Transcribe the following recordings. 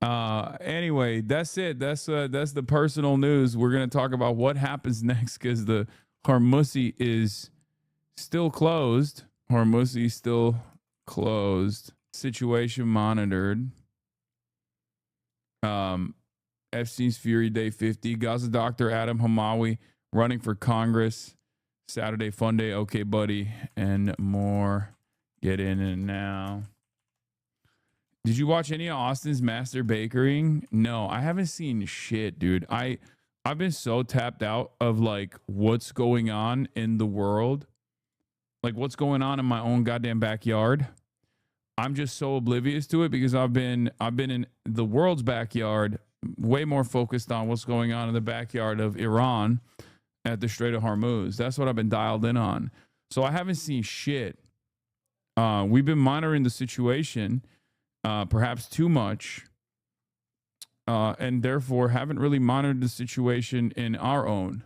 Anyway, that's it. That's the personal news. We're gonna talk about what happens next because the Hormuzzi is still closed. Hormuzzi still closed. Situation monitored. Epstein's Fury Day 50. Gaza doctor Adam Hamawy running for Congress. Saturday Fun Day. Okay, buddy, and more. Get in and now. Did you watch any of Austin's Master Bakering? No, I haven't seen shit, dude. I've been so tapped out of like what's going on in the world, like what's going on in my own goddamn backyard. I'm just so oblivious to it because I've been in the world's backyard, way more focused on what's going on in the backyard of Iran at the Strait of Hormuz. That's what I've been dialed in on. So I haven't seen shit. We've been monitoring the situation. Perhaps too much, and therefore haven't really monitored the situation in our own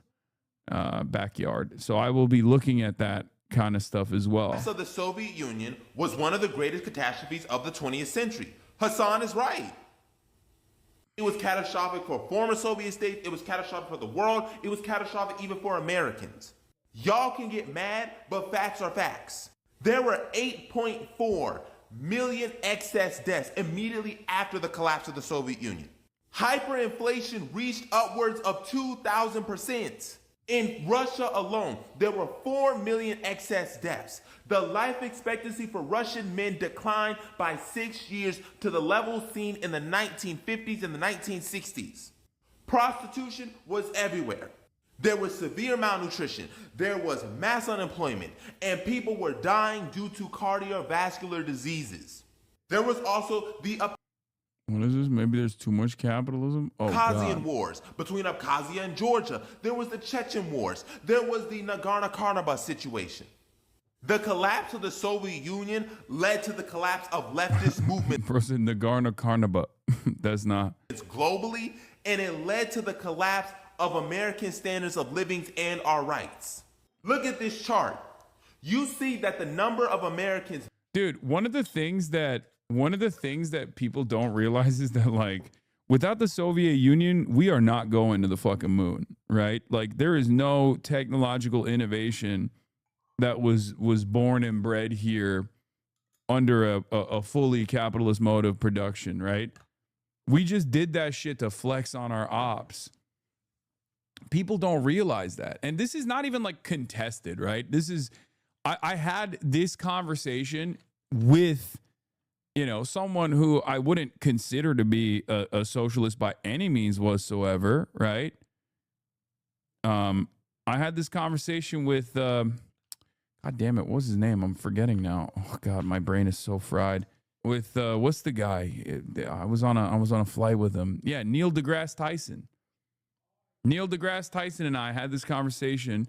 backyard. So I will be looking at that kind of stuff as well. So the Soviet Union was one of the greatest catastrophes of the 20th century. Hassan is right. It was catastrophic for former Soviet states. It was catastrophic for the world. It was catastrophic even for Americans. Y'all can get mad, but facts are facts. There were 8.4 million excess deaths immediately after the collapse of the Soviet Union. Hyperinflation reached upwards of 2,000%. In Russia alone, there were 4 million excess deaths. The life expectancy for Russian men declined by 6 years to the levels seen in the 1950s and the 1960s. Prostitution was everywhere. There was severe malnutrition, there was mass unemployment, and people were dying due to cardiovascular diseases. There was also the what is this? Maybe there's too much capitalism? Abkhazian Wars between Abkhazia and Georgia. There was the Chechen Wars. There was the Nagorno-Karabakh situation. The collapse of the Soviet Union led to the collapse of leftist movements. Person Nagorno-Karabakh. That's not. It's globally, and it led to the collapse of American standards of living and our rights. Look at this chart. You see that the number of Americans. Dude, one of the things that people don't realize is that like without the Soviet Union, we are not going to the fucking moon, right? Like there is no technological innovation that was born and bred here under a fully capitalist mode of production, right? We just did that shit to flex on our ops. People don't realize that. And this is not even like contested, right? This is, I had this conversation with, you know, someone who I wouldn't consider to be a socialist by any means whatsoever, right? I had this conversation with, God damn it, what was his name? I'm forgetting now. Oh God, my brain is so fried. With, what's the guy? I was on a flight with him. Yeah, Neil deGrasse Tyson. Neil deGrasse Tyson and I had this conversation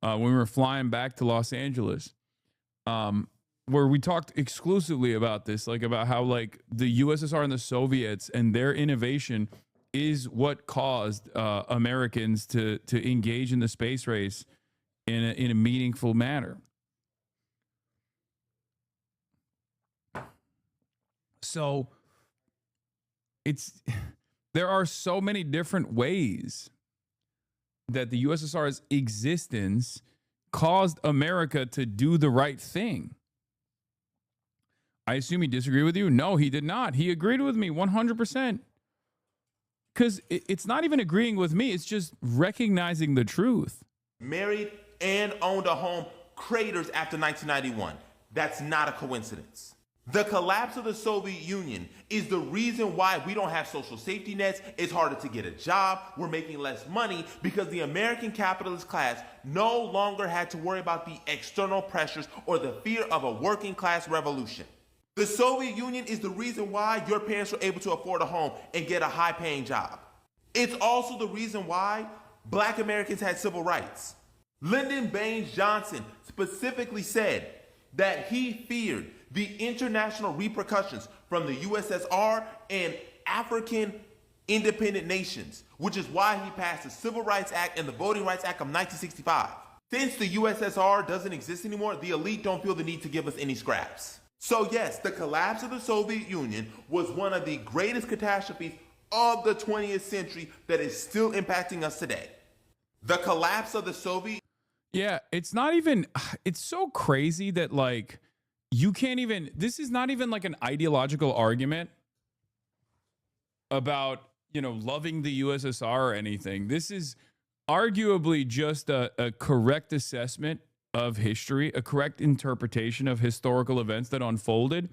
when we were flying back to Los Angeles, where we talked exclusively about this, like about how like the USSR and the Soviets and their innovation is what caused Americans to engage in the space race in a meaningful manner. So there are so many different ways that the USSR's existence caused America to do the right thing. I assume he disagreed with you? No, he did not. He agreed with me 100%. Because it's not even agreeing with me. It's just recognizing the truth. Married and owned a home craters after 1991. That's not a coincidence. The collapse of the Soviet Union is the reason why we don't have social safety nets. It's harder to get a job. We're making less money because the American capitalist class no longer had to worry about the external pressures or the fear of a working class revolution. The Soviet Union is the reason why your parents were able to afford a home and get a high-paying job. It's also the reason why Black Americans had civil rights. Lyndon Baines Johnson specifically said that he feared the international repercussions from the USSR and African independent nations, which is why he passed the Civil Rights Act and the Voting Rights Act of 1965. Since the USSR doesn't exist anymore, the elite don't feel the need to give us any scraps. So yes, the collapse of the Soviet Union was one of the greatest catastrophes of the 20th century that is still impacting us today. The collapse of the Soviet. Yeah, it's not even, it's so crazy that like you can't even, this is not even like an ideological argument about, you know, loving the USSR or anything. This is arguably just a correct assessment of history, a correct interpretation of historical events that unfolded.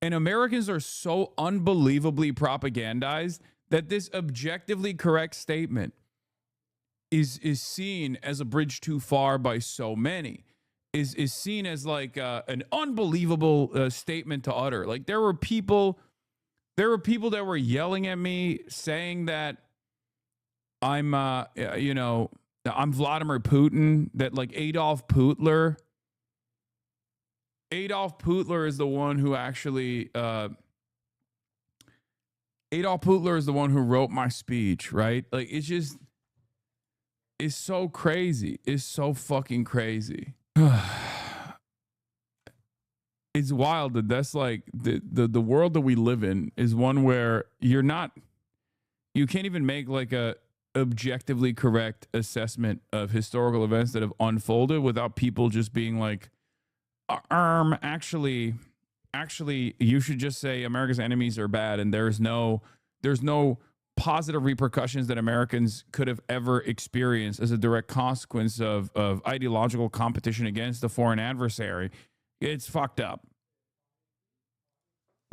And Americans are so unbelievably propagandized that this objectively correct statement is seen as a bridge too far by so many, is seen as like an unbelievable statement to utter. Like there were people that were yelling at me saying that I'm I'm Vladimir Putin, that like Adolf Putler is the one who actually Adolf Putler is the one who wrote my speech, right? Like it's so crazy. It's so fucking crazy. It's wild that that's like the world that we live in is one where you can't even make like a objectively correct assessment of historical events that have unfolded without people just being like, actually, you should just say America's enemies are bad, and there's no positive repercussions that Americans could have ever experienced as a direct consequence of ideological competition against a foreign adversary. It's fucked up.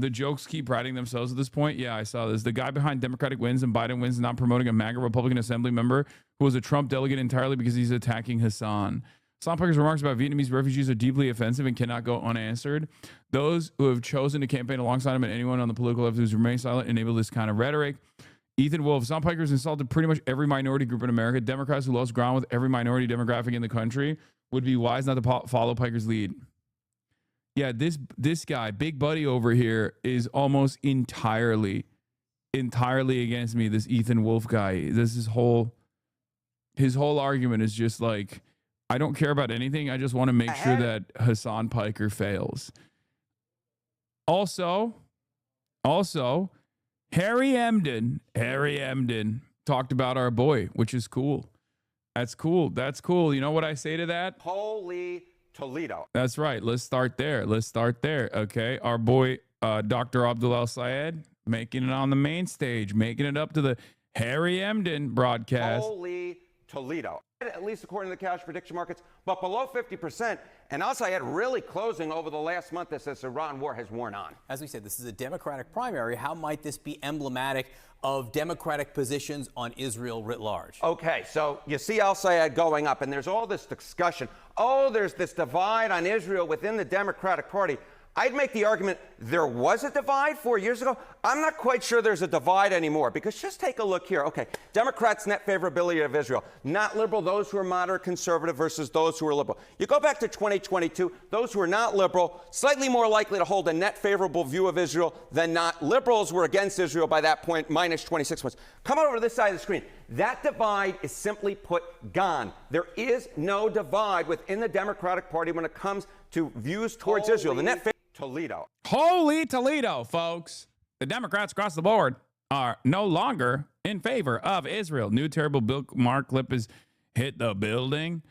The jokes keep writing themselves at this point. Yeah, I saw this. The guy behind Democratic wins and Biden wins not promoting a MAGA Republican Assembly member who was a Trump delegate entirely because he's attacking Hassan. Sonpecker's remarks about Vietnamese refugees are deeply offensive and cannot go unanswered. Those who have chosen to campaign alongside him and anyone on the political left who's remained silent enable this kind of rhetoric. Ethan Wolf, Sonpecker's insulted pretty much every minority group in America. Democrats who lost ground with every minority demographic in the country would be wise not to follow Piker's lead. Yeah, this guy, Big Buddy over here, is almost entirely against me. This Ethan Wolf guy. His whole argument is just like, I don't care about anything. I just want to make sure that Hassan Piker fails. Also, Harry Emden talked about our boy, which is cool. That's cool. You know what I say to that? Holy Toledo. That's right. Let's start there. Okay. Our boy, Dr. Abdul El-Sayed, making it on the main stage, making it up to the Harry Emden broadcast. Holy Toledo. At least according to the cash prediction markets, but below 50%. And El-Sayed really closing over the last month as this Iran war has worn on. As we said, this is a Democratic primary. How might this be emblematic of Democratic positions on Israel writ large? Okay, so you see El-Sayed going up, and there's all this discussion. Oh, there's this divide on Israel within the Democratic Party. I'd make the argument there was a divide 4 years ago. I'm not quite sure there's a divide anymore, because just take a look here. Okay, Democrats' net favorability of Israel. Not liberal, those who are moderate conservative versus those who are liberal. You go back to 2022, those who are not liberal, slightly more likely to hold a net favorable view of Israel than not. Liberals were against Israel by that point, minus 26 points. Come over to this side of the screen. That divide is simply put gone. There is no divide within the Democratic Party when it comes to views towards Israel. The net Toledo. Holy Toledo, folks. The Democrats across the board are no longer in favor of Israel. New terrible Bill Maher clip has hit the building.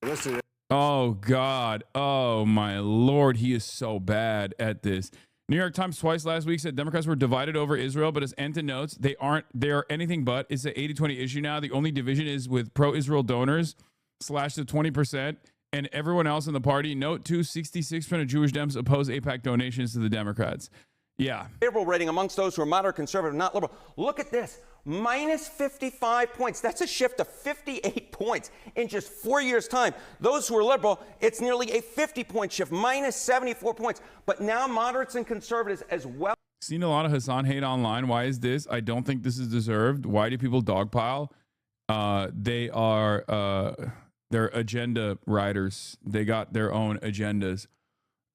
Listen. Oh, God. Oh, my Lord. He is so bad at this. New York Times twice last week said Democrats were divided over Israel, but as Enta notes, they are anything but. It's an 80-20 issue now. The only division is with pro-Israel donors / the 20%. And everyone else in the party. Note too, 66% of Jewish Dems oppose AIPAC donations to the Democrats. Yeah. Favorable rating amongst those who are moderate, conservative, not liberal. Look at this, minus 55 points. That's a shift of 58 points in just 4 years' time. Those who are liberal, it's nearly a 50-point shift, minus 74 points. But now moderates and conservatives as well. Seen a lot of Hassan hate online. Why is this? I don't think this is deserved. Why do people dogpile? They're agenda riders. They got their own agendas.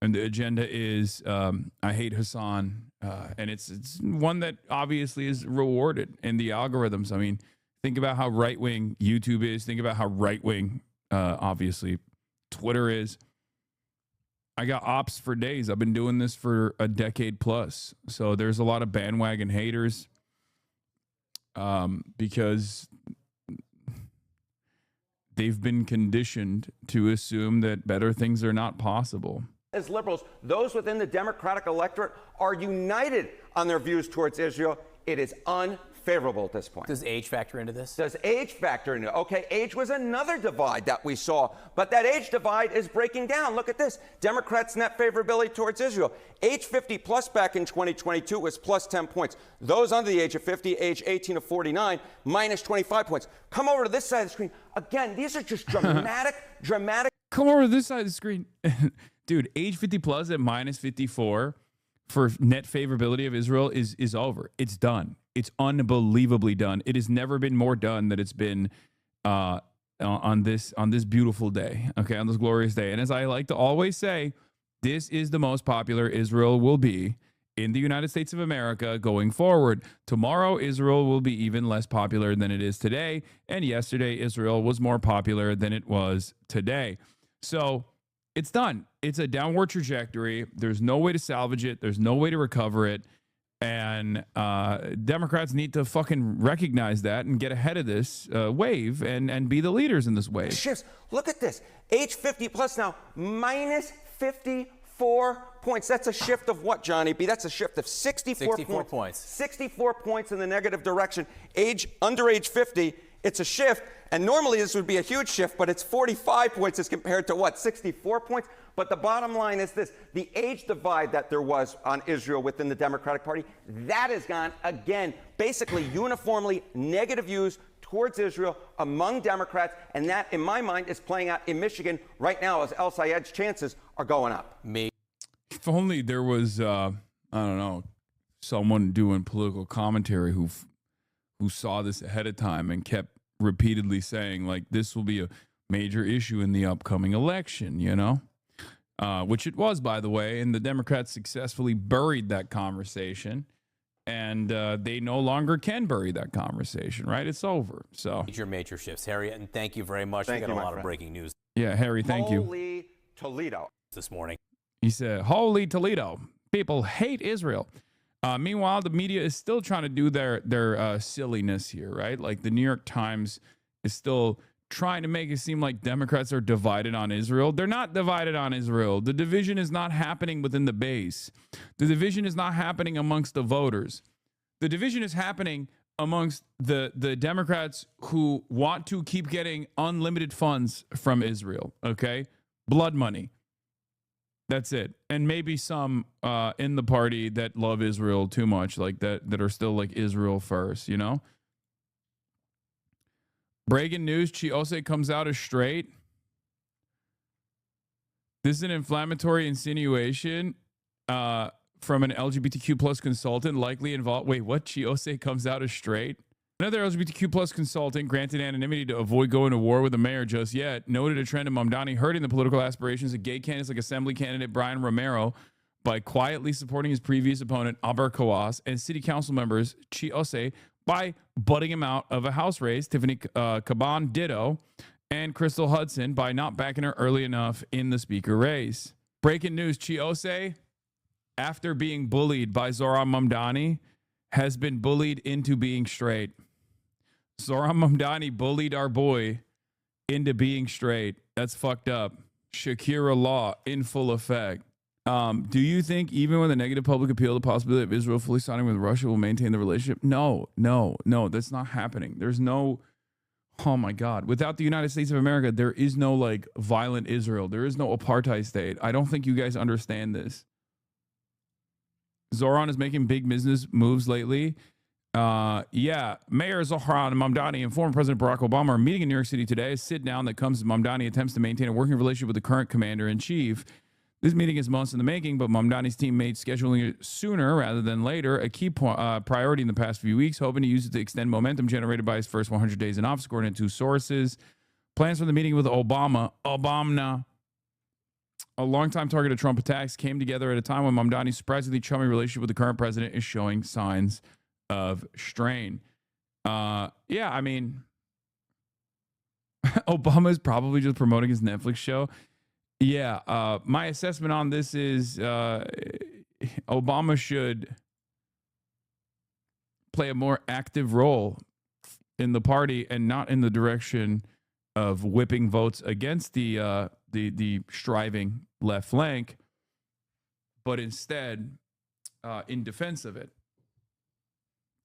And the agenda is, I hate Hassan. And it's one that obviously is rewarded in the algorithms. I mean, think about how right-wing YouTube is. Think about how right-wing, obviously, Twitter is. I got ops for days. I've been doing this for a decade plus. So there's a lot of bandwagon haters because they've been conditioned to assume that better things are not possible. As liberals, those within the Democratic electorate are united on their views towards Israel. It is unfavorable at this point. Does age factor into this? Does age factor into it? Okay, age was another divide that we saw, but that age divide is breaking down. Look at this. Democrats' net favorability towards Israel. Age 50 plus back in 2022 was plus 10 points. Those under the age of 50, age 18 to 49, minus 25 points. Come over to this side of the screen. Again, these are just dramatic. Come over to this side of the screen. Dude, age 50 plus at minus 54 for net favorability of Israel is over. It's done. It's unbelievably done. It has never been more done than it's been on this beautiful day, okay, on this glorious day. And as I like to always say, this is the most popular Israel will be in the United States of America going forward. Tomorrow, Israel will be even less popular than it is today. And yesterday, Israel was more popular than it was today. So it's done. It's a downward trajectory. There's no way to salvage it. There's no way to recover it. And Democrats need to fucking recognize that and get ahead of this wave and be the leaders in this wave. Shifts. Look at this. Age 50 plus now, minus 54 points. That's a shift of what, Johnny B? That's a shift of 64 points. 64 points in the negative direction. Under age 50, it's a shift. And normally this would be a huge shift, but it's 45 points as compared to what, 64 points? But the bottom line is this. The age divide that there was on Israel within the Democratic Party, that has gone, again, basically uniformly negative views towards Israel among Democrats. And that, in my mind, is playing out in Michigan right now as El Sayed's chances are going up. If only there was, I don't know, someone doing political commentary who saw this ahead of time and kept repeatedly saying, like, this will be a major issue in the upcoming election, you know? Which it was, by the way, and the Democrats successfully buried that conversation, and they no longer can bury that conversation, right? It's over. So Major shifts. Harry, and thank you very much. We got a lot of breaking news. Yeah, Harry, thank you. Holy Toledo. This morning. He said, holy Toledo. People hate Israel. Meanwhile, the media is still trying to do their silliness here, right? Like the New York Times is still trying to make it seem like Democrats are divided on Israel. They're not divided on Israel. The division is not happening within the base. The division is not happening amongst the voters. The division is happening amongst the Democrats who want to keep getting unlimited funds from Israel, okay? Blood money. That's it. And maybe some in the party that love Israel too much, like that are still like Israel first, you know? Breaking news, Chiose comes out as straight. This is an inflammatory insinuation from an LGBTQ plus consultant likely involved. Wait, what? Chiose comes out as straight? Another LGBTQ plus consultant granted anonymity to avoid going to war with the mayor just yet noted a trend in Mamdani hurting the political aspirations of gay candidates like Assembly candidate Brian Romero by quietly supporting his previous opponent, Aber Kawas, and city council members, Chiose, by butting him out of a House race, Tiffany Caban ditto, and Crystal Hudson by not backing her early enough in the speaker race. Breaking news, Chiose, after being bullied by Zohran Mamdani, has been bullied into being straight. Zohran Mamdani bullied our boy into being straight. That's fucked up. Shakira law in full effect. Do you think even with a negative public appeal, the possibility of Israel fully siding with Russia will maintain the relationship? No, that's not happening. There's no, oh my God. Without the United States of America, there is no like violent Israel. There is no apartheid state. I don't think you guys understand this. Zohran is making big business moves lately. Mayor Zohran Mamdani and former President Barack Obama are meeting in New York City today. A sit down that comes as Mamdani attempts to maintain a working relationship with the current commander-in-chief. This meeting is months in the making, but Mamdani's team made scheduling it sooner rather than later a key priority in the past few weeks, hoping to use it to extend momentum generated by his first 100 days in office, according to sources. Plans for the meeting with Obama, a longtime target of Trump attacks, came together at a time when Mamdani's surprisingly chummy relationship with the current president is showing signs of strain. I mean, Obama is probably just promoting his Netflix show. Yeah, my assessment on this is Obama should play a more active role in the party and not in the direction of whipping votes against the striving left flank, but instead in defense of it.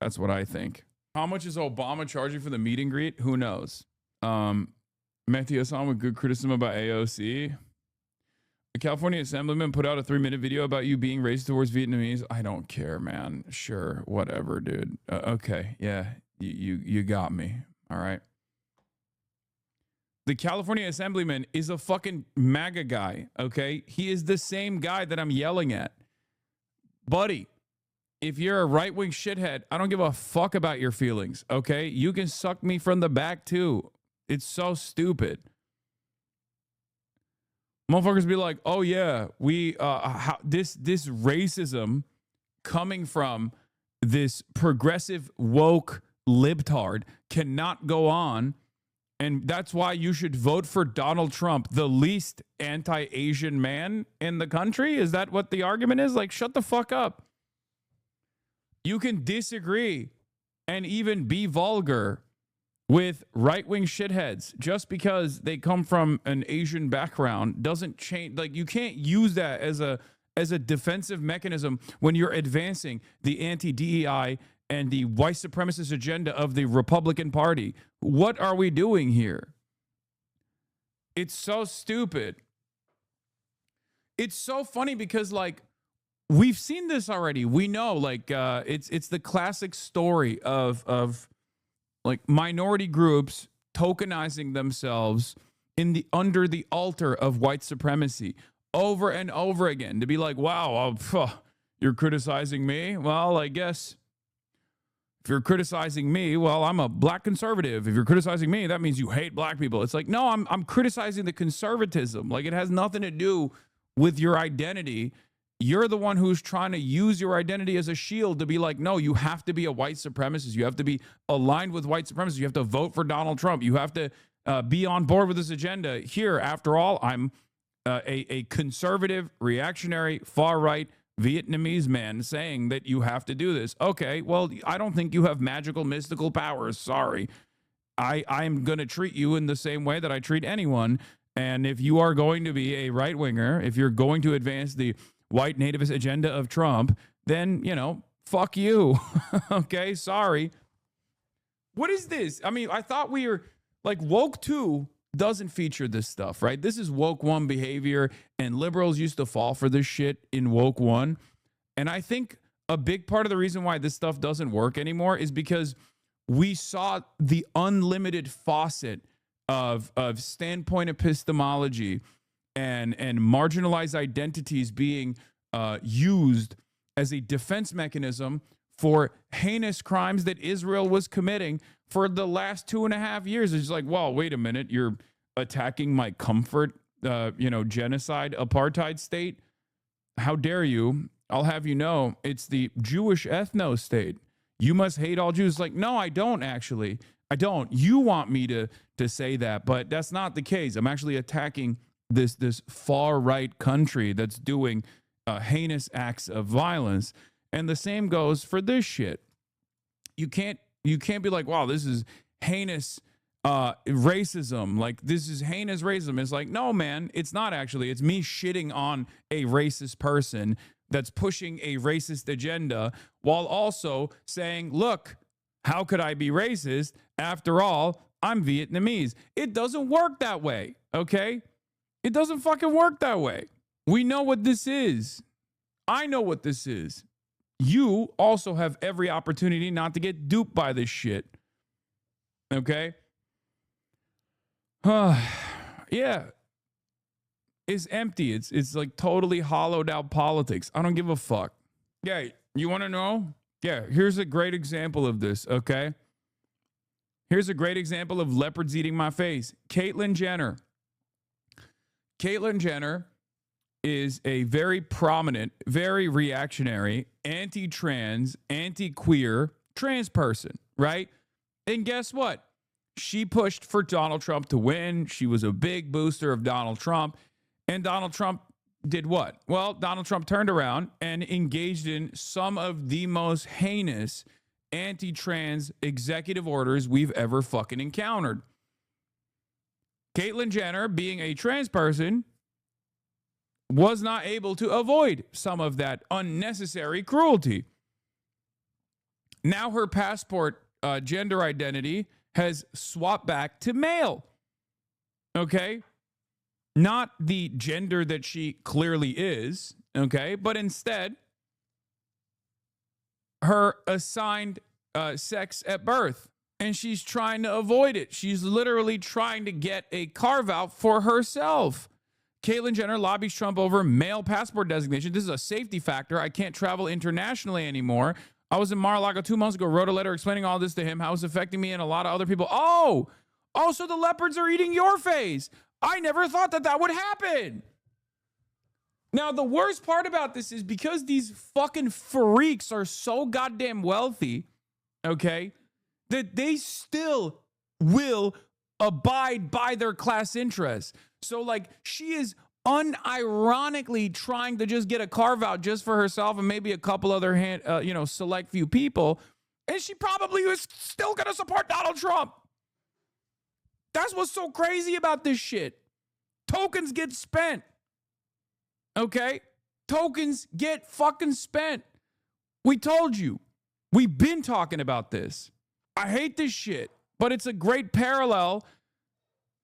That's what I think. How much is Obama charging for the meet and greet? Who knows? Matthew Hassan with good criticism about AOC. A California assemblyman put out a 3-minute video about you being racist towards Vietnamese. I don't care, man. Sure, whatever, dude. Okay, yeah, you got me. All right. The California assemblyman is a fucking MAGA guy, okay? He is the same guy that I'm yelling at. Buddy, if you're a right-wing shithead, I don't give a fuck about your feelings, okay? You can suck me from the back, too. It's so stupid. Motherfuckers be like, oh, yeah, this racism coming from this progressive woke libtard cannot go on. And that's why you should vote for Donald Trump, the least anti-Asian man in the country. Is that what the argument is? Like, shut the fuck up. You can disagree and even be vulgar with right-wing shitheads just because they come from an Asian background doesn't change. Like, you can't use that as a defensive mechanism when you're advancing the anti-DEI and the white supremacist agenda of the Republican Party. What are we doing here? It's so stupid. It's so funny because, like, we've seen this already. We know, like, it's the classic story of like minority groups tokenizing themselves under the altar of white supremacy over and over again to be like, wow, you're criticizing me? Well, I guess if you're criticizing me, well, I'm a black conservative. If you're criticizing me, that means you hate black people. It's like, no, I'm criticizing the conservatism. Like, it has nothing to do with your identity. You're the one who's trying to use your identity as a shield to be like, no, you have to be a white supremacist. You have to be aligned with white supremacists. You have to vote for Donald Trump. You have to be on board with this agenda. Here, after all, I'm a conservative, reactionary, far-right Vietnamese man saying that you have to do this. Okay, well, I don't think you have magical, mystical powers. Sorry. I'm going to treat you in the same way that I treat anyone. And if you are going to be a right-winger, if you're going to advance the white nativist agenda of Trump, then, fuck you. Okay, sorry. What is this? I mean, I thought we were like woke 2 doesn't feature this stuff, right? This is woke 1 behavior, and liberals used to fall for this shit in woke 1. And I think a big part of the reason why this stuff doesn't work anymore is because we saw the unlimited faucet of standpoint epistemology and marginalized identities being used as a defense mechanism for heinous crimes that Israel was committing for the last 2.5 years. It's like, well, wait a minute, you're attacking my comfort, genocide, apartheid state. How dare you? I'll have you know, it's the Jewish ethno state. You must hate all Jews. Like, no, I don't actually. I don't. You want me to say that, but that's not the case. I'm actually attacking this far right country that's doing heinous acts of violence. And the same goes for this shit. You can't be like, wow, this is heinous racism. Like, this is heinous racism. It's like, no, man, it's not actually. It's me shitting on a racist person that's pushing a racist agenda while also saying, look, how could I be racist? After all, I'm Vietnamese. It doesn't work that way, okay? It doesn't fucking work that way. We know what this is. I know what this is. You also have every opportunity not to get duped by this shit. Okay? Yeah. It's empty. It's like totally hollowed out politics. I don't give a fuck. Yeah, you want to know? Yeah, here's a great example of this, okay? Here's a great example of leopards eating my face. Caitlyn Jenner. Caitlyn Jenner is a very prominent, very reactionary, anti-trans, anti-queer trans person, right? And guess what? She pushed for Donald Trump to win. She was a big booster of Donald Trump. And Donald Trump did what? Well, Donald Trump turned around and engaged in some of the most heinous anti-trans executive orders we've ever fucking encountered. Caitlyn Jenner, being a trans person, was not able to avoid some of that unnecessary cruelty. Now her passport gender identity has swapped back to male. Okay? Not the gender that she clearly is, okay? But instead, her assigned sex at birth. And she's trying to avoid it. She's literally trying to get a carve-out for herself. Caitlyn Jenner lobbies Trump over male passport designation. This is a safety factor. I can't travel internationally anymore. I was in Mar-a-Lago 2 months ago, wrote a letter explaining all this to him, how it's affecting me and a lot of other people. Oh, so the leopards are eating your face. I never thought that would happen. Now, the worst part about this is because these fucking freaks are so goddamn wealthy, okay, that they still will abide by their class interests. So, like, she is unironically trying to just get a carve out just for herself and maybe a couple other select few people, and she probably was still going to support Donald Trump. That's what's so crazy about this shit. Tokens get spent. Okay? Tokens get fucking spent. We told you. We've been talking about this. I hate this shit, but it's a great parallel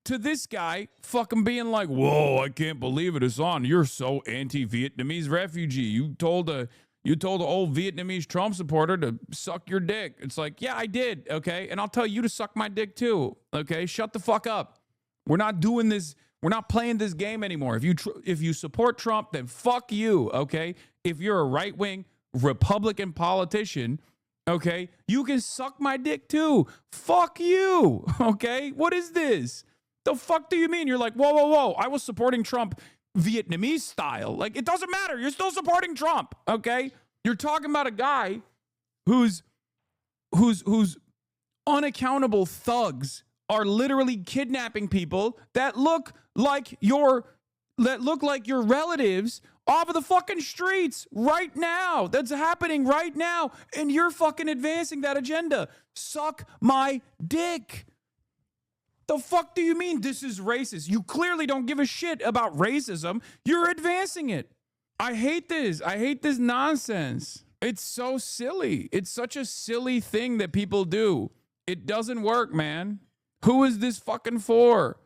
to this guy fucking being like, whoa, I can't believe it, Hassan. You're so anti-Vietnamese refugee. You told a old Vietnamese Trump supporter to suck your dick. It's like, yeah, I did, okay? And I'll tell you to suck my dick too, okay? Shut the fuck up. We're not doing this. We're not playing this game anymore. If you support Trump, then fuck you, okay? If you're a right-wing Republican politician, okay, you can suck my dick too. Fuck you, okay? What is this? The fuck do you mean? You're like, whoa. I was supporting Trump Vietnamese style. Like, it doesn't matter. You're still supporting Trump, okay? You're talking about a guy whose unaccountable thugs are literally kidnapping people that look like your relatives off of the fucking streets right now. That's happening right now. And you're fucking advancing that agenda. Suck my dick. The fuck do you mean this is racist? You clearly don't give a shit about racism. You're advancing it. I hate this. I hate this nonsense. It's so silly. It's such a silly thing that people do. It doesn't work, man. Who is this fucking for?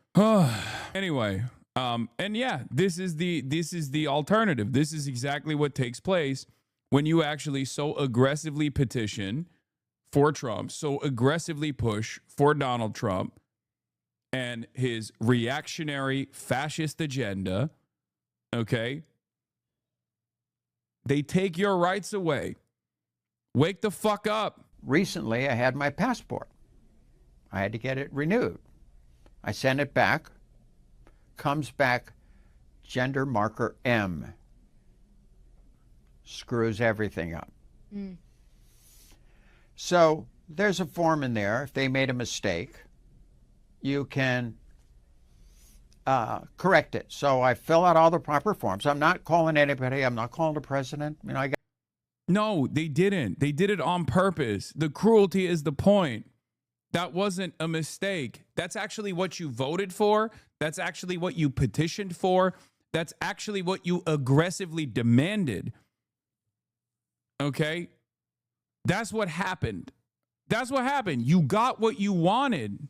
Anyway, and yeah, this is the alternative. This is exactly what takes place when you actually so aggressively petition for Trump, so aggressively push for Donald Trump and his reactionary fascist agenda, okay? They take your rights away. Wake the fuck up. Recently, I had my passport. I had to get it renewed. I sent it back. Comes back gender marker M. Screws everything up. So there's a form in there. If they made a mistake, you can correct it. So I fill out all the proper forms. I'm not calling anybody. I'm not calling the president. No, they didn't. They did it on purpose. The cruelty is the point. That wasn't a mistake. That's actually what you voted for. That's actually what you petitioned for. That's actually what you aggressively demanded. Okay? That's what happened. That's what happened. You got what you wanted.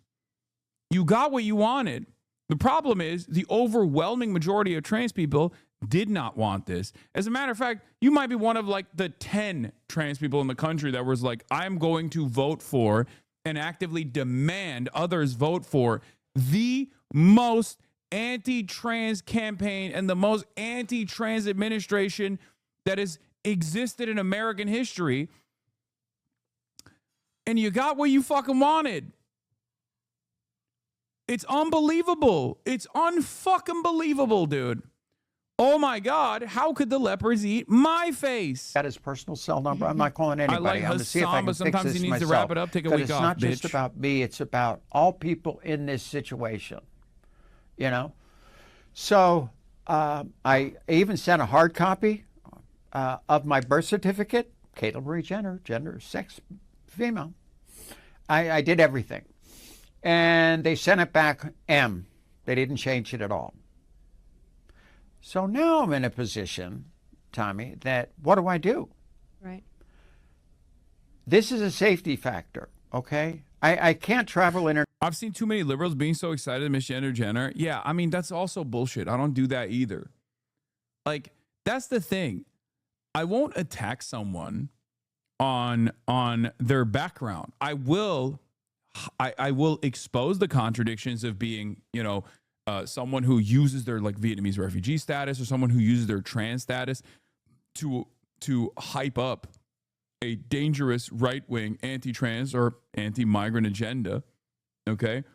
You got what you wanted. The problem is the overwhelming majority of trans people did not want this. As a matter of fact, you might be one of like the 10 trans people in the country that was like, I'm going to vote for and actively demand others vote for the most anti-trans campaign and the most anti-trans administration that has existed in American history. And you got what you fucking wanted. It's unbelievable. It's unfucking believable, dude. Oh my God, how could the leopards eat my face? Got his personal cell number. I'm not calling anybody. I like I'm to see if I Hassan, can but sometimes fix this he needs to myself. wrap it up. Take a week It's off, not bitch. just about me. It's about all people in this situation. You know? So I even sent a hard copy of my birth certificate, Caitlin Marie Jenner, gender, sex, female. I did everything. And they sent it back M. They didn't change it at all. So now I'm in a position, Tommy, that what do I do? Right. This is a safety factor, okay? I can't travel I've seen too many liberals being so excited to misgender Jenner. Yeah, I mean, that's also bullshit. I don't do that either. Like, that's the thing. I won't attack someone on their background. I will expose the contradictions of being, someone who uses their like Vietnamese refugee status or someone who uses their trans status to hype up a dangerous right-wing anti-trans or anti-migrant agenda. Okay.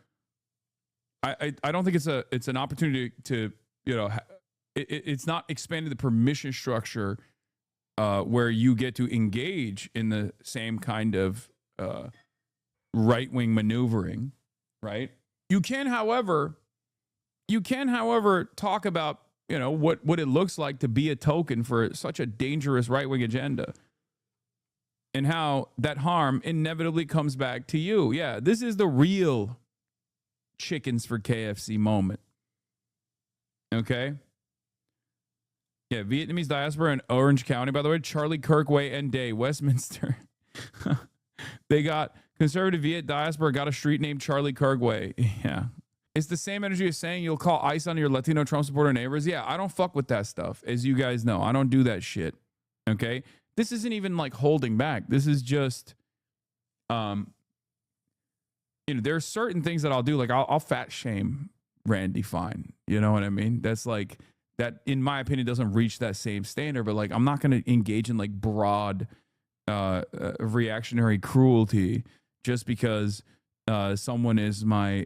I don't think it's an opportunity to, it's not expanding the permission structure where you get to engage in the same kind of right-wing maneuvering, right? You can, however, talk about, what it looks like to be a token for such a dangerous right-wing agenda and how that harm inevitably comes back to you. Yeah, this is the real chickens for KFC moment. Okay? Yeah, Vietnamese diaspora in Orange County, by the way, Charlie Kirkway and Day, Westminster. They got conservative Viet diaspora got a street named Charlie Kirkway. Yeah. It's the same energy as saying you'll call ICE on your Latino Trump supporter neighbors. Yeah, I don't fuck with that stuff. As you guys know, I don't do that shit. Okay? This isn't even like holding back. This is just, there are certain things that I'll do. Like I'll fat shame Randy Fine. You know what I mean? That's like, that in my opinion doesn't reach that same standard, but like, I'm not going to engage in like broad reactionary cruelty just because someone is my,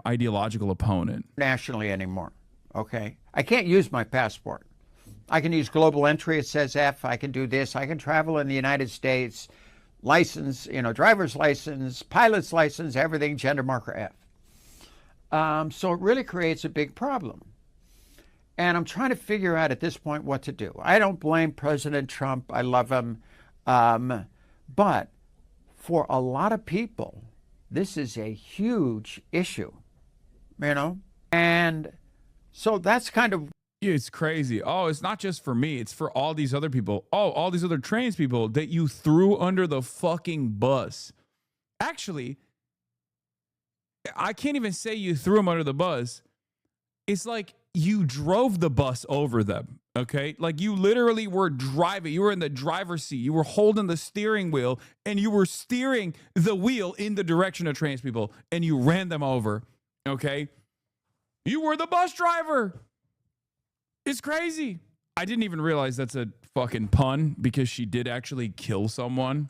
ideological opponent. Nationally anymore, okay? I can't use my passport. I can use global entry. It says F. I can do this. I can travel in the United States. License, driver's license, pilot's license, everything, gender marker F. So it really creates a big problem. And I'm trying to figure out at this point what to do. I don't blame President Trump. I love him. But for a lot of people, this is a huge issue, And so that's kind of... It's crazy. Oh, it's not just for me. It's for all these other people. Oh, all these other trans people that you threw under the fucking bus. Actually, I can't even say you threw them under the bus. It's like you drove the bus over them, okay? Like you literally were driving. You were in the driver's seat. You were holding the steering wheel, and you were steering the wheel in the direction of trans people, and you ran them over, okay? You were the bus driver. It's crazy. I didn't even realize that's a fucking pun because she did actually kill someone.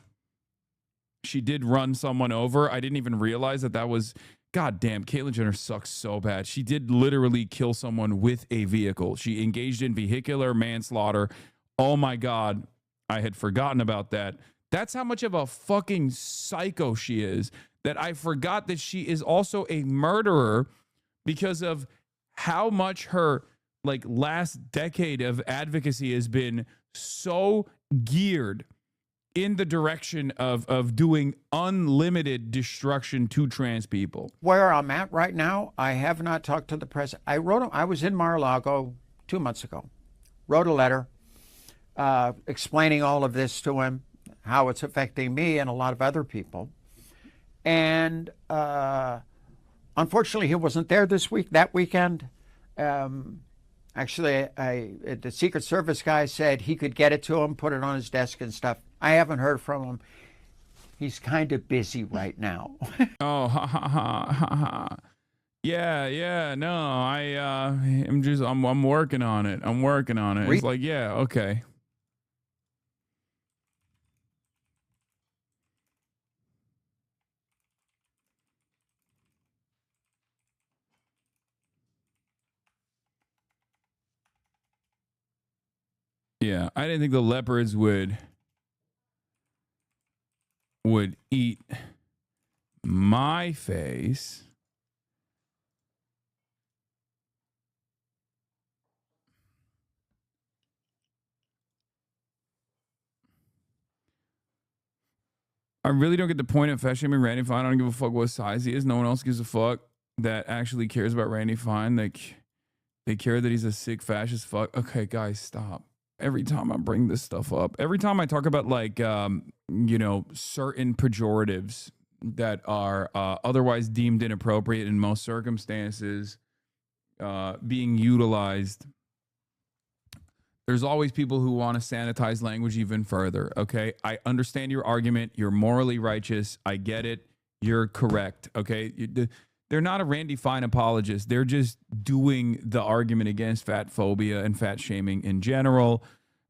She did run someone over. I didn't even realize that was... God damn, Caitlyn Jenner sucks so bad. She did literally kill someone with a vehicle. She engaged in vehicular manslaughter. Oh my God. I had forgotten about that. That's how much of a fucking psycho she is, that I forgot that she is also a murderer because of how much her last decade of advocacy has been so geared in the direction of doing unlimited destruction to trans people. Where I'm at right now, I have not talked to the president. I was in Mar-a-Lago 2 months ago, wrote a letter explaining all of this to him, how it's affecting me and a lot of other people. And unfortunately, he wasn't there that weekend. Actually, the Secret Service guy said he could get it to him, put it on his desk and stuff. I haven't heard from him. He's kind of busy right now. Oh, ha, ha, ha, ha, ha. Yeah, no, I'm working on it. It's like, yeah, okay. Yeah, I didn't think the leopards would eat my face. I really don't get the point of fat shaming Randy Fine. I don't give a fuck what size he is. No one else gives a fuck that actually cares about Randy Fine. They care that he's a sick fascist fuck. Okay, guys, stop. Every time I bring this stuff up, every time I talk about like, you know, certain pejoratives that are otherwise deemed inappropriate in most circumstances being utilized, there's always people who want to sanitize language even further. Okay, I understand your argument. You're morally righteous. I get it. You're correct. Okay, they're not a Randy Fine apologist. They're just doing the argument against fat phobia and fat shaming in general.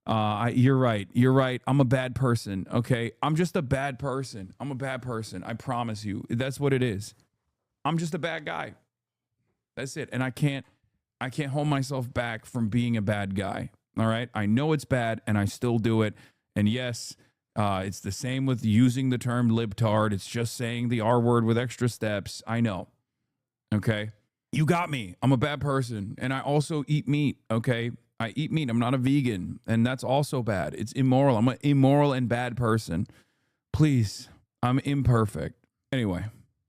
You're right. You're right. I'm a bad person. Okay, I'm just a bad person. I'm a bad person. I promise you. That's what it is. I'm just a bad guy. That's it. And I can't hold myself back from being a bad guy. All right. I know it's bad and I still do it. And yes, it's the same with using the term libtard. It's just saying the R word with extra steps. I know. Okay. You got me. I'm a bad person. And I also eat meat. Okay. I eat meat. I'm not a vegan. And that's also bad. It's immoral. I'm an immoral and bad person. Please. I'm imperfect. Anyway.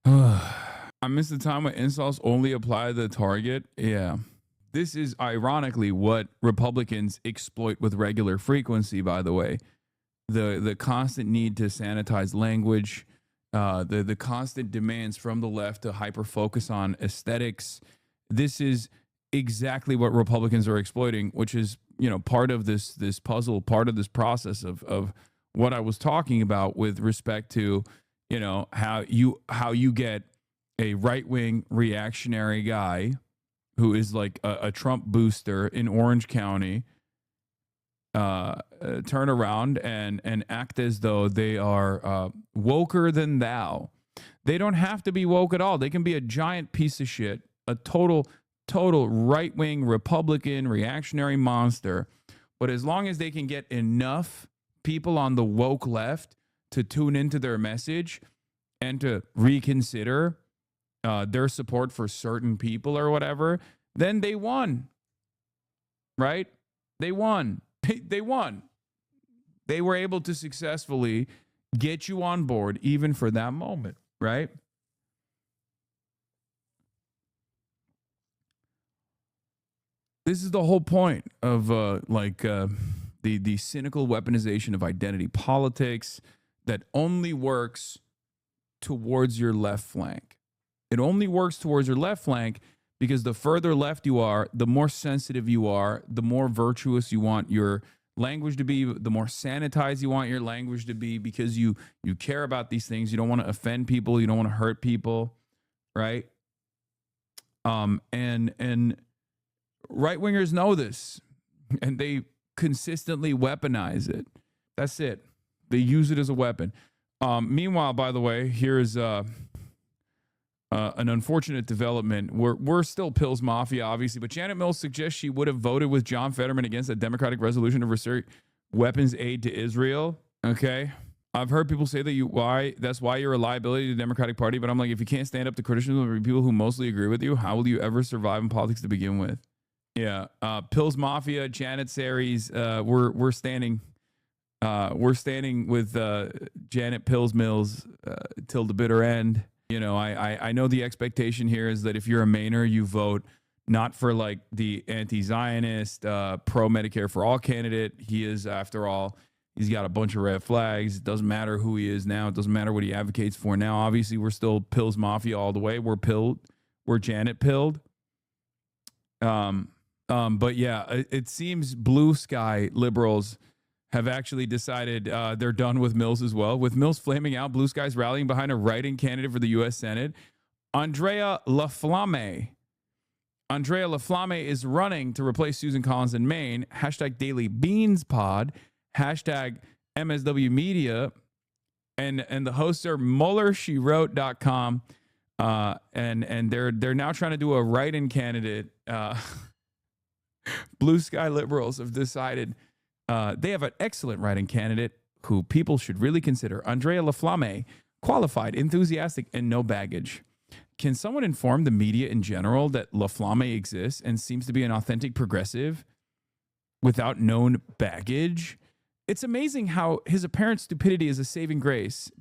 I miss the time when insults only apply to the target. Yeah. This is ironically what Republicans exploit with regular frequency, by the way. The constant need to sanitize language, the constant demands from the left to hyper-focus on aesthetics. This is exactly what Republicans are exploiting, which is, you know, part of this puzzle, part of this process of what I was talking about with respect to, you know, how you get a right-wing reactionary guy who is like a Trump booster in Orange County, turn around and act as though they are woker than thou. They don't have to be woke at all. They can be a giant piece of shit, a total right-wing Republican reactionary monster. But as long as they can get enough people on the woke left to tune into their message and to reconsider their support for certain people or whatever, then they won, right? They won. They won. They were able to successfully get you on board even for that moment, right? This is the whole point of the cynical weaponization of identity politics that only works towards your left flank. It only works towards your left flank because the further left you are, the more sensitive you are, the more virtuous you want your language to be, the more sanitized you want your language to be, because you care about these things. You don't want to offend people. You don't want to hurt people, right? And right-wingers know this, and they consistently weaponize it. That's it. They use it as a weapon. Meanwhile, by the way, here's an unfortunate development. We're still Pills Mafia, obviously, but Janet Mills suggests she would have voted with John Fetterman against a Democratic resolution to restrict weapons aid to Israel. Okay. I've heard people say that's why you're a liability to the Democratic Party, but I'm like, if you can't stand up to criticism of people who mostly agree with you, how will you ever survive in politics to begin with? Yeah. Pills Mafia, Janet Series, we're standing with Janet Pills Mills till the bitter end. You know, I know the expectation here is that if you're a Mainer, you vote not for like the anti-Zionist, pro-Medicare for all candidate. He is, after all, he's got a bunch of red flags. It doesn't matter who he is now. It doesn't matter what he advocates for now. Obviously, we're still Pills Mafia all the way. We're pilled. We're Janet pilled. But yeah, it seems blue sky liberals have actually decided they're done with Mills as well. With Mills flaming out, blue skies rallying behind a write-in candidate for the U.S. Senate, Andrea LaFlamme. Andrea LaFlamme is running to replace Susan Collins in Maine. Hashtag Daily Beans Pod. Hashtag MSW Media. And the hosts are MullerSheWrote.com. And they're now trying to do a write-in candidate. Blue sky liberals have decided they have an excellent write-in candidate who people should really consider. Andrea LaFlamme, qualified, enthusiastic, and no baggage. Can someone inform the media in general that LaFlamme exists and seems to be an authentic progressive without known baggage It's amazing how his apparent stupidity is a saving grace, ...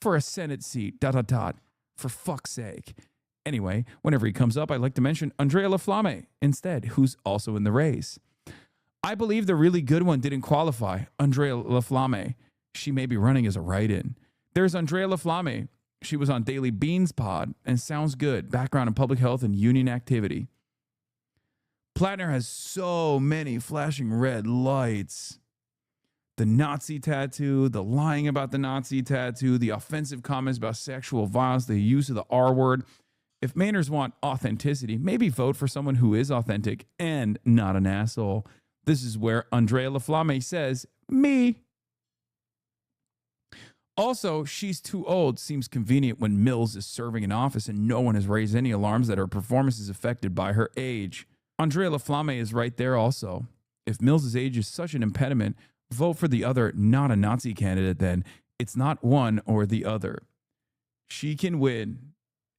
for a Senate seat, ... for fuck's sake. Anyway, whenever he comes up, I'd like to mention Andrea LaFlamme instead, who's also in the race. I believe the really good one didn't qualify, Andrea LaFlamme. She may be running as a write-in. There's Andrea LaFlamme. She was on Daily Beans pod and sounds good. Background in public health and union activity. Plattner has so many flashing red lights. The Nazi tattoo, the lying about the Nazi tattoo, the offensive comments about sexual violence, the use of the R word. If Mainers want authenticity, maybe vote for someone who is authentic and not an asshole. This is where Andrea LaFlamme says, me. Also, she's too old. Seems convenient when Mills is serving in office and no one has raised any alarms that her performance is affected by her age. Andrea LaFlamme is right there also. If Mills' age is such an impediment, vote for the other not a Nazi candidate then. It's not one or the other. She can win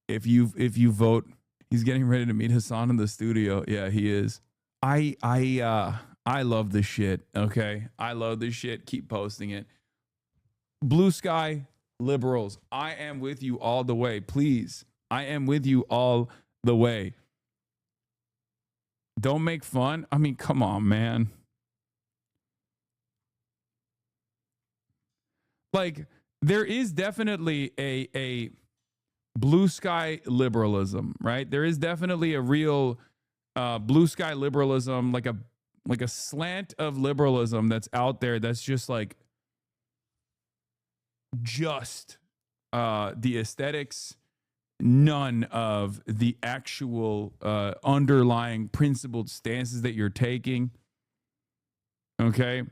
if you vote. He's getting ready to meet Hassan in the studio. Yeah, he is. I love this shit, okay? I love this shit. Keep posting it. Blue Sky liberals, I am with you all the way. Please, I am with you all the way. Don't make fun. I mean, come on, man. Like, there is definitely a blue sky liberalism, right? There is definitely a real blue sky liberalism, like a slant of liberalism that's out there that's just like the aesthetics, none of the actual underlying principled stances that you're taking. Okay.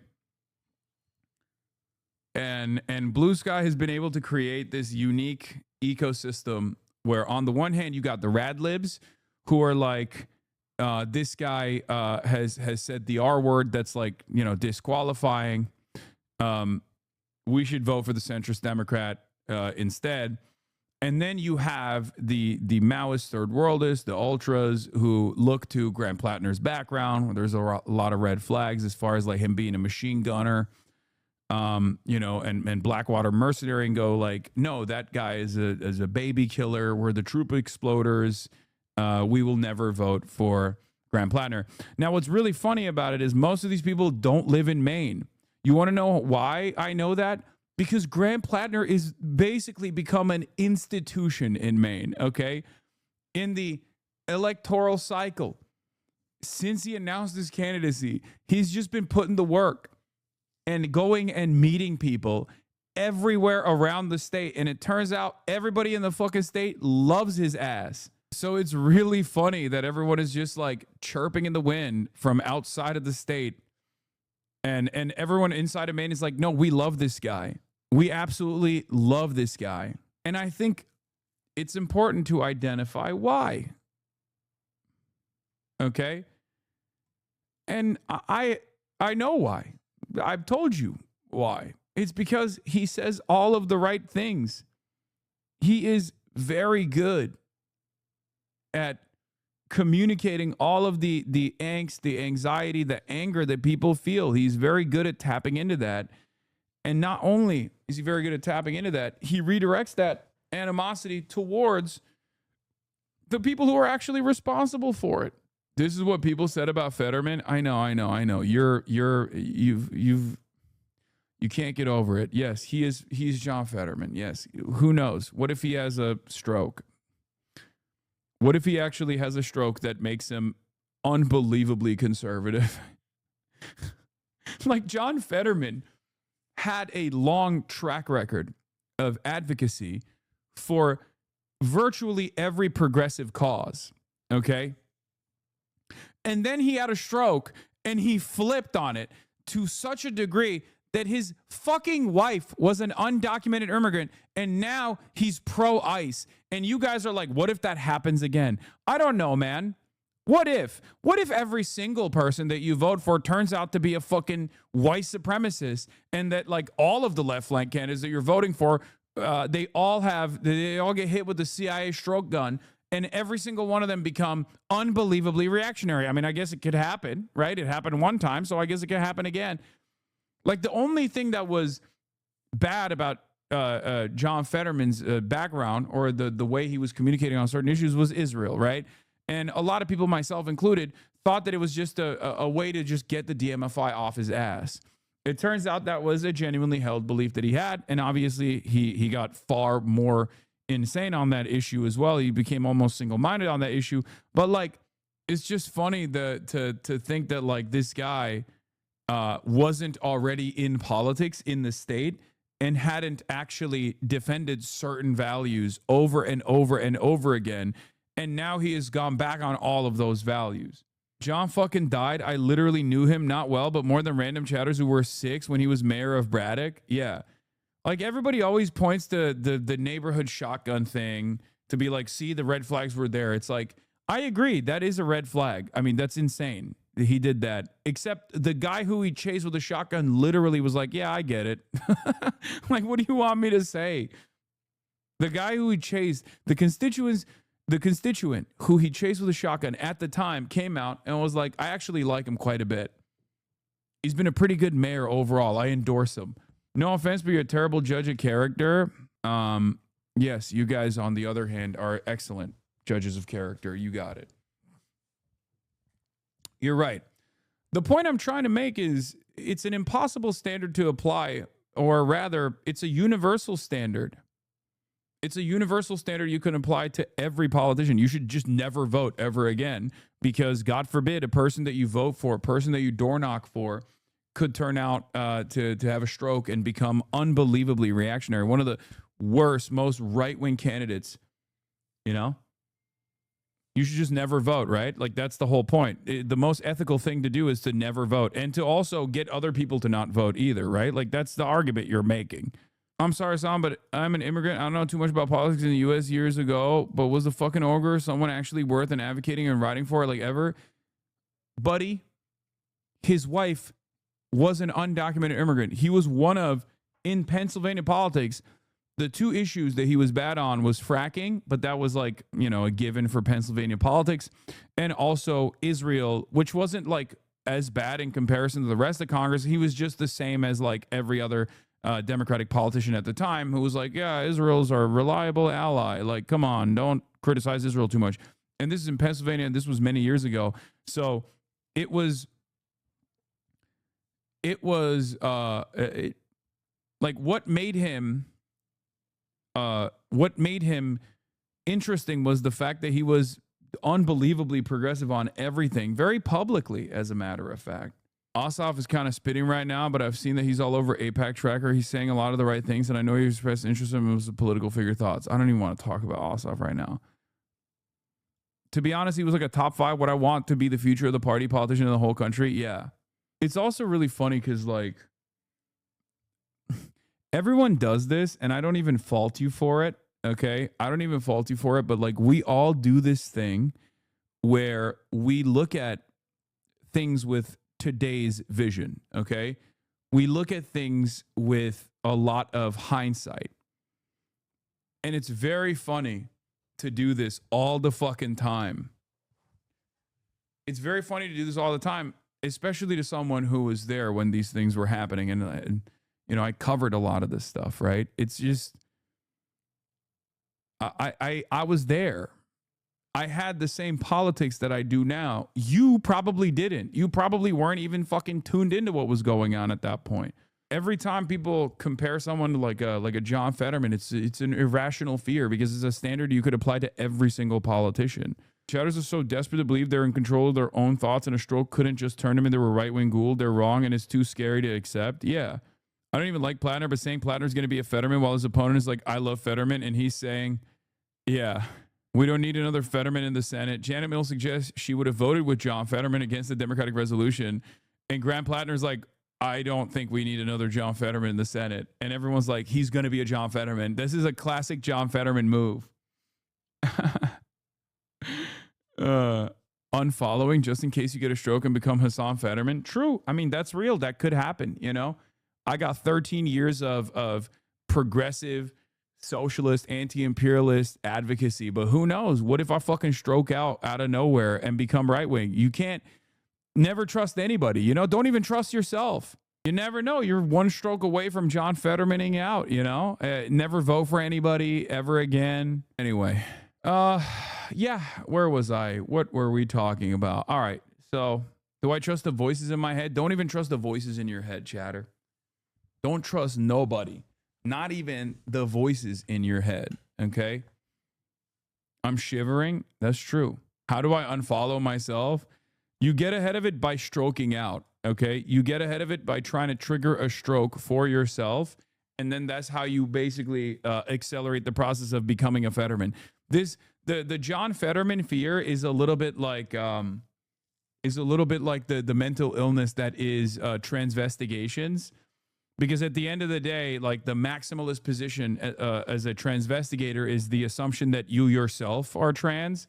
And Blue Sky has been able to create this unique ecosystem where on the one hand you got the rad libs who are like, this guy has said the R word that's like, you know, disqualifying. We should vote for the centrist Democrat instead. And then you have the Maoist third worldists, the ultras who look to Grant Plattner's background, where there's a lot of red flags as far as like him being a machine gunner, you know, and Blackwater mercenary, and go like, no, that guy is a baby killer. We're the troop exploders. We will never vote for Grant Plattner. Now, what's really funny about it is most of these people don't live in Maine. You want to know why I know that? Because Grant Plattner is basically become an institution in Maine, okay? In the electoral cycle, since he announced his candidacy, he's just been putting the work and going and meeting people everywhere around the state. And it turns out everybody in the fucking state loves his ass. So it's really funny that everyone is just like chirping in the wind from outside of the state. And everyone inside of Maine is like, no, we love this guy. We absolutely love this guy. And I think it's important to identify why. Okay? And I know why. I've told you why. It's because he says all of the right things. He is very good at communicating all of the angst, the anxiety, the anger that people feel. He's very good at tapping into that. And not only is he very good at tapping into that, he redirects that animosity towards the people who are actually responsible for it. This is what people said about Fetterman. I know. You can't get over it. Yes, he's John Fetterman. Yes. Who knows? What if he has a stroke? What if he actually has a stroke that makes him unbelievably conservative? Like John Fetterman had a long track record of advocacy for virtually every progressive cause, okay? And then he had a stroke and he flipped on it to such a degree that his fucking wife was an undocumented immigrant and now he's pro-ICE. And you guys are like, what if that happens again? I don't know, man. What if every single person that you vote for turns out to be a fucking white supremacist, and that like all of the left flank candidates that you're voting for, they all get hit with the CIA stroke gun, and every single one of them become unbelievably reactionary? I mean, I guess it could happen, right? It happened one time, so I guess it could happen again. Like the only thing that was bad about John Fetterman's background or the way he was communicating on certain issues was Israel, right? And a lot of people, myself included, thought that it was just a way to just get the DMFI off his ass. It turns out that was a genuinely held belief that he had, and obviously he got far more insane on that issue as well. He became almost single-minded on that issue. But like, it's just funny to think that like this guy wasn't already in politics in the state and hadn't actually defended certain values over and over and over again. And now he has gone back on all of those values. John fucking died. I literally knew him not well, but more than random chatters who were 6 when he was mayor of Braddock. Yeah. Like everybody always points to the neighborhood shotgun thing to be like, see, the red flags were there. It's like, I agree. That is a red flag. I mean, that's insane. He did that. Except the guy who he chased with a shotgun literally was like, yeah, I get it. Like, what do you want me to say? The guy who he chased, the constituent who he chased with a shotgun at the time came out and was like, I actually like him quite a bit. He's been a pretty good mayor overall. I endorse him. No offense, but you're a terrible judge of character. Yes, you guys, on the other hand, are excellent judges of character. You got it. You're right. The point I'm trying to make is it's an impossible standard to apply, or rather, it's a universal standard. It's a universal standard you can apply to every politician. You should just never vote ever again because, God forbid, a person that you vote for, a person that you door knock for, could turn out to have a stroke and become unbelievably reactionary. One of the worst, most right-wing candidates, you know? You should just never vote, right? Like, that's the whole point. The most ethical thing to do is to never vote and to also get other people to not vote either, right? Like, that's the argument you're making. I'm sorry, Sam, but I'm an immigrant. I don't know too much about politics in the U.S. years ago, but was the fucking ogre someone actually worth and advocating and writing for it like ever? Buddy, his wife was an undocumented immigrant. He was one of, in Pennsylvania politics, the 2 issues that he was bad on was fracking, but that was like, you know, a given for Pennsylvania politics, and also Israel, which wasn't like as bad in comparison to the rest of Congress. He was just the same as like every other Democratic politician at the time who was like, yeah, Israel's our reliable ally. Like, come on, don't criticize Israel too much. And this is in Pennsylvania, and this was many years ago. So it was like what made him interesting was the fact that he was unbelievably progressive on everything, very publicly, as a matter of fact. Ossoff is kind of spitting right now, but I've seen that he's all over AIPAC Tracker. He's saying a lot of the right things, and I know he expressed interest in him as a political figure thoughts. I don't even want to talk about Ossoff right now. To be honest, he was like a top 5. What I want to be the future of the party, politician in the whole country. Yeah. It's also really funny because, like, everyone does this, and I don't even fault you for it, okay? I don't even fault you for it, but, like, we all do this thing where we look at things with today's vision, okay? We look at things with a lot of hindsight. And it's very funny to do this all the fucking time. It's very funny to do this all the time, especially to someone who was there when these things were happening. And you know, I covered a lot of this stuff, right? It's just, I was there. I had the same politics that I do now. You probably didn't. You probably weren't even fucking tuned into what was going on at that point. Every time people compare someone to like a John Fetterman, it's an irrational fear because it's a standard you could apply to every single politician. Chatters are so desperate to believe they're in control of their own thoughts, and a stroke couldn't just turn them into a right-wing ghoul. They're wrong, and it's too scary to accept. Yeah. I don't even like Plattner, but saying Plattner's going to be a Fetterman while his opponent is like, I love Fetterman, and he's saying, yeah, we don't need another Fetterman in the Senate. Janet Mills suggests she would have voted with John Fetterman against the Democratic resolution, and Grant Plattner's like, I don't think we need another John Fetterman in the Senate. And everyone's like, he's going to be a John Fetterman. This is a classic John Fetterman move. Unfollowing just in case you get a stroke and become Hassan Fetterman. True. I mean, that's real. That could happen. You know, I got 13 years of progressive, socialist, anti-imperialist advocacy, but who knows? What if I fucking stroke out of nowhere and become right wing? You can't never trust anybody, you know, don't even trust yourself. You never know. You're one stroke away from John Fettermaning out, you know? Never vote for anybody ever again. Anyway, yeah, where was I? What were we talking about? All right, so do I trust the voices in my head? Don't even trust the voices in your head, chatter. Don't trust nobody, not even the voices in your head, okay? I'm shivering. That's true. How do I unfollow myself? You get ahead of it by stroking out, okay? You get ahead of it by trying to trigger a stroke for yourself, and then that's how you basically accelerate the process of becoming a Fetterman. The John Fetterman fear is a little bit like the mental illness that is transvestigations. Because at the end of the day, like the maximalist position as a transvestigator is the assumption that you yourself are trans,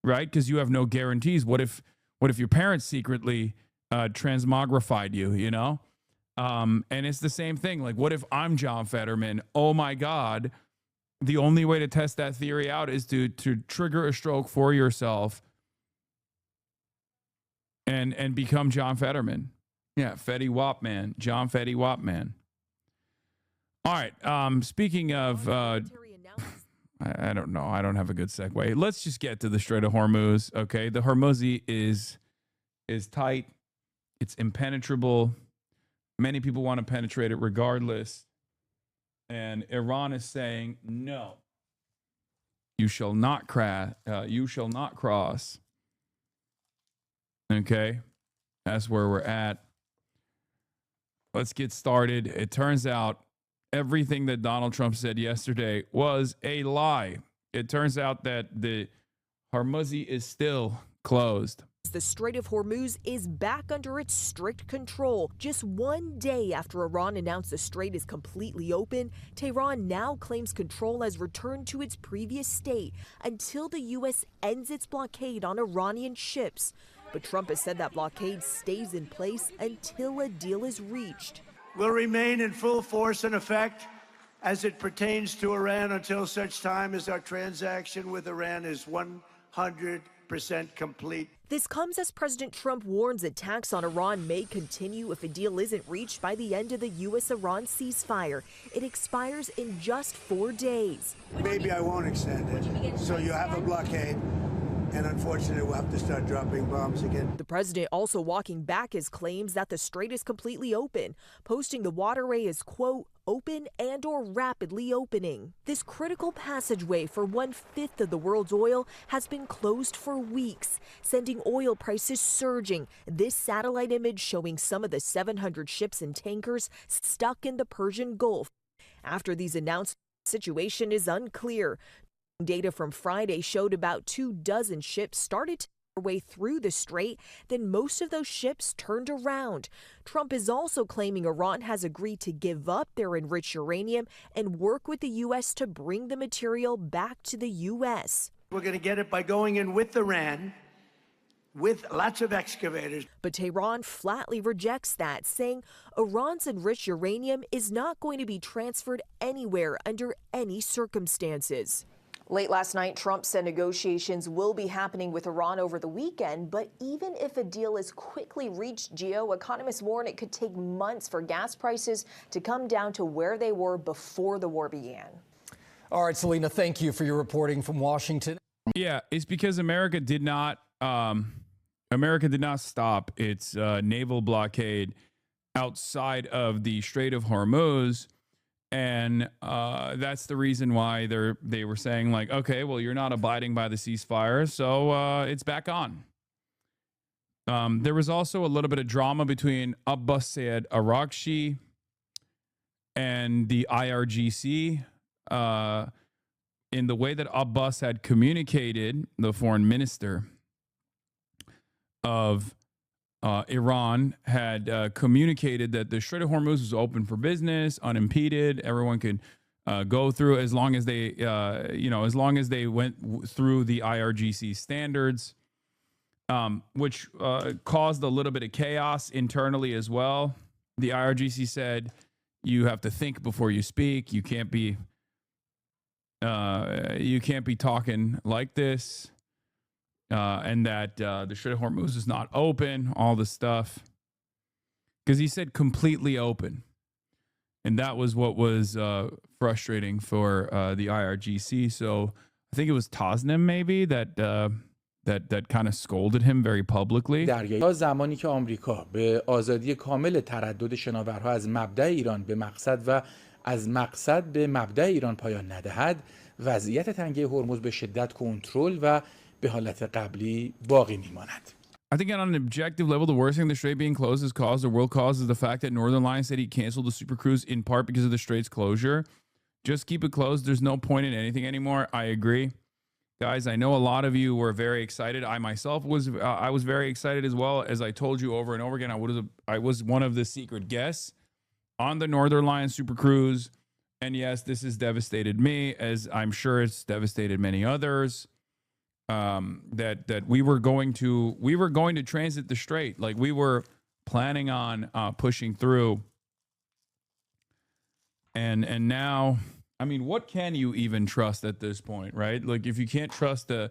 right? Because you have no guarantees. What if your parents secretly transmogrified you, you know? And it's the same thing. Like, what if I'm John Fetterman? Oh my God. The only way to test that theory out is to trigger a stroke for yourself and become John Fetterman. Yeah, Fetty Wap Man, John Fetty Wap Man. All right. Speaking of, I don't know. I don't have a good segue. Let's just get to the Strait of Hormuz. Okay, the Hormuz is tight. It's impenetrable. Many people want to penetrate it regardless. And Iran is saying no. You shall not cross. You shall not cross. Okay, that's where we're at. Let's get started. It turns out everything that Donald Trump said yesterday was a lie. It turns out that the Hormuz is still closed. The Strait of Hormuz is back under its strict control. Just one day after Iran announced the strait is completely open, Tehran now claims control has returned to its previous state until the U.S. ends its blockade on Iranian ships. But Trump has said that blockade stays in place until a deal is reached. Will remain in full force and effect as it pertains to Iran until such time as our transaction with Iran is 100% complete. This comes as President Trump warns attacks on Iran may continue if a deal isn't reached by the end of the U.S.-Iran ceasefire. It expires in just 4 days. Maybe I won't extend it. So you have a blockade. And unfortunately, we'll have to start dropping bombs again. The president also walking back his claims that the strait is completely open, posting the waterway as, quote, open and or rapidly opening. This critical passageway for 1/5 of the world's oil has been closed for weeks, sending oil prices surging. This satellite image showing some of the 700 ships and tankers stuck in the Persian Gulf. After these announcements, the situation is unclear. Data from Friday showed about 24 ships started to make their way through the strait, then most of those ships turned around. Trump is also claiming Iran has agreed to give up their enriched uranium and work with the U.S. to bring the material back to the U.S. We're going to get it by going in with Iran, with lots of excavators. But Tehran flatly rejects that, saying Iran's enriched uranium is not going to be transferred anywhere under any circumstances. Late last night, Trump said negotiations will be happening with Iran over the weekend, but even if a deal is quickly reached, Gio, economists warn it could take months for gas prices to come down to where they were before the war began. All right, Selena, thank you for your reporting from Washington. Yeah, it's because America did not stop its naval blockade outside of the Strait of Hormuz. And that's the reason why they were saying, like, okay, well, you're not abiding by the ceasefire, so it's back on. There was also a little bit of drama between Abbas Saeed Araghchi and the IRGC in the way that Abbas had communicated, the foreign minister of Iran had communicated that the Strait of Hormuz was open for business, unimpeded. Everyone could go through as long as they, as long as they went through the IRGC standards, which caused a little bit of chaos internally as well. The IRGC said you have to think before you speak. You can't be talking like this. And that the Strait of Hormuz is not open, all this stuff. because he said completely open. And that was what was frustrating for the IRGC. So I think it was Tasnim maybe that kind of scolded him very publicly. دریایی تا زمانی که آمریکا به آزادی کامل تردد شناورها از مبدأ ایران به مقصد و از مقصد به مبدأ ایران پایان ندهد، وضعیت تنگه هرمز به شدت کنترل و به حالت قبلی باقی میماند. I think on an objective level, the worst thing the Strait being closed has caused or will cause is the fact that Northern Lion said he canceled the Super Cruise in part because of the Strait's closure. Just keep it closed. There's no point in anything anymore. I agree. Guys, I know a lot of you were very excited. I myself was very excited as well. As I told you over and over again, I was one of the secret guests on the Northern Lion Super Cruise. And yes, this has devastated me, as I'm sure it's devastated many others. That we were going to transit the Strait. Like we were planning on pushing through. And now, I mean, what can you even trust at this point, right? Like if you can't trust to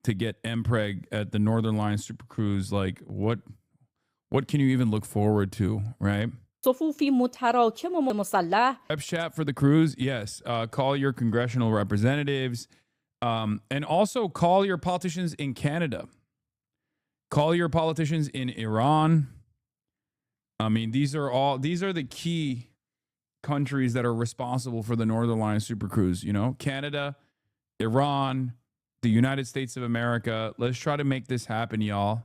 get MPreg at the Northern Lion Super Cruise, like what can you even look forward to, right? صفوفی متراکم و مسلح. Reps chat for the cruise, yes. Call your congressional representatives. And also call your politicians in Canada. Call your politicians in Iran. I mean, these are the key countries that are responsible for the Northern Lion Super Cruise, you know, Canada, Iran, the United States of America. Let's try to make this happen, y'all.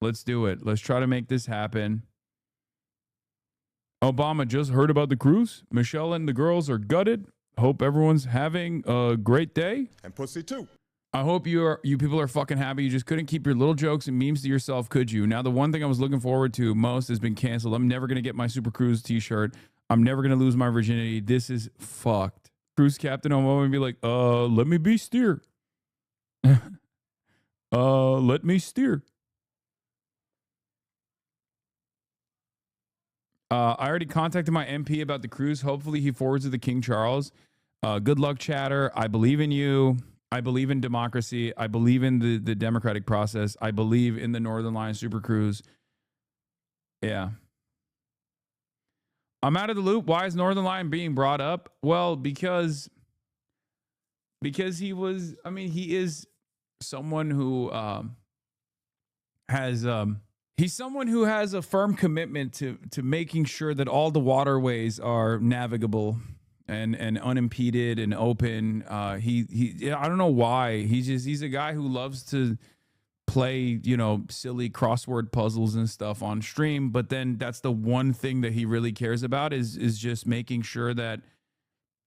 Let's do it. Let's try to make this happen. Obama just heard about the cruise. Michelle and the girls are gutted. Hope everyone's having a great day. And pussy too. I hope you people are fucking happy. You just couldn't keep your little jokes and memes to yourself, could you? Now, the one thing I was looking forward to most has been canceled. I'm never going to get my Super Cruise t-shirt. I'm never going to lose my virginity. This is fucked. Cruise captain on moment and be like, let me be steer. Let me steer. I already contacted my MP about the cruise. Hopefully he forwards it to King Charles. Good luck, chatter. I believe in you. I believe in democracy. I believe in the democratic process. I believe in the Northern Lion Super Cruise. Yeah. I'm out of the loop. Why is Northern Lion being brought up? Well, because he was, I mean, he is someone who he's someone who has a firm commitment to making sure that all the waterways are navigable and unimpeded and open. He I don't know why. He's a guy who loves to play, you know, silly crossword puzzles and stuff on stream, but then that's the one thing that he really cares about is just making sure that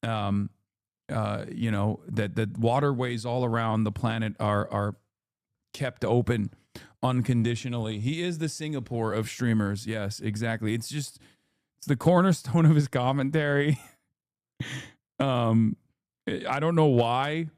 you know, that waterways all around the planet are kept open unconditionally. He is the Singapore of streamers. Yes, exactly. It's the cornerstone of his commentary. I don't know why,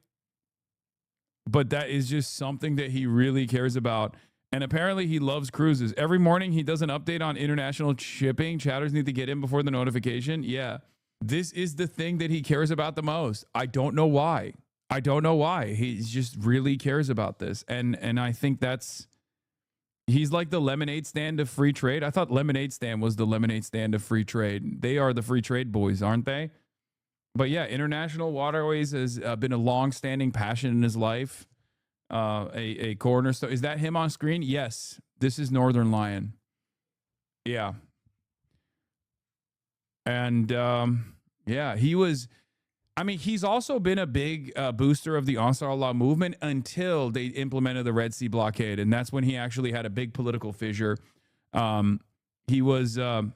but that is just something that he really cares about. And apparently he loves cruises. Every morning he does an update on international shipping. Chatters need to get in before the notification. Yeah. This is the thing that he cares about the most. I don't know why. He just really cares about this. And I think he's like the lemonade stand of free trade. I thought lemonade stand was the lemonade stand of free trade. They are the free trade boys, aren't they? But yeah, international waterways has been a long-standing passion in his life. A cornerstone. Is that him on screen? Yes. This is Northern Lion. Yeah. And yeah, he's also been a big booster of the Ansar Allah movement until they implemented the Red Sea blockade. And that's when he actually had a big political fissure. He was on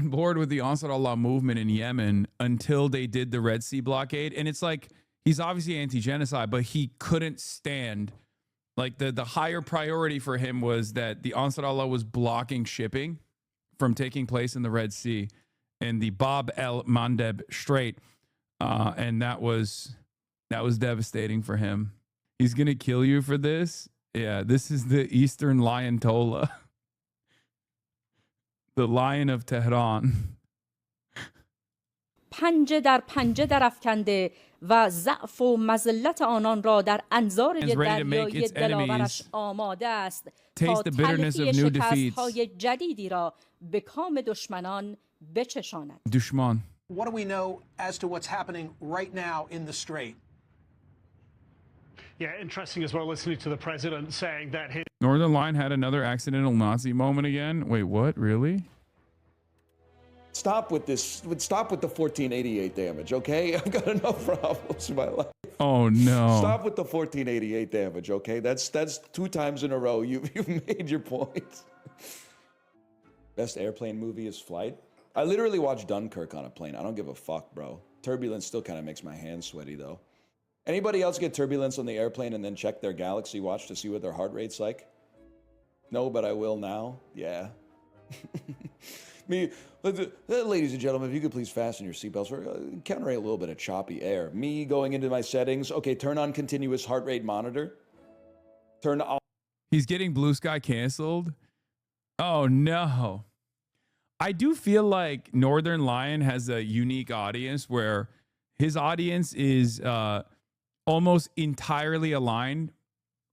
board with the Ansar Allah movement in Yemen until they did the Red Sea blockade. And it's like, he's obviously anti-genocide, but he couldn't stand, like the higher priority for him was that the Ansar Allah was blocking shipping from taking place in the Red Sea and the Bab el Mandeb Strait. And that was devastating for him. He's going to kill you for this. Yeah, this is the Eastern Lion Tola. The Lion of Tehran. پنجه در پنجه درافکنده و ضعف و مذلت آنان را در انظار دریای دلاورش آماده است تا تلخی شکست‌های جدیدی را به کام دشمنان بچشاند. دشمن. What do we know as to what's happening right now in the Strait? Yeah, interesting as well, listening to the president saying that his Northern Lion had another accidental Nazi moment again. Wait, what? Really? Stop with this. Stop with the 1488 damage, okay? I've got enough problems in my life. Oh no! Stop with the 1488 damage, okay? That's 2 times in a row. You've made your point. Best airplane movie is Flight. I literally watched Dunkirk on a plane. I don't give a fuck, bro. Turbulence still kind of makes my hands sweaty, though. Anybody else get turbulence on the airplane and then check their Galaxy Watch to see what their heart rate's like? No, but I will now. Yeah. Ladies and gentlemen, if you could please fasten your seatbelts. We're encountering a little bit of choppy air. Me going into my settings. Okay, turn on continuous heart rate monitor. Turn on. He's getting Blue Sky canceled. Oh no. I do feel like Northern Lion has a unique audience where his audience is almost entirely aligned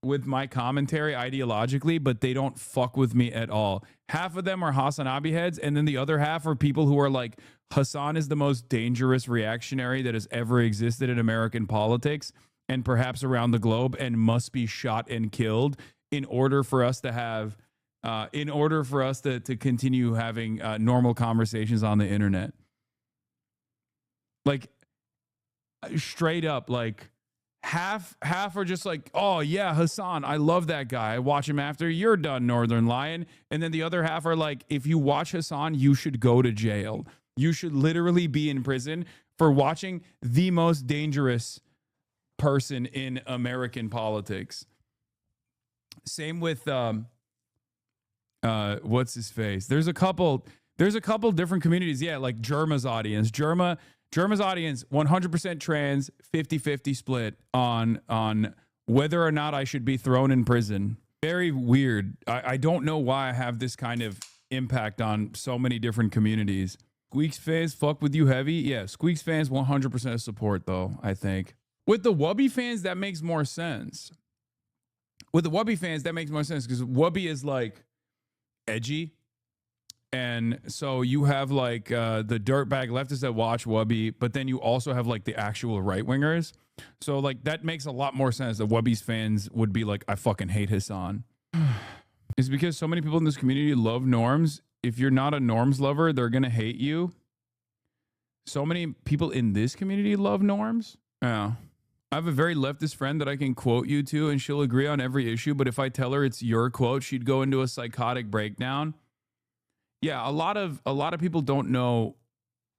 with my commentary ideologically, but they don't fuck with me at all. Half of them are Hasanabi heads, and then the other half are people who are like, Hassan is the most dangerous reactionary that has ever existed in American politics and perhaps around the globe, and must be shot and killed in order for us to have to continue having normal conversations on the internet. Like, straight up, like half are just like, oh yeah, Hassan, I love that guy, I watch him after you're done, Northern Lion. And then the other half are like, if you watch Hassan, you should go to jail. You should literally be in prison for watching the most dangerous person in American politics. Same with what's his face? There's a couple different communities. Yeah, like Germa's audience. Germa's audience, 100% trans, 50-50 split on whether or not I should be thrown in prison. Very weird. I don't know why I have this kind of impact on so many different communities. Squeaks fans fuck with you heavy. Yeah, Squeaks fans 100% support though, I think. With the Wubby fans, that makes more sense. Because Wubby is like edgy. And so you have like the dirtbag leftists that watch Wubby, but then you also have like the actual right wingers. So like that makes a lot more sense that Wubby's fans would be like, I fucking hate Hassan. It's because so many people in this community love norms. If you're not a norms lover, they're going to hate you. So many people in this community love norms. Yeah. I have a very leftist friend that I can quote you to and she'll agree on every issue. But if I tell her it's your quote, she'd go into a psychotic breakdown. Yeah, a lot of people don't know.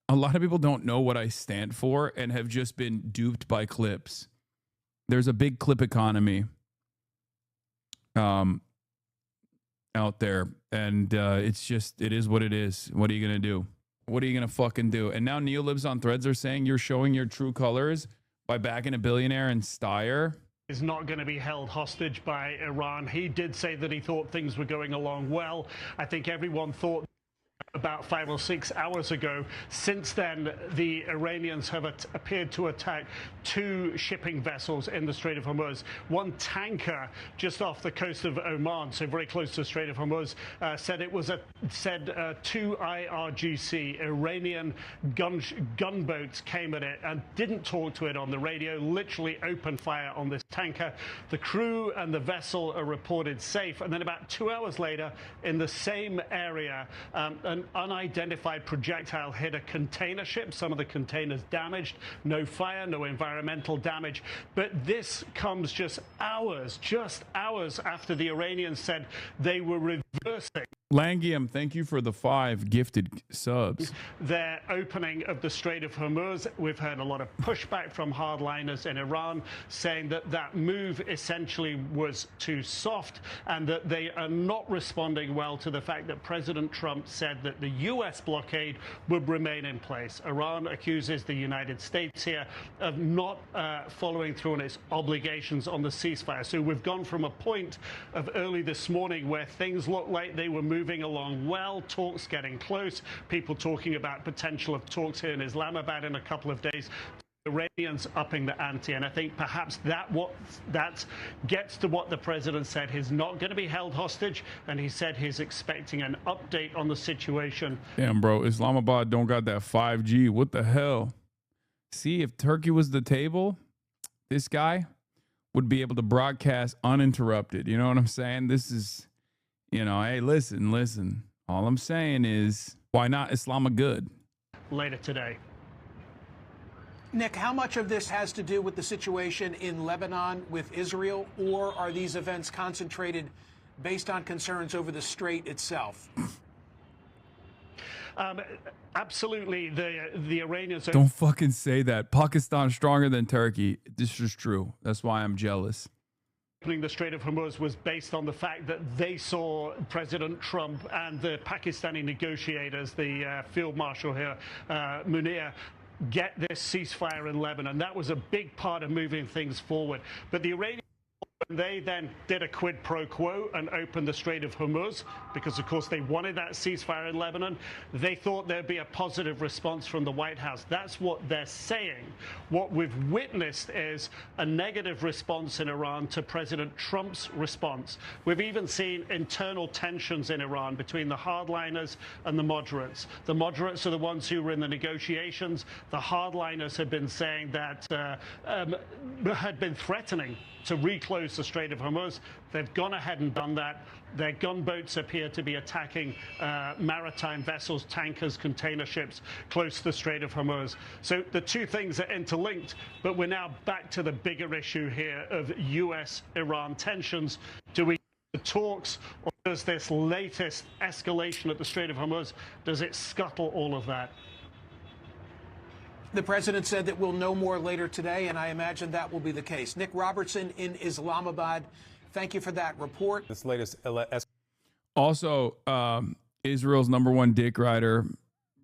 A lot of people don't know what I stand for and have just been duped by clips. There's a big clip economy out there, and it is what it is. What are you gonna do? What are you gonna fucking do? And now neolibs on Threads are saying you're showing your true colors by backing a billionaire in Steyer. Is not going to be held hostage by Iran. He did say that he thought things were going along well. I think everyone thought about 5 or 6 hours ago. Since then, the Iranians have appeared to attack 2 shipping vessels in the Strait of Hormuz. One tanker just off the coast of Oman, so very close to the Strait of Hormuz, said 2 IRGC Iranian gunboats came at it and didn't talk to it on the radio, literally opened fire on this tanker. The crew and the vessel are reported safe. And then about 2 hours later, in the same area, an unidentified projectile hit a container ship. Some of the containers damaged. No fire, no environmental damage. But this comes just hours after the Iranians said they were reversing. Langium, thank you for the 5 gifted subs. Their opening of the Strait of Hormuz. We've heard a lot of pushback from hardliners in Iran saying that that move essentially was too soft and that they are not responding well to the fact that President Trump said that the U.S. blockade would remain in place. Iran accuses the United States here of not following through on its obligations on the ceasefire. So we've gone from a point of early this morning where things look looked like they were moving along well, talks getting close, people talking about potential of talks here in Islamabad in a couple of days. Iranians upping the ante, and I think perhaps that gets to what the president said. He's not going to be held hostage, and he said he's expecting an update on the situation. Damn, bro, Islamabad don't got that 5G. What the hell? See, if Turkey was the table, this guy would be able to broadcast uninterrupted. You know what I'm saying? This is, hey, listen. All I'm saying is, why not Islamabad? Later today. Nick, how much of this has to do with the situation in Lebanon with Israel, or are these events concentrated based on concerns over the strait itself? Absolutely, the Iranians are... Don't fucking say that. Pakistan's stronger than Turkey. This is true. That's why I'm jealous. Opening the Strait of Hormuz was based on the fact that they saw President Trump and the Pakistani negotiators, the field marshal here, Munir, get this ceasefire in Lebanon. That was a big part of moving things forward. But the Iranians, they then did a quid pro quo and opened the Strait of Hormuz because, of course, they wanted that ceasefire in Lebanon. They thought there'd be a positive response from the White House. That's what they're saying. What we've witnessed is a negative response in Iran to President Trump's response. We've even seen internal tensions in Iran between the hardliners and the moderates. The moderates are the ones who were in the negotiations. The hardliners have been saying that, had been threatening to reclose the Strait of Hormuz. They've gone ahead and done that. Their gunboats appear to be attacking maritime vessels, tankers, container ships close to the Strait of Hormuz. So the two things are interlinked, but we're now back to the bigger issue here of U.S.-Iran tensions. Do we the talks, or does this latest escalation at the Strait of Hormuz, does it scuttle all of that? The president said that we'll know more later today, and I imagine that will be the case. Nick Robertson in Islamabad, thank you for that report. This latest Also, Israel's number one dick rider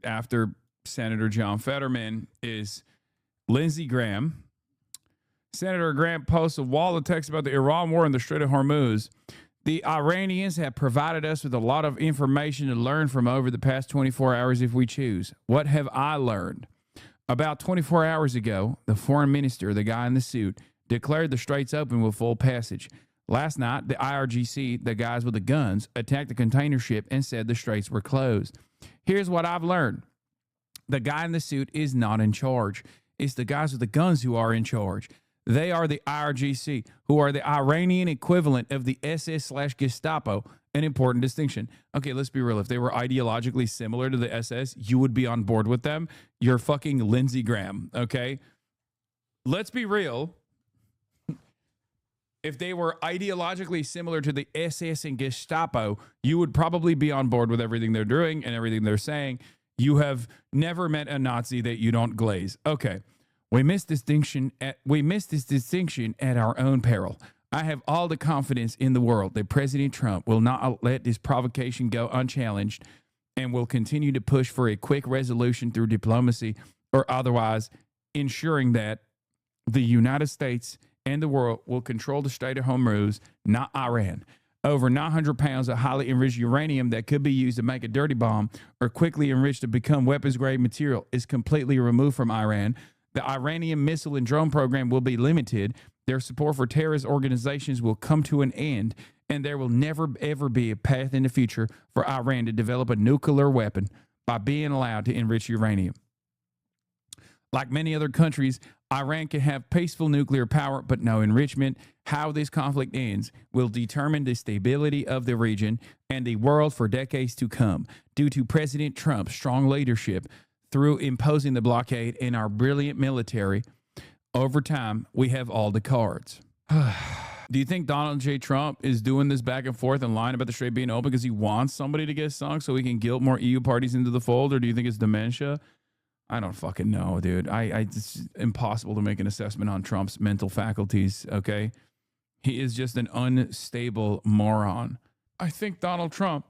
after Senator John Fetterman is Lindsey Graham. Senator Graham posts a wall of text about the Iran war and the Strait of Hormuz. The Iranians have provided us with a lot of information to learn from over the past 24 hours if we choose. What have I learned? About 24 hours ago, the foreign minister, the guy in the suit, declared the straits open with full passage. Last night, the IRGC, the guys with the guns, attacked the container ship and said the straits were closed. Here's what I've learned. The guy in the suit is not in charge. It's the guys with the guns who are in charge. They are the IRGC, who are the Iranian equivalent of the SS/Gestapo, an important distinction. Okay, let's be real. If they were ideologically similar to the SS, you would be on board with them. You're fucking Lindsey Graham, okay? Let's be real. If they were ideologically similar to the SS and Gestapo, you would probably be on board with everything they're doing and everything they're saying. You have never met a Nazi that you don't glaze. Okay. We miss this distinction at our own peril. I have all the confidence in the world that President Trump will not let this provocation go unchallenged and will continue to push for a quick resolution through diplomacy or otherwise, ensuring that the United States and the world will control the Strait of Hormuz, not Iran. Over 900 pounds of highly enriched uranium that could be used to make a dirty bomb or quickly enriched to become weapons-grade material is completely removed from Iran. The Iranian missile and drone program will be limited. Their support for terrorist organizations will come to an end, and there will never, ever be a path in the future for Iran to develop a nuclear weapon by being allowed to enrich uranium. Like many other countries, Iran can have peaceful nuclear power, but no enrichment. How this conflict ends will determine the stability of the region and the world for decades to come. Due to President Trump's strong leadership, through imposing the blockade and our brilliant military, over time, we have all the cards. Do you think Donald J. Trump is doing this back and forth and lying about the strait being open because he wants somebody to get sunk so he can guilt more EU parties into the fold? Or do you think it's dementia? I don't fucking know, dude. It's impossible to make an assessment on Trump's mental faculties, okay? He is just an unstable moron. I think Donald Trump,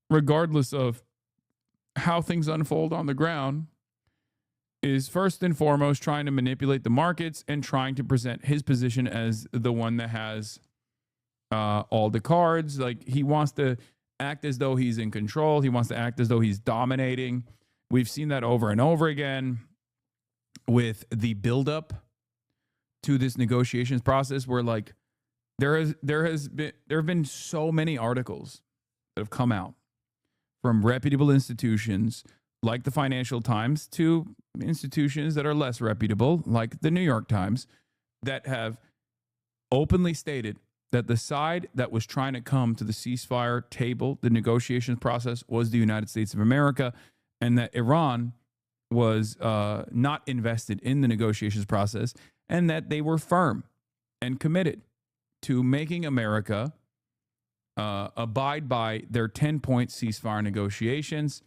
regardless of how things unfold on the ground, is first and foremost trying to manipulate the markets and trying to present his position as the one that has all the cards. Like, he wants to act as though he's in control. He wants to act as though he's dominating. We've seen that over and over again with the buildup to this negotiations process, where like there have been so many articles that have come out from reputable institutions like the Financial Times to institutions that are less reputable, like the New York Times, that have openly stated that the side that was trying to come to the ceasefire table, the negotiations process, was the United States of America, and that Iran was not invested in the negotiations process, and that they were firm and committed to making America abide by their 10-point ceasefire negotiations.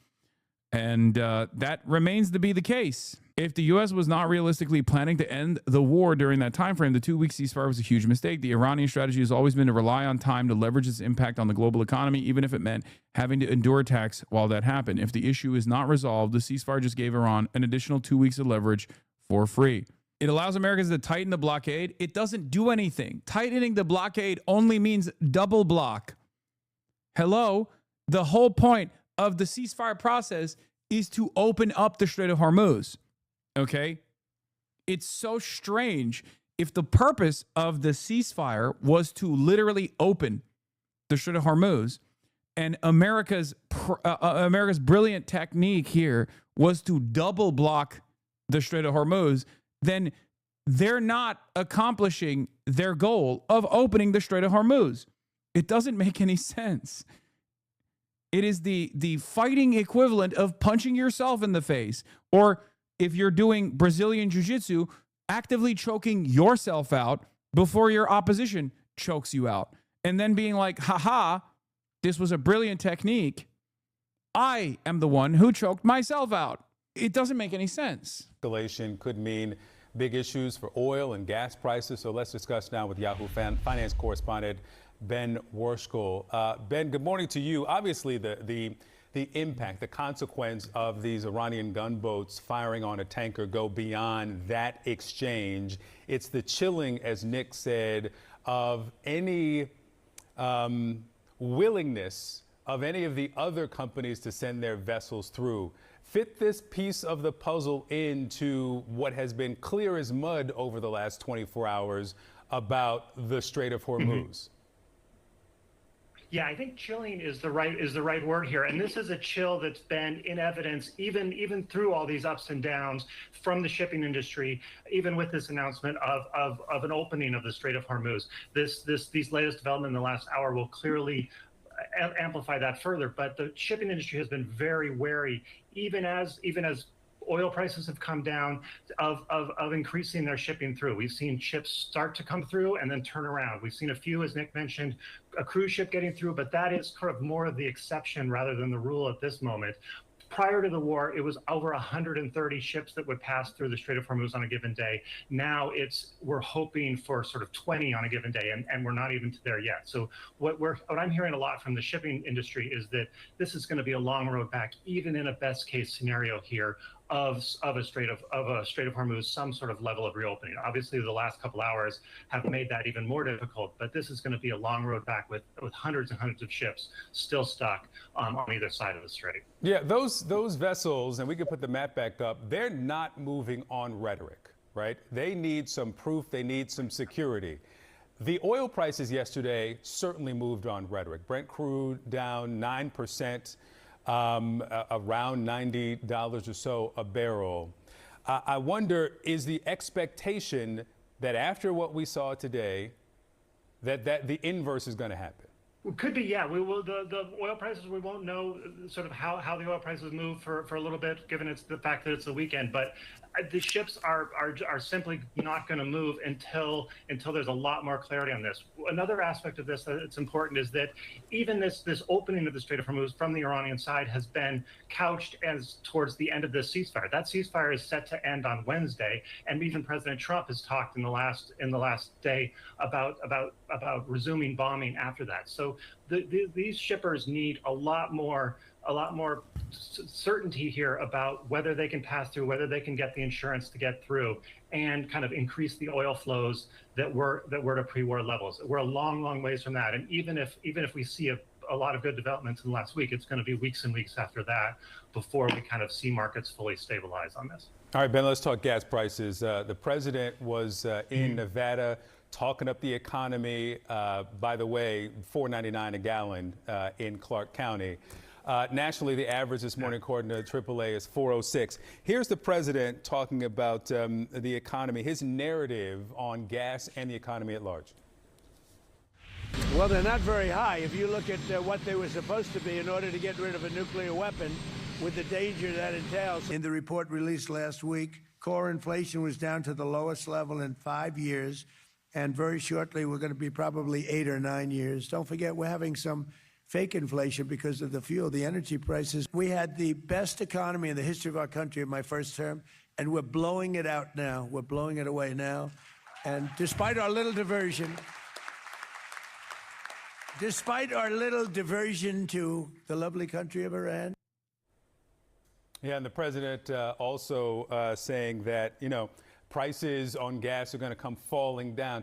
And that remains to be the case. If the U.S. was not realistically planning to end the war during that time frame, the 2-week ceasefire was a huge mistake. The Iranian strategy has always been to rely on time to leverage its impact on the global economy, even if it meant having to endure attacks while that happened. If the issue is not resolved, the ceasefire just gave Iran an additional 2 weeks of leverage for free. It allows Americans to tighten the blockade. It doesn't do anything. Tightening the blockade only means double block. Hello? The whole point of the ceasefire process is to open up the Strait of Hormuz. Okay? It's so strange. If the purpose of the ceasefire was to literally open the Strait of Hormuz, and America's brilliant technique here was to double block the Strait of Hormuz, then they're not accomplishing their goal of opening the Strait of Hormuz. It doesn't make any sense. It is the fighting equivalent of punching yourself in the face, or if you're doing Brazilian jiu-jitsu, actively choking yourself out before your opposition chokes you out, and then being like, haha, this was a brilliant technique. I am the one who choked myself out. It doesn't make any sense. Escalation could mean big issues for oil and gas prices. So let's discuss now with Yahoo Finance correspondent Ben Worschel. Ben, good morning to you. Obviously, the impact, the consequence of these Iranian gunboats firing on a tanker go beyond that exchange. It's the chilling, as Nick said, of any willingness of any of the other companies to send their vessels through. Fit this piece of the puzzle into what has been clear as mud over the last 24 hours about the Strait of Hormuz. Yeah, I think chilling is the right word here, and this is a chill that's been in evidence even through all these ups and downs from the shipping industry, even with this announcement of an opening of the Strait of Hormuz. These latest developments in the last hour will clearly amplify that further. But the shipping industry has been very wary, even as oil prices have come down, of increasing their shipping through. We've seen ships start to come through and then turn around. We've seen a few, as Nick mentioned, a cruise ship getting through, but that is sort of more of the exception rather than the rule at this moment. Prior to the war, it was over 130 ships that would pass through the Strait of Hormuz on a given day. Now we're hoping for sort of 20 on a given day, and we're not even there yet. So what I'm hearing a lot from the shipping industry is that this is going to be a long road back, even in a best case scenario here of a Strait of Hormuz, some sort of level of reopening. Obviously, the last couple hours have made that even more difficult, but this is going to be a long road back with hundreds and hundreds of ships still stuck on either side of the strait. Yeah, those vessels, and we can put the map back up, they're not moving on rhetoric, right? They need some proof, they need some security. The oil prices yesterday certainly moved on rhetoric. Brent crude down 9%. Around $90 or so a barrel. I wonder, is the expectation that after what we saw today, that the inverse is going to happen? Could be, yeah. We will. The oil prices, we won't know sort of how the oil prices move for a little bit, given it's the fact that it's the weekend. But the ships are simply not going to move until there's a lot more clarity on this. Another aspect of this that's important is that even this opening of the Strait of Hormuz from the Iranian side has been couched as towards the end of this ceasefire. That ceasefire is set to end on Wednesday, and even President Trump has talked in the last day about resuming bombing after that. So these shippers need a lot more certainty here about whether they can pass through, whether they can get the insurance to get through, and kind of increase the oil flows that were to pre-war levels. We're a long ways from that. And even if we see a a lot of good developments in the last week, it's going to be weeks and weeks after that before we kind of see markets fully stabilize on this. All right, Ben, let's talk gas prices. The president was in Nevada talking up the economy. By the way, $4.99 a gallon in Clark County. Nationally, the average this morning, according to AAA, is $4.06. Here's the president talking about the economy, his narrative on gas and the economy at large. Well, they're not very high. If you look at what they were supposed to be in order to get rid of a nuclear weapon, with the danger that entails. In the report released last week, core inflation was down to the lowest level in 5 years, and very shortly we're going to be probably 8 or 9 years. Don't forget, we're having some fake inflation because of the fuel, the energy prices. We had the best economy in the history of our country in my first term, and we're blowing it out now. We're blowing it away now. And despite our little diversion to the lovely country of Iran. Yeah, and the president also saying that, prices on gas are going to come falling down.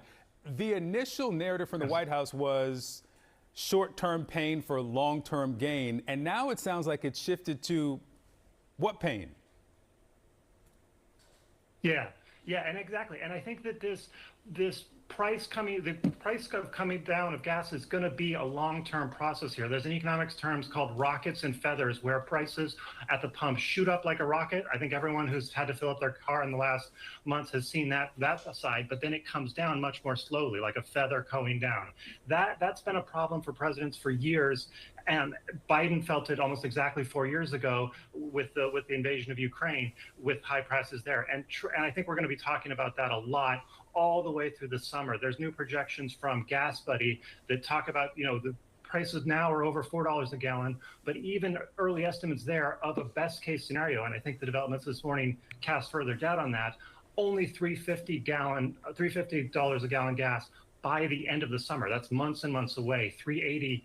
The initial narrative from the White House was short-term pain for long-term gain, and now it sounds like it's shifted to what pain? Yeah, and exactly. And I think that the price of coming down of gas is going to be a long-term process here. There's an economics terms called rockets and feathers, where prices at the pump shoot up like a rocket. I think everyone who's had to fill up their car in the last months has seen that aside, but then it comes down much more slowly, like a feather going down. That's been a problem for presidents for years. And Biden felt it almost exactly 4 years ago with the invasion of Ukraine, with high prices there. And I think we're going to be talking about that a lot all the way through the summer. There's new projections from Gas Buddy that talk about, the prices now are over $4 a gallon, but even early estimates there of a best case scenario, and I think the developments this morning cast further doubt on that, only $3.50 a gallon gas by the end of the summer. That's months and months away, $3.80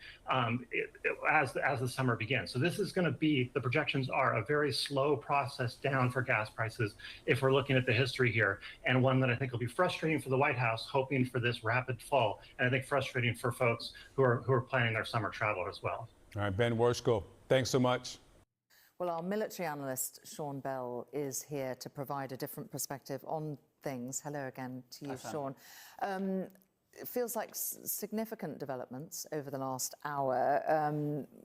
as the summer begins. So this is going to be, the projections are a very slow process down for gas prices if we're looking at the history here, and one that I think will be frustrating for the White House, hoping for this rapid fall, and I think frustrating for folks who are planning their summer travel as well. All right, Ben Worshko, thanks so much. Well, our military analyst, Sean Bell, is here to provide a different perspective on things. Hello again to you, Sean. It feels like significant developments over the last hour.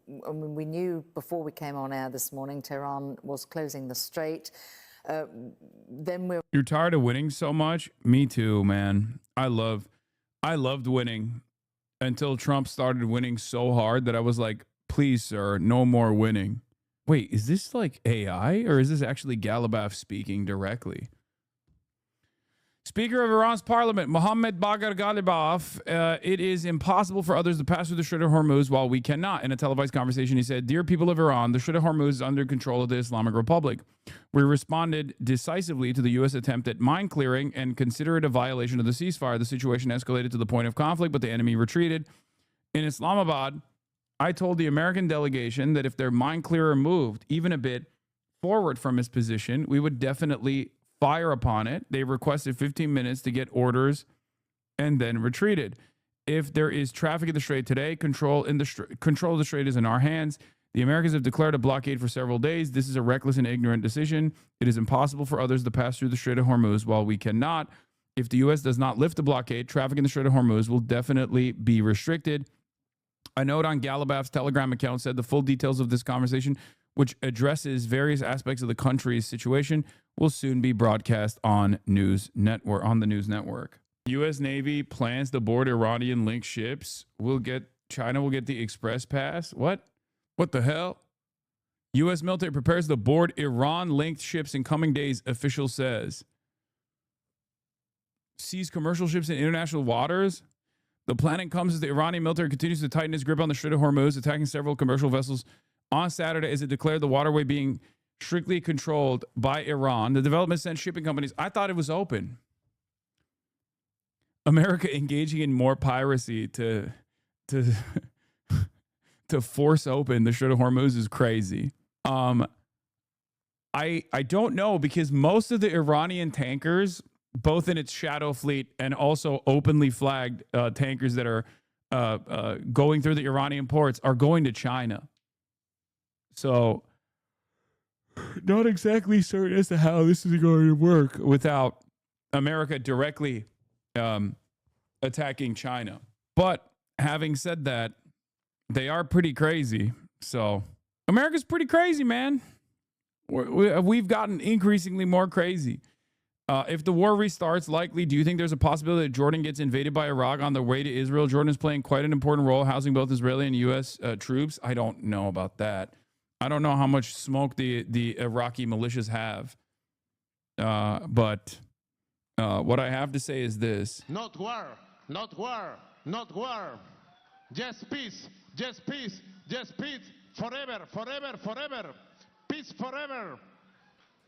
We knew before we came on air this morning, Tehran was closing the strait. You're tired of winning so much? Me too, man. I loved winning until Trump started winning so hard that I was like, please, sir, no more winning. Wait, is this like AI or is this actually Galibaf speaking directly? Speaker of Iran's parliament, Mohammad Bagher Ghalibaf, it is impossible for others to pass through the Strait of Hormuz while we cannot. In a televised conversation, he said, "Dear people of Iran, the Strait of Hormuz is under control of the Islamic Republic. We responded decisively to the U.S. attempt at mine clearing and consider it a violation of the ceasefire. The situation escalated to the point of conflict, but the enemy retreated. In Islamabad, I told the American delegation that if their mine clearer moved even a bit forward from his position, we would definitely fire upon it. They requested 15 minutes to get orders and then retreated. If there is traffic in the strait today, control of the strait is in our hands. The Americans have declared a blockade for several days. This is a reckless and ignorant decision. It is impossible for others to pass through the Strait of Hormuz while we cannot. If the U.S. does not lift the blockade, traffic in the Strait of Hormuz will definitely be restricted." A note on Galibaf's Telegram account said the full details of this conversation, which addresses various aspects of the country's situation, will soon be broadcast on the news network. U.S. Navy plans to board Iranian-linked ships. China will get the express pass. What the hell? U.S. military prepares to board Iran-linked ships in coming days, official says. Seize commercial ships in international waters. The planning comes as the Iranian military continues to tighten its grip on the Strait of Hormuz, attacking several commercial vessels on Saturday as it declared the waterway being strictly controlled by Iran. The development sent shipping companies. I thought it was open. America engaging in more piracy to force open the Strait of Hormuz is crazy. I don't know, because most of the Iranian tankers, both in its shadow fleet and also openly flagged tankers that are going through the Iranian ports are going to China. So, not exactly certain as to how this is going to work without America directly attacking China. But having said that, they are pretty crazy. So, America's pretty crazy, man. We've gotten increasingly more crazy. If the war restarts, likely, do you think there's a possibility that Jordan gets invaded by Iraq on the way to Israel? Jordan is playing quite an important role, housing both Israeli and U.S. Troops. I don't know about that. I don't know how much smoke the Iraqi militias have. But what I have to say is this. Not war, not war, not war. Just peace, just peace, just peace. Forever, forever, forever. Peace forever.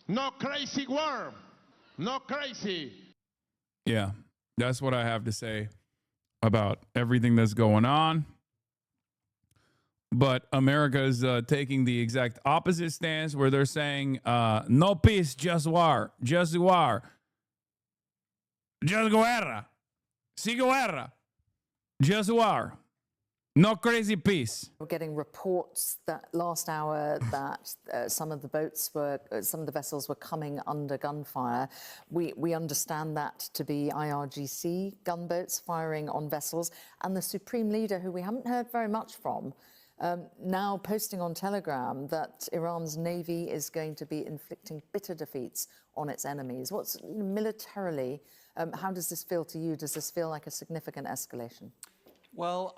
No crazy war. No crazy. Yeah, that's what I have to say about everything that's going on. But America is taking the exact opposite stance where they're saying, no peace, just war. Just war. Just guerra. Si guerra. Just war. No crazy peace. We're getting reports that last hour that some of the vessels were coming under gunfire. We understand that to be IRGC gunboats firing on vessels, and the Supreme Leader, who we haven't heard very much from, now posting on Telegram that Iran's navy is going to be inflicting bitter defeats on its enemies. What's militarily, how does this feel to you? Does this feel like a significant escalation? Well,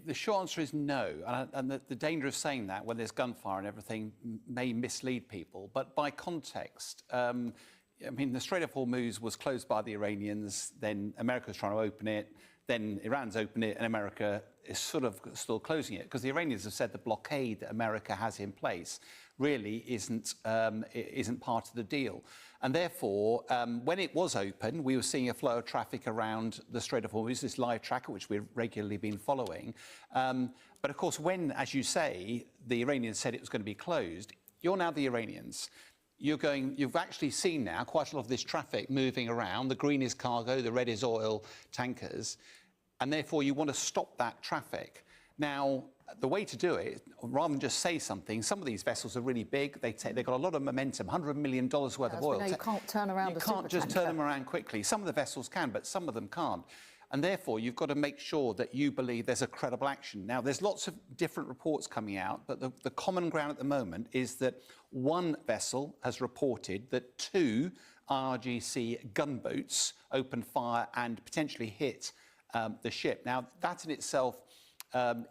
the short answer is no. And the danger of saying that when there's gunfire and everything may mislead people. But by context, I mean, the Strait of Hormuz was closed by the Iranians, then America was trying to open it, then Iran's opened it, and America is sort of still closing it, because the Iranians have said the blockade that America has in place really isn't part of the deal. And therefore, when it was open, we were seeing a flow of traffic around the Strait of Hormuz, this live tracker, which we've regularly been following. But of course, when, as you say, the Iranians said it was going to be closed, you're now the Iranians. You've actually seen now quite a lot of this traffic moving around. The green is cargo, the red is oil tankers, and therefore you want to stop that traffic. Now, the way to do it, rather than just say something, some of these vessels are really big. They've got a lot of momentum, $100 million worth of oil. You can't turn around You can't just turn them around quickly. Some of the vessels can, but some of them can't. And therefore, you've got to make sure that you believe there's a credible action. Now, there's lots of different reports coming out, but the common ground at the moment is that one vessel has reported that 2 IRGC gunboats opened fire and potentially hit the ship. Now, that in itself,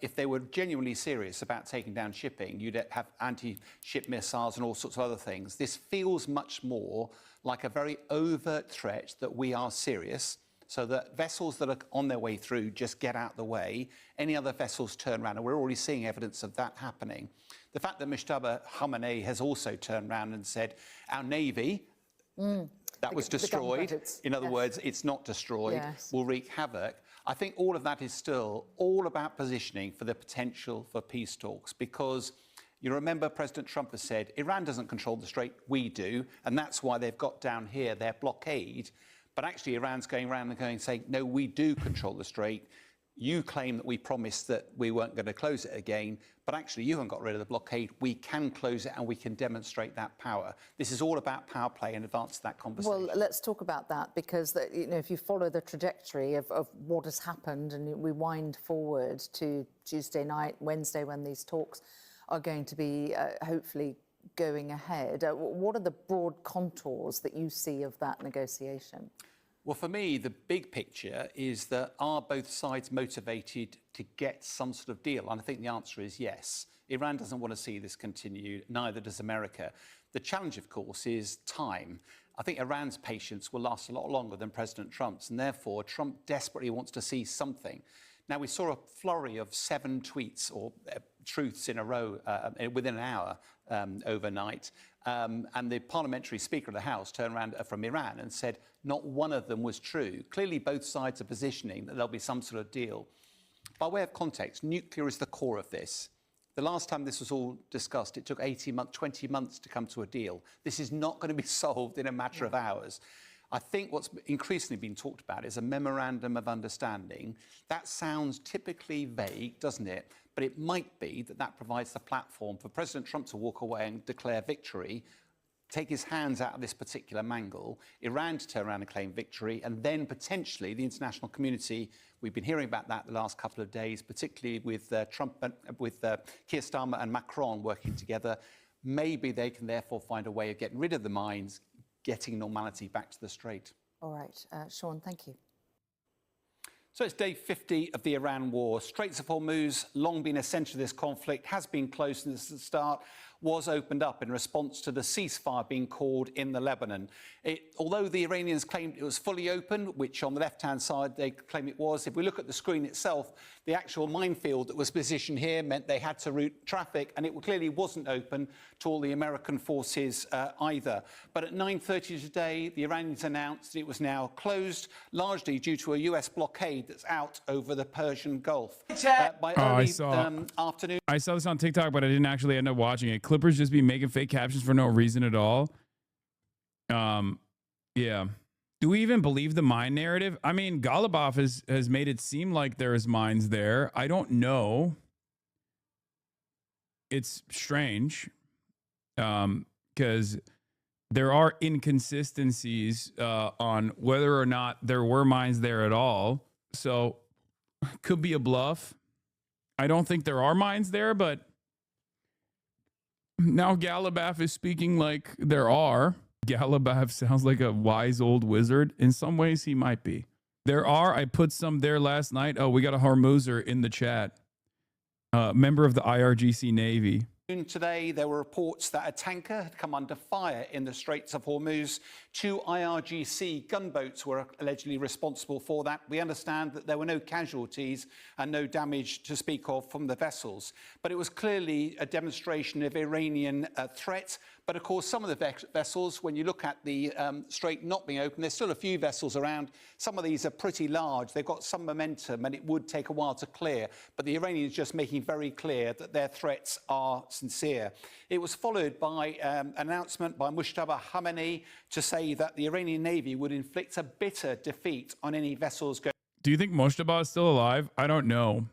if they were genuinely serious about taking down shipping, you'd have anti-ship missiles and all sorts of other things. This feels much more like a very overt threat that we are serious, so that vessels that are on their way through just get out the way. Any other vessels turn around, and we're already seeing evidence of that happening. The fact that Mujtaba Hamawy has also turned around and said, our navy, that was destroyed. In other words, it's not destroyed, will wreak havoc. I think all of that is still all about positioning for the potential for peace talks, because you remember President Trump has said, Iran doesn't control the strait, we do, and that's why they've got down here their blockade. But actually, Iran's going around and saying, no, we do control the strait. You claim that we promised that we weren't going to close it again, but actually you haven't got rid of the blockade. We can close it and we can demonstrate that power. This is all about power play in advance of that conversation. Well, let's talk about that, because if you follow the trajectory of what has happened, and we wind forward to Tuesday night, Wednesday, when these talks are going to be hopefully going ahead, what are the broad contours that you see of that negotiation? Well, for me, the big picture is that are both sides motivated to get some sort of deal? And I think the answer is yes. Iran doesn't want to see this continue, neither does America. The challenge, of course, is time. I think Iran's patience will last a lot longer than President Trump's, and therefore Trump desperately wants to see something. Now, we saw a flurry of 7 tweets or truths in a row within an hour overnight. And the parliamentary Speaker of the House turned around from Iran and said not one of them was true. Clearly, both sides are positioning that there'll be some sort of deal. By way of context, nuclear is the core of this. The last time this was all discussed, it took 18 months, 20 months to come to a deal. This is not going to be solved in a matter of hours. I think what's increasingly been talked about is a memorandum of understanding. That sounds typically vague, doesn't it? But it might be that that provides the platform for President Trump to walk away and declare victory, take his hands out of this particular mangle, Iran to turn around and claim victory, and then potentially the international community. We've been hearing about that the last couple of days, particularly with Trump, with Keir Starmer and Macron working together. Maybe they can therefore find a way of getting rid of the mines, getting normality back to the Strait. All right, Sean, thank you. So it's day 50 of the Iran war. Straits of Hormuz, long been a centre of this conflict, has been closed since the start, was opened up in response to the ceasefire being called in the Lebanon. Although the Iranians claimed it was fully open, which on the left-hand side they claim it was, if we look at the screen itself, the actual minefield that was positioned here meant they had to route traffic, and it clearly wasn't open to all the American forces either. But at 9:30 today, the Iranians announced that it was now closed, largely due to a US blockade that's out over the Persian Gulf. By early afternoon. I saw this on TikTok, but I didn't actually end up watching it. Clippers just be making fake captions for no reason at all. Yeah. Do we even believe the mine narrative? I mean, Golubov has made it seem like there's mines there. I don't know. It's strange because there are inconsistencies on whether or not there were mines there at all. So could be a bluff. I don't think there are mines there, but now Golubov is speaking like there are. Golubov sounds like a wise old wizard. In some ways, he might be. There are. I put some there last night. Oh, we got a Hormuzer in the chat. Member of the IRGC Navy. Today, there were reports that a tanker had come under fire in the Straits of Hormuz. 2 IRGC gunboats were allegedly responsible for that. We understand that there were no casualties and no damage to speak of from the vessels. But it was clearly a demonstration of Iranian threat. But of course, some of the vessels, when you look at the strait not being open, there's still a few vessels around. Some of these are pretty large. They've got some momentum, and it would take a while to clear. But the Iranians just making very clear that their threats are sincere. It was followed by an announcement by Mustafa Hamawy to say that the Iranian Navy would inflict a bitter defeat on any vessels going. Do you think Mustafa is still alive? I don't know.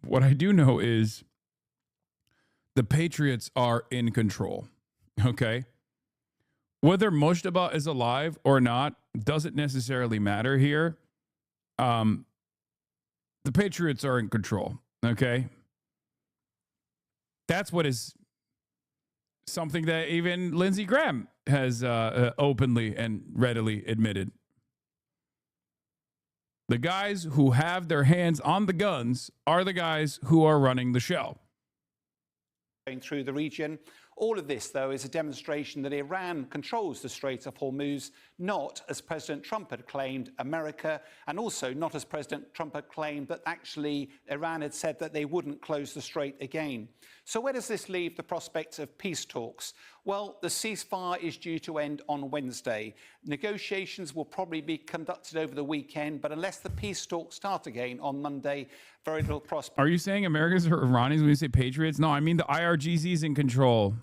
What I do know is the Patriots are in control. Okay. Whether Mustafa is alive or not doesn't necessarily matter here. The Patriots are in control. Okay. That's what is something that even Lindsey Graham has openly and readily admitted. The guys who have their hands on the guns are the guys who are running the show. Going through the region. All of this, though, is a demonstration that Iran controls the Strait of Hormuz, not, as President Trump had claimed, America, and also not, as President Trump had claimed, that actually Iran had said that they wouldn't close the strait again. So where does this leave the prospect of peace talks? Well, the ceasefire is due to end on Wednesday. Negotiations will probably be conducted over the weekend, but unless the peace talks start again on Monday, very little prospect. Are you saying Americans are Iranians when you say Patriots? No, I mean the IRGC is in control.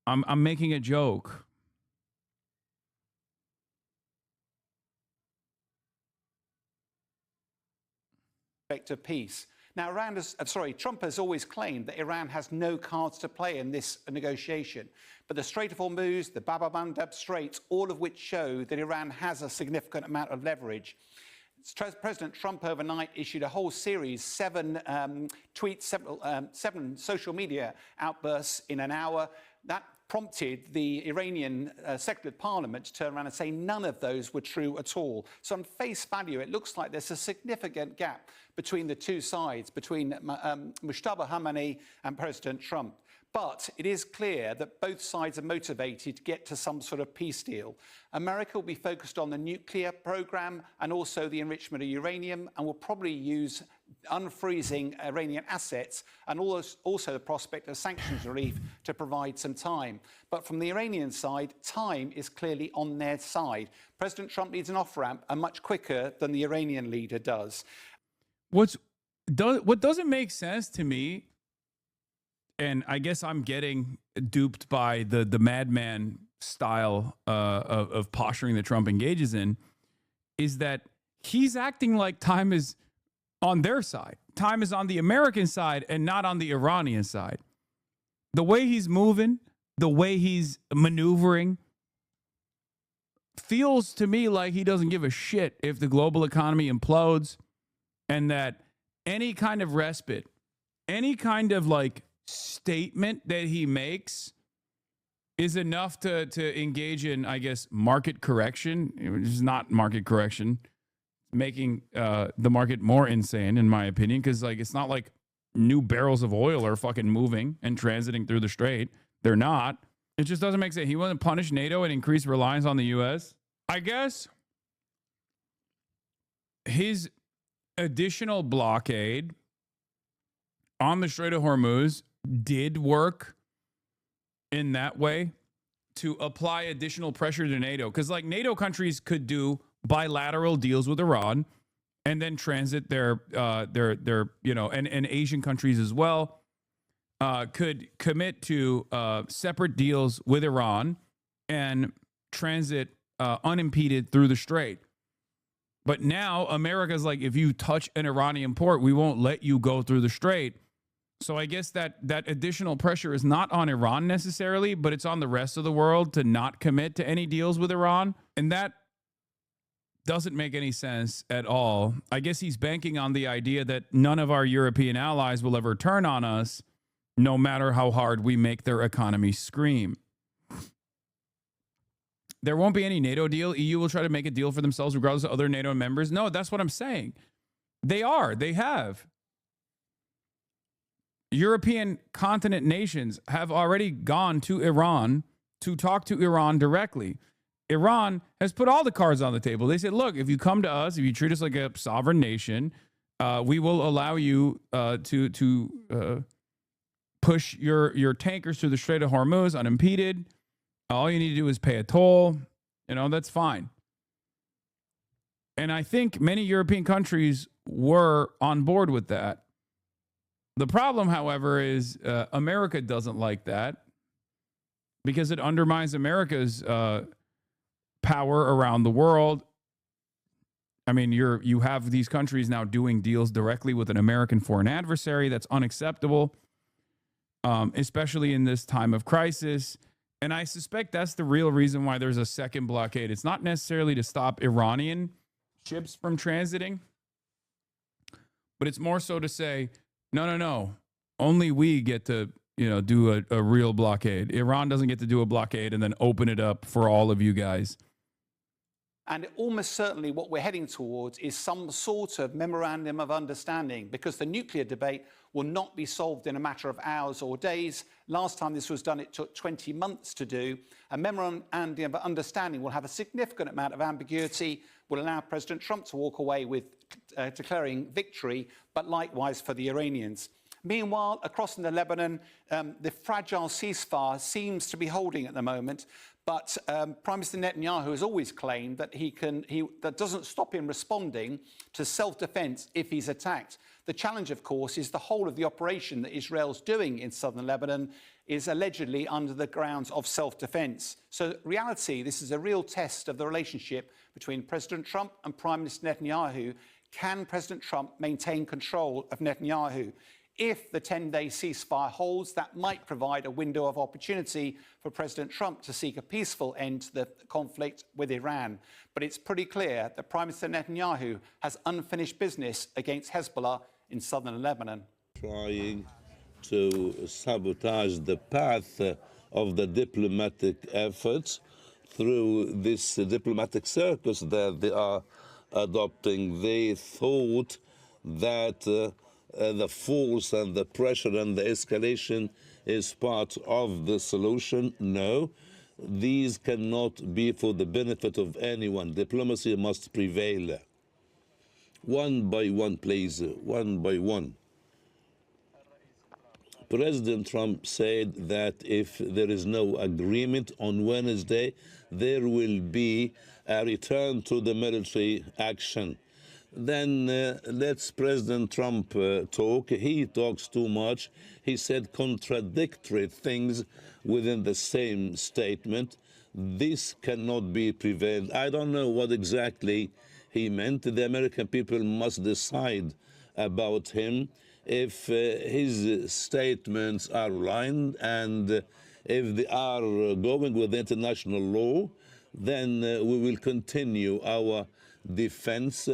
I'm making a joke. Of peace. Now, Trump has always claimed that Iran has no cards to play in this negotiation. But the Strait of Hormuz, the Bab el-Mandeb Straits, all of which show that Iran has a significant amount of leverage. President Trump overnight issued a whole series, 7 tweets, 7 social media outbursts in an hour. That prompted the Iranian Secretary of Parliament to turn around and say none of those were true at all. So on face value, it looks like there's a significant gap between the two sides, between Mustafa Hamawy and President Trump. But it is clear that both sides are motivated to get to some sort of peace deal. America will be focused on the nuclear program and also the enrichment of uranium, and will probably use unfreezing Iranian assets and also the prospect of sanctions relief to provide some time. But from the Iranian side, time is clearly on their side. President Trump needs an off-ramp, and much quicker than the Iranian leader does. What doesn't make sense to me, and I guess I'm getting duped by the madman style of posturing that Trump engages in is that he's acting like time is on their side. Time is on the American side and not on the Iranian side. The way he's moving, the way he's maneuvering, feels to me like he doesn't give a shit if the global economy implodes, and that any kind of respite, any kind of like statement that he makes is enough to engage in, I guess, market correction. Which is not market correction, making the market more insane, in my opinion, because like it's not like new barrels of oil are fucking moving and transiting through the strait. They're not. It just doesn't make sense. He wants to punish NATO and increase reliance on the U.S. I guess his additional blockade on the Strait of Hormuz did work in that way to apply additional pressure to NATO. Because like NATO countries could do bilateral deals with Iran and then transit their you know, and Asian countries as well could commit to separate deals with Iran and transit unimpeded through the strait. But now America's like, if you touch an Iranian port, we won't let you go through the strait. So I guess that additional pressure is not on Iran necessarily, but it's on the rest of the world to not commit to any deals with Iran. And that doesn't make any sense at all. I guess he's banking on the idea that none of our European allies will ever turn on us, no matter how hard we make their economy scream. There won't be any NATO deal. EU will try to make a deal for themselves regardless of other NATO members. No, that's what I'm saying. They have. European continent nations have already gone to Iran to talk to Iran directly. Iran has put all the cards on the table. They said, look, if you come to us, if you treat us like a sovereign nation, we will allow you to push your tankers through the Strait of Hormuz unimpeded. All you need to do is pay a toll. You know, that's fine. And I think many European countries were on board with that. The problem, however, is America doesn't like that because it undermines America's power around the world. I mean, you have these countries now doing deals directly with an American foreign adversary. That's unacceptable, especially in this time of crisis. And I suspect that's the real reason why there's a second blockade. It's not necessarily to stop Iranian ships from transiting, but it's more so to say, no. Only we get to, do a real blockade. Iran doesn't get to do a blockade and then open it up for all of you guys. And almost certainly what we're heading towards is some sort of memorandum of understanding, because the nuclear debate will not be solved in a matter of hours or days. Last time this was done, it took 20 months to do. A memorandum of understanding will have a significant amount of ambiguity, will allow President Trump to walk away with declaring victory, but likewise for the Iranians. Meanwhile, across in Lebanon, the fragile ceasefire seems to be holding at the moment. But Prime Minister Netanyahu has always claimed that that doesn't stop him responding to self-defense if he's attacked. The challenge, of course, is the whole of the operation that Israel's doing in southern Lebanon is allegedly under the grounds of self-defense. So, reality, this is a real test of the relationship between President Trump and Prime Minister Netanyahu. Can President Trump maintain control of Netanyahu? If the 10-day ceasefire holds, that might provide a window of opportunity for President Trump to seek a peaceful end to the conflict with Iran. But it's pretty clear that Prime Minister Netanyahu has unfinished business against Hezbollah in southern Lebanon. Trying to sabotage the path of the diplomatic efforts through this diplomatic circus that they are adopting. They thought that the force and the pressure and the escalation is part of the solution. No, these cannot be for the benefit of anyone. Diplomacy must prevail. One by one, please, one by one. President Trump said that if there is no agreement on Wednesday, there will be a return to the military action. Then let's President Trump talk. He talks too much. He said contradictory things within the same statement. This cannot be prevailed. I don't know what exactly he meant. The American people must decide about him if his statements are aligned, and if they are going with international law, then we will continue our defense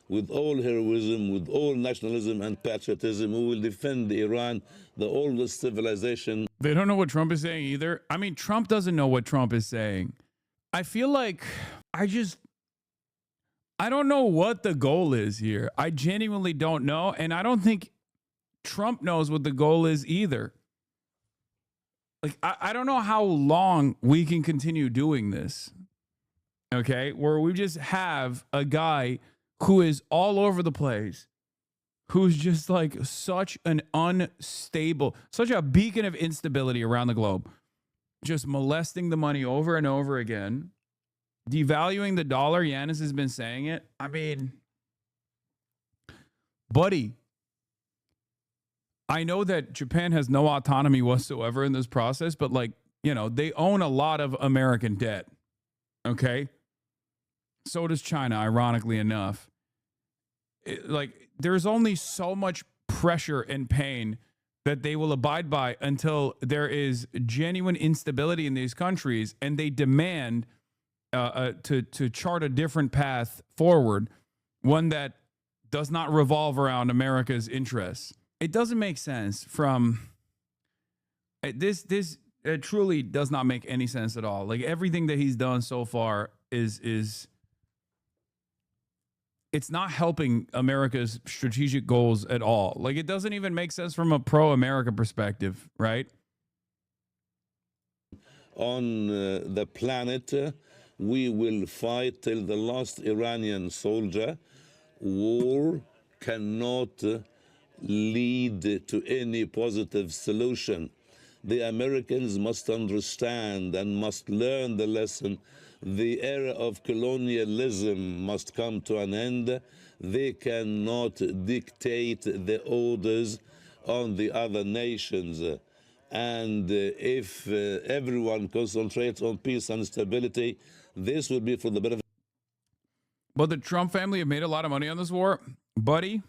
with all heroism, with all nationalism and patriotism. We will defend Iran, the oldest civilization. They don't know what Trump is saying either. I mean, Trump doesn't know what Trump is saying. I feel like I don't know what the goal is here. I genuinely don't know. And I don't think Trump knows what the goal is either. Like, I don't know how long we can continue doing this. Okay? Where we just have a guy who is all over the place, who's just like such an unstable, such a beacon of instability around the globe, just molesting the money over and over again, devaluing the dollar. Yanis has been saying it. I mean, buddy, I know that Japan has no autonomy whatsoever in this process, but like, you know, they own a lot of American debt. Okay? So does China, ironically enough. There's only so much pressure and pain that they will abide by until there is genuine instability in these countries, and they demand to chart a different path forward, one that does not revolve around America's interests. It doesn't make sense from this. It truly does not make any sense at all. Like, everything that he's done so far is it's not helping America's strategic goals at all. Like, it doesn't even make sense from a pro-America perspective, right? On the planet, we will fight till the last Iranian soldier. War cannot lead to any positive solution. The Americans must understand and must learn the lesson. The era of colonialism must come to an end. They cannot dictate the orders on the other nations. And if everyone concentrates on peace and stability, this will be for the benefit. But the Trump family have made a lot of money on this war. Buddy,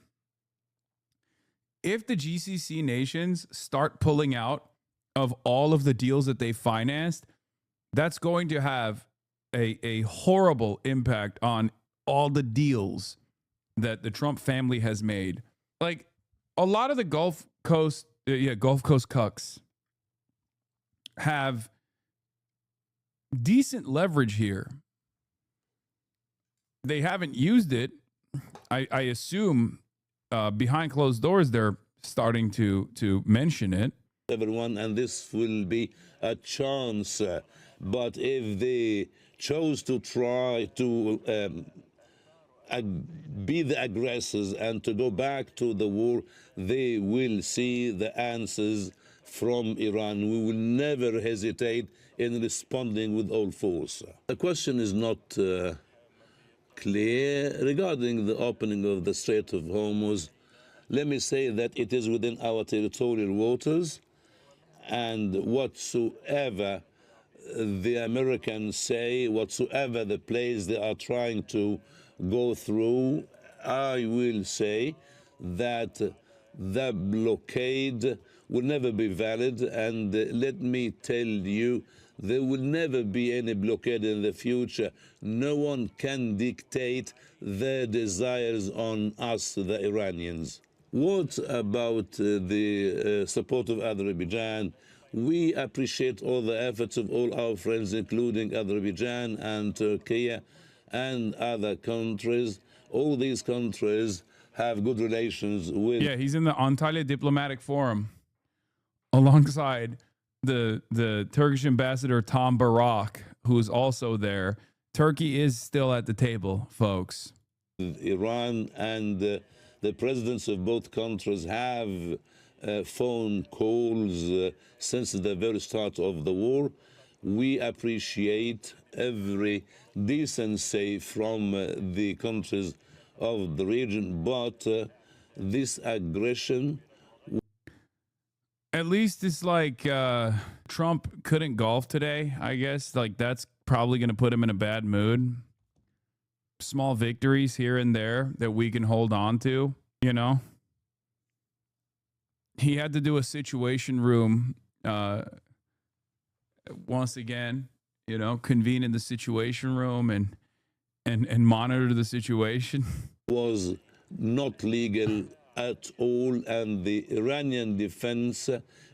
if the GCC nations start pulling out of all of the deals that they financed, that's going to have a horrible impact on all the deals that the Trump family has made. Like, a lot of the Gulf Coast cucks have decent leverage here. They haven't used it. I assume behind closed doors they're starting to mention it. Everyone, and this will be a chance. But if they chose to try to be the aggressors and to go back to the war, they will see the answers from Iran. We will never hesitate in responding with all force. The question is not clear regarding the opening of the Strait of Hormuz. Let me say that it is within our territorial waters, and whatsoever the Americans say, whatsoever the place they are trying to go through, I will say that the blockade will never be valid. And let me tell you, there will never be any blockade in the future. No one can dictate their desires on us, the Iranians. What about the support of Azerbaijan? We appreciate all the efforts of all our friends, including Azerbaijan and Turkey and other countries. All these countries have good relations with... Yeah, he's in the Antalya Diplomatic Forum alongside the Turkish ambassador Tom Barak, who is also there. Turkey is still at the table, folks. Iran and the presidents of both countries have phone calls since the very start of the war. We appreciate every decency from the countries of the region, but this aggression... At least it's like Trump couldn't golf today, I guess. Like, that's probably going to put him in a bad mood. Small victories here and there that we can hold on to, you know. He had to do a situation room once again, you know, convene in the situation room and monitor the situation. Was not legal at all, and the Iranian defense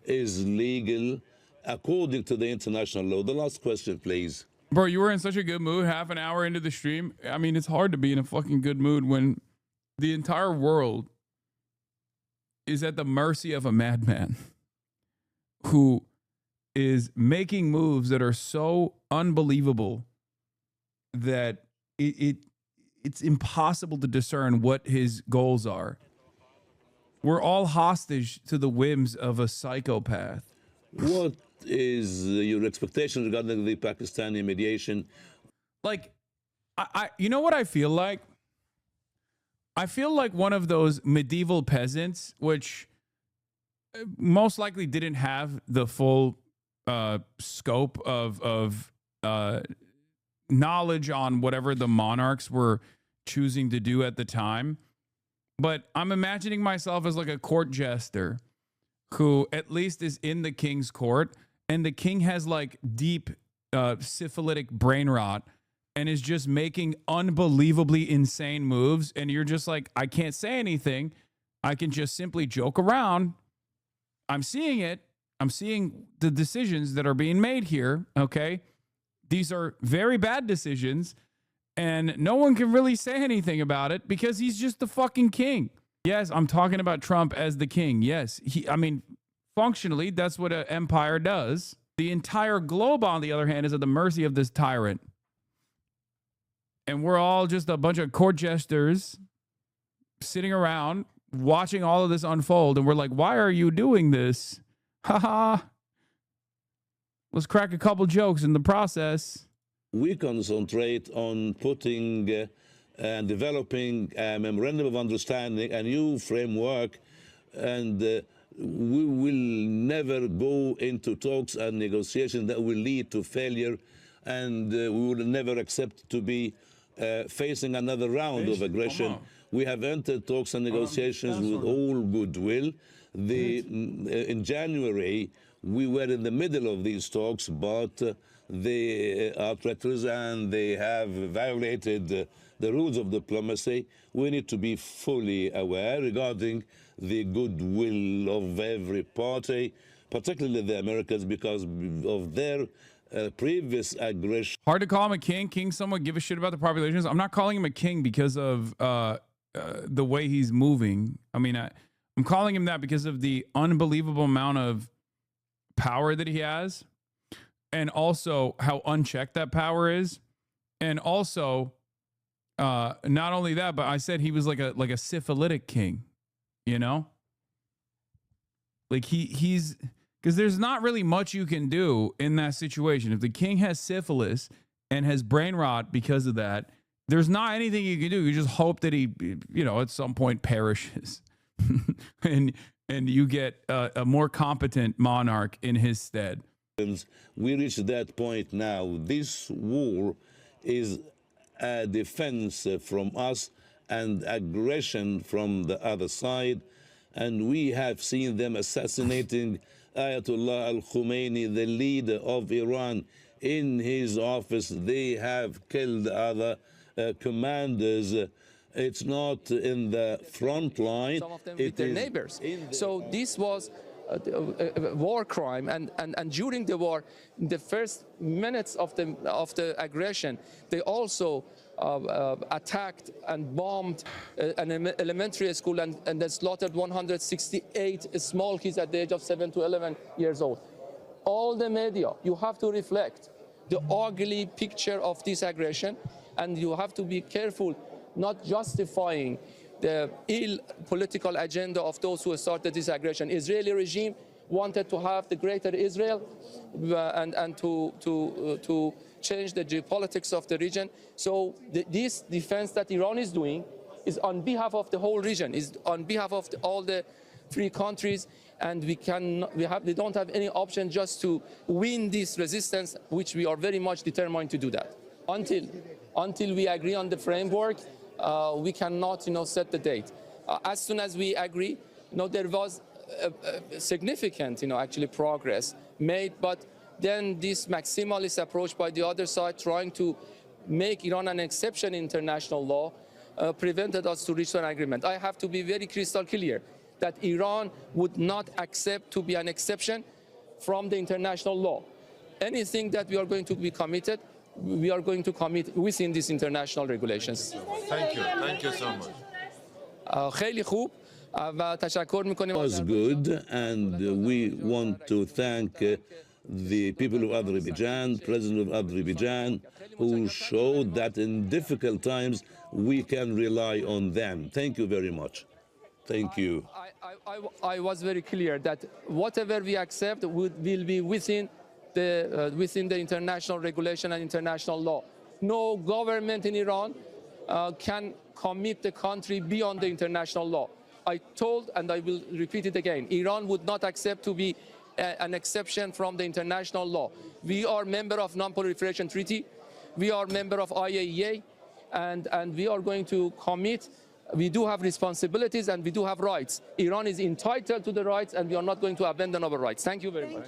is legal according to the international law. The last question, please. Bro, you were in such a good mood half an hour into the stream. I mean, it's hard to be in a fucking good mood when the entire world is at the mercy of a madman who is making moves that are so unbelievable that it's impossible to discern what his goals are. We're all hostage to the whims of a psychopath. What is your expectation regarding the Pakistani mediation? Like, I you know what I feel like? I feel like one of those medieval peasants, which most likely didn't have the full scope of knowledge on whatever the monarchs were choosing to do at the time. But I'm imagining myself as like a court jester who at least is in the king's court, and the king has like deep syphilitic brain rot and is just making unbelievably insane moves. And you're just like, I can't say anything. I can just simply joke around. I'm seeing it. I'm seeing the decisions that are being made here. Okay. These are very bad decisions, and no one can really say anything about it because he's just the fucking king. Yes, I'm talking about Trump as the king. Yes, I mean, functionally, that's what an empire does. The entire globe, on the other hand, is at the mercy of this tyrant. And we're all just a bunch of court jesters sitting around watching all of this unfold. And we're like, why are you doing this? Haha. Let's crack a couple jokes in the process. We concentrate on putting and developing a memorandum of understanding, a new framework, and we will never go into talks and negotiations that will lead to failure, and we will never accept to be facing another round of aggression. We have entered talks and negotiations with all goodwill. In January, we were in the middle of these talks, but they are treacherous and they have violated the rules of diplomacy. We need to be fully aware regarding the goodwill of every party, particularly the Americans, because of their previous aggression. Hard to call him a king. Kings somewhat give a shit about the populations. I'm not calling him a king because of the way he's moving. I mean, I'm calling him that because of the unbelievable amount of power that he has, and also how unchecked that power is. And also, not only that, but I said he was like a syphilitic king, you know? Like he's because there's not really much you can do in that situation. If the king has syphilis and has brain rot because of that, there's not anything you can do. You just hope that he, you know, at some point perishes. and you get a more competent monarch in his stead. We reached that point now. This war is a defense from us and aggression from the other side. And we have seen them assassinating Ayatollah al-Khomeini, the leader of Iran, in his office. They have killed other commanders. It's not in the front line. Some of them with their neighbors. So this was a war crime, and during the war, in the first minutes of the aggression, they also attacked and bombed an elementary school and they slaughtered 168 small kids at the age of 7 to 11 years old. All the media, you have to reflect the ugly picture of this aggression, and you have to be careful not justifying the ill political agenda of those who started this aggression. Israeli regime wanted to have the greater Israel and to change the geopolitics of the region. So this defense that Iran is doing is on behalf of the whole region, is on behalf of all the free countries, and we don't have any option just to win this resistance, which we are very much determined to do that. Until we agree on the framework, we cannot, set the date. As soon as we agree, there was significant, actually progress made, but then this maximalist approach by the other side, trying to make Iran an exception in international law, prevented us to reach an agreement. I have to be very crystal clear that Iran would not accept to be an exception from the international law. Anything that we are going to be committed, we are going to commit within these international regulations. Thank you. Thank you so much. خیلی خوب و تشکر می‌کنیم. It was good, and we want to thank the people of Azerbaijan, President of Azerbaijan, who showed that in difficult times we can rely on them. Thank you very much. Thank you. I was very clear that whatever we accept will be within the international regulation and international law. No government in Iran can commit the country beyond the international law. I told, and I will repeat it again, Iran would not accept to be an exception from the international law. We are member of Non-Proliferation Treaty. We are member of IAEA, and we are going to commit. We do have responsibilities and we do have rights. Iran is entitled to the rights, and we are not going to abandon our rights. Thank you very much.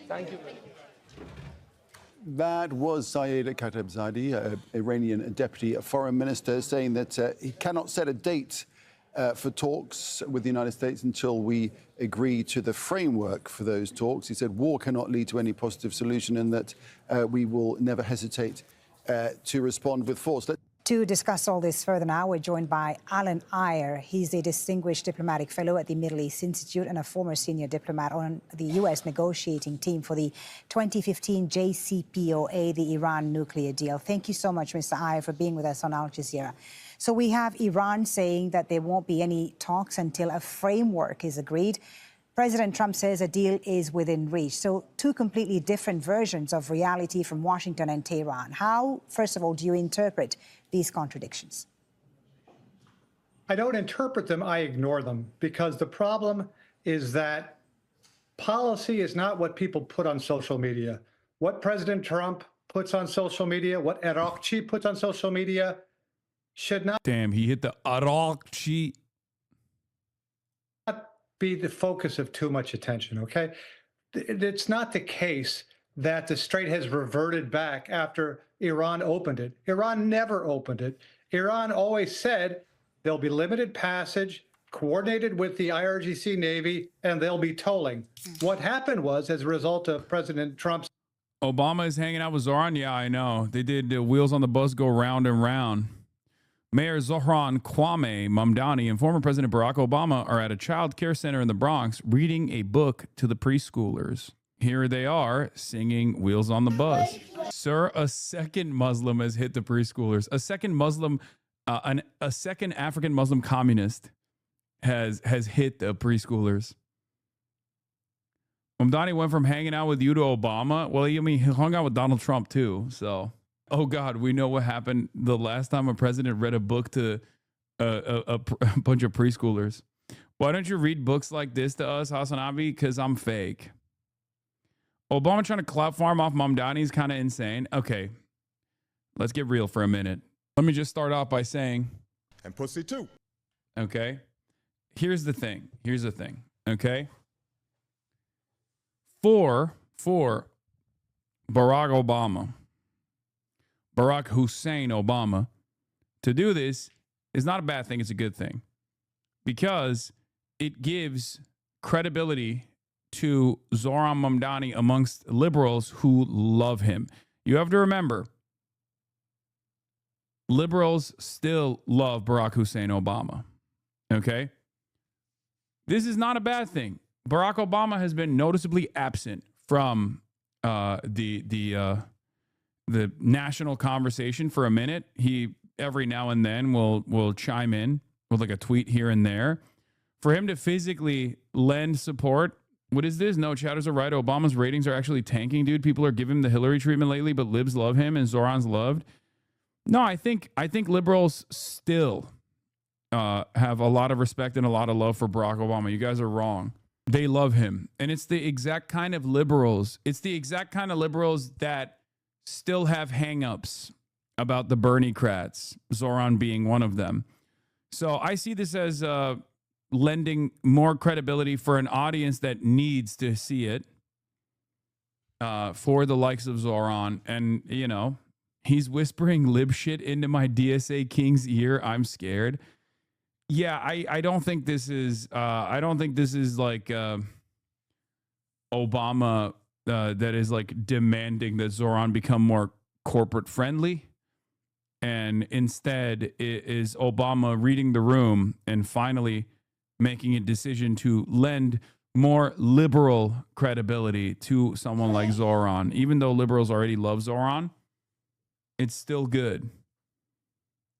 Thank you. That was Saeed Khatibzadeh, Iranian deputy foreign minister, saying that he cannot set a date for talks with the United States until we agree to the framework for those talks. He said war cannot lead to any positive solution, and that we will never hesitate to respond with force. To discuss all this further now, we're joined by Alan Iyer. He's a distinguished diplomatic fellow at the Middle East Institute and a former senior diplomat on the U.S. negotiating team for the 2015 JCPOA, the Iran nuclear deal. Thank you so much, Mr. Iyer, for being with us on Al Jazeera. So we have Iran saying that there won't be any talks until a framework is agreed. President Trump says a deal is within reach. So two completely different versions of reality from Washington and Tehran. How, first of all, do you interpret these contradictions? I don't interpret them, I ignore them, because the problem is that policy is not what people put on social media. What President Trump puts on social media, what Arakchi puts on social media should not he hit the Arakchi. Be the focus of too much attention, okay? It's not the case that the strait has reverted back after Iran opened it. Iran never opened it. Iran always said there'll be limited passage, coordinated with the IRGC Navy, and they'll be tolling. What happened was, as a result of President Trump's... Obama is hanging out with Zoran? Yeah, I know. They did wheels on the bus go round and round. Mayor Zohran Kwame Mamdani and former President Barack Obama are at a child care center in the Bronx reading a book to the preschoolers. Here they are singing Wheels on the Bus. Sir, a second Muslim has hit the preschoolers. A second Muslim, a second African Muslim communist has hit the preschoolers. Mamdani went from hanging out with you to Obama. Well, he hung out with Donald Trump too, so... Oh, God, we know what happened the last time a president read a book to a bunch of preschoolers. Why don't you read books like this to us, Hasanabi? Because I'm fake. Obama trying to clout farm off Mamdani is kind of insane. Okay, let's get real for a minute. Let me just start off by saying... And pussy too. Okay? Here's the thing. Okay? For Barack Obama... Barack Hussein Obama, to do this is not a bad thing. It's a good thing because it gives credibility to Zohran Mamdani amongst liberals who love him. You have to remember, liberals still love Barack Hussein Obama. Okay? This is not a bad thing. Barack Obama has been noticeably absent from the national conversation for a minute. He every now and then will chime in with like a tweet here and there. For him to physically lend support, what is this? No, chatters are right. Obama's ratings are actually tanking, dude. People are giving him the Hillary treatment lately, but libs love him and Zoran's loved. No, I think liberals still have a lot of respect and a lot of love for Barack Obama. You guys are wrong. They love him. And it's the exact kind of liberals. It's the exact kind of liberals that still have hangups about the Bernie-crats, Zoran being one of them. So I see this as lending more credibility for an audience that needs to see it for the likes of Zoran. And, you know, he's whispering lib shit into my DSA King's ear. I'm scared. Yeah, I don't think this is like Obama that is like demanding that Zoran become more corporate friendly. And instead, it is Obama reading the room and finally making a decision to lend more liberal credibility to someone like Zoran. Even though liberals already love Zoran, it's still good.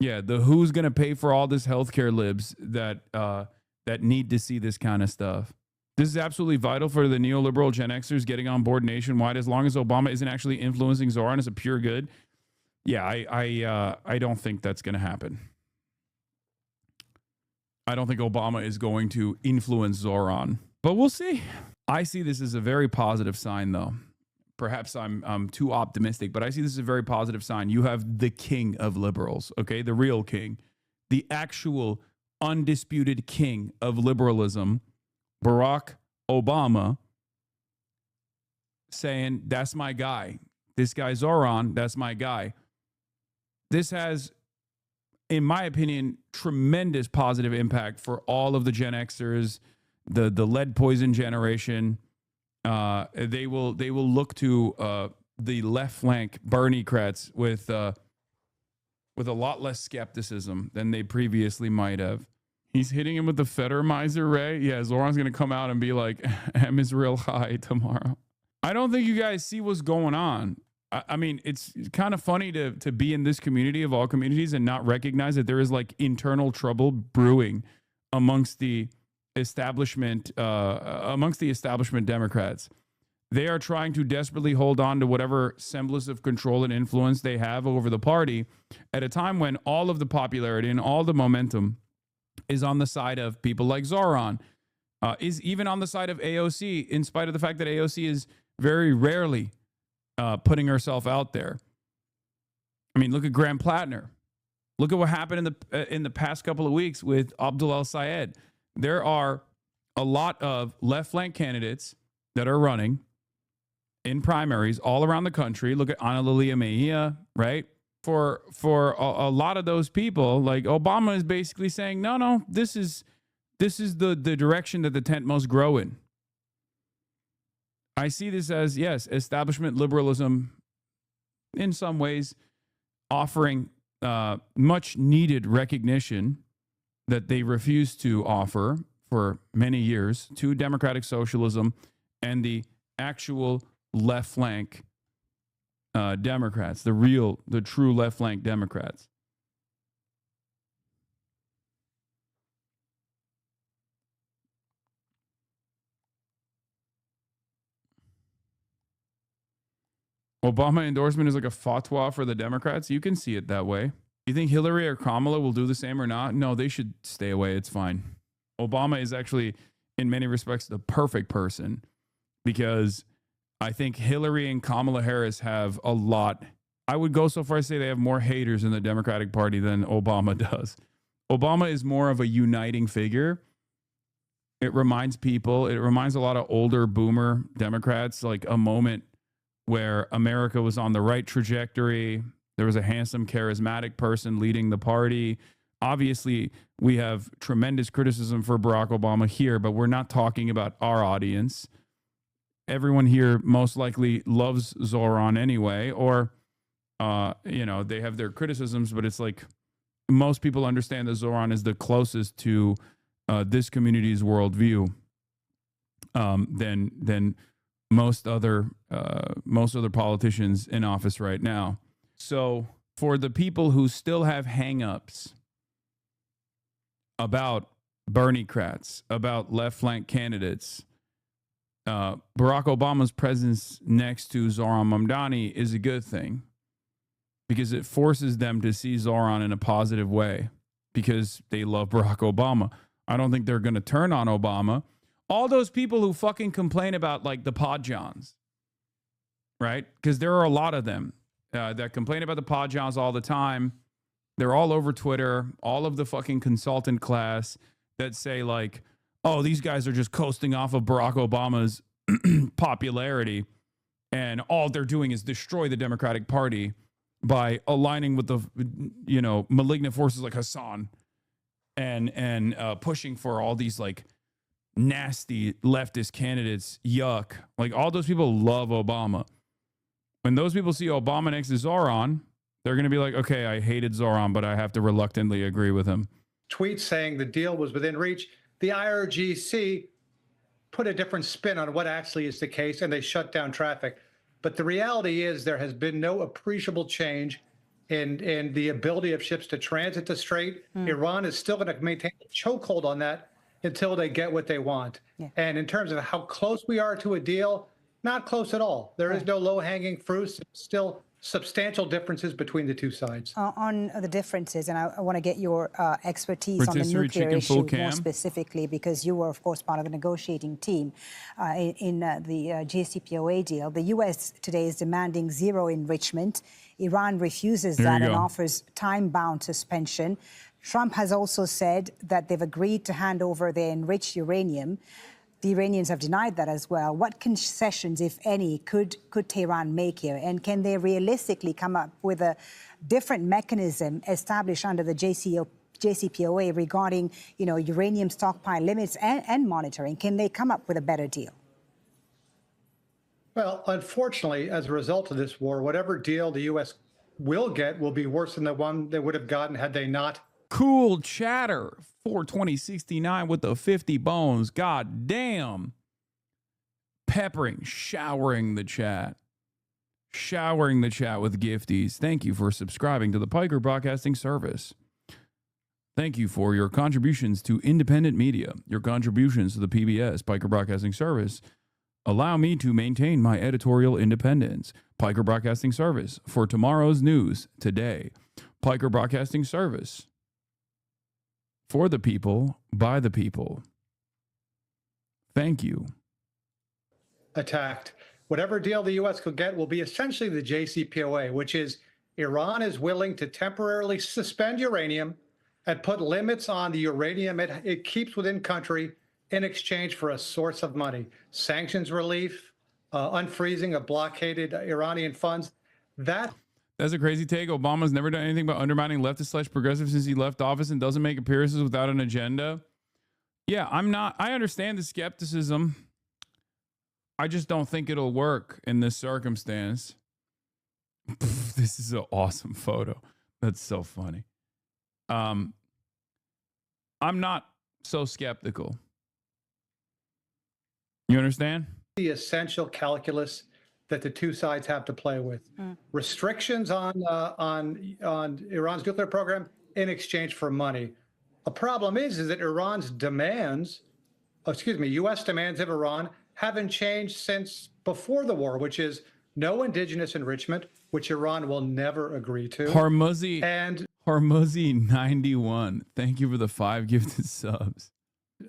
Yeah, the who's going to pay for all this healthcare libs that need to see this kind of stuff. This is absolutely vital for the neoliberal Gen Xers getting on board nationwide. As long as Obama isn't actually influencing Zoran as a pure good, yeah, I don't think that's going to happen. I don't think Obama is going to influence Zoran, but we'll see. I see this as a very positive sign, though. Perhaps I'm too optimistic, but I see this as a very positive sign. You have the king of liberals, okay? The real king, the actual undisputed king of liberalism, Barack Obama, saying, that's my guy. This guy Zoran, that's my guy. This has, in my opinion, tremendous positive impact for all of the Gen Xers, the lead poison generation. They will look to the left flank Bernie-crats with a lot less skepticism than they previously might have. He's hitting him with the Federmizer Ray. Yeah, Zoran's going to come out and be like, M is real high tomorrow. I don't think you guys see what's going on. I mean, it's kind of funny to be in this community of all communities and not recognize that there is like internal trouble brewing amongst the establishment Democrats. They are trying to desperately hold on to whatever semblance of control and influence they have over the party at a time when all of the popularity and all the momentum is on the side of people like Zoran, is even on the side of AOC, in spite of the fact that AOC is very rarely putting herself out there. I mean, look at Graham Plattner. Look at what happened in the past couple of weeks with Abdul El-Sayed. There are a lot of left flank candidates that are running in primaries all around the country. Look at Ana Lilia Mejia, right? For a lot of those people, like Obama is basically saying, no, this is the direction that the tent must grow in. I see this as, yes, establishment liberalism in some ways offering much needed recognition that they refused to offer for many years to democratic socialism and the actual left flank Democrats, the true left flank Democrats. Obama endorsement is like a fatwa for the Democrats. You can see it that way. You think Hillary or Kamala will do the same or not? No, they should stay away. It's fine. Obama is actually, in many respects, the perfect person because I think Hillary and Kamala Harris have a lot. I would go so far as to say they have more haters in the Democratic Party than Obama does. Obama is more of a uniting figure. It reminds a lot of older boomer Democrats, like a moment where America was on the right trajectory. There was a handsome, charismatic person leading the party. Obviously, we have tremendous criticism for Barack Obama here, but we're not talking about our audience. Everyone here most likely loves Zoran anyway, or, they have their criticisms, but it's like most people understand that Zoran is the closest to this community's worldview than most other politicians in office right now. So for the people who still have hangups about Bernie-crats, about left flank candidates, Barack Obama's presence next to Zoran Mamdani is a good thing because it forces them to see Zoran in a positive way. because they love Barack Obama. I don't think they're going to turn on Obama. All those people who fucking complain about like the pod johns, right? Because there are a lot of them that complain about the pod johns all the time. They're all over Twitter, all of the fucking consultant class that say like, oh, these guys are just coasting off of Barack Obama's popularity, and all they're doing is destroy the Democratic Party by aligning with the, you know, malignant forces like Hassan and pushing for all these like nasty leftist candidates. Yuck. Like all those people love Obama. When those people see Obama next to Zoran, they're going to be like, okay, I hated Zoran, but I have to reluctantly agree with him. Tweets saying the deal was within reach. The IRGC put a different spin on what actually is the case, and they shut down traffic. But the reality is there has been no appreciable change in the ability of ships to transit the Strait. Iran is still going to maintain a chokehold on that until they get what they want. Yeah. And in terms of how close we are to a deal, not close at all. There is no low-hanging fruits. Still substantial differences between the two sides. On the differences, and I want to get your expertise on the nuclear issue more specifically, because you were, of course, part of the negotiating team in the JCPOA deal. The U.S. today is demanding zero enrichment. Iran refuses that and offers time-bound suspension. Trump has also said that they've agreed to hand over their enriched uranium. The Iranians have denied that as well. What concessions, if any, could Tehran make here? And can they realistically come up with a different mechanism established under the JCPOA regarding, you know, uranium stockpile limits and monitoring? Can they come up with a better deal? Well, unfortunately, as a result of this war, whatever deal the U.S. will get will be worse than the one they would have gotten had they not. Cool chatter. 42069 with the 50 bones. God damn. Showering the chat with gifties. Thank you for subscribing to the Piker Broadcasting Service. Thank you for your contributions to independent media. Your contributions to the PBS, Piker Broadcasting Service, allow me to maintain my editorial independence. Piker Broadcasting Service, for tomorrow's news today. Piker Broadcasting Service, for the people, by the people. Thank you. Attacked. Whatever deal the U.S. could get will be essentially the JCPOA, which is Iran is willing to temporarily suspend uranium and put limits on the uranium it keeps within country in exchange for a source of money. Sanctions relief, unfreezing of blockaded Iranian funds. That's a crazy take. Obama's never done anything but undermining leftist/progressive since he left office and doesn't make appearances without an agenda. Yeah, I understand the skepticism. I just don't think it'll work in this circumstance. This is an awesome photo. That's so funny. I'm not so skeptical. You understand? The essential calculus that the two sides have to play with. Restrictions on Iran's nuclear program in exchange for money. A problem is that Iran's demands, U.S. demands of Iran haven't changed since before the war, which is no indigenous enrichment, which Iran will never agree to. Harmuzi 91. Thank you for the 5 gifted subs.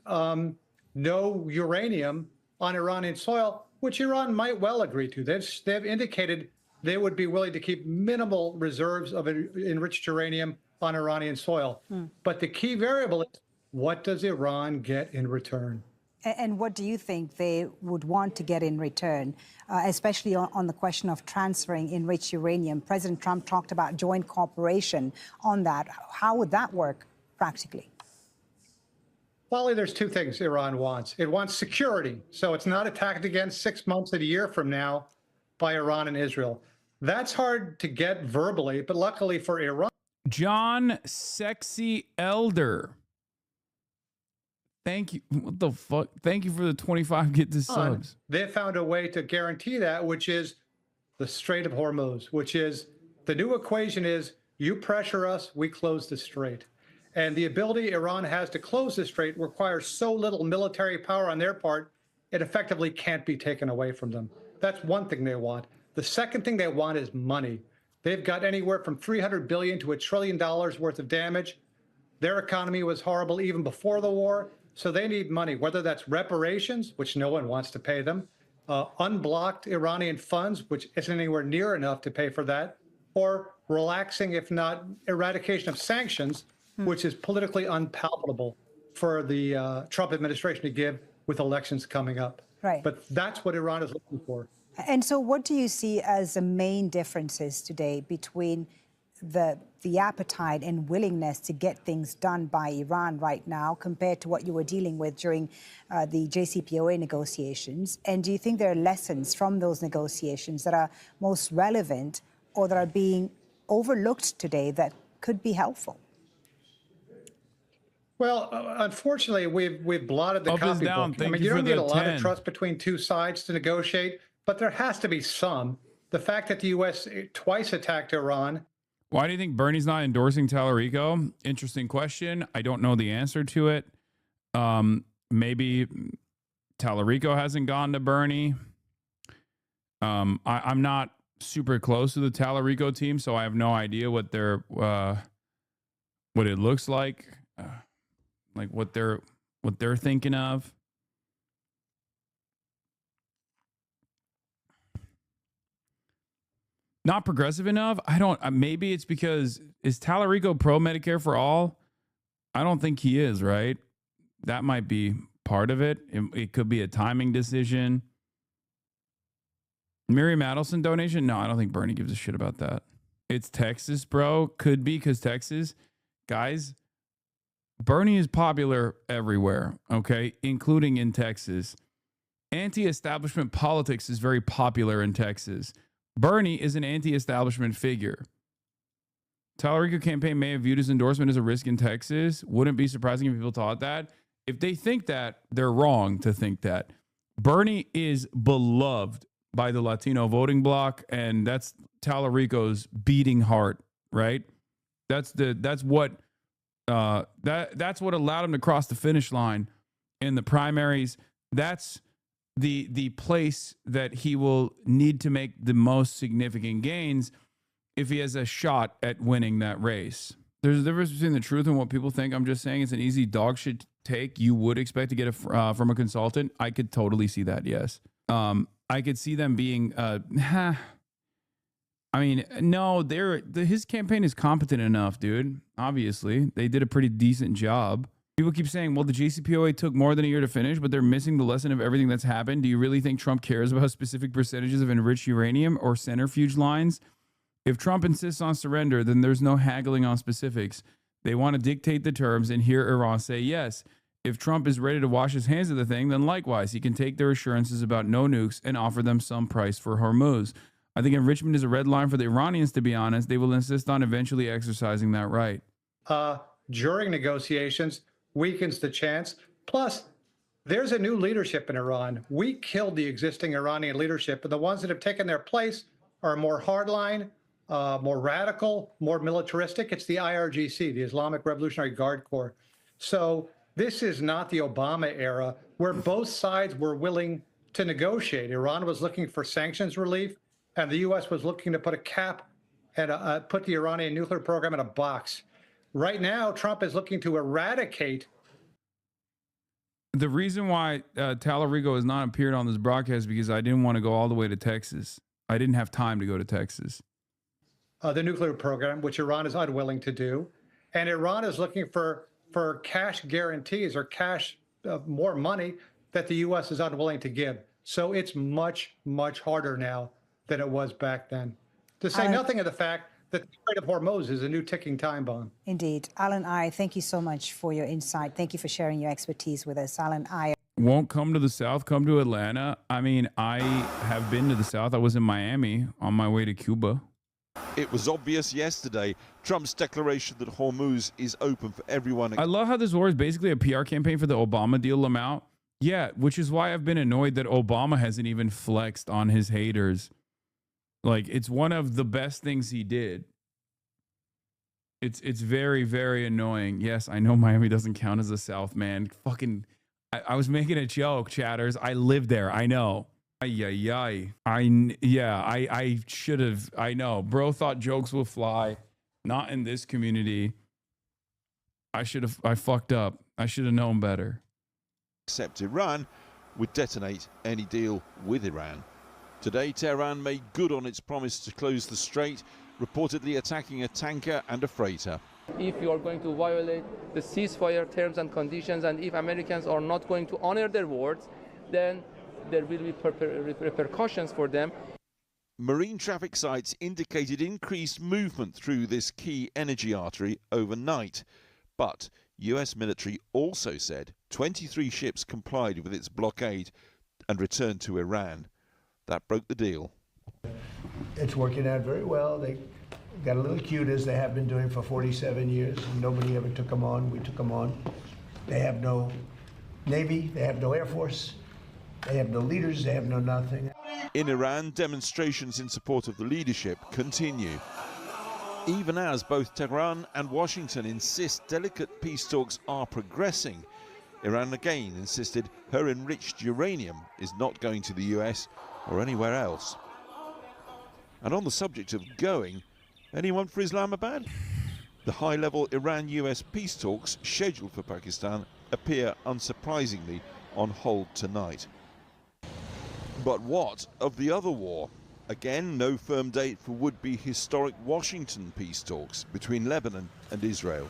No uranium on Iranian soil, which Iran might well agree to. They've indicated they would be willing to keep minimal reserves of enriched uranium on Iranian soil. But the key variable is, what does Iran get in return? And what do you think they would want to get in return, especially on the question of transferring enriched uranium? President Trump talked about joint cooperation on that. How would that work practically? Wally, there's two things Iran wants. It wants security, so it's not attacked again 6 months and a year from now by Iran and Israel. That's hard to get verbally, but luckily for Iran. John Sexy Elder. Thank you. What the fuck? Thank you for the 25 gifted subs. They found a way to guarantee that, which is the Strait of Hormuz, which is the new equation is you pressure us, we close the strait. And the ability Iran has to close the strait requires so little military power on their part, it effectively can't be taken away from them. That's one thing they want. The second thing they want is money. They've got anywhere from $300 billion to $1 trillion worth of damage. Their economy was horrible even before the war. So they need money, whether that's reparations, which no one wants to pay them, unblocked Iranian funds, which isn't anywhere near enough to pay for that, or relaxing, if not eradication of sanctions, which is politically unpalatable for the Trump administration to give with elections coming up. Right. But that's what Iran is looking for. And so what do you see as the main differences today between the appetite and willingness to get things done by Iran right now compared to what you were dealing with during the JCPOA negotiations? And do you think there are lessons from those negotiations that are most relevant or that are being overlooked today that could be helpful? Well, unfortunately, we've blotted the Up is down. copybook. I Thank mean, you you for don't need the a lot 10. of trust between two sides to negotiate, but there has to be some. The fact that the U.S. twice attacked Iran. Why do you think Bernie's not endorsing Tallarico? Interesting question. I don't know the answer to it. Maybe Tallarico hasn't gone to Bernie. I'm not super close to the Tallarico team, so I have no idea what their what it looks like what they're thinking of. Not progressive enough. I don't. Maybe it's because is Tallarico pro Medicare for all? I don't think he is. Right. That might be part of it. It could be a timing decision. Miriam Adelson donation? No, I don't think Bernie gives a shit about that. It's Texas, bro. Could be because Texas, guys. Bernie is popular everywhere. Okay, including in Texas. Anti-establishment politics is very popular in Texas. Bernie is an anti-establishment figure. Tallarico campaign may have viewed his endorsement as a risk in Texas. Wouldn't be surprising if people thought that. If they think that, they're wrong to think that. Bernie is beloved by the Latino voting bloc, and that's Tallarico's beating heart, right? That's what allowed him to cross the finish line in the primaries. That's the place that he will need to make the most significant gains if he has a shot at winning that race. There's a difference between the truth and what people think. I'm just saying it's an easy dog shit take. You would expect to get it from a consultant. I could totally see that, yes. I could see them being, I mean, no, his campaign is competent enough, dude. Obviously, they did a pretty decent job. People keep saying, well, the JCPOA took more than a year to finish, but they're missing the lesson of everything that's happened. Do you really think Trump cares about specific percentages of enriched uranium or centrifuge lines? If Trump insists on surrender, then there's no haggling on specifics. They want to dictate the terms and hear Iran say yes. If Trump is ready to wash his hands of the thing, then likewise, he can take their assurances about no nukes and offer them some price for Hormuz. I think enrichment is a red line for the Iranians, to be honest. They will insist on eventually exercising that right. During negotiations, weakens the chance. Plus, there's a new leadership in Iran. We killed the existing Iranian leadership, and the ones that have taken their place are more hardline, more radical, more militaristic. It's the IRGC, the Islamic Revolutionary Guard Corps. So this is not the Obama era where both sides were willing to negotiate. Iran was looking for sanctions relief, and the U.S. was looking to put a cap and put the Iranian nuclear program in a box. Right now, Trump is looking to eradicate. The reason why Tallarico has not appeared on this broadcast is because I didn't want to go all the way to Texas. I didn't have time to go to Texas. The nuclear program, which Iran is unwilling to do. And Iran is looking for cash guarantees or cash, more money that the U.S. is unwilling to give. So it's much, much harder now than it was back then. To say nothing of the fact that the Strait of Hormuz is a new ticking time bomb. Indeed. Alan Iyer, thank you so much for your insight. Thank you for sharing your expertise with us. Alan Iyer. Won't come to the South, come to Atlanta. I mean, I have been to the South. I was in Miami on my way to Cuba. It was obvious yesterday, Trump's declaration that Hormuz is open for everyone. I love how this war is basically a PR campaign for the Obama deal, Lamau. Yeah, which is why I've been annoyed that Obama hasn't even flexed on his haters. Like, it's one of the best things he did. It's very, very annoying. Yes, I know Miami doesn't count as a South, man. Fucking, I was making a joke, chatters. I live there. I know. I should have. I know. Bro thought jokes will fly. Not in this community. I fucked up. I should have known better. Except Iran would detonate any deal with Iran. Today, Tehran made good on its promise to close the strait, reportedly attacking a tanker and a freighter. If you are going to violate the ceasefire terms and conditions, and if Americans are not going to honor their words, then there will be repercussions for them. Marine traffic sites indicated increased movement through this key energy artery overnight. But US military also said 23 ships complied with its blockade and returned to Iran. That broke the deal. It's working out very well. They got a little cute, as they have been doing for 47 years. Nobody ever took them on. We took them on. They have no Navy. They have no Air Force. They have no leaders. They have no nothing. In Iran, demonstrations in support of the leadership continue. Even as both Tehran and Washington insist delicate peace talks are progressing, Iran again insisted her enriched uranium is not going to the US or anywhere else. And on the subject of going, anyone for Islamabad? The high-level Iran-US peace talks scheduled for Pakistan appear unsurprisingly on hold tonight. But what of the other war? Again, no firm date for would-be historic Washington peace talks between Lebanon and Israel.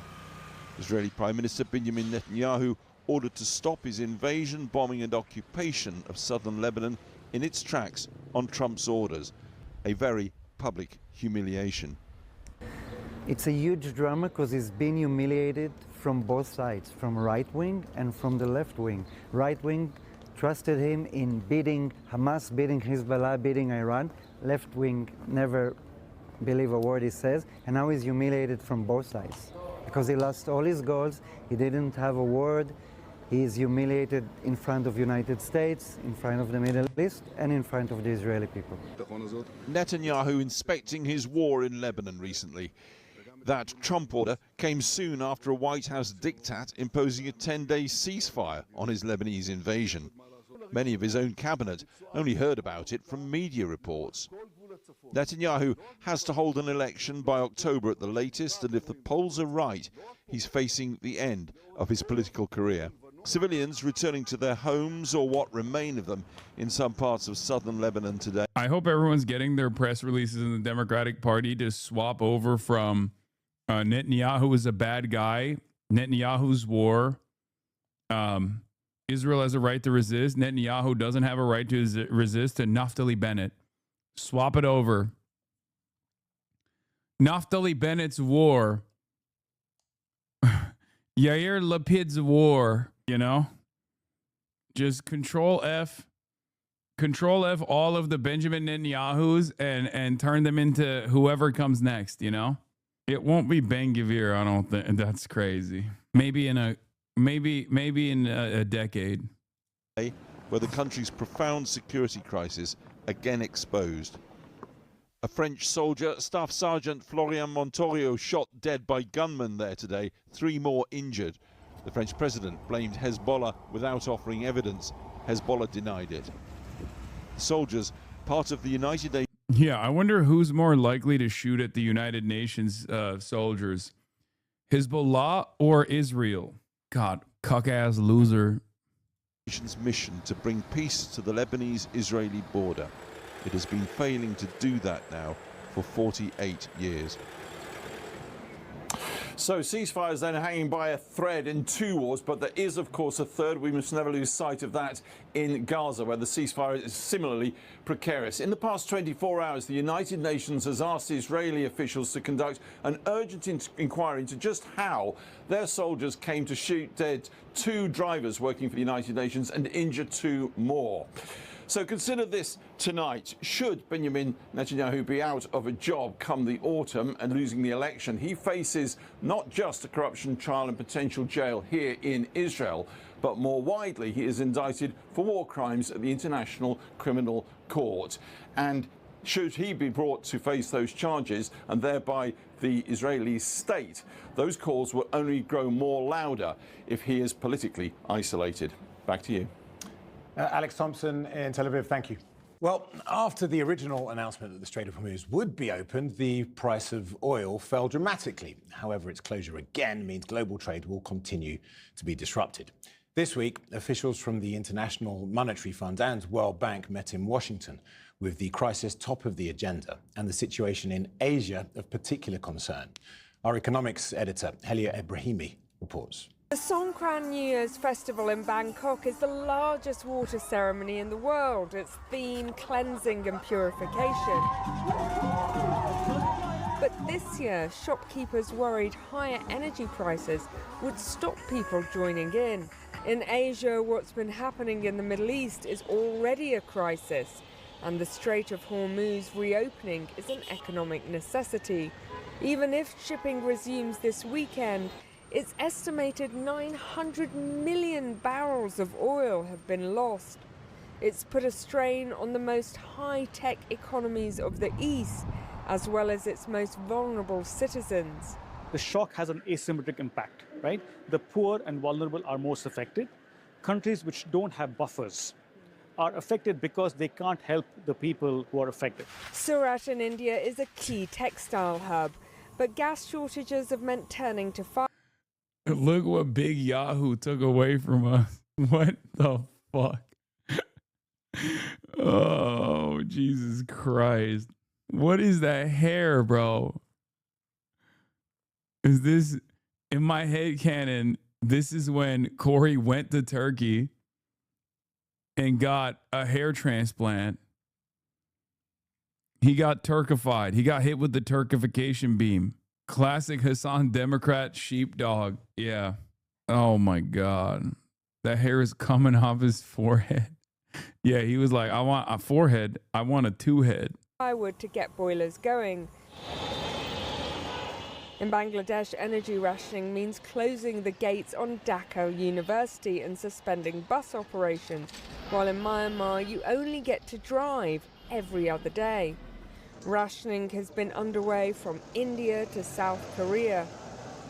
Israeli Prime Minister Benjamin Netanyahu ordered to stop his invasion, bombing and occupation of southern Lebanon in its tracks on Trump's orders. A very public humiliation. It's a huge drama because he's been humiliated from both sides, from right wing and from the left wing. Right wing trusted him in beating Hamas, beating Hezbollah, beating Iran. Left wing never believe a word he says, and now he's humiliated from both sides because he lost all his goals. He didn't have a word. He's humiliated in front of the United States, in front of the Middle East, and in front of the Israeli people. Netanyahu inspecting his war in Lebanon recently. That Trump order came soon after a White House diktat imposing a 10-day ceasefire on his Lebanese invasion. Many of his own cabinet only heard about it from media reports. Netanyahu has to hold an election by October at the latest, and if the polls are right, he's facing the end of his political career. Civilians returning to their homes, or what remain of them, in some parts of southern Lebanon today. I hope everyone's getting their press releases in the Democratic Party to swap over from Netanyahu is a bad guy, Netanyahu's war, Israel has a right to resist, Netanyahu doesn't have a right to resist, to Naftali Bennett. Swap it over. Naftali Bennett's war. Yair Lapid's war, you know? Just control F all of the Benjamin Netanyahus and turn them into whoever comes next, you know? It won't be Ben-Gvir, I don't think. That's crazy. Maybe in a decade. Where the country's profound security crisis again exposed. A French soldier, Staff Sergeant Florian Montorio, shot dead by gunmen there today, 3 more injured. The French president blamed Hezbollah without offering evidence. Hezbollah denied it. The soldiers, part of the United Nations. Yeah, I wonder who's more likely to shoot at the United Nations soldiers, Hezbollah or Israel? God, cuck-ass loser. Mission to bring peace to the Lebanese-Israeli border. It has been failing to do that now for 48 years. So ceasefires then hanging by a thread in 2 wars, but there is, of course, a third. We must never lose sight of that in Gaza, where the ceasefire is similarly precarious. In the past 24 hours, the United Nations has asked Israeli officials to conduct an urgent inquiry into just how their soldiers came to shoot dead 2 drivers working for the United Nations and injure 2 more. So consider this tonight. Should Benjamin Netanyahu be out of a job come the autumn and losing the election, he faces not just a corruption trial and potential jail here in Israel, but more widely, he is indicted for war crimes at the International Criminal Court. And should he be brought to face those charges and thereby the Israeli state, those calls will only grow more louder if he is politically isolated. Back to you. Alex Thompson in Tel Aviv, thank you. Well, after the original announcement that the Strait of Hormuz would be opened, the price of oil fell dramatically. However, its closure again means global trade will continue to be disrupted. This week, officials from the International Monetary Fund and World Bank met in Washington, with the crisis top of the agenda and the situation in Asia of particular concern. Our economics editor, Helia Ebrahimi, reports. The Songkran New Year's festival in Bangkok is the largest water ceremony in the world. Its theme, cleansing and purification. But this year, shopkeepers worried higher energy prices would stop people joining in. In Asia, what's been happening in the Middle East is already a crisis, and the Strait of Hormuz reopening is an economic necessity. Even if shipping resumes this weekend, it's estimated 900 million barrels of oil have been lost. It's put a strain on the most high-tech economies of the East, as well as its most vulnerable citizens. The shock has an asymmetric impact, right? The poor and vulnerable are most affected. Countries which don't have buffers are affected because they can't help the people who are affected. Surat in India is a key textile hub, but gas shortages have meant turning to fire. Look what Big Yahoo took away from us. What the fuck? Oh, Jesus Christ. What is that hair, bro? Is this, in my head canon, this is when Corey went to Turkey and got a hair transplant. He got Turkified. He got hit with the Turkification beam. Classic Hassan Democrat sheepdog. Yeah. Oh my God. That hair is coming off his forehead. Yeah, he was like, I want a forehead. I want a two-head. Firewood to get boilers going. In Bangladesh, energy rationing means closing the gates on Dhaka University and suspending bus operations, while in Myanmar you only get to drive every other day. Rationing has been underway from India to South Korea,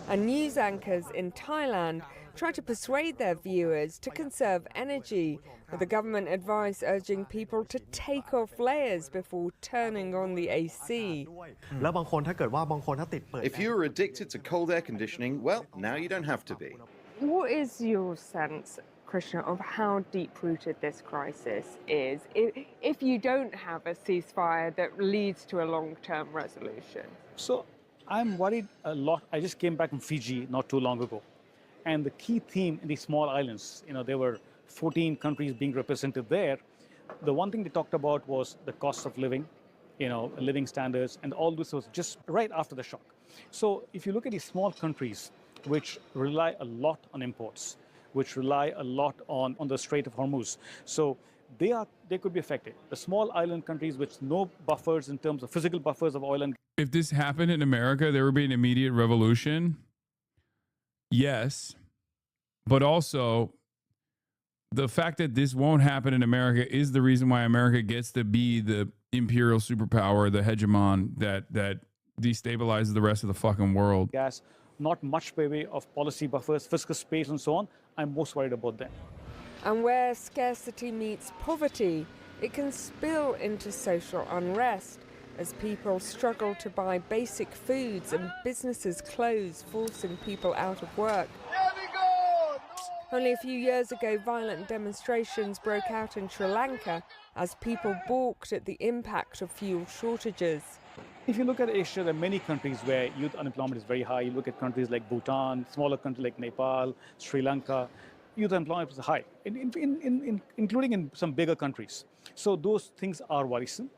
and news anchors in Thailand try to persuade their viewers to conserve energy, with the government advice urging people to take off layers before turning on the AC. If you're addicted to cold air conditioning, well, now you don't have to be. What is your sense, Krishna, of how deep-rooted this crisis is if you don't have a ceasefire that leads to a long-term resolution? So I'm worried a lot. I just came back from Fiji not too long ago. And the key theme in these small islands, there were 14 countries being represented there. The one thing they talked about was the cost of living, living standards, and all this was just right after the shock. So if you look at these small countries, which rely a lot on imports, which rely a lot on the Strait of Hormuz, so they could be affected. The small island countries with no buffers in terms of physical buffers of oil and gas. If this happened in America, there would be an immediate revolution. Yes, but also the fact that this won't happen in America is the reason why America gets to be the imperial superpower, the hegemon that destabilizes the rest of the fucking world. Gas, not much by way of policy buffers, fiscal space, and so on. I'm most worried about them. And where scarcity meets poverty, it can spill into social unrest as people struggle to buy basic foods and businesses close, forcing people out of work. Only a few years ago, violent demonstrations broke out in Sri Lanka as people balked at the impact of fuel shortages. If you look at Asia, there are many countries where youth unemployment is very high. You look at countries like Bhutan, smaller countries like Nepal, Sri Lanka, youth unemployment is high, including in some bigger countries. So those things are worrisome.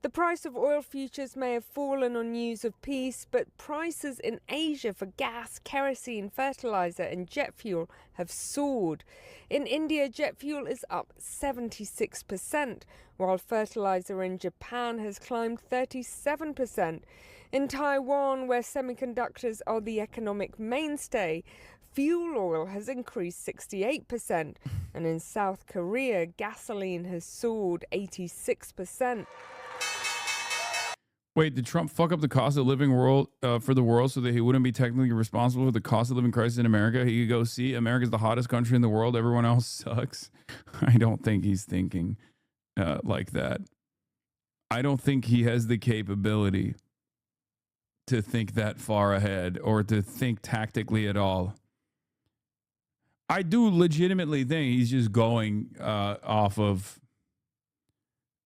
The price of oil futures may have fallen on news of peace, but prices in Asia for gas, kerosene, fertilizer and jet fuel have soared. In India, jet fuel is up 76%, while fertilizer in Japan has climbed 37%. In Taiwan, where semiconductors are the economic mainstay, fuel oil has increased 68%. And in South Korea, gasoline has soared 86%. Wait, did Trump fuck up the cost of living world for the world so that he wouldn't be technically responsible for the cost of living crisis in America? He could go see America's the hottest country in the world. Everyone else sucks. I don't think he's thinking like that. I don't think he has the capability to think that far ahead or to think tactically at all. I do legitimately think he's just going off of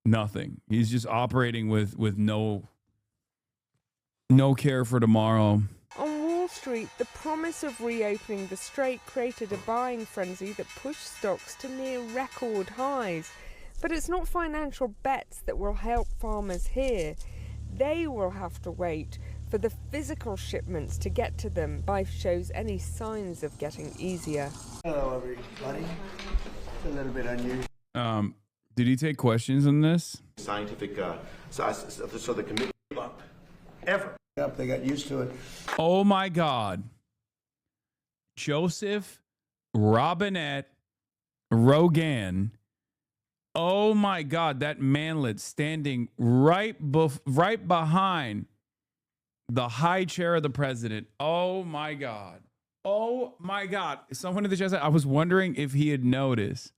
nothing. He's just operating with no care for tomorrow. On Wall Street, the promise of reopening the strait created a buying frenzy that pushed stocks to near record highs. But it's not financial bets that will help farmers here. They will have to wait for the physical shipments to get to them. Life shows any signs of getting easier. Hello, everybody. It's a little bit unusual. Did he take questions on this? Scientific, so the committee Ever. They got used to it. Oh my God. Joseph Robinette Rogan. Oh my God, that manlet standing right behind the high chair of the president. Oh my God. Oh my God. Someone in the chat said, I was wondering if he had noticed.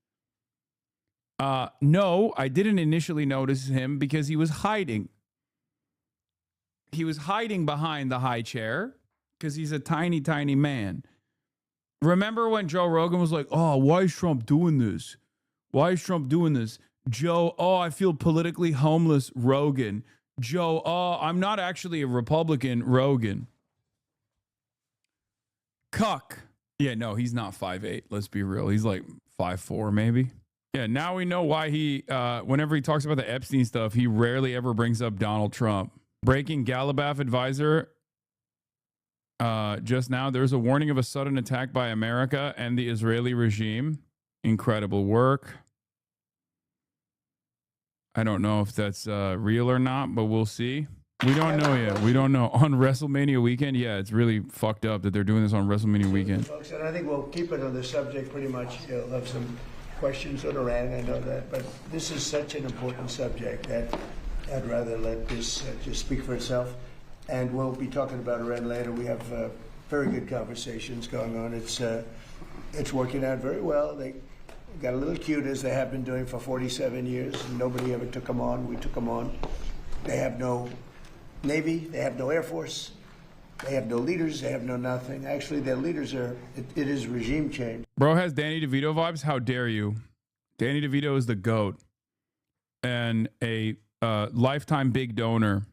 No, I didn't initially notice him because he was hiding. He was hiding behind the high chair because he's a tiny, tiny man. Remember when Joe Rogan was like, oh, why is Trump doing this? Why is Trump doing this? Joe, oh, I feel politically homeless, Rogan. Joe, oh, I'm not actually a Republican, Rogan. Cuck. Yeah, no, he's not 5'8". Let's be real. He's like 5'4", maybe. Yeah, now we know why he, whenever he talks about the Epstein stuff, he rarely ever brings up Donald Trump. Breaking Gallup advisor just now, there's a warning of a sudden attack by America and the Israeli regime. Incredible work. I don't know if that's real or not, but we'll see. We don't know yet. We don't know. On WrestleMania weekend, yeah, it's really fucked up that they're doing this on WrestleMania weekend. Folks, and I think we'll keep it on the subject pretty much. You'll have some questions on Iran, I know that, but this is such an important subject that I'd rather let this just speak for itself. And we'll be talking about Iran later. We have very good conversations going on. It's working out very well. They got a little cute, as they have been doing for 47 years. Nobody ever took them on. We took them on. They have no Navy. They have no Air Force. They have no leaders. They have no nothing. Actually, their leaders are, it is regime change. Bro has Danny DeVito vibes. How dare you? Danny DeVito is the GOAT and a lifetime big donor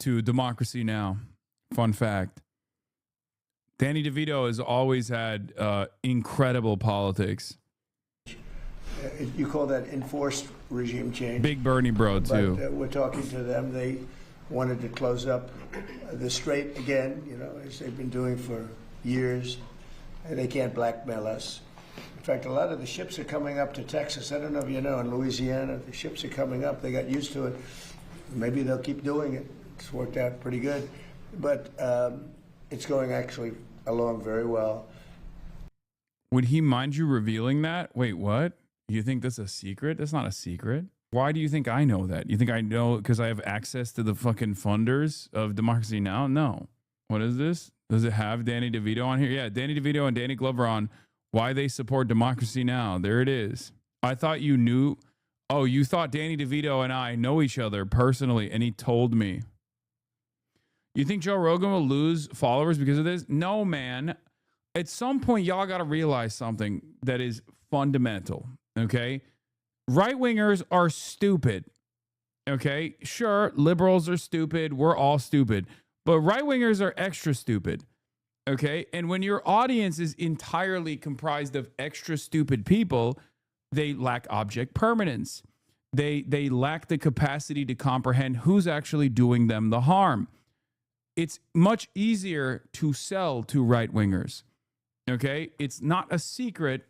to Democracy Now! Fun fact. Danny DeVito has always had incredible politics. You call that enforced regime change? Big Bernie bro, too. But we're talking to them. They wanted to close up the strait again, you know, as they've been doing for years. And they can't blackmail us. In fact, a lot of the ships are coming up to Texas. I don't know if you know, in Louisiana, the ships are coming up. They got used to it. Maybe they'll keep doing it. It's worked out pretty good. But it's going actually along very well. Would he mind you revealing that? Wait, what? You think that's a secret? That's not a secret. Why do you think I know that? You think I know because I have access to the fucking funders of Democracy Now? No. What is this? Does it have Danny DeVito on here? Yeah, Danny DeVito and Danny Glover on why they support Democracy Now. There it is. I thought you knew. Oh, you thought Danny DeVito and I know each other personally, and he told me. You think Joe Rogan will lose followers because of this? No, man. At some point, y'all got to realize something that is fundamental, okay? Right-wingers are stupid, okay? Sure, liberals are stupid. We're all stupid. But right-wingers are extra stupid, okay? And when your audience is entirely comprised of extra stupid people, they lack object permanence. They lack the capacity to comprehend who's actually doing them the harm. It's much easier to sell to right-wingers, okay? It's not a secret,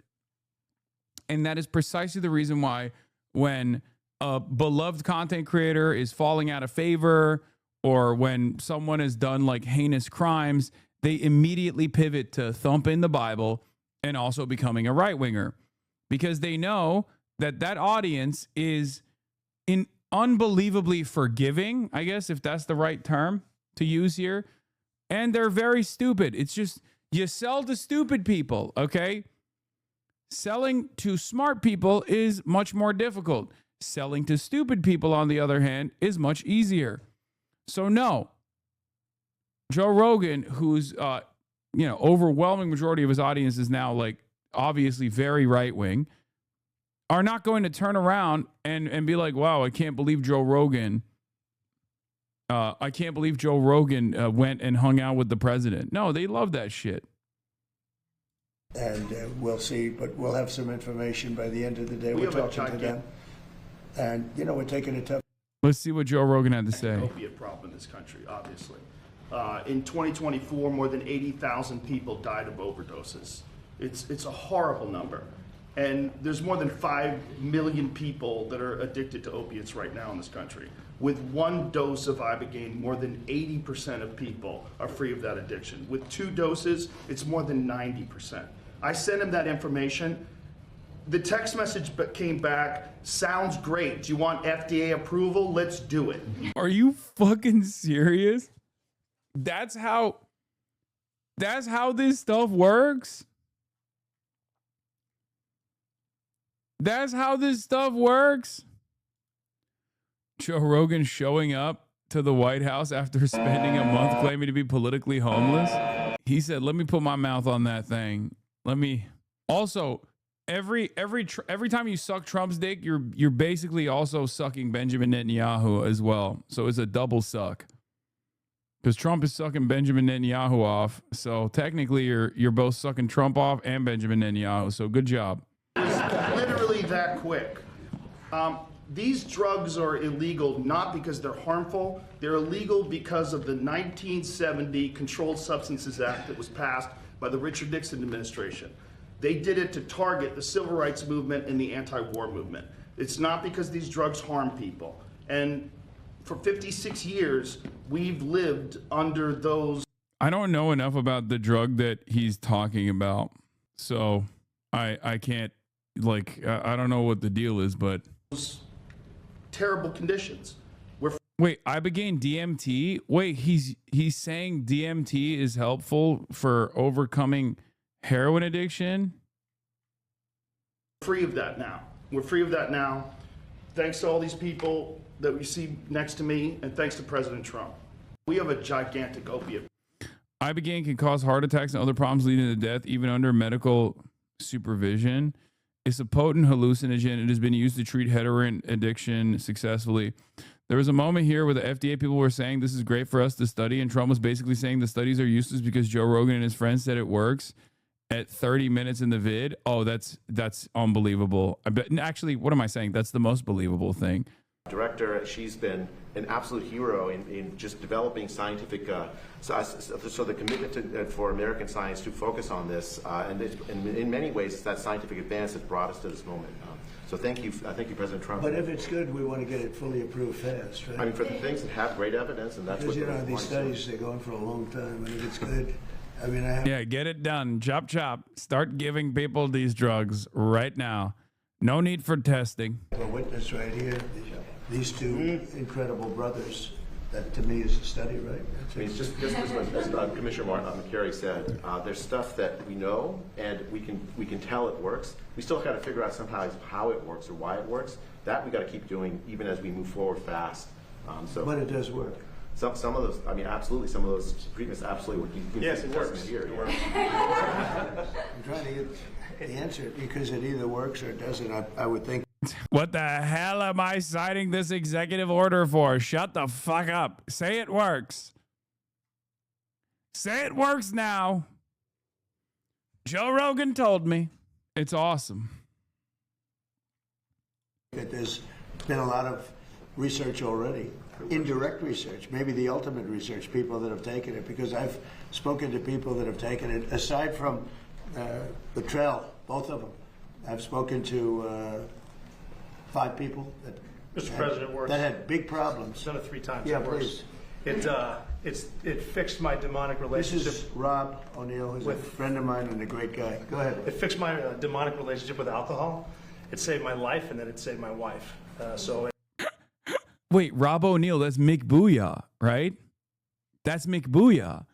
and that is precisely the reason why when a beloved content creator is falling out of favor or when someone has done like heinous crimes, they immediately pivot to thumping the Bible and also becoming a right-winger because they know that that audience is unbelievably forgiving, I guess, if that's the right term to use here. And they're very stupid. It's just, you sell to stupid people, okay? Selling to smart people is much more difficult. Selling to stupid people, on the other hand, is much easier. So no, Joe Rogan, who's, overwhelming majority of his audience is now like obviously very right wing, are not going to turn around and be like, wow, I can't believe Joe Rogan. I can't believe Joe Rogan went and hung out with the president. No, they love that shit. And we'll see, but we'll have some information by the end of the day. We're talking to them. And, we're taking a tough... Let's see what Joe Rogan had to say. Opiate problem in this country, obviously. In 2024, more than 80,000 people died of overdoses. It's a horrible number. And there's more than 5 million people that are addicted to opiates right now in this country. With one dose of Ibogaine, more than 80% of people are free of that addiction. With 2 doses, it's more than 90%. I sent him that information. The text message came back, sounds great. Do you want FDA approval? Let's do it. Are you fucking serious? That's how this stuff works? That's how this stuff works? Joe Rogan showing up to the White House after spending a month claiming to be politically homeless. He said, let me put my mouth on that thing. Let me also... Every time you suck Trump's dick, you're basically also sucking Benjamin Netanyahu as well. So it's a double suck. Because Trump is sucking Benjamin Netanyahu off. So technically you're both sucking Trump off and Benjamin Netanyahu. So good job. It's literally that quick. These drugs are illegal not because they're harmful. They're illegal because of the 1970 Controlled Substances Act that was passed by the Richard Nixon administration. They did it to target the civil rights movement and the anti-war movement. It's not because these drugs harm people. And for 56 years, we've lived under those. I don't know enough about the drug that he's talking about. So I can't, I don't know what the deal is, but. Terrible conditions. Wait, Ibogaine DMT? Wait, he's saying DMT is helpful for overcoming heroin addiction? Free of that now. We're free of that now. Thanks to all these people that we see next to me, and thanks to President Trump. We have a gigantic opiate. Ibogaine can cause heart attacks and other problems leading to death, even under medical supervision. It's a potent hallucinogen. It has been used to treat heroin addiction successfully. There was a moment here where the FDA people were saying this is great for us to study, and Trump was basically saying the studies are useless because Joe Rogan and his friends said it works. At 30 minutes in the vid, oh, that's unbelievable. I bet. Actually, what am I saying? That's the most believable thing. Director, she's been an absolute hero in just developing scientific, so the commitment for American science to focus on this, and in many ways, it's that scientific advance that brought us to this moment. So thank you, President Trump. But if it's good, we want to get it fully approved fast, right? I mean, for the things that have great evidence, and that's because, what these studies, they're going for a long time, and if it's good, I mean, yeah, get it done. Chop, chop. Start giving people these drugs right now. No need for testing. A witness right here. These 2 incredible brothers. That to me is a study, right? I mean, it's just what Commissioner McCary said. There's stuff that we know, and we can tell it works. We still got to figure out somehow how it works or why it works. That we got to keep doing even as we move forward fast. But it does work. Some of those, I mean, absolutely. Some of those treatments absolutely work. Yes, it works. Here, it works. I'm trying to get the answer because it either works or it doesn't. I would think. What the hell am I citing this executive order for? Shut the fuck up. Say it works. Say it works now. Joe Rogan told me. It's awesome. There's been a lot of research already. Indirect research, maybe the ultimate research, people that have taken it, because I've spoken to people that have taken it, aside from the trail, both of them. I've spoken to 5 people that Mr. President, that had big problems. I've done it 3 times. Yeah, it works. please. It fixed my demonic relationship. This is Rob O'Neill, who's a friend of mine and a great guy. Go ahead. It fixed my demonic relationship with alcohol. It saved my life, and then it saved my wife. Wait, Rob O'Neill, that's Mick Booyah, right? That's Mick Booyah.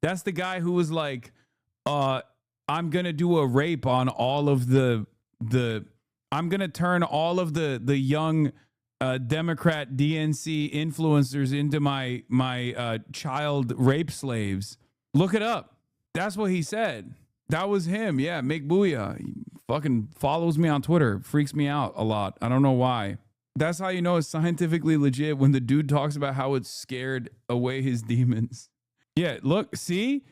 That's the guy who was like, I'm going to do a rape on all of the I'm going to turn all of the young Democrat DNC influencers into my child rape slaves. Look it up. That's what he said. That was him. Yeah, Make Booyah. He fucking follows me on Twitter. Freaks me out a lot. I don't know why. That's how you know it's scientifically legit when the dude talks about how it scared away his demons. Yeah, look, see?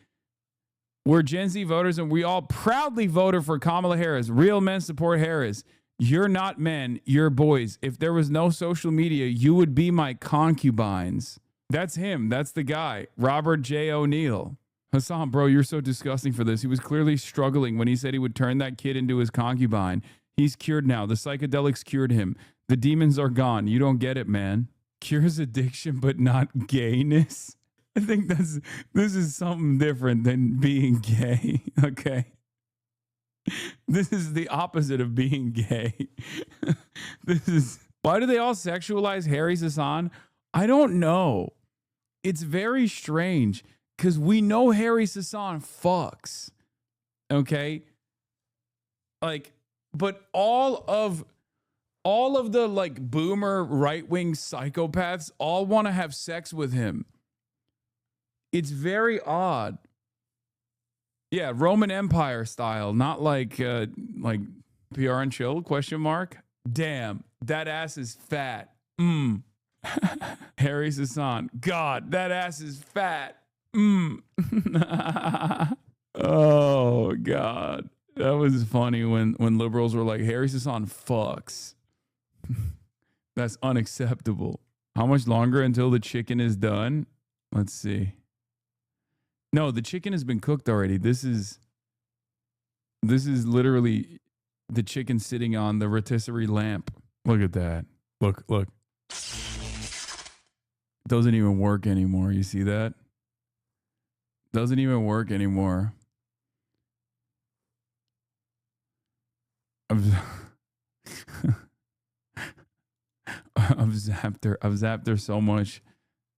We're Gen Z voters and we all proudly voted for Kamala Harris. Real men support Harris. You're not men, you're boys. If there was no social media, you would be my concubines. That's him. That's the guy. Robert J. O'Neill. Hassan, bro, you're so disgusting for this. He was clearly struggling when he said he would turn that kid into his concubine. He's cured now. The psychedelics cured him. The demons are gone. You don't get it, man. Cures addiction, but not gayness. I think this is something different than being gay. Okay. This is the opposite of being gay. Why do they all sexualize Harry Hassan? I don't know. It's very strange because we know Harry Hassan fucks. Okay. Like, but all of the like boomer right-wing psychopaths all want to have sex with him. It's very odd. Yeah, Roman Empire style, not like PR and chill, question mark. Damn, that ass is fat. Harry Hassan. God, that ass is fat. Oh, God. That was funny when liberals were like, Harry Hassan fucks. That's unacceptable. How much longer until the chicken is done? Let's see. No, the chicken has been cooked already. This is literally the chicken sitting on the rotisserie lamp. Look at that. Look. It doesn't even work anymore. You see that? Doesn't even work anymore. I've zapped her so much.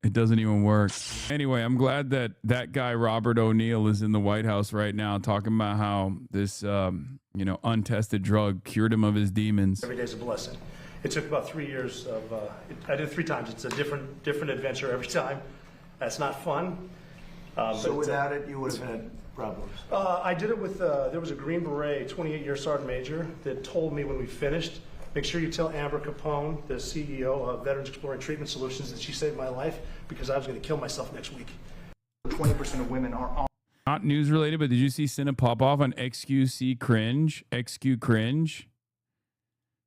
It doesn't even work. Anyway, I'm glad that that guy, Robert O'Neill, is in the White House right now talking about how this, untested drug cured him of his demons. Every day's a blessing. It took about 3 years of, I did it 3 times. It's a different adventure every time. That's not fun. So without it, you would have had problems? I did it with, there was a Green Beret, 28-year sergeant major, that told me when we finished, make sure you tell Amber Capone, the CEO of Veterans Exploring Treatment Solutions, that she saved my life because I was going to kill myself next week. 20% of women are on. Not news related, but did you see Cinna pop off on XQC cringe? XQ cringe?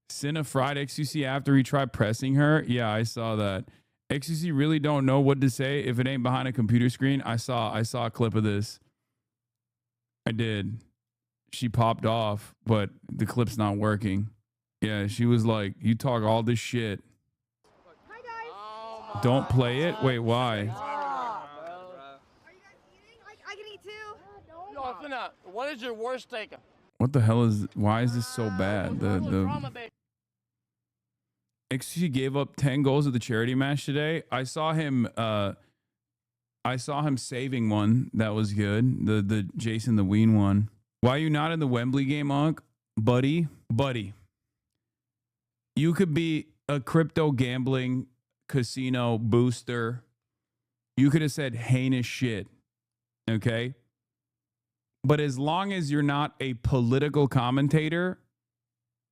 Cinna fried XQC after he tried pressing her? Yeah, I saw that. XQC really don't know what to say if it ain't behind a computer screen. I saw a clip of this. I did. She popped off, but the clip's not working. Yeah, she was like, you talk all this shit. Hi, guys. Don't play it? Wait, why? I can eat too. No, Finna, what is your worst take? What the hell is, why is this so bad? XC gave up 10 goals at the charity match today. I saw him saving one. That was good. The Jason the Ween one. Why are you not in the Wembley game, Unc? Buddy. You could be a crypto gambling casino booster. You could have said heinous shit. Okay? But as long as you're not a political commentator,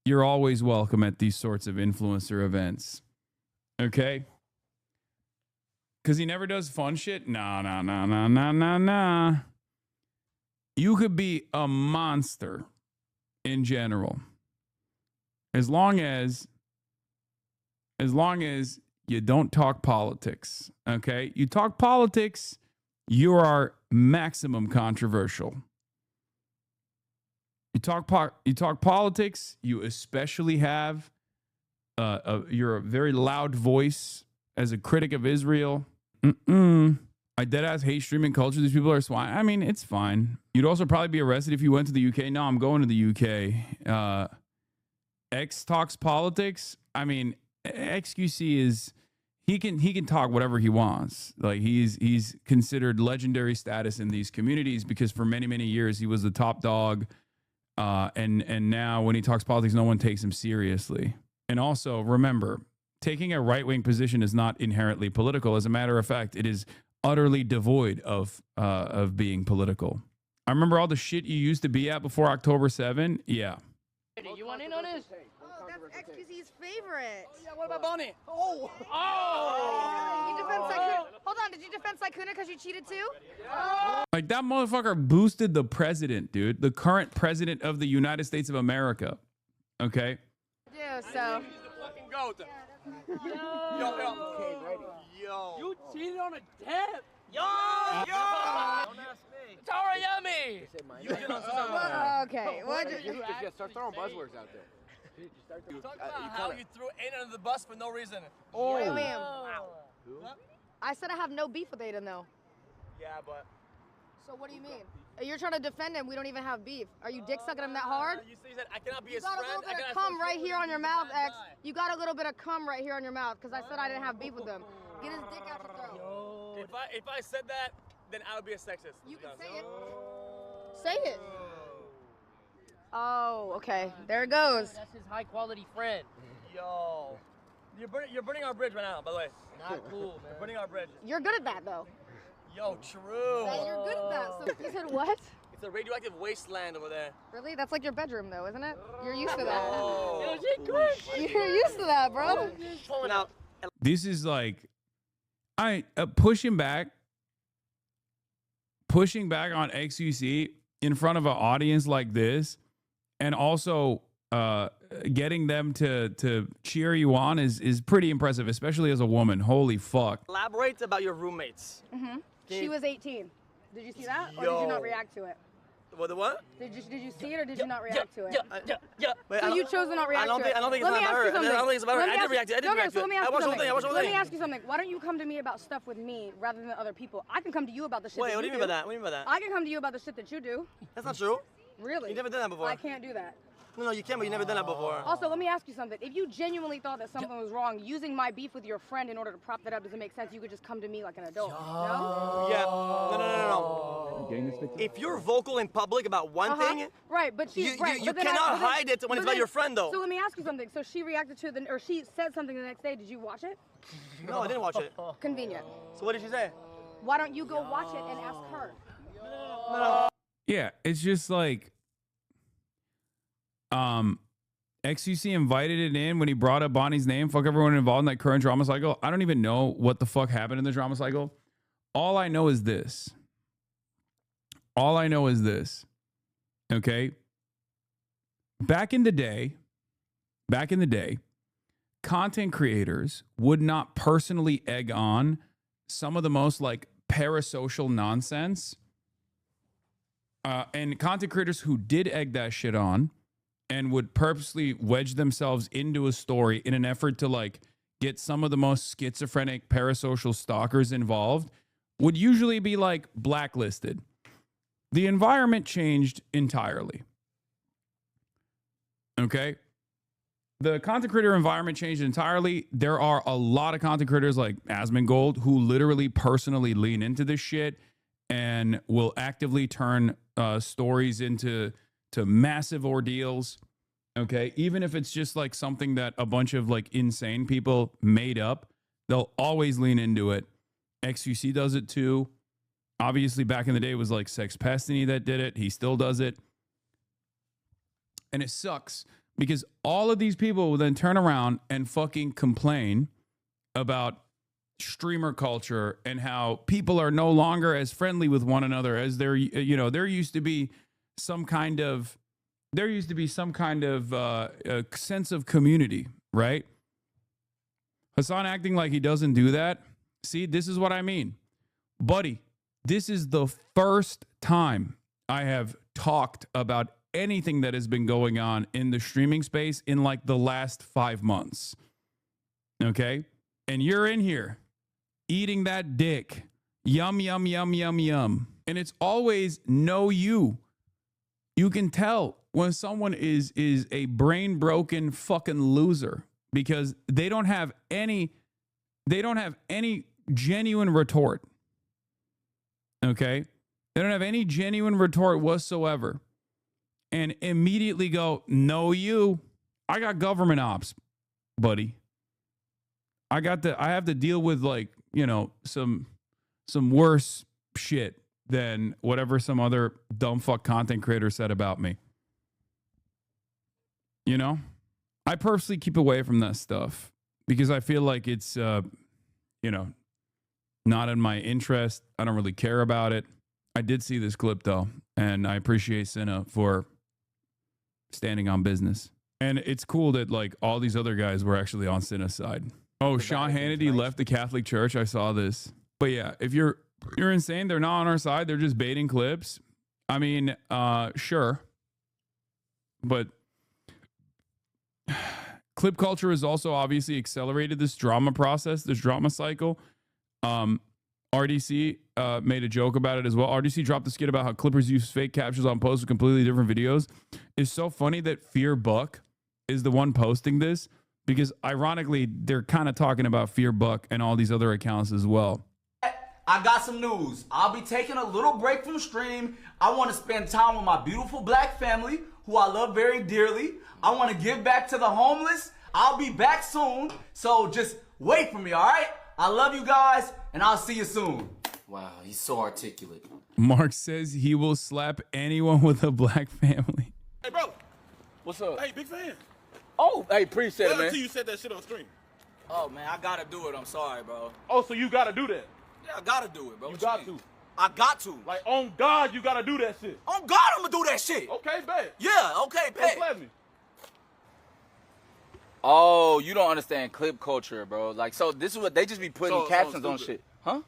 you're always welcome at these sorts of influencer events. Okay? Because he never does fun shit? Nah. You could be a monster in general. As long as you don't talk politics. Okay? You talk politics, you are maximum controversial. You talk politics, you especially have you're a very loud voice as a critic of Israel. I deadass hate streaming culture. These people are swine. I mean, it's fine. You'd also probably be arrested if you went to the UK. No, I'm going to the UK. X talks politics. I mean, XQC he can talk whatever he wants. Like he's considered legendary status in these communities because for many years he was the top dog, and now when he talks politics, no one takes him seriously. And also remember, taking a right-wing position is not inherently political. As a matter of fact, it is utterly devoid of being political. I remember all the shit you used to be at before October 7. Yeah. You want in on this? Oh, that's XQC's favorite. Yeah, what about Bonnie? Oh! You defend Saikuna. Hold on, did you defend Saikuna because you cheated too? Like that motherfucker boosted the president, dude. The current president of the United States of America. Okay? Yeah, so. He's the fucking goat. Yo. You cheated on a dad. Yo. Don't ask me. Tara Yummy. Okay. What? Just start throwing buzzwords out there. Talk about how you threw Aiden under the bus for no reason. Wait, ma'am. I said I have no beef with Aiden, though. Yeah, but. So what do you mean? You're trying to defend him. We don't even have beef. Are you dick sucking him that hard? You said I cannot be you his got friend. a little bit of cum right here on your mouth, X. You got a little bit of cum right here on your mouth because I said I didn't have beef with him. Get his dick out your throat. If I said that, then I would be a sexist. You can say it. Say it. Oh, okay. There it goes. That's his high quality friend. Yo. You're burning our bridge right now, by the way. Not cool, man. You're burning our bridge. You're good at that, though. Yo, true. You're good at that. So you said what? It's a radioactive wasteland over there. Really? That's like your bedroom, though, isn't it? You're used to that. Oh. You're used to that, bro. Pulling out. This is like, pushing back on XUC in front of an audience like this, and also getting them to cheer you on is pretty impressive, especially as a woman. Holy fuck. Elaborate about your roommates. Mm-hmm. She was 18. Did you see that, or Yo. did you not react to it? What? Did you see it, or did you not react to it? Yeah. Wait, So you chose to not react to it. I don't think Let it's me about ask you her. something. I don't think it's about her. Let me I didn't ask react to it. I you- didn't react to so it. let me ask I you watched the whole something. thing. I watched the whole Let me thing. ask you something. Why don't you come to me about stuff with me rather than other people? I can come to you about the shit Wait, that what do you mean by that? What do you mean by that? I can come to you about the shit that you do. That's not true. Really? You never done that before. I can't do that. No, you can, but you never done that before. Also, let me ask you something. If you genuinely thought that something was wrong, using my beef with your friend in order to prop that up doesn't make sense. You could just come to me like an adult. No? Yeah. No. If you're vocal in public about one thing, right, but you right, but then cannot but then- hide it when but it's about then- your friend, though. So let me ask you something. So she reacted to or she said something the next day. Did you watch it? No, I didn't watch it. Convenient. So what did she say? Why don't you go watch it and ask her? Yeah, it's just like, XUC invited it in when he brought up Bonnie's name. Fuck everyone involved in that current drama cycle. I don't even know what the fuck happened in the drama cycle. All I know is this. Okay. Back in the day, content creators would not personally egg on some of the most like parasocial nonsense. And content creators who did egg that shit on and would purposely wedge themselves into a story in an effort to like get some of the most schizophrenic parasocial stalkers involved would usually be like blacklisted. The environment changed entirely. Okay? The content creator environment changed entirely. There are a lot of content creators like Asmongold who literally personally lean into this shit and will actively turn stories into massive ordeals. Okay, even if it's just like something that a bunch of like insane people made up, they'll always lean into it. XUC does it too. Obviously, back in the day, it was like Sex Pestiny that did it. He still does it. And it sucks because all of these people will then turn around and fucking complain about streamer culture and how people are no longer as friendly with one another as there used to be some kind of a sense of community, right? Hassan acting like he doesn't do that. See, this is what I mean. Buddy, this is the first time I have talked about anything that has been going on in the streaming space in like the last 5 months. Okay? And you're in here eating that dick. Yum, yum, yum, yum, yum. And it's always no you. You can tell when someone is a brain broken fucking loser because they don't have any They don't have any genuine retort. Okay? They don't have any genuine retort whatsoever. And immediately go, no, you. I got government ops, buddy. I have to deal with, like, you know, some worse shit than whatever some other dumb fuck content creator said about me. You know? I purposely keep away from that stuff because I feel like it's, you know, not in my interest. I don't really care about it. I did see this clip, though, and I appreciate Cinna for standing on business. And it's cool that, like, all these other guys were actually on Cinna's side. Oh, Sean Hannity left the Catholic Church. I saw this. But yeah, if you're insane, they're not on our side. They're just baiting clips. I mean, sure. But clip culture has also obviously accelerated this drama process, this drama cycle. RDC made a joke about it as well. RDC dropped the skit about how Clippers use fake captions on posts with completely different videos. It's so funny that Fear Buck is the one posting this because ironically, they're kind of talking about Fear Buck and all these other accounts as well. I got some news. I'll be taking a little break from stream. I want to spend time with my beautiful black family, who I love very dearly. I want to give back to the homeless. I'll be back soon, so just wait for me, all right? I love you guys, and I'll see you soon. Wow, he's so articulate. Mark says he will slap anyone with a black family. Hey, bro. What's up? Hey, big fan. Oh, hey, appreciate it, man. Until you said that shit on stream. Oh, man, I gotta do it. I'm sorry, bro. Oh, so you gotta do that? Yeah, I gotta do it, bro. You got to. I got to. Like, on God, you gotta do that shit. On God, I'm gonna do that shit. Okay, bet. Yeah, okay, bet. Slap me. Oh, you don't understand clip culture, bro. Like, so this is what they just be putting captions on shit. Huh?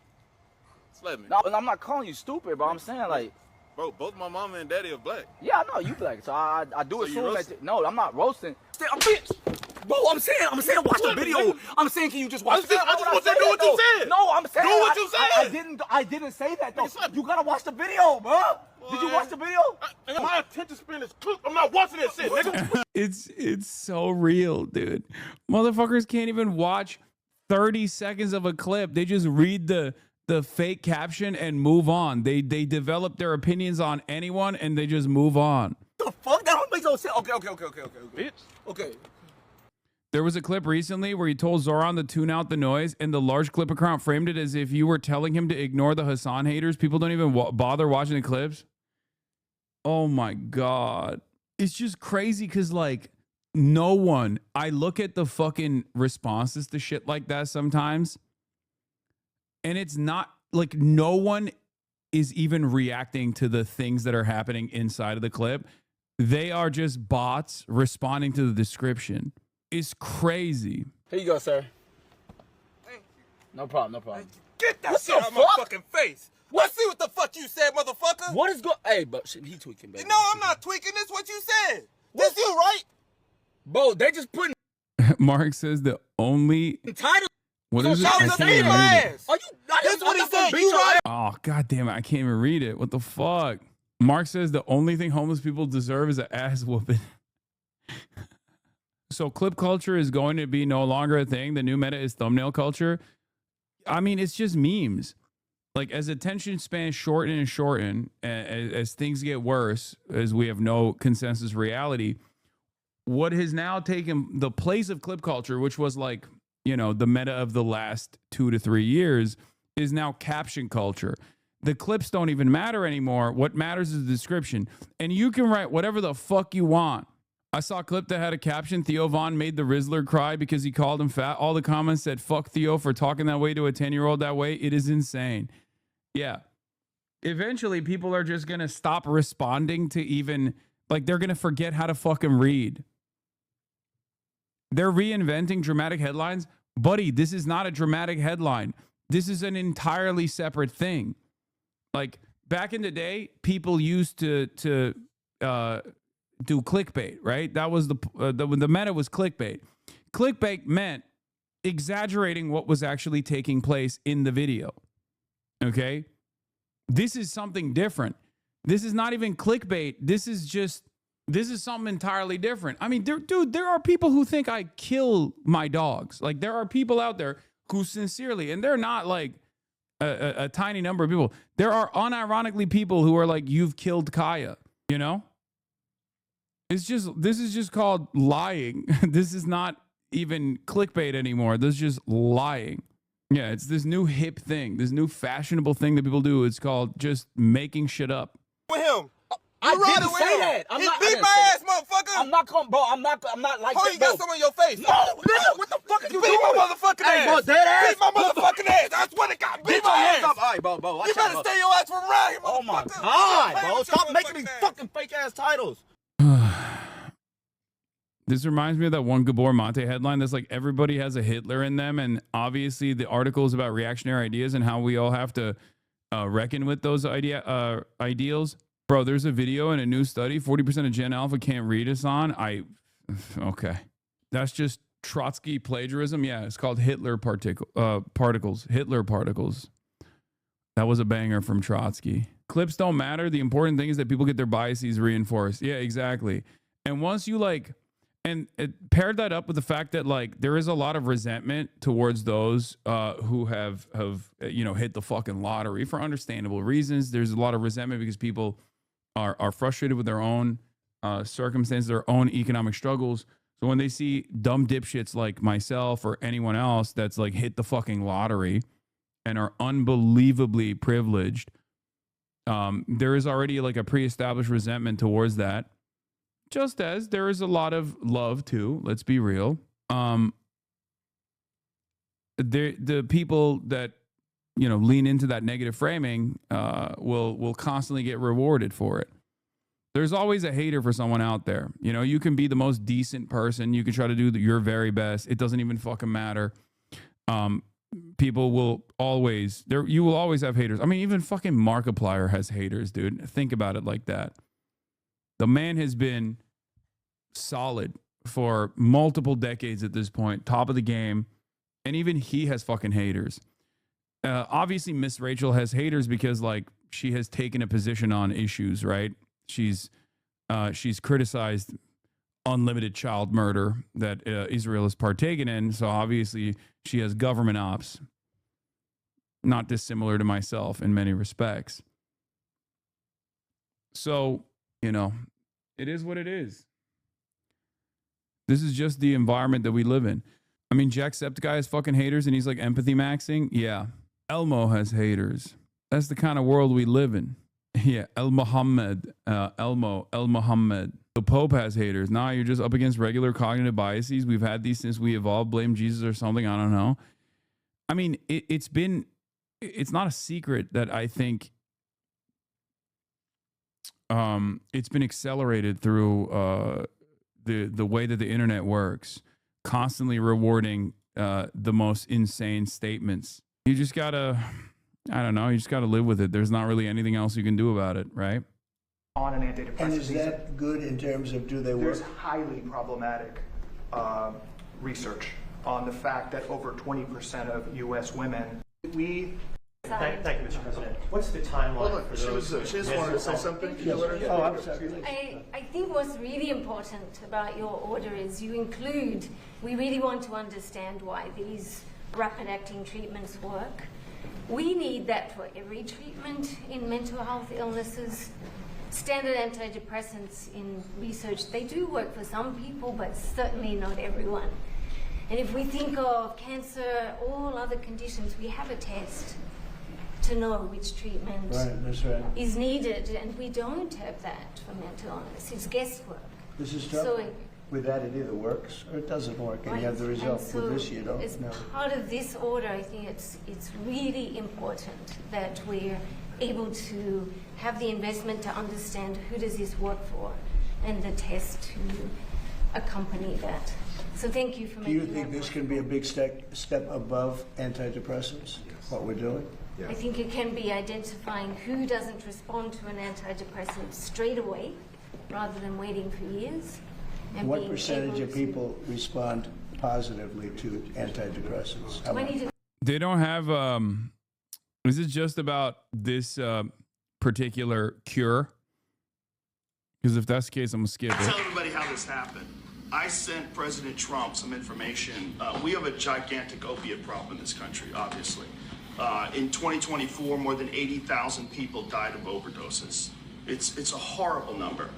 Slap me. No, I'm not calling you stupid, bro. I'm saying, like... Bro, both my mama and daddy are black. Yeah, I know you black, so I do So assume you that... No, I'm not roasting. I'm saying, watch the video. I'm saying, can you just watch the video? I just want you to do what you said. No, I'm saying... Do what you said. I didn't say that, though. You gotta watch the video, bro. Did you watch the video? My attention span is cooked. I'm not watching that shit, nigga. It's so real, dude. Motherfuckers can't even watch 30 seconds of a clip. They just read the fake caption and move on. They develop their opinions on anyone and they just move on. The fuck? That don't make no sense. Okay. Bitch. Okay. There was a clip recently where he told Zoran to tune out the noise, and the large clip account framed it as if you were telling him to ignore the Hassan haters. People don't even bother watching the clips. Oh my God. It's just crazy because, like, no one, I look at the fucking responses to shit like that sometimes, and it's not like no one is even reacting to the things that are happening inside of the clip. They are just bots responding to the description. It's crazy. Here you go, sir. No problem. Get that shit out of my fucking face. Let's see what the fuck you said, motherfucker. What is going... Hey, but he tweaking, baby. No, I'm not tweaking. This what you said. This you, right? Bro, they just putting... Mark says the only... Title... What is it? I can't even read it. Are you... That's what he said. You right? Oh, God damn it. I can't even read it. What the fuck? Mark says the only thing homeless people deserve is an ass whooping. So clip culture is going to be no longer a thing. The new meta is thumbnail culture. I mean, it's just memes. Like, as attention spans shorten, as things get worse, as we have no consensus reality, what has now taken the place of clip culture, which was like, you know, the meta of the last 2 to 3 years, is now caption culture. The clips don't even matter anymore. What matters is the description. And you can write whatever the fuck you want. I saw a clip that had a caption, Theo Von made the Rizzler cry because he called him fat. All the comments said, fuck Theo for talking that way to a 10-year-old that way. It is insane. Yeah. Eventually, people are just going to stop responding to even, like, they're going to forget how to fucking read. They're reinventing dramatic headlines. Buddy, this is not a dramatic headline. This is an entirely separate thing. Like, back in the day, people used to do clickbait, right? That was the meta was clickbait. Clickbait meant exaggerating what was actually taking place in the video. Okay? This is something different. This is not even clickbait. This is something entirely different. I mean, dude, there are people who think I kill my dogs. Like, there are people out there who sincerely, and they're not like a tiny number of people. There are unironically people who are like, you've killed Kaya, you know? This is just called lying. This is not even clickbait anymore. This is just lying. Yeah, it's this new hip thing, this new fashionable thing that people do. It's called just making shit up. With him. I You riding didn't with say him. that. I'm He not. beat I didn't my say ass, that. motherfucker. I'm not going, bro. I'm not like Oh, that. you got bro. some in your face. No, nigga, what the fuck are you Beat doing? my motherfucking Hey, ass. bro, dead ass. Beat my motherfucking ass. That's what it got. Beat Get my your hands ass. up. All right, bro. Watch You better out, bro. stay your ass from around here, Oh my motherfucker. God, Stop bro. Stop making these fucking fake ass titles. This reminds me of that one Gabor Mate headline that's like everybody has a Hitler in them. And obviously the article is about reactionary ideas and how we all have to reckon with those ideals. Bro, there's a video in a new study. 40% of Gen Alpha can't read Hassan. Okay. That's just Trotsky plagiarism. Yeah, it's called Hitler particles. Hitler particles. That was a banger from Trotsky. Clips don't matter. The important thing is that people get their biases reinforced. Yeah, exactly. And once you like... And it paired that up with the fact that like there is a lot of resentment towards those who have hit the fucking lottery for understandable reasons. There's a lot of resentment because people are frustrated with their own circumstances, their own economic struggles. So when they see dumb dipshits like myself or anyone else that's like hit the fucking lottery and are unbelievably privileged, there is already like a pre-established resentment towards that. Just as there is a lot of love too, let's be real. The people that lean into that negative framing will constantly get rewarded for it. There's always a hater for someone out there. You can be the most decent person, you can try to do your very best. It doesn't even fucking matter. People will always you will always have haters. I mean, even fucking Markiplier has haters, dude. Think about it like that. The man has been solid for multiple decades at this point, top of the game, and even he has fucking haters. Obviously, Miss Rachel has haters because like she has taken a position on issues, right? She's criticized unlimited child murder that Israel has partaken in, so obviously she has government ops, not dissimilar to myself in many respects. So, it is what it is. This is just the environment that we live in. I mean, Jacksepticeye has fucking haters and he's like empathy maxing. Yeah. Elmo has haters. That's the kind of world we live in. Yeah. El Muhammad. El Muhammad. The Pope has haters. Nah, you're just up against regular cognitive biases. We've had these since we evolved. Blame Jesus or something. I don't know. I mean, it's not a secret that I think it's been accelerated through the way that the internet works, constantly rewarding the most insane statements. You just gotta, I don't know, you just gotta live with it. There's not really anything else you can do about it, right? On an antidepressant. And is that good in terms of do they work? There's highly problematic research on the fact that over 20% of U.S. women, Thank you, Mr. President. What's the timeline for those? She just wanted to say something. Oh, I'm sorry. I think what's really important about your order is we really want to understand why these rapid-acting treatments work. We need that for every treatment in mental health illnesses. Standard antidepressants in research, they do work for some people, but certainly not everyone. And if we think of cancer, all other conditions, we have a test to know which treatment is needed, and we don't have that for mental illness. It's guesswork. This is tough. With that, it either works or it doesn't work, and you have the result. With this, you don't. As part of this order, I think it's really important that we're able to have the investment to understand who does this work for, and the test to accompany that. So thank you for making that. Do you think this can be a big step above antidepressants? What we're doing? I think it can be identifying who doesn't respond to an antidepressant straight away, rather than waiting for years. And what percentage of people respond positively to antidepressants? They don't have. Is it just about this particular cure? Because if that's the case, I'm gonna skip it. Tell everybody how this happened. I sent President Trump some information. We have a gigantic opiate problem in this country, obviously. In 2024, more than 80,000 people died of overdoses. It's a horrible number.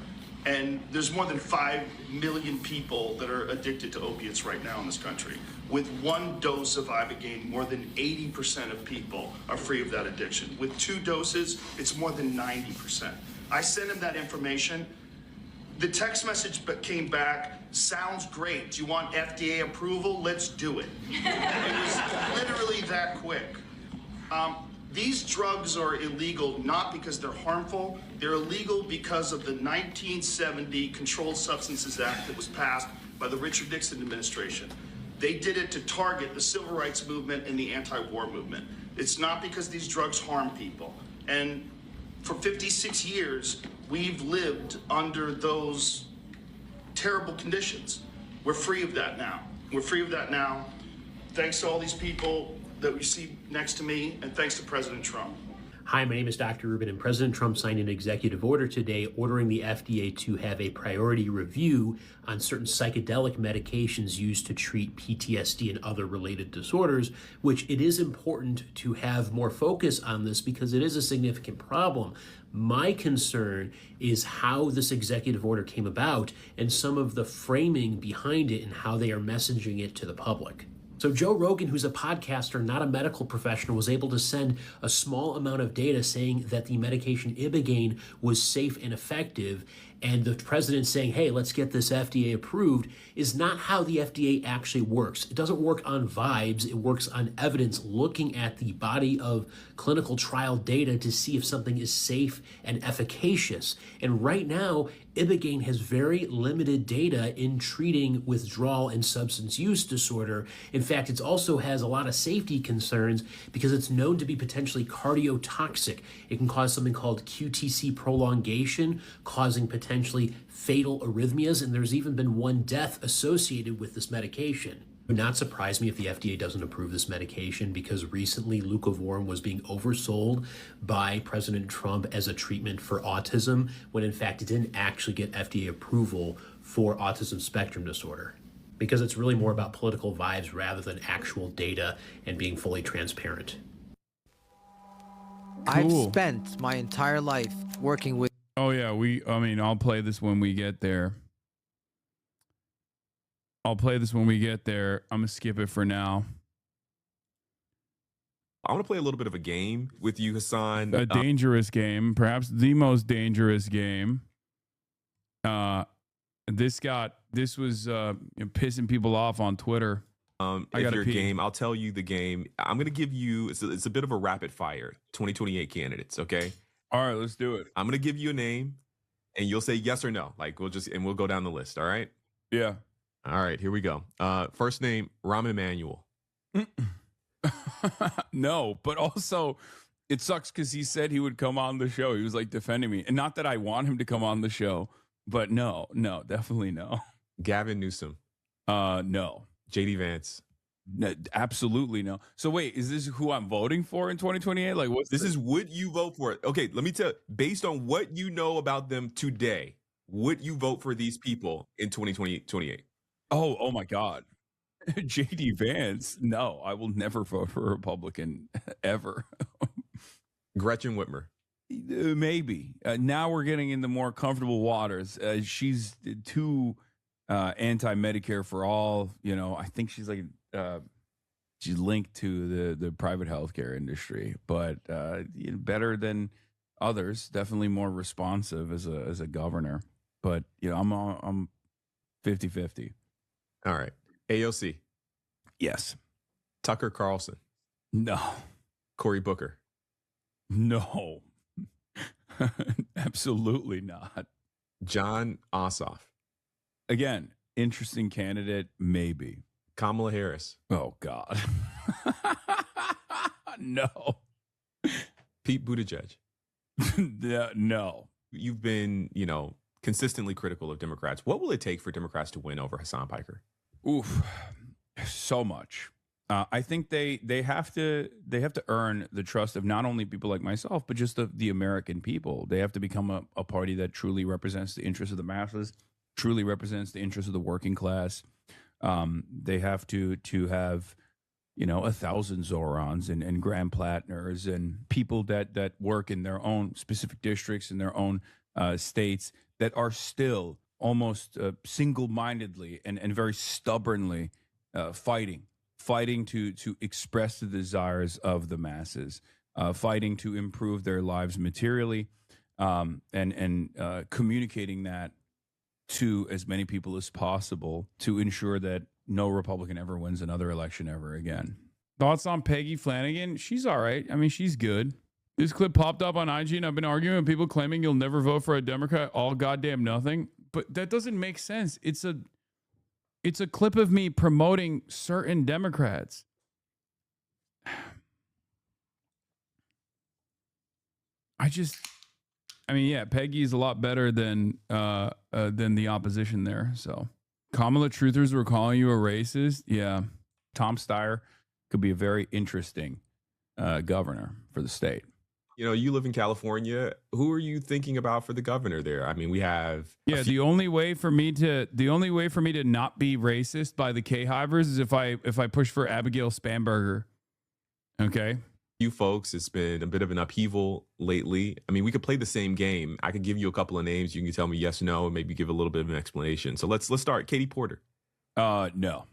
And there's more than 5 million people that are addicted to opiates right now in this country. With one dose of Ibogaine, more than 80% of people are free of that addiction. With 2 doses, it's more than 90%. I sent him that information. The text message came back, sounds great. Do you want FDA approval? Let's do it. It was literally that quick. These drugs are illegal not because they're harmful. They're illegal because of the 1970 Controlled Substances Act that was passed by the Richard Nixon administration. They did it to target the civil rights movement and the anti-war movement. It's not because these drugs harm people. And for 56 years, we've lived under those terrible conditions. We're free of that now. We're free of that now. Thanks to all these people that we see next to me, and thanks to President Trump. Hi, my name is Dr. Rubin, and President Trump signed an executive order today ordering the FDA to have a priority review on certain psychedelic medications used to treat PTSD and other related disorders, which it is important to have more focus on this because it is a significant problem. My concern is how this executive order came about and some of the framing behind it and how they are messaging it to the public. So Joe Rogan, who's a podcaster, not a medical professional, was able to send a small amount of data saying that the medication Ibogaine was safe and effective, and the president saying, hey, let's get this FDA approved, is not how the FDA actually works. It doesn't work on vibes. It works on evidence, looking at the body of clinical trial data to see if something is safe and efficacious. And right now, Ibogaine has very limited data in treating withdrawal and substance use disorder. In fact, it also has a lot of safety concerns because it's known to be potentially cardiotoxic. It can cause something called QTc prolongation, causing potentially fatal arrhythmias, and there's even been one death associated with this medication. It would not surprise me if the FDA doesn't approve this medication because recently leucovorin was being oversold by President Trump as a treatment for autism when in fact it didn't actually get FDA approval for autism spectrum disorder because it's really more about political vibes rather than actual data and being fully transparent. I've spent my entire life working with. Oh yeah, I'll play this when we get there. I'm gonna skip it for now. I want to play a little bit of a game with you, Hassan. A dangerous game, perhaps the most dangerous game. This was pissing people off on Twitter. If your game, I'll tell you the game. I'm gonna give you. It's a bit of a rapid fire. 2028 candidates. Okay. All right, let's do it. I'm gonna give you a name, and you'll say yes or no. Like we'll go down the list. All right. Yeah. All right, here we go. First name, Rahm Emanuel. No, but also it sucks because he said he would come on the show. He was like defending me. And not that I want him to come on the show, but no, definitely no. Gavin Newsom. No. JD Vance. No, absolutely no. So wait, is this who I'm voting for in 2028? Like this is would you vote for it? Okay, let me tell you, based on what you know about them today, would you vote for these people in 2028? Oh my God. JD Vance. No, I will never vote for a Republican ever. Gretchen Whitmer. Maybe. Now we're getting into more comfortable waters. She's too anti-Medicare for all. I think she's like she's linked to the private healthcare industry, but better than others. Definitely more responsive as a governor. But I'm 50-50. All right. AOC. Yes. Tucker Carlson. No. Cory Booker. No. Absolutely not. John Ossoff. Again, interesting candidate, maybe. Kamala Harris. Oh, God. No. Pete Buttigieg. No. You've been, consistently critical of Democrats. What will it take for Democrats to win over Hassan Piker? Oof, so much. I think they have to earn the trust of not only people like myself, but just the American people. They have to become a party that truly represents the interests of the masses. truly represents the interests of the working class. They have to have, 1,000 Zorons and Grand Platners and people that work in their own specific districts in their own states that are still almost single-mindedly and very stubbornly fighting to express the desires of the masses, fighting to improve their lives materially, and communicating that to as many people as possible to ensure that no Republican ever wins another election ever again. Thoughts on Peggy Flanagan? She's all right. I mean, she's good. This clip popped up on IG, and I've been arguing with people claiming you'll never vote for a Democrat, all goddamn nothing. But that doesn't make sense. It's a clip of me promoting certain Democrats. Yeah, Peggy is a lot better than the opposition there. So, Kamala truthers were calling you a racist. Yeah, Tom Steyer could be a very interesting governor for the state. You live in California. Who are you thinking about for the governor there? I mean, we have the only way for me to not be racist by the K-Hivers is if I push for Abigail Spanberger. Okay. You folks, it's been a bit of an upheaval lately. I mean, we could play the same game. I could give you a couple of names. You can tell me yes, no, and maybe give a little bit of an explanation. So let's start. Katie Porter. No.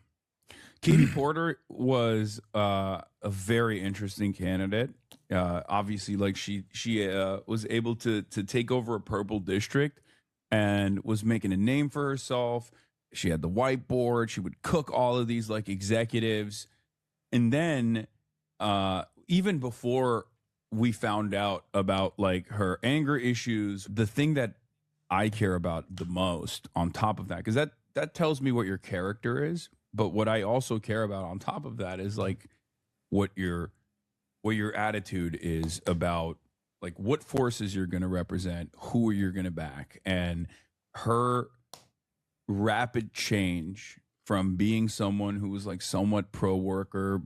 Katie Porter was a very interesting candidate. Obviously, like she was able to take over a purple district and was making a name for herself. She had the whiteboard. She would cook all of these like executives, and then even before we found out about like her anger issues, the thing that I care about the most on top of that, because that tells me what your character is. But what I also care about on top of that is like what your attitude is about, like what forces you're going to represent, who you're going to back. And her rapid change from being someone who was like somewhat pro worker,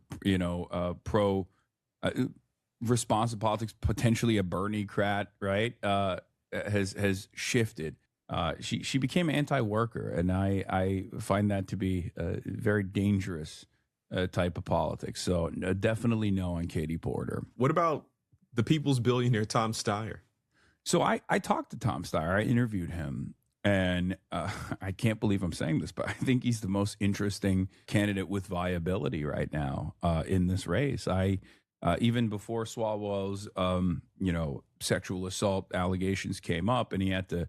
pro responsive politics, potentially a Bernie-crat, right? Has shifted. She became anti-worker, and I find that to be a very dangerous type of politics. So definitely no on Katie Porter. What about the people's billionaire, Tom Steyer? So I talked to Tom Steyer. I interviewed him, and I can't believe I'm saying this, but I think he's the most interesting candidate with viability right now in this race. Even before Swalwell's, sexual assault allegations came up, and he had to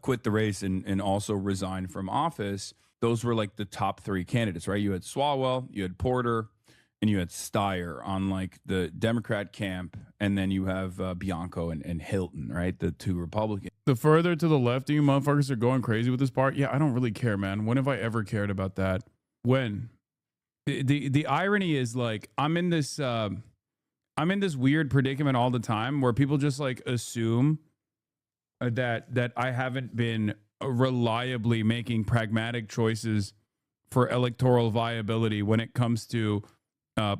quit the race and also resign from office. Those were like the top three candidates, right? You had Swalwell, you had Porter, and you had Steyer on like the Democrat camp, and then you have Bianco and Hilton, right? The two Republicans. The further to the left you motherfuckers are going crazy with this part, yeah, I don't really care, man. When have I ever cared about that? When? The irony is like I'm in this weird predicament all the time where people just like assume that I haven't been reliably making pragmatic choices for electoral viability when it comes to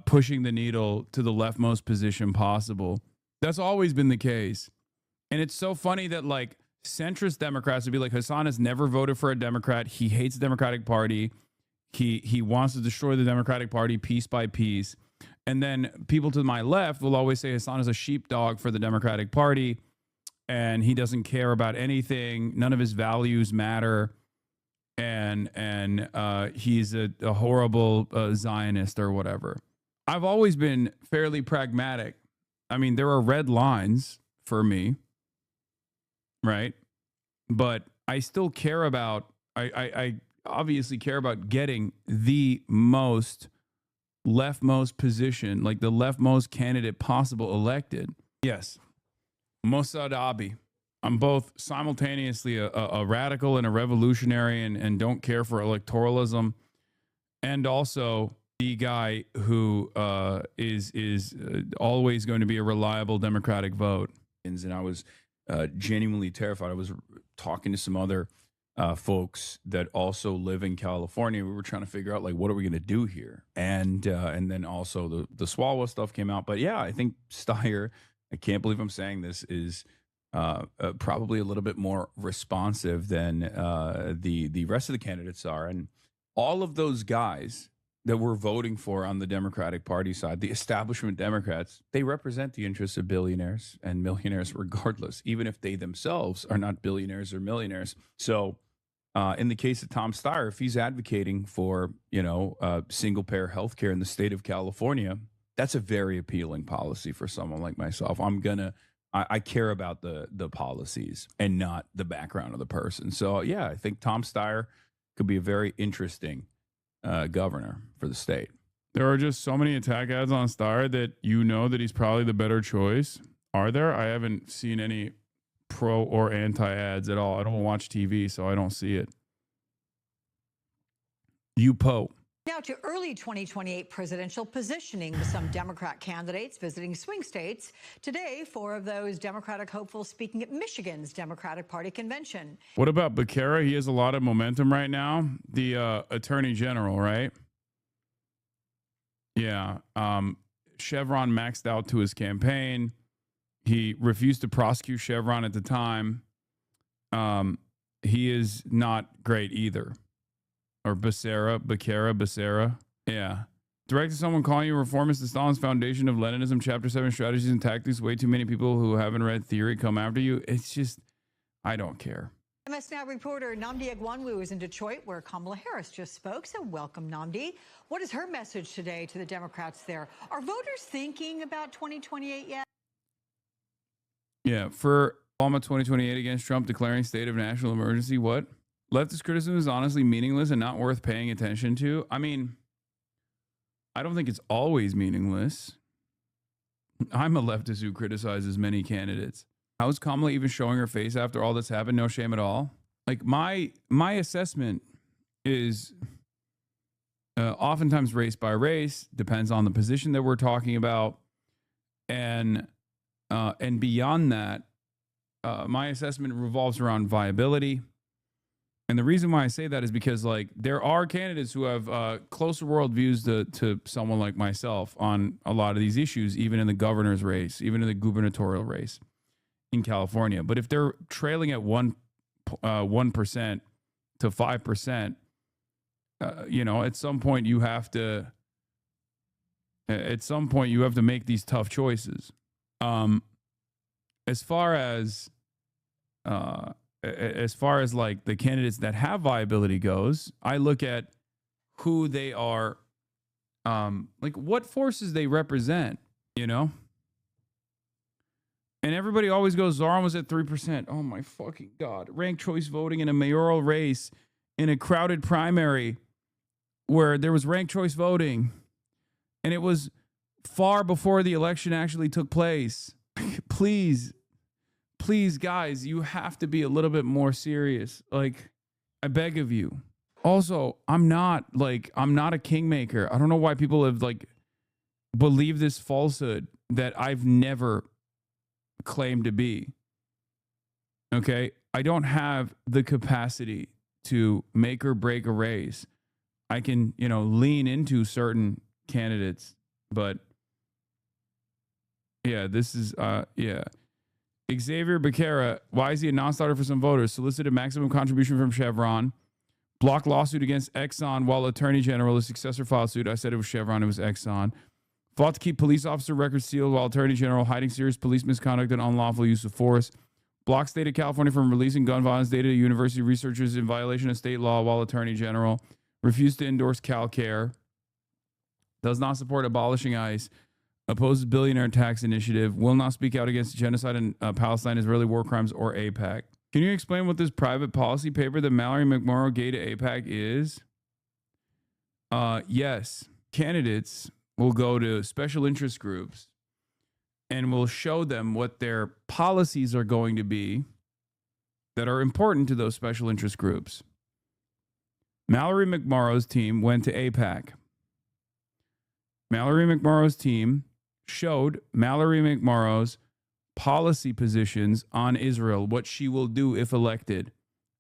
pushing the needle to the leftmost position possible. That's always been the case. And it's so funny that like centrist Democrats would be like, Hassan has never voted for a Democrat. He hates the Democratic Party. He wants to destroy the Democratic Party piece by piece. And then people to my left will always say Hassan is a sheepdog for the Democratic Party and he doesn't care about anything. None of his values matter. And he's a horrible Zionist or whatever. I've always been fairly pragmatic. I mean, there are red lines for me, right? But I still care about, I obviously care about getting the most leftmost position, like the leftmost candidate possible elected. Yes. Hasanabi. I'm both simultaneously a radical and a revolutionary and don't care for electoralism, and also the guy who is always going to be a reliable Democratic vote. And I was genuinely terrified. I was talking to some other folks that also live in California. We were trying to figure out like what are we going to do here, and then also the Swalwell stuff came out. But yeah, I think Steyer, I can't believe I'm saying this, is probably a little bit more responsive than the rest of the candidates are. And all of those guys that we're voting for on the Democratic Party side, the establishment Democrats, they represent the interests of billionaires and millionaires regardless, even if they themselves are not billionaires or millionaires. So in the case of Tom Steyer, if he's advocating for, single payer health care in the state of California, that's a very appealing policy for someone like myself. I care about the policies and not the background of the person. So yeah, I think Tom Steyer could be a very interesting governor for the state. There are just so many attack ads on Steyer that that he's probably the better choice. Are there? I haven't seen any pro or anti ads at all. I don't watch TV, so I don't see it. Poe. Now to early 2028 presidential positioning with some Democrat candidates visiting swing states. Today, 4 of those Democratic hopefuls speaking at Michigan's Democratic Party convention. What about Becerra? He has a lot of momentum right now. The attorney general, right? Yeah. Chevron maxed out to his campaign. He refused to prosecute Chevron at the time. He is not great either. Or Becerra. Yeah. Directed someone calling you reformist to Stalin's foundation of Leninism, Chapter 7 strategies and tactics. Way too many people who haven't read theory come after you. It's just, I don't care. MS Now reporter Nnamdi Egwonwu is in Detroit, where Kamala Harris just spoke. So welcome, Nnamdi. What is her message today to the Democrats there? Are voters thinking about 2028 yet? Yeah, for Obama 2028 against Trump declaring state of national emergency, what? Leftist criticism is honestly meaningless and not worth paying attention to. I mean, I don't think it's always meaningless. I'm a leftist who criticizes many candidates. How is Kamala even showing her face after all that's happened? No shame at all. Like my assessment is oftentimes race by race, depends on the position that we're talking about, and beyond that, my assessment revolves around viability. And the reason why I say that is because, like, there are candidates who have closer worldviews to someone like myself on a lot of these issues, even in the governor's race, even in the gubernatorial race in California. But if they're trailing at 1% to 5%, at some point you have to. At some point you have to make these tough choices. As far as like the candidates that have viability goes, I look at who they are, like what forces they represent, And everybody always goes, Zoran was at 3%. Oh my fucking God. Ranked choice voting in a mayoral race in a crowded primary where there was ranked choice voting. And it was far before the election actually took place. Please, guys, you have to be a little bit more serious. Like, I beg of you. Also, I'm not a kingmaker. I don't know why people have believed this falsehood that I've never claimed to be. Okay? I don't have the capacity to make or break a race. I can, lean into certain candidates, but yeah, this is, Xavier Becerra, why is he a non-starter for some voters? Solicited maximum contribution from Chevron. Blocked lawsuit against Exxon while Attorney General, his successor filed suit. I said it was Chevron, it was Exxon. Fought to keep police officer records sealed while Attorney General hiding serious police misconduct and unlawful use of force. Blocked state of California from releasing gun violence data to university researchers in violation of state law while Attorney General. Refused to endorse CalCare. Does not support abolishing ICE. Opposes billionaire tax initiative, will not speak out against genocide in Palestine, Israeli war crimes, or AIPAC. Can you explain what this private policy paper that Mallory McMorrow gave to AIPAC is? Yes. Candidates will go to special interest groups and will show them what their policies are going to be that are important to those special interest groups. Mallory McMorrow's team went to AIPAC. Mallory McMorrow's team showed Mallory McMorrow's policy positions on Israel, what she will do if elected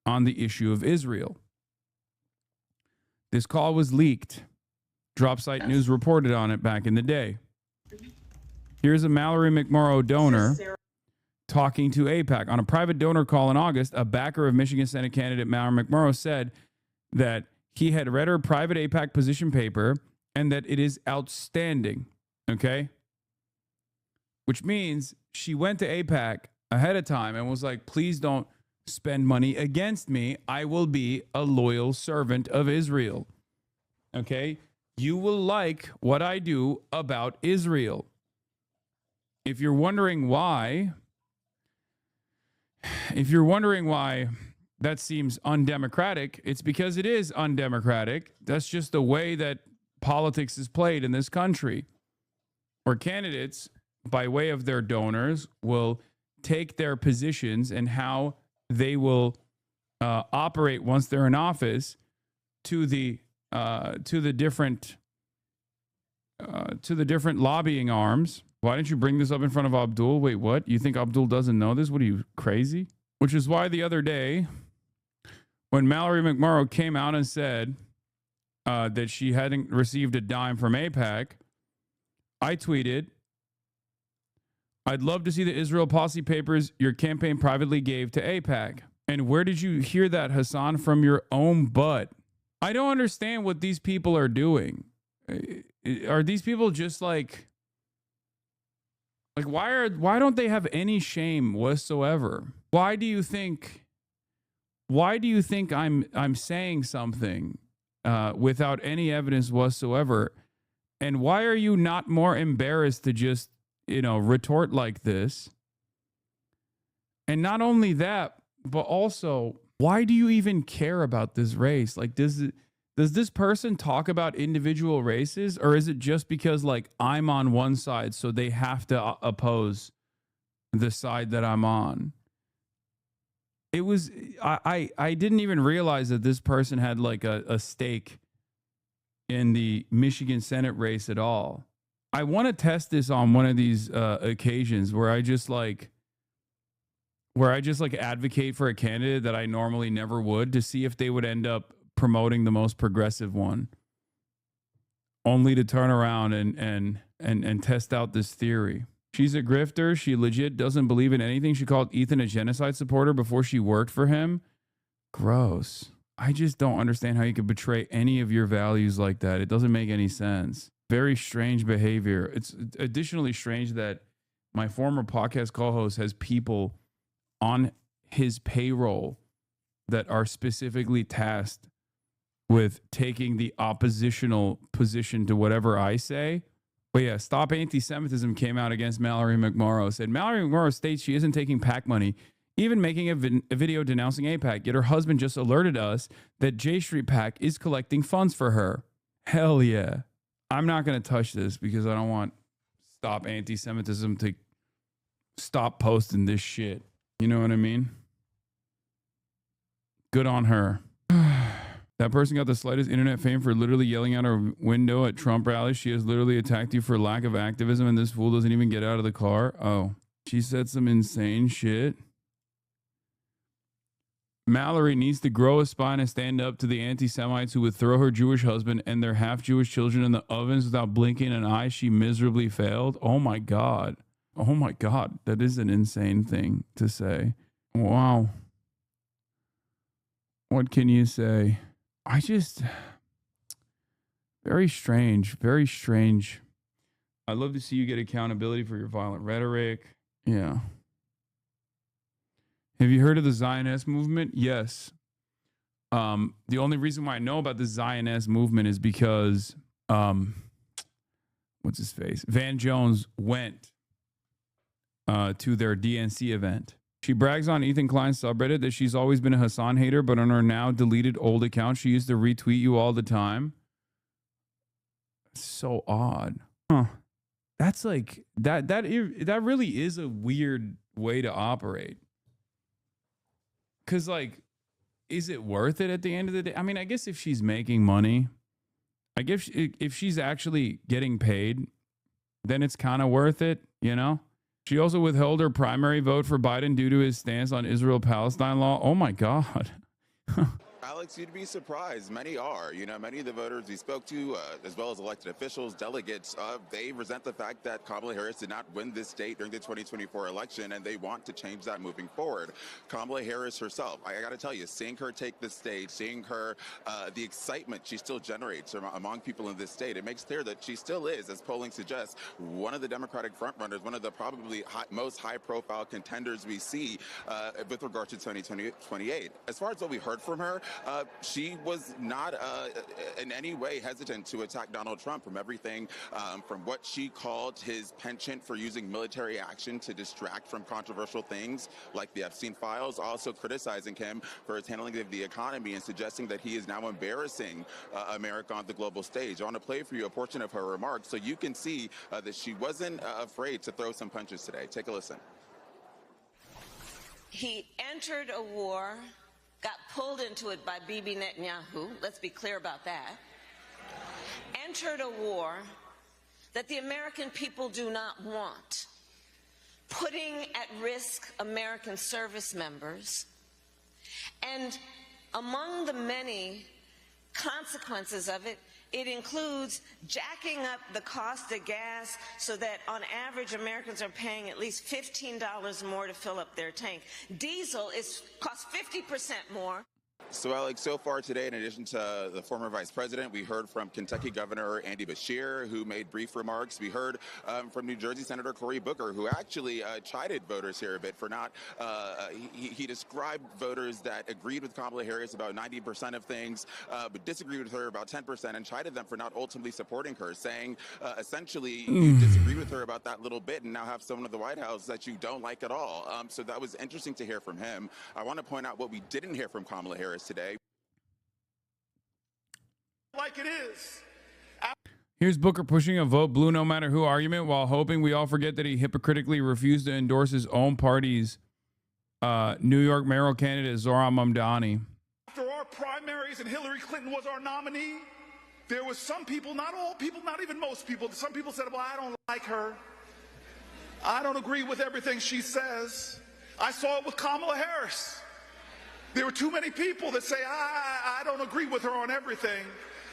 on the issue of Israel. This call was leaked. Dropsite News reported on it back in the day. Here's a Mallory McMorrow donor talking to AIPAC. On a private donor call in August, a backer of Michigan Senate candidate Mallory McMorrow said that he had read her private AIPAC position paper and that it is outstanding. Okay? Which means she went to AIPAC ahead of time and was like, please don't spend money against me. I will be a loyal servant of Israel. Okay? You will like what I do about Israel. If you're wondering why that seems undemocratic, it's because it is undemocratic. That's just the way that politics is played in this country, where candidates, by way of their donors, will take their positions and how they will operate once they're in office to the different lobbying arms. Why didn't you bring this up in front of Abdul? Wait, what? You think Abdul doesn't know this? What are you, crazy? Which is why the other day, when Mallory McMorrow came out and said that she hadn't received a dime from AIPAC, I tweeted, I'd love to see the Israel policy papers your campaign privately gave to AIPAC. And where did you hear that, Hassan? From your own butt. I don't understand what these people are doing. Are these people just like why don't they have any shame whatsoever? Why do you think I'm saying something without any evidence whatsoever? And why are you not more embarrassed to just, retort like this? And not only that, but also, why do you even care about this race? Like, does this person talk about individual races, or is it just because like I'm on one side, so they have to oppose the side that I'm on? It was, I didn't even realize that this person had like a stake in the Michigan Senate race at all. I want to test this on one of these occasions where I just advocate for a candidate that I normally never would, to see if they would end up promoting the most progressive one, only to turn around and test out this theory. She's a grifter. She legit doesn't believe in anything. She called Ethan a genocide supporter before she worked for him. Gross. I just don't understand how you could betray any of your values like that. It doesn't make any sense. Very strange behavior. It's additionally strange that my former podcast co-host has people on his payroll that are specifically tasked with taking the oppositional position to whatever I say. But yeah, Stop Anti-Semitism came out against Mallory McMorrow. Said Mallory McMorrow states she isn't taking PAC money, even making a video denouncing AIPAC. Yet her husband just alerted us that J Street PAC is collecting funds for her. Hell yeah. I'm not going to touch this because I don't want Stop Anti-Semitism to stop posting this shit. You know what I mean? Good on her. That person got the slightest internet fame for literally yelling out her window at Trump rallies. She has literally attacked you for lack of activism, and this fool doesn't even get out of the car. Oh, she said some insane shit. Mallory needs to grow a spine and stand up to the anti-Semites who would throw her Jewish husband and their half-Jewish children in the ovens without blinking an eye. She miserably failed. Oh my God. Oh my God. That is an insane thing to say. Wow. What can you say? Very strange. Very strange. I'd love to see you get accountability for your violent rhetoric. Yeah. Have you heard of the Zionist movement? Yes. The only reason why I know about the Zionist movement is because, what's his face? Van Jones went to their DNC event. She brags on Ethan Klein's subreddit that she's always been a Hassan hater, but on her now deleted old account, she used to retweet you all the time. So odd. Huh. That's like, that really is a weird way to operate. Because, like, is it worth it at the end of the day? I mean, I guess if she's making money, I guess if she's actually getting paid, then it's kind of worth it, you know? She also withheld her primary vote for Biden due to his stance on Israel-Palestine law. Oh, my God. Alex, you'd be surprised. Many are. You know, many of the voters we spoke to, as well as elected officials, delegates, they resent the fact that Kamala Harris did not win this state during the 2024 election, and they want to change that moving forward. Kamala Harris herself, I got to tell you, seeing her take the stage, seeing her, the excitement she still generates among people in this state, it makes clear that she still is, as polling suggests, one of the Democratic frontrunners, one of the probably most high-profile contenders we see with regard to 2028. As far as what we heard from her, she was not in any way hesitant to attack Donald Trump from everything from what she called his penchant for using military action to distract from controversial things like the Epstein files, also criticizing him for his handling of the economy and suggesting that he is now embarrassing America on the global stage. I want to play for you a portion of her remarks so you can see that she wasn't afraid to throw some punches today. Take a listen. He entered a war, got pulled into it by Bibi Netanyahu, let's be clear about that, entered a war that the American people do not want, putting at risk American service members, and among the many consequences of it, it includes jacking up the cost of gas so that on average Americans are paying at least $15 more to fill up their tank. Diesel costs 50% more. So, Alex, so far today, in addition to the former vice president, we heard from Kentucky Governor Andy Beshear, who made brief remarks. We heard from New Jersey Senator Cory Booker, who actually chided voters here a bit for not, he described voters that agreed with Kamala Harris about 90% of things, but disagreed with her about 10%, and chided them for not ultimately supporting her, saying essentially you disagree with her about that little bit and now have someone at the White House that you don't like at all. So that was interesting to hear from him. I want to point out what we didn't hear from Kamala Harris today. Like it is. Here's Booker pushing a vote blue no matter who argument while hoping we all forget that he hypocritically refused to endorse his own party's New York mayoral candidate, Zohran Mamdani. After our primaries and Hillary Clinton was our nominee, there was some people, not all people, not even most people, some people said, well, I don't like her. I don't agree with everything she says. I saw it with Kamala Harris. There were too many people that say, I don't agree with her on everything.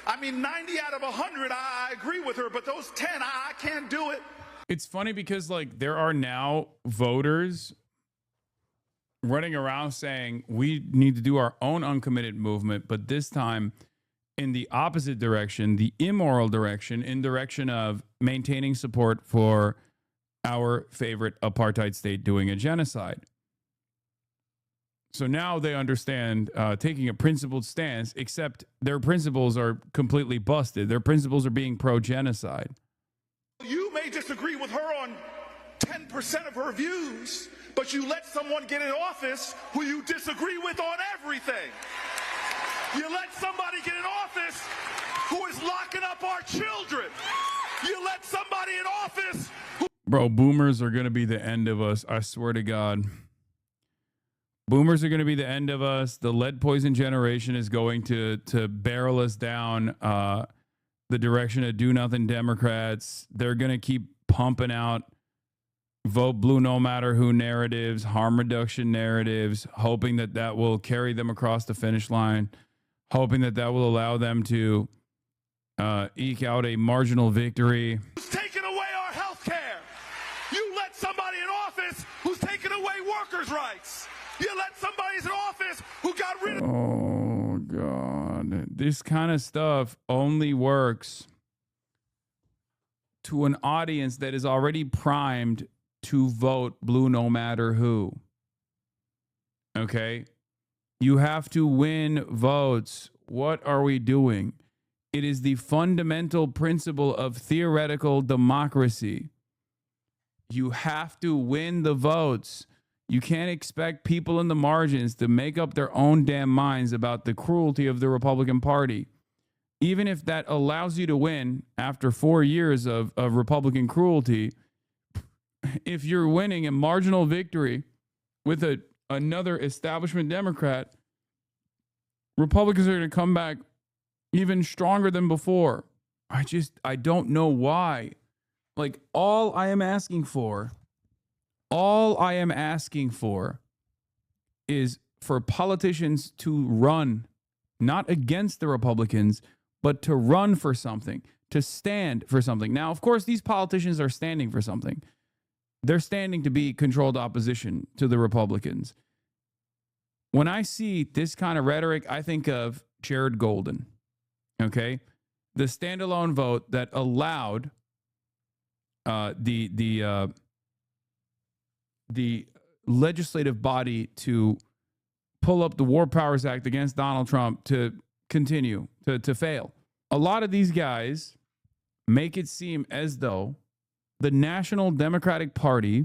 I mean, 90 out of 100, I agree with her, but those 10, I can't do it. It's funny because, like, there are now voters running around saying we need to do our own uncommitted movement, but this time in the opposite direction, the immoral direction, in direction of maintaining support for our favorite apartheid state doing a genocide. So now they understand taking a principled stance, except their principles are completely busted. Their principles are being pro-genocide. You may disagree with her on 10% of her views, but you let someone get in office who you disagree with on everything. You let somebody get in office who is locking up our children. You let somebody in office who... Bro, boomers are going to be the end of us. I swear to God. Boomers are going to be the end of us. The lead poison generation is going to barrel us down the direction of do nothing Democrats. They're going to keep pumping out vote blue no matter who narratives, harm reduction narratives, hoping that that will carry them across the finish line, hoping that that will allow them to eke out a marginal victory. Who's taking away our health care? You let somebody in office who's taking away workers' rights. You let somebody in office who got rid of... Oh, God. This kind of stuff only works to an audience that is already primed to vote blue no matter who. Okay? You have to win votes. What are we doing? It is the fundamental principle of theoretical democracy. You have to win the votes. You can't expect people in the margins to make up their own damn minds about the cruelty of the Republican Party. Even if that allows you to win after 4 years of Republican cruelty, if you're winning a marginal victory with another establishment Democrat, Republicans are going to come back even stronger than before. I don't know why. Like, all I am asking for is for politicians to run not against the Republicans, but to run for something, to stand for something. Now, of course, these politicians are standing for something. They're standing to be controlled opposition to the Republicans. When I see this kind of rhetoric, I think of Jared Golden, okay? The standalone vote that allowed the legislative body to pull up the War Powers Act against Donald Trump to continue to fail. A lot of these guys make it seem as though the National Democratic Party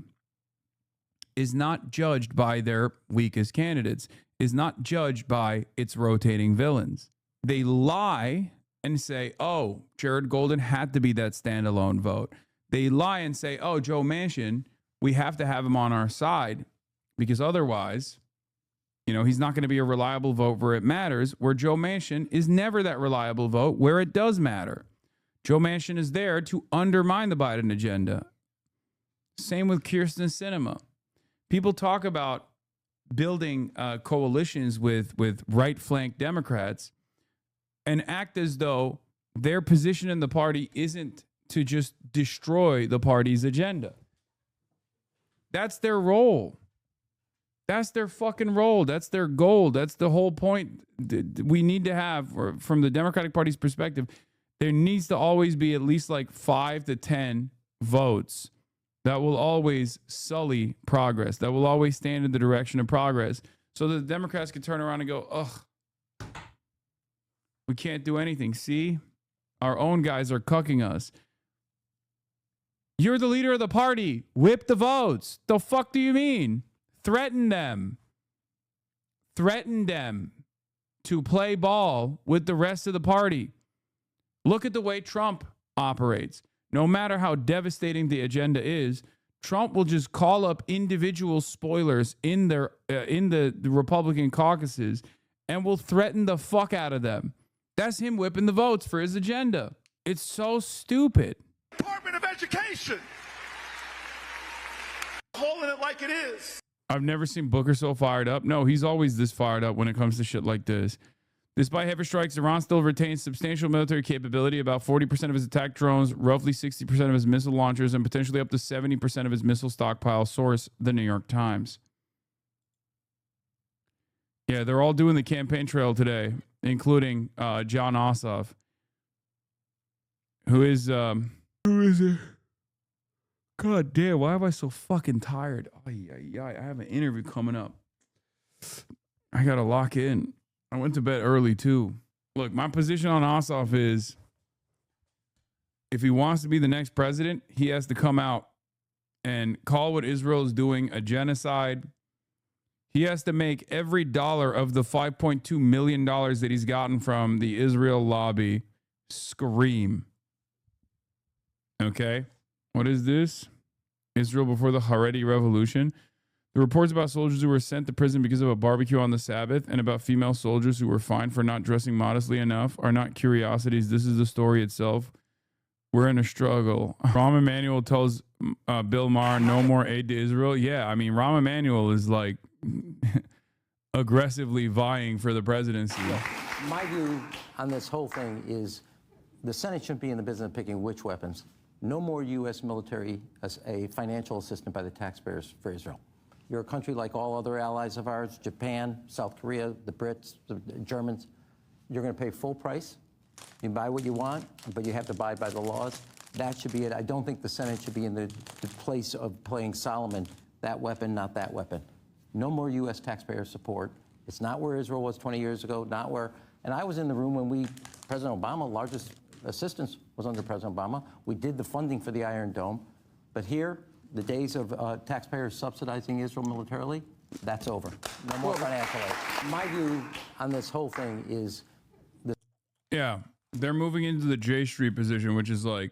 is not judged by their weakest candidates, is not judged by its rotating villains. They lie and say, oh, Jared Golden had to be that standalone vote. They lie and say, oh, Joe Manchin, we have to have him on our side because otherwise, he's not going to be a reliable vote where it matters, where Joe Manchin is never that reliable vote where it does matter. Joe Manchin is there to undermine the Biden agenda. Same with Kyrsten Sinema. People talk about building coalitions with right flank Democrats and act as though their position in the party isn't to just destroy the party's agenda. That's their role. That's their fucking role. That's their goal. That's the whole point we need to have, or from the Democratic Party's perspective. There needs to always be at least like 5 to 10 votes that will always sully progress, that will always stand in the direction of progress, so that the Democrats can turn around and go, ugh, we can't do anything. See, our own guys are cucking us. You're the leader of the party. Whip the votes. The fuck do you mean? Threaten them. Threaten them to play ball with the rest of the party. Look at the way Trump operates. No matter how devastating the agenda is, Trump will just call up individual spoilers in the Republican caucuses and will threaten the fuck out of them. That's him whipping the votes for his agenda. It's so stupid. Department of Education. Holding it like it is. I've never seen Booker so fired up. No, he's always this fired up when it comes to shit like this. Despite heavy strikes, Iran still retains substantial military capability. About 40% of his attack drones, roughly 60% of his missile launchers, and potentially up to 70% of his missile stockpile. Source, The New York Times. Yeah, they're all doing the campaign trail today, including John Ossoff, who is it? God damn, why am I so fucking tired? I have an interview coming up. I got to lock in. I went to bed early, too. Look, my position on Ossoff is if he wants to be the next president, he has to come out and call what Israel is doing a genocide. He has to make every dollar of the $5.2 million that he's gotten from the Israel lobby scream. Okay? What is this? Israel before the Haredi Revolution. The reports about soldiers who were sent to prison because of a barbecue on the Sabbath and about female soldiers who were fined for not dressing modestly enough are not curiosities. This is the story itself. We're in a struggle. Rahm Emanuel tells Bill Maher no more aid to Israel. Yeah, I mean, Rahm Emanuel is like aggressively vying for the presidency. My view on this whole thing is the Senate shouldn't be in the business of picking which weapons. No more U.S. military as a financial assistance by the taxpayers for Israel. You're a country like all other allies of ours, Japan, South Korea, the Brits, the Germans. You're going to pay full price. You buy what you want, but you have to abide by the laws. That should be it. I don't think the Senate should be in the place of playing Solomon, that weapon, not that weapon. No more U.S. taxpayer support. It's not where Israel was 20 years ago, not where, and I was in the room when President Obama, largest assistance was under President Obama. We did the funding for the Iron Dome, but here, the days of taxpayers subsidizing Israel militarily, that's over. No more financial aid. My view on this whole thing is yeah, they're moving into the J Street position, which is like,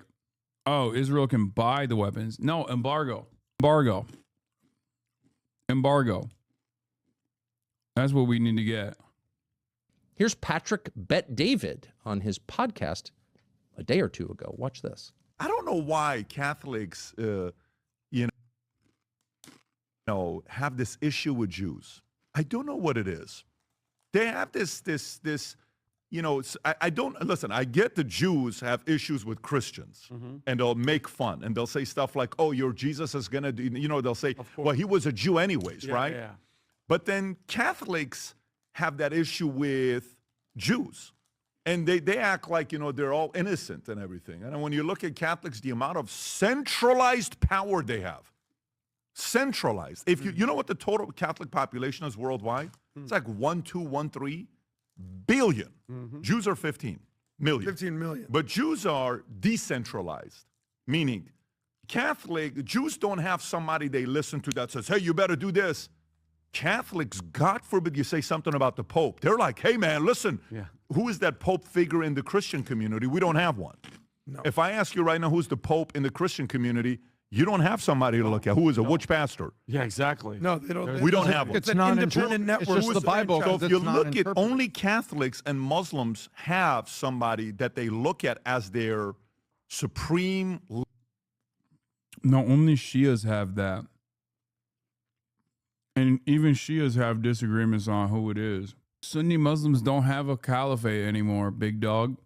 oh, Israel can buy the weapons. No, embargo. That's what we need to get. Here's Patrick Bet David on his podcast a day or two ago. Watch this. I don't know why Catholics, have this issue with Jews. I don't know what it is. They have this I don't listen. I get the Jews have issues with Christians, and they'll make fun, and they'll say stuff like, "Oh, your Jesus is gonna do." They'll say, "Well, he was a Jew anyways, right?" Yeah. But then Catholics have that issue with Jews, and they act like they're all innocent and everything. And when you look at Catholics, the amount of centralized power they have, centralized. If you know what the total Catholic population is worldwide, it's like 1.213 billion. Jews are 15 million. 15 million. But Jews are decentralized, meaning Jews don't have somebody they listen to that says, "Hey, you better do this." Catholics, God forbid you say something about the Pope. They're like, "Hey, man, listen, who is that Pope figure in the Christian community? We don't have one." No. If I ask you right now who's the Pope in the Christian community, you don't have somebody to look at. Who is a witch pastor? Yeah, exactly. No, they don't. We don't have one. It's an independent network. It's just the Bible. So if you look at only Catholics and Muslims have somebody that they look at as their supreme. No, only Shias have that. And even Shias have disagreements on who it is. Sunni Muslims don't have a caliphate anymore, big dog.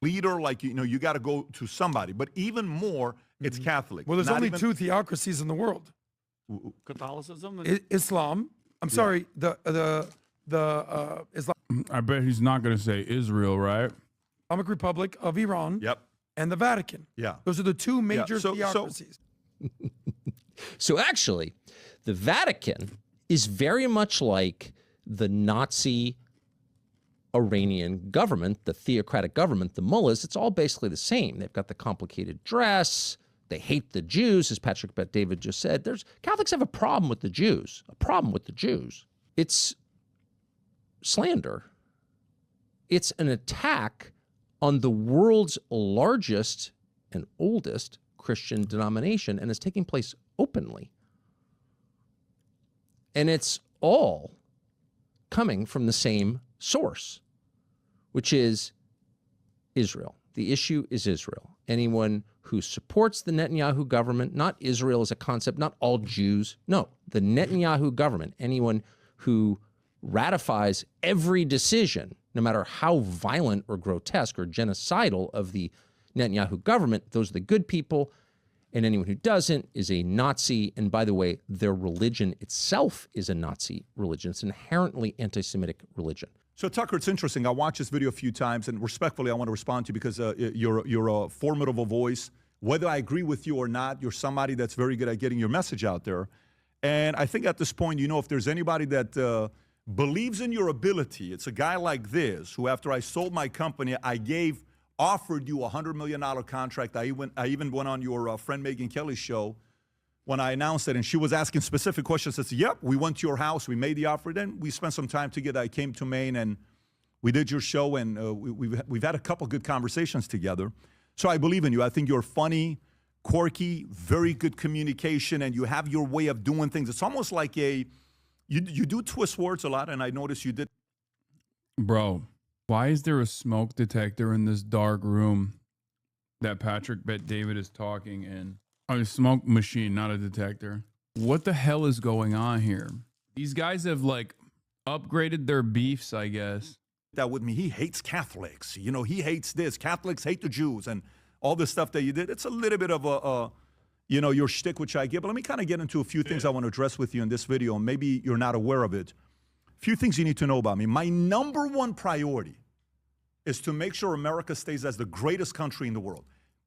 Leader, like, you got to go to somebody. But even more, it's Catholic. Well, there's Not only even- two theocracies in the world: Catholicism? Islam. I'm sorry, the Islam. I bet he's not going to say Israel, right? Islamic Republic of Iran. Yep. And the Vatican. Yeah. Those are the two major So- theocracies. So actually, the Vatican is very much like the Nazi Iranian government, the theocratic government, the mullahs. It's all basically the same. They've got the complicated dress. They hate the Jews, as Patrick Bet-David just said. Catholics have a problem with the Jews. It's slander. It's an attack on the world's largest and oldest Christian denomination, and it's taking place openly. And it's all coming from the same source, which is Israel. The issue is Israel. Anyone who supports the Netanyahu government, not Israel as a concept, not all Jews, no, the Netanyahu government, anyone who ratifies every decision, no matter how violent or grotesque or genocidal of the Netanyahu government, those are the good people. And anyone who doesn't is a Nazi. And by the way, their religion itself is a Nazi religion. It's an inherently anti-Semitic religion. So Tucker, it's interesting. I watched this video a few times, and respectfully, I want to respond to you because you're a formidable voice. Whether I agree with you or not, you're somebody that's very good at getting your message out there. And I think at this point, if there's anybody that believes in your ability, it's a guy like this who, after I sold my company, offered you a $100 million contract. I even went on your friend Megyn Kelly's show when I announced it, and she was asking specific questions. I said, "Yep, we went to your house, we made the offer." Then we spent some time together. I came to Maine, and we did your show, and we've had a couple good conversations together. So I believe in you. I think you're funny, quirky, very good communication, and you have your way of doing things. It's almost like you do twist words a lot, and I noticed you did. Bro, why is there a smoke detector in this dark room that Patrick Bet-David is talking in? A smoke machine, not a detector. What the hell is going on here? These guys have upgraded their beefs, I guess. That with me, he hates Catholics. He hates this. Catholics hate the Jews and all this stuff that you did. It's a little bit of your shtick, which I get. But let me kind of get into a few things I want to address with you in this video. And maybe you're not aware of it. A few things you need to know about me. My number one priority is to make sure America stays as the greatest country in the world.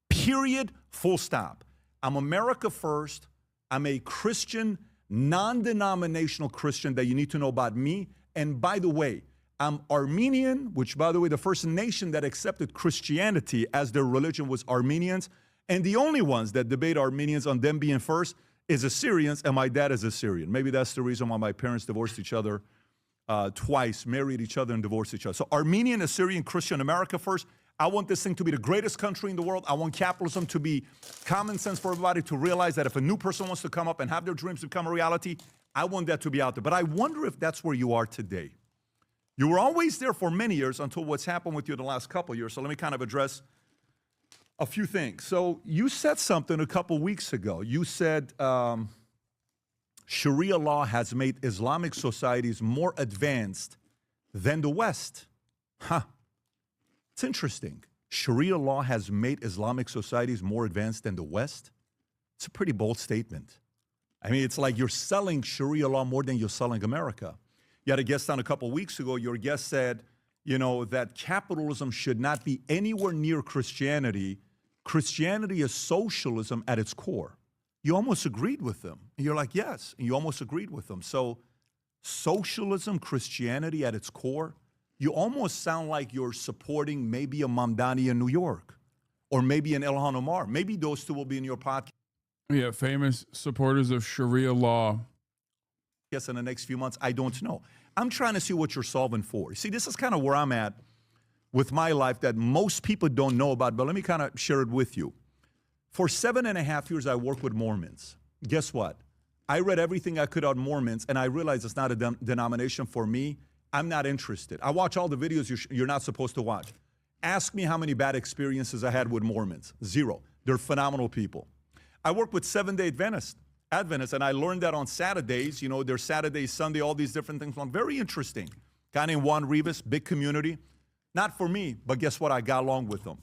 Period. Full stop. I'm America first. I'm a Christian, non-denominational Christian that you need to know about me. And by the way, I'm Armenian, which, by the way, the first nation that accepted Christianity as their religion was Armenians. And the only ones that debate Armenians on them being first is Assyrians, and my dad is Assyrian. Maybe that's the reason why my parents divorced each other twice, married each other, and divorced each other. So Armenian, Assyrian, Christian, America first. I want this thing to be the greatest country in the world. I want capitalism to be common sense for everybody, to realize that if a new person wants to come up and have their dreams become a reality, I want that to be out there. But I wonder if that's where you are today. You were always there for many years until what's happened with you the last couple of years. So let me kind of address a few things. So you said something a couple weeks ago. You said Sharia law has made Islamic societies more advanced than the West. It's interesting. Sharia law has made Islamic societies more advanced than the West. It's a pretty bold statement. I mean, it's like you're selling Sharia law more than you're selling America. You had a guest on a couple of weeks ago. Your guest said, you know, that capitalism should not be anywhere near Christianity. Christianity is socialism at its core. You almost agreed with them. And you're like, yes. And you almost agreed with them. So socialism, Christianity at its core, you almost sound like you're supporting maybe a Mamdani in New York or maybe an Ilhan Omar. Maybe those two will be in your podcast. Yeah, famous supporters of Sharia law. Yes, in the next few months, I don't know. I'm trying to see what you're solving for. See, this is kind of where I'm at with my life that most people don't know about, but let me kind of share it with you. For 7.5 years, I worked with Mormons. Guess what? I read everything I could on Mormons, and I realized it's not a denomination for me. I'm not interested. I watch all the videos you're not supposed to watch. Ask me how many bad experiences I had with Mormons. 0. They're phenomenal people. I work with Seventh-day Adventists, and I learned that on Saturdays, you know, there's Saturday, Sunday, all these different things. Very interesting. Guy named Juan Rivas, big community. Not for me, but guess what? I got along with them.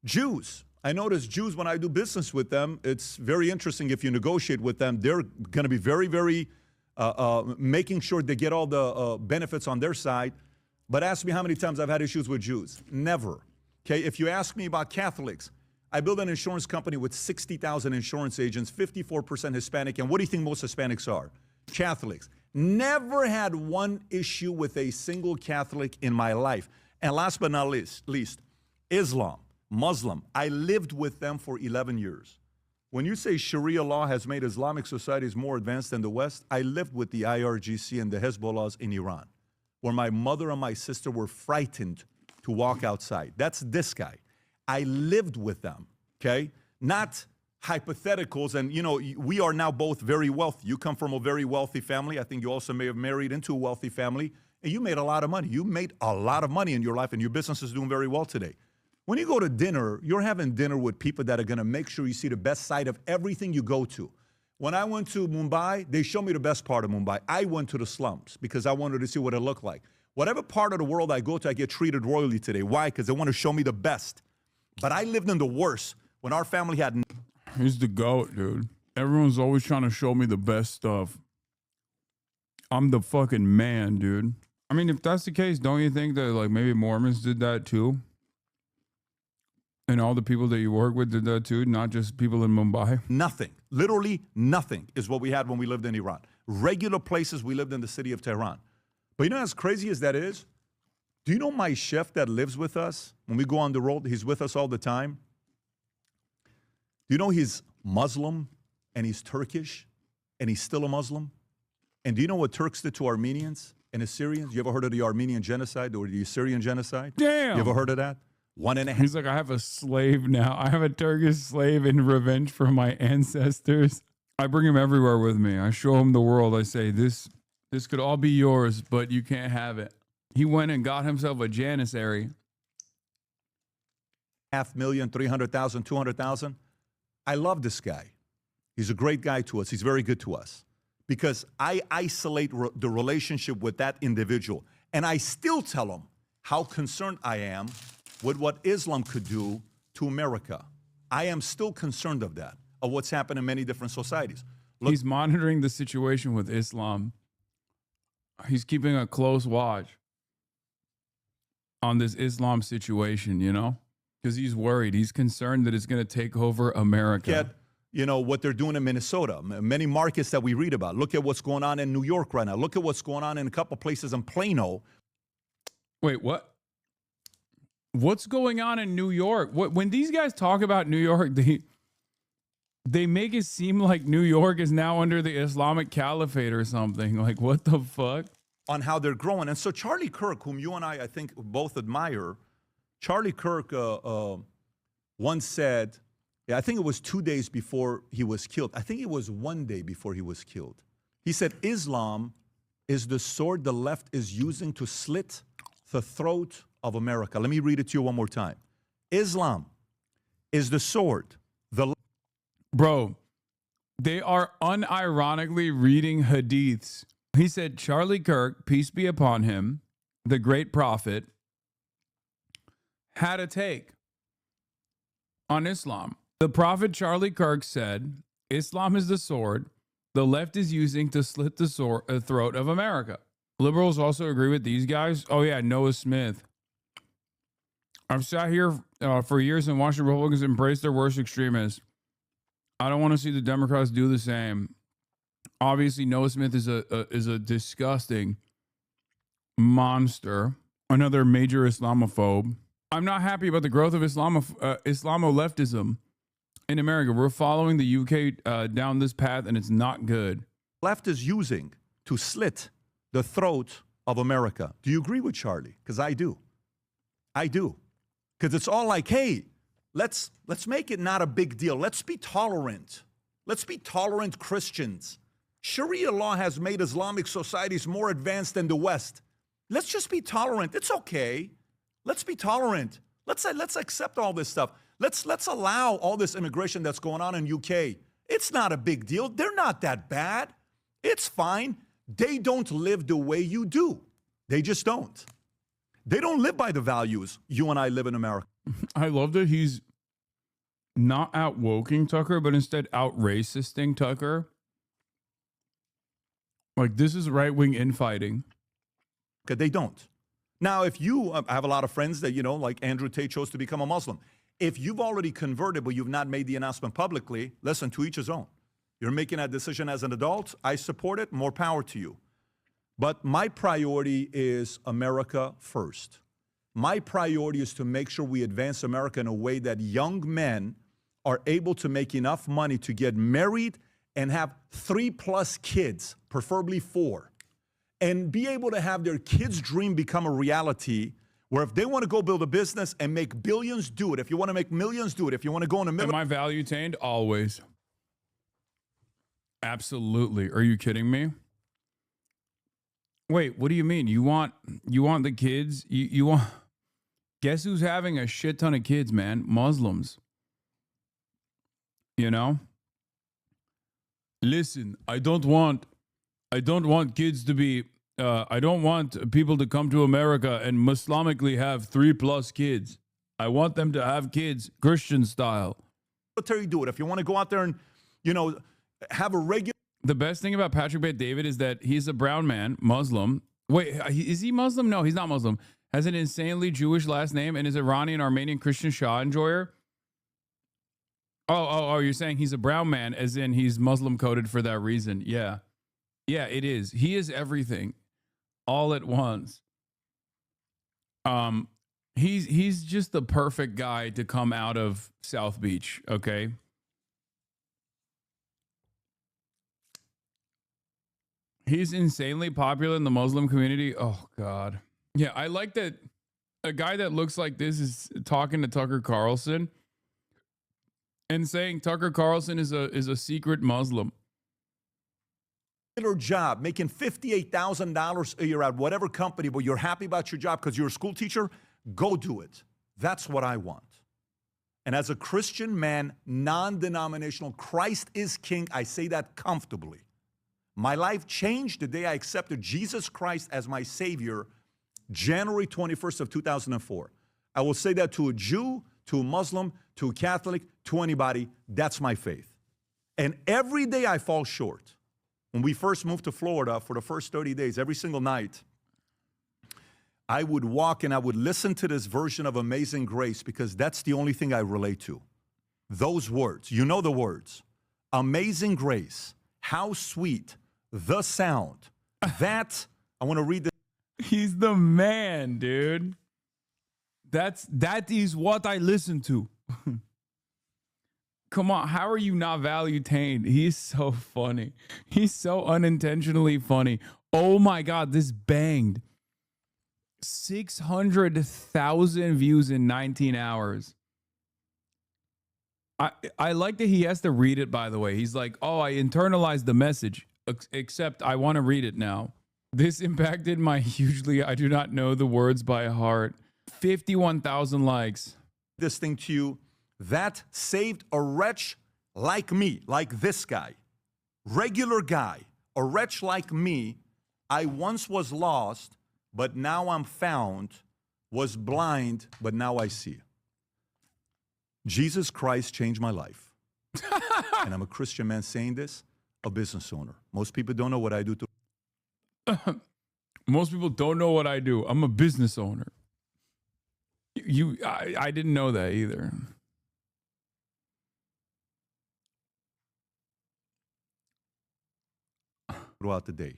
Jews. I notice Jews, when I do business with them, it's very interesting if you negotiate with them. They're going to be very, very making sure they get all the benefits on their side. But ask me how many times I've had issues with Jews. Never. Okay, if you ask me about Catholics, I built an insurance company with 60,000 insurance agents, 54% Hispanic. And what do you think most Hispanics are? Catholics. Never had one issue with a single Catholic in my life. And last but not least, Islam, Muslim. I lived with them for 11 years. When you say Sharia law has made Islamic societies more advanced than the West, I lived with the IRGC and the Hezbollahs in Iran, where my mother and my sister were frightened to walk outside. That's this guy. I lived with them, okay? Not hypotheticals. And, you know, we are now both very wealthy. You come from a very wealthy family. I think you also may have married into a wealthy family. And you made a lot of money. You made a lot of money in your life, and your business is doing very well today. When you go to dinner, you're having dinner with people that are going to make sure you see the best side of everything you go to. When I went to Mumbai, they showed me the best part of Mumbai. I went to the slums because I wanted to see what it looked like. Whatever part of the world I go to, I get treated royally today. Why? Because they want to show me the best. But I lived in the worst when our family had... He's the GOAT, dude. Everyone's always trying to show me the best stuff. I'm the fucking man, dude. I mean, if that's the case, don't you think that like maybe Mormons did that too? And all the people that you work with did that too, not just people in Mumbai? Nothing. Literally nothing is what we had when we lived in Iran. Regular places, we lived in the city of Tehran. But you know, as crazy as that is, do you know my chef that lives with us? When we go on the road, he's with us all the time. Do you know he's Muslim and he's Turkish and he's still a Muslim? And do you know what Turks did to Armenians and Assyrians? You ever heard of the Armenian genocide or the Assyrian genocide? Damn. You ever heard of that? 1.5. He's like, I have a slave now. I have a Turkish slave in revenge for my ancestors. I bring him everywhere with me. I show him the world. I say, this could all be yours, but you can't have it. He went and got himself a janissary. 500,000, 300,000, 200,000. I love this guy. He's a great guy to us. He's very good to us because I isolate the relationship with that individual. And I still tell him how concerned I am with what Islam could do to America. I am still concerned of that, of what's happened in many different societies. Look, he's monitoring the situation with Islam. He's keeping a close watch on this Islam situation, you know, because he's worried. He's concerned that it's going to take over America. Look at, you know, what they're doing in Minnesota, many markets that we read about. Look at what's going on in New York right now. Look at what's going on in a couple places in Plano. Wait, what? What's going on in New York? When these guys talk about New York, they make it seem like New York is now under the Islamic Caliphate or something. Like, what the fuck? On how they're growing. And so Charlie Kirk, whom you and I think both admire, Charlie Kirk once said, yeah, I think it was 2 days before he was killed. I think it was 1 day before he was killed. He said, Islam is the sword the left is using to slit the throat of America. Let me read it to you one more time. Islam is the sword. Bro, they are unironically reading hadiths. He said, Charlie Kirk, peace be upon him, the great prophet, had a take on Islam. The prophet Charlie Kirk said, Islam is the sword the left is using to slit the throat of America. Liberals also agree with these guys. Oh, yeah, Noah Smith. I've sat here for years and watched Republicans embrace their worst extremists. I don't want to see the Democrats do the same. Obviously, Noah Smith is a disgusting monster, another major Islamophobe. I'm not happy about the growth of Islamo-leftism in America. We're following the UK down this path, and it's not good. Left is using to slit the throat of America. Do you agree with Charlie? Because I do. I do. Because it's all like, hey, let's make it not a big deal. Let's be tolerant. Let's be tolerant Christians. Sharia law has made Islamic societies more advanced than the West. Let's just be tolerant. It's okay. Let's be tolerant. Let's accept all this stuff. Let's allow all this immigration that's going on in UK. It's not a big deal. They're not that bad. It's fine. They don't live the way you do. They just don't. They don't live by the values you and I live in America. I love that he's not out woking Tucker, but instead out racisting Tucker. Like, this is right-wing infighting. They don't. Now, if you I have a lot of friends that, like Andrew Tate chose to become a Muslim. If you've already converted, but you've not made the announcement publicly, listen, to each his own. You're making that decision as an adult. I support it. More power to you. But my priority is America first. My priority is to make sure we advance America in a way that young men are able to make enough money to get married and have 3+ kids, preferably 4, and be able to have their kids' dream become a reality, where if they want to go build a business and make billions, do it. If you want to make millions, do it. If you want to go in the middle. Am I value tained? Always. Absolutely. Are you kidding me? Wait, what do you mean? You want the kids? You want... Guess who's having a shit ton of kids, man? Muslims. Listen, I don't want kids to be... I don't want people to come to America and Muslimically have 3+ kids. I want them to have kids Christian style. Military, do it. If you want to go out there and, have a regular... The best thing about Patrick Bet-David is that he's a brown man, Muslim. Wait, is he Muslim? No, he's not Muslim. Has an insanely Jewish last name and is Iranian, Armenian, Christian Shah enjoyer. Oh, you're saying he's a brown man, as in he's Muslim coded for that reason. Yeah, it is. He is everything, all at once. He's just the perfect guy to come out of South Beach. Okay. He's insanely popular in the Muslim community. Oh, God. Yeah, I like that a guy that looks like this is talking to Tucker Carlson and saying Tucker Carlson is a secret Muslim. Job, making $58,000 a year at whatever company, but you're happy about your job because you're a school teacher, go do it. That's what I want. And as a Christian man, non-denominational, Christ is king. I say that comfortably. My life changed the day I accepted Jesus Christ as my Savior, January 21st of 2004. I will say that to a Jew, to a Muslim, to a Catholic, to anybody. That's my faith. And every day I fall short. When we first moved to Florida, for the first 30 days, every single night, I would walk and I would listen to this version of Amazing Grace, because that's the only thing I relate to. Those words, you know the words. Amazing Grace, how sweet the sound. That, I want to read this. He's the man, dude. That is what I listen to. Come on, how are you not value-tained? He's so funny. He's so unintentionally funny. Oh my God, this banged. 600,000 views in 19 hours. I like that he has to read it, by the way. He's like, oh, I internalized the message, except I want to read it now. This impacted my hugely. I do not know the words by heart. 51,000 likes. This thing to you. That saved a wretch like me, like this guy, regular guy, a wretch like me. I once was lost, but now I'm found. was blind, but now I see. Jesus Christ changed my life. And I'm a Christian man saying this, a business owner. Most people don't know what I do. Most people don't know what I do. I'm a business owner. I didn't know that either. Throughout the day,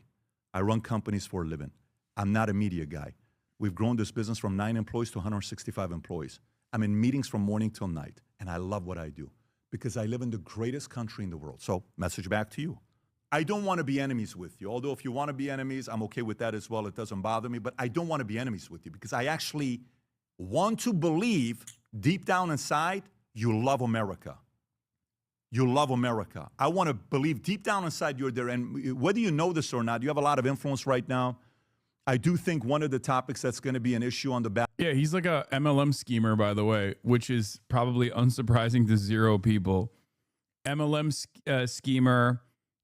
I run companies for a living. I'm not a media guy. We've grown this business from 9 employees to 165 employees. I'm in meetings from morning till night, and I love what I do because I live in the greatest country in the world. So, message back to you. I don't want to be enemies with you. Although if you want to be enemies, I'm okay with that as well. It doesn't bother me, but I don't want to be enemies with you because I actually want to believe deep down inside you love America. You love America. I want to believe deep down inside you're there. And whether you know this or not, you have a lot of influence right now. I do think one of the topics that's going to be an issue on the back. Yeah, he's like a MLM schemer, by the way, which is probably unsurprising to zero people. MLM schemer,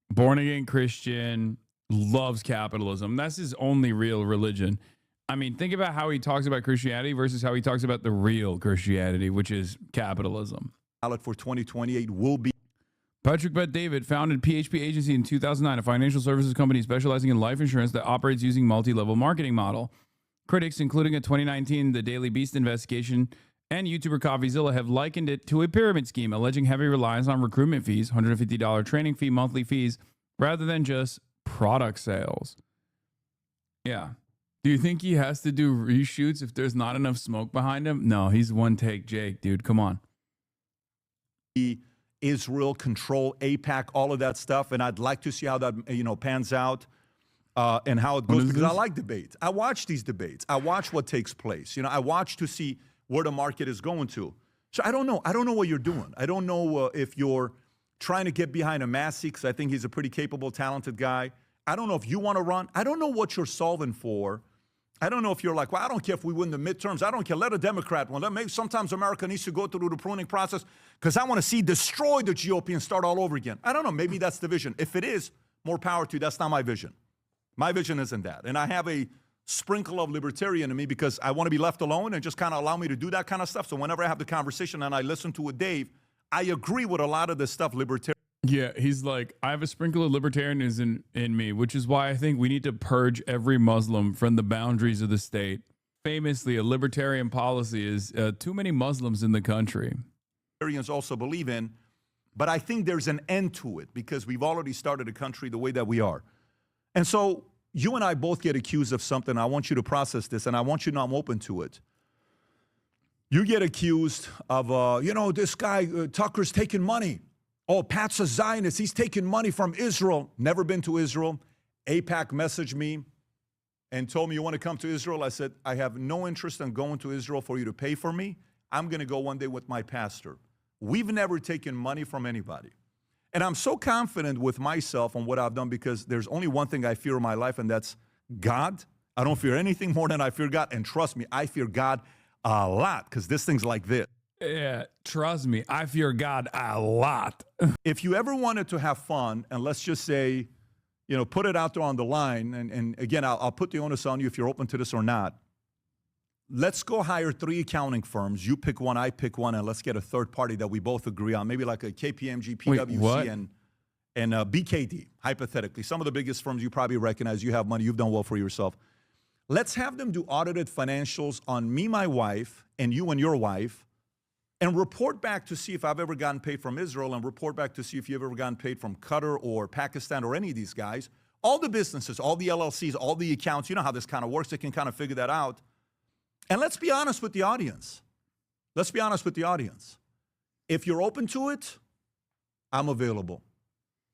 born again Christian, loves capitalism. That's his only real religion. I mean, think about how he talks about Christianity versus how he talks about the real Christianity, which is capitalism. Ballot for 2028 will be. Patrick Bet-David founded PHP Agency in 2009, a financial services company specializing in life insurance that operates using multi-level marketing model. Critics, including a 2019 The Daily Beast investigation and YouTuber CoffeeZilla, have likened it to a pyramid scheme, alleging heavy reliance on recruitment fees, $150 training fee, monthly fees, rather than just product sales. Yeah. Do you think he has to do reshoots if there's not enough smoke behind him? No, he's one take Jake, dude. Come on. Israel, control, AIPAC, all of that stuff. And I'd like to see how that, pans out and how it goes because I like debates. I watch these debates. I watch what takes place. I watch to see where the market is going to. So I don't know. I don't know what you're doing. I don't know if you're trying to get behind a Massey because I think he's a pretty capable, talented guy. I don't know if you want to run. I don't know what you're solving for. I don't know if you're like, well, I don't care if we win the midterms. I don't care. Let a Democrat win. Maybe sometimes America needs to go through the pruning process because I want to see destroy the GOP and start all over again. I don't know. Maybe that's the vision. If it is, more power to you. That's not my vision. My vision isn't that. And I have a sprinkle of libertarian in me because I want to be left alone and just kind of allow me to do that kind of stuff. So whenever I have the conversation and I listen to it, Dave, I agree with a lot of the stuff libertarian. Yeah, he's like, I have a sprinkle of libertarianism in me, which is why I think we need to purge every Muslim from the boundaries of the state. Famously, a libertarian policy is too many Muslims in the country. Libertarians also believe in, but I think there's an end to it because we've already started a country the way that we are. And so you and I both get accused of something. I want you to process this, and I want you to know I'm open to it. You get accused of, this guy, Tucker's taking money. Oh, Pat's a Zionist. He's taking money from Israel. Never been to Israel. AIPAC messaged me and told me, you want to come to Israel? I said, I have no interest in going to Israel for you to pay for me. I'm going to go one day with my pastor. We've never taken money from anybody. And I'm so confident with myself on what I've done because there's only one thing I fear in my life, and that's God. I don't fear anything more than I fear God. And trust me, I fear God a lot because this thing's like this. Yeah, trust me, I fear God a lot. If you ever wanted to have fun, and let's just say, put it out there on the line, and again, I'll put the onus on you if you're open to this or not. Let's go hire 3 accounting firms. You pick one, I pick one, and let's get a third party that we both agree on, maybe like a KPMG, PwC, and BKD, hypothetically. Some of the biggest firms you probably recognize. You have money. You've done well for yourself. Let's have them do audited financials on me, my wife, and you and your wife, and report back to see if I've ever gotten paid from Israel and report back to see if you've ever gotten paid from Qatar or Pakistan or any of these guys. All the businesses, all the LLCs, all the accounts, you know how this kind of works. They can kind of figure that out. And let's be honest with the audience. Let's be honest with the audience. If you're open to it, I'm available.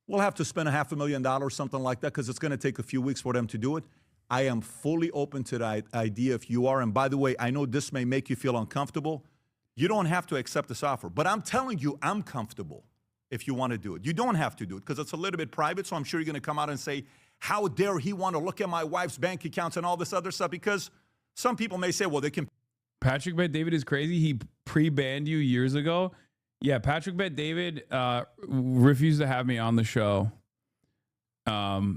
We'll have to spend $500,000, something like that, because it's going to take a few weeks for them to do it. I am fully open to that idea if you are. And by the way, I know this may make you feel uncomfortable. You don't have to accept this offer, but I'm telling you, I'm comfortable if you want to do it. You don't have to do it because it's a little bit private, so I'm sure you're going to come out and say, how dare he want to look at my wife's bank accounts and all this other stuff, because some people may say, well, they can. Patrick Bet-David is crazy. He pre-banned you years ago. Yeah, Patrick Bet-David refused to have me on the show. Not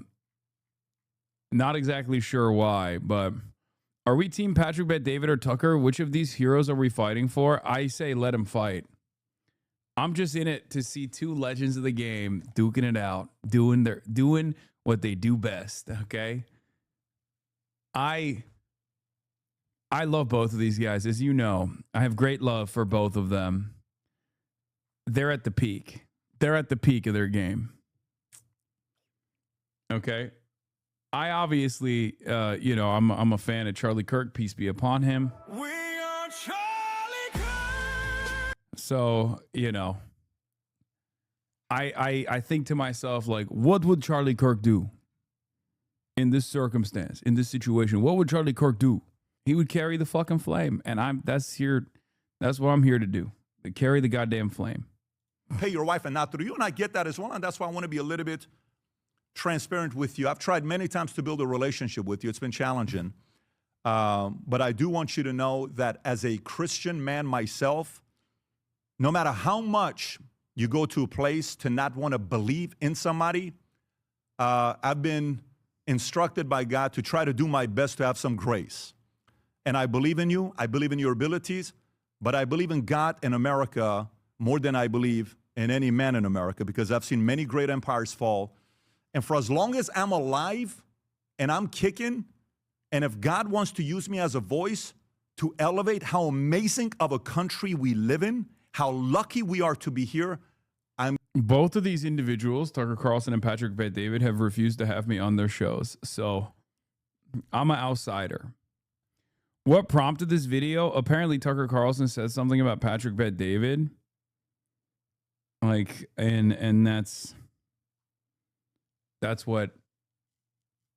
exactly sure why, but Are we team Patrick Bet David or Tucker? Which of these heroes are we fighting for? I say let him fight. I'm just in it to see two legends of the game duking it out, doing what they do best. Okay. I love both of these guys. As you know, I have great love for both of them. They're at the peak. They're at the peak of their game. Okay. I obviously, I'm a fan of Charlie Kirk. Peace be upon him. We are Charlie Kirk. So, I think to myself, like, what would Charlie Kirk do in this circumstance, in this situation? What would Charlie Kirk do? He would carry the fucking flame, and that's what I'm here to do. To carry the goddamn flame. Pay your wife and not through you, and I get that as well, and that's why I want to be a little bit transparent with you. I've tried many times to build a relationship with you. It's been challenging. But I do want you to know that as a Christian man myself, no matter how much you go to a place to not want to believe in somebody, I've been instructed by God to try to do my best to have some grace. And I believe in you. I believe in your abilities. But I believe in God and America more than I believe in any man in America, because I've seen many great empires fall. And for as long as I'm alive and I'm kicking, and if God wants to use me as a voice to elevate how amazing of a country we live in, how lucky we are to be here, both of these individuals, Tucker Carlson and Patrick Bet David, have refused to have me on their shows. So I'm an outsider. What prompted this video? Apparently Tucker Carlson said something about Patrick Bet David. Like, and that's what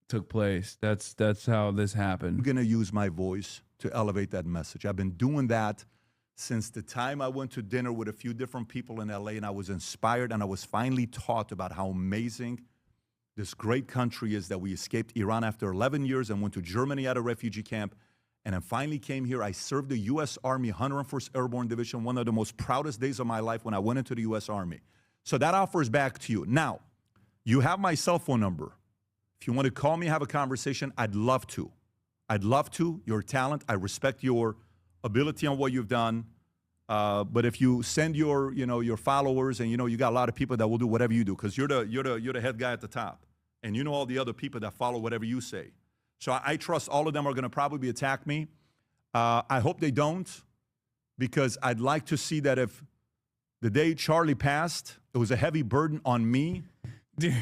took place. That's how this happened. I'm going to use my voice to elevate that message. I've been doing that since the time I went to dinner with a few different people in LA, and I was inspired, and I was finally taught about how amazing this great country is, that we escaped Iran after 11 years and went to Germany at a refugee camp. And I finally came here. I served the U.S. Army 101st Airborne Division, one of the most proudest days of my life when I went into the U.S. Army. So that offers back to you. Now, you have my cell phone number. If you want to call me, have a conversation, I'd love to. I'd love to. Your talent. I respect your ability on what you've done. But if you send your followers, and you got a lot of people that will do whatever you do, because you're the head guy at the top, and you know all the other people that follow whatever you say. So I trust all of them are going to probably attack me. I hope they don't, because I'd like to see that if the day Charlie passed, it was a heavy burden on me. Dude,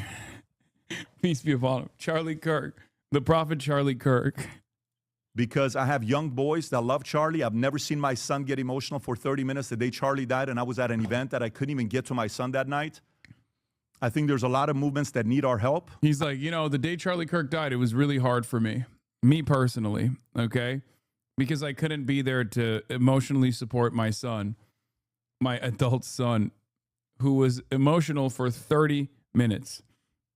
peace be upon him. Charlie Kirk, the prophet Charlie Kirk. Because I have young boys that love Charlie. I've never seen my son get emotional for 30 minutes the day Charlie died, and I was at an event that I couldn't even get to my son that night. I think there's a lot of movements that need our help. He's like, the day Charlie Kirk died, it was really hard for me personally, okay? Because I couldn't be there to emotionally support my son, my adult son, who was emotional for 30 minutes.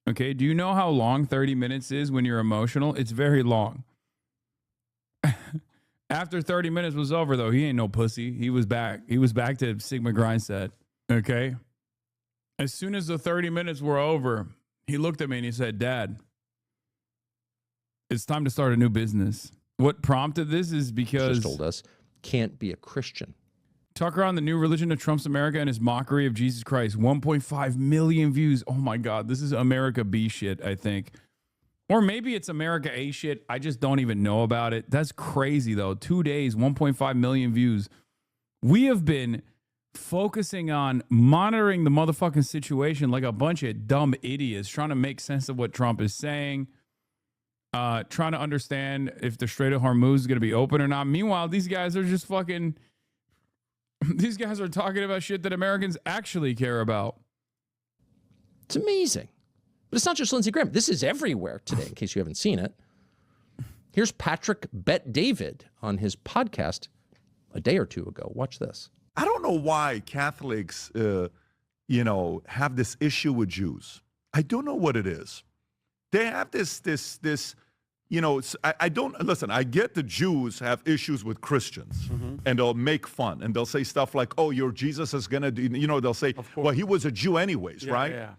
Okay, do you know how long 30 minutes is when you're emotional? It's very long. After 30 minutes was over, though, he ain't no pussy. He was back. He was back to Sigma grind set. Okay. As soon as the 30 minutes were over, he looked at me and he said, "Dad, it's time to start a new business." What prompted this is because... Just told us, can't be a Christian. Tucker on the new religion of Trump's America and his mockery of Jesus Christ. 1.5 million views. Oh my God. This is America B shit, I think. Or maybe it's America A shit. I just don't even know about it. That's crazy, though. 2 days, 1.5 million views. We have been focusing on monitoring the motherfucking situation like a bunch of dumb idiots, trying to make sense of what Trump is saying, trying to understand if the Strait of Hormuz is going to be open or not. Meanwhile, these guys are just fucking... These guys are talking about shit that Americans actually care about. It's amazing. But it's not just Lindsey Graham. This is everywhere today, in case you haven't seen it. Here's Patrick Bet David on his podcast a day or two ago. Watch this. I don't know why Catholics, have this issue with Jews. I don't know what it is. They have this. I don't listen. I get the Jews have issues with Christians, and they'll make fun, and they'll say stuff like, "Oh, your Jesus is gonna do." They'll say, "Well, he was a Jew anyways, right?" Yeah.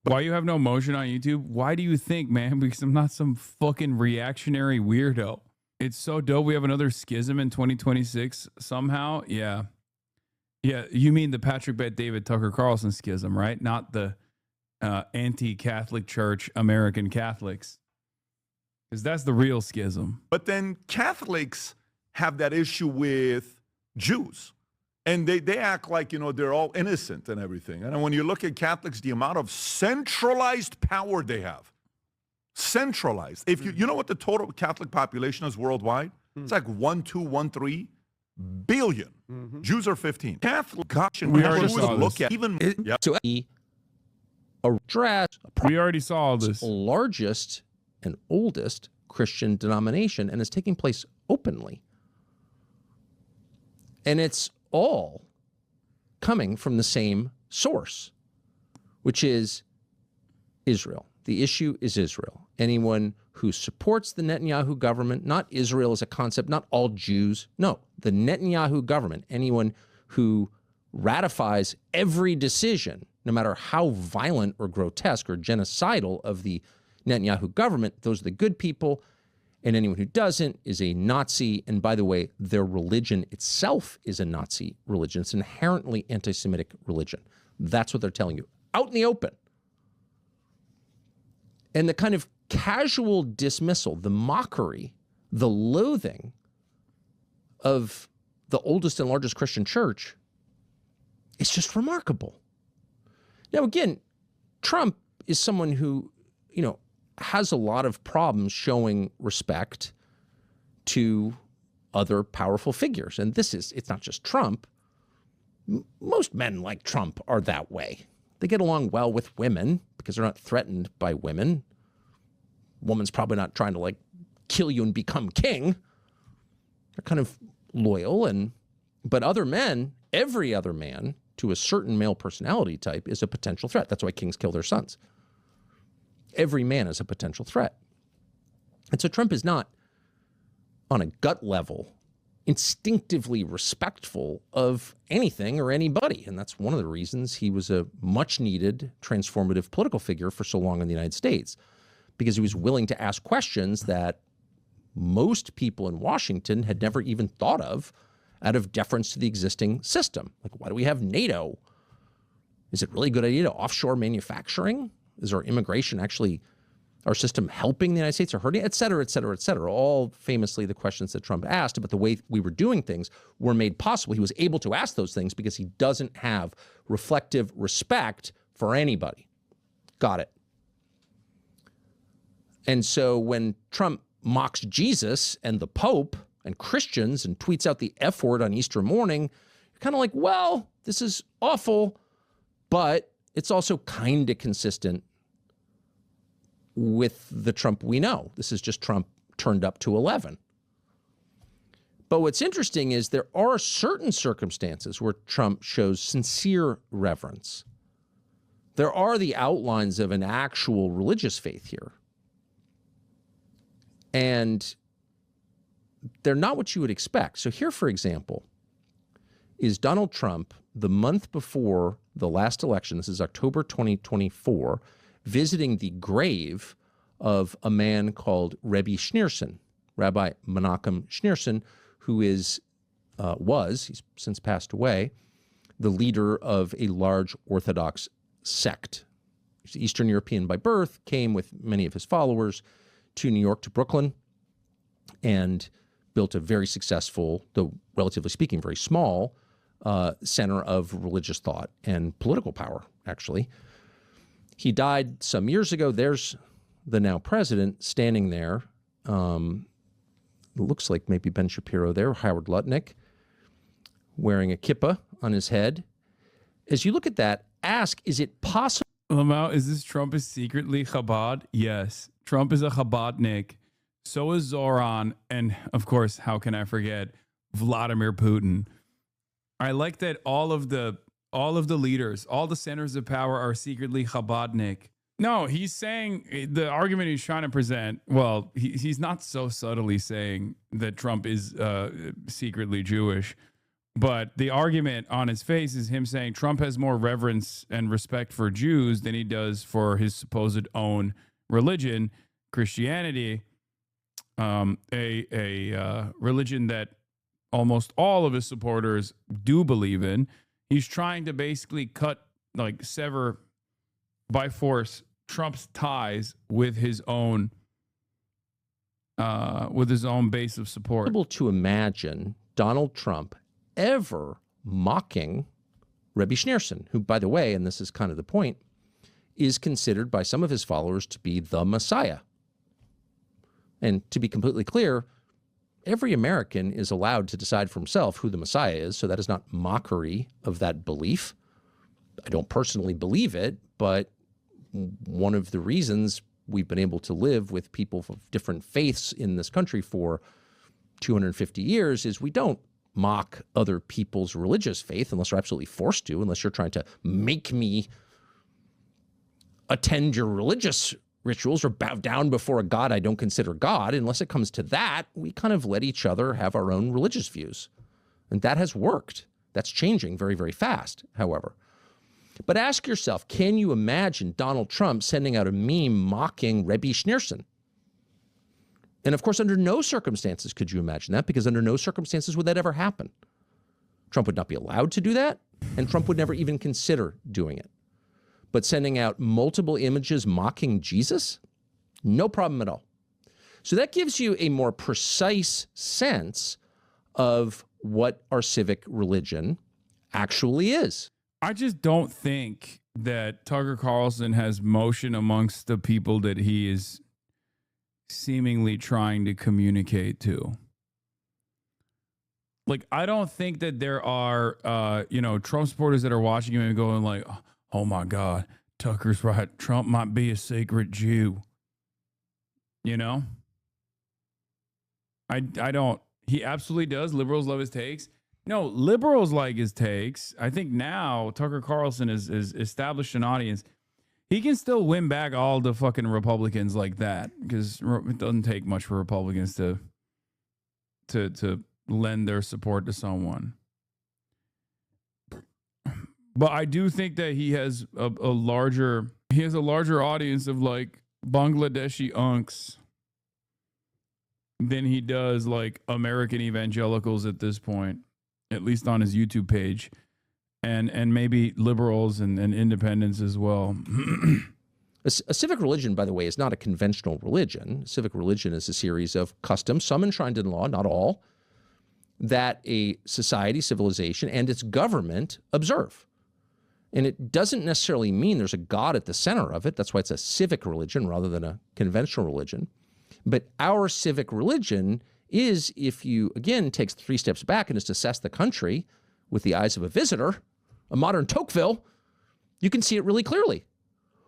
Why you have no emotion on YouTube? Why do you think, man? Because I'm not some fucking reactionary weirdo. it's so dope. We have another schism in 2026 somehow. Yeah. Yeah. You mean the Patrick Bet David Tucker Carlson schism, right? Not the anti-Catholic Church American Catholics. Because that's the real schism. But then Catholics have that issue with Jews. And they act like, you know, they're all innocent and everything. And when you look at Catholics, the amount of centralized power they have. Centralized. If you know what the total Catholic population is worldwide? It's like 1.213 billion. Jews are 15. Catholic gosh, and we already Jews saw look this. at even To address we already saw this. Largest and oldest Christian denomination, and it's taking place openly. And it's all coming from the same source, which is Israel. The issue is Israel. Anyone who supports the Netanyahu government, not Israel as a concept, not all Jews, no, the Netanyahu government, anyone who ratifies every decision, no matter how violent or grotesque or genocidal of the Netanyahu government, those are the good people. And anyone who doesn't is a Nazi. And by the way, their religion itself is a Nazi religion. It's an inherently anti-Semitic religion. That's what they're telling you out in the open. And the kind of casual dismissal, the mockery, the loathing of the oldest and largest Christian church is just remarkable. Now, again, Trump is someone who, you know, has a lot of problems showing respect to other powerful figures. And it's not just Trump. Most men like Trump are that way. They get along well with women because they're not threatened by women. Woman's probably not trying to like kill you and become king. They're kind of loyal. But other men, every other man to a certain male personality type is a potential threat. That's why kings kill their sons. Every man is a potential threat. And so Trump is not, on a gut level, instinctively respectful of anything or anybody. And that's one of the reasons he was a much-needed transformative political figure for so long in the United States, because he was willing to ask questions that most people in Washington had never even thought of out of deference to the existing system. Like, why do we have NATO? Is it really a good idea to offshore manufacturing? Is our immigration actually, our system helping the United States or hurting, et cetera, et cetera, et cetera? All famously the questions that Trump asked about the way we were doing things were made possible. He was able to ask those things because he doesn't have reflective respect for anybody. Got it. And so when Trump mocks Jesus and the Pope and Christians and tweets out the F word on Easter morning, you're kind of like, well, this is awful, but it's also kind of consistent with the Trump we know. This is just Trump turned up to 11. But what's interesting is there are certain circumstances where Trump shows sincere reverence. There are the outlines of an actual religious faith here. And they're not what you would expect. So here, for example, is Donald Trump, the month before the last election, this is October 2024, visiting the grave of a man called Rebbe Schneerson, Rabbi Menachem Schneerson, who he's since passed away, the leader of a large Orthodox sect. He's Eastern European by birth, came with many of his followers to New York, to Brooklyn, and built a very successful, though relatively speaking, very small center of religious thought and political power, actually. He died some years ago. There's the now president standing there. It looks like maybe Ben Shapiro there, Howard Lutnick, wearing a kippah on his head. As you look at that, ask, is it possible? Lamau, is this Trump is secretly Chabad? Yes. Trump is a Chabadnik. So is Zoran. And of course, how can I forget Vladimir Putin? I like that all of the leaders, all the centers of power are secretly Chabadnik. No, he's saying the argument he's trying to present. Well, he's not so subtly saying that Trump is secretly Jewish, but the argument on his face is him saying Trump has more reverence and respect for Jews than he does for his supposed own religion, Christianity. a religion that almost all of his supporters do believe in. He's trying to basically sever by force Trump's ties with his own base of support. Able to imagine Donald Trump ever mocking Rebbe Schneerson, who, by the way, and this is kind of the point, is considered by some of his followers to be the Messiah. And to be completely clear, every American is allowed to decide for himself who the Messiah is, so that is not mockery of that belief. I don't personally believe it, but one of the reasons we've been able to live with people of different faiths in this country for 250 years is we don't mock other people's religious faith unless you're absolutely forced to, unless you're trying to make me attend your religious rituals or bow down before a God I don't consider God. Unless it comes to that, we kind of let each other have our own religious views. And that has worked. That's changing very, very fast, however. But ask yourself, can you imagine Donald Trump sending out a meme mocking Rebbe Schneerson? And of course, under no circumstances could you imagine that, because under no circumstances would that ever happen. Trump would not be allowed to do that, and Trump would never even consider doing it. But sending out multiple images mocking Jesus, no problem at all. So that gives you a more precise sense of what our civic religion actually is. I just don't think that Tucker Carlson has motion amongst the people that he is seemingly trying to communicate to. Like, I don't think that there are, Trump supporters that are watching him and going like, oh my God, Tucker's right. Trump might be a sacred Jew. You know? I don't. He absolutely does. Liberals love his takes. No, liberals like his takes. I think now Tucker Carlson has established an audience. He can still win back all the fucking Republicans like that, because it doesn't take much for Republicans to lend their support to someone. But I do think that he has a larger audience of like Bangladeshi unks than he does like American evangelicals at this point, at least on his YouTube page, and maybe liberals and independents as well. A civic religion, by the way, is not a conventional religion. Civic religion is a series of customs, some enshrined in law, not all, that a society, civilization, and its government observe. And it doesn't necessarily mean there's a God at the center of it. That's why it's a civic religion rather than a conventional religion. But our civic religion is, if you, again, takes 3 steps back and just assess the country with the eyes of a visitor, a modern Tocqueville, you can see it really clearly.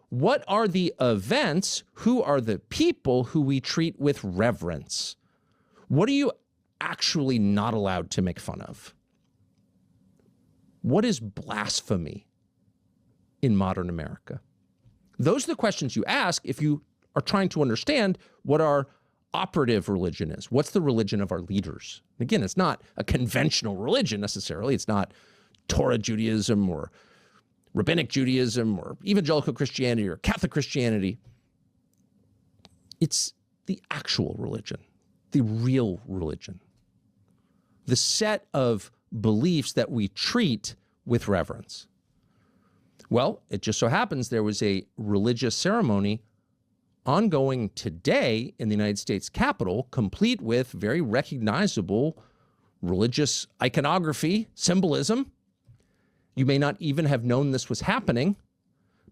What are the events? Who are the people who we treat with reverence? What are you actually not allowed to make fun of? What is blasphemy in modern America? Those are the questions you ask if you are trying to understand what our operative religion is. What's the religion of our leaders? Again, it's not a conventional religion necessarily. It's not Torah Judaism or Rabbinic Judaism or evangelical Christianity or Catholic Christianity. It's the actual religion, the real religion, the set of beliefs that we treat with reverence. Well, it just so happens there was a religious ceremony ongoing today in the United States Capitol, complete with very recognizable religious iconography, symbolism. You may not even have known this was happening,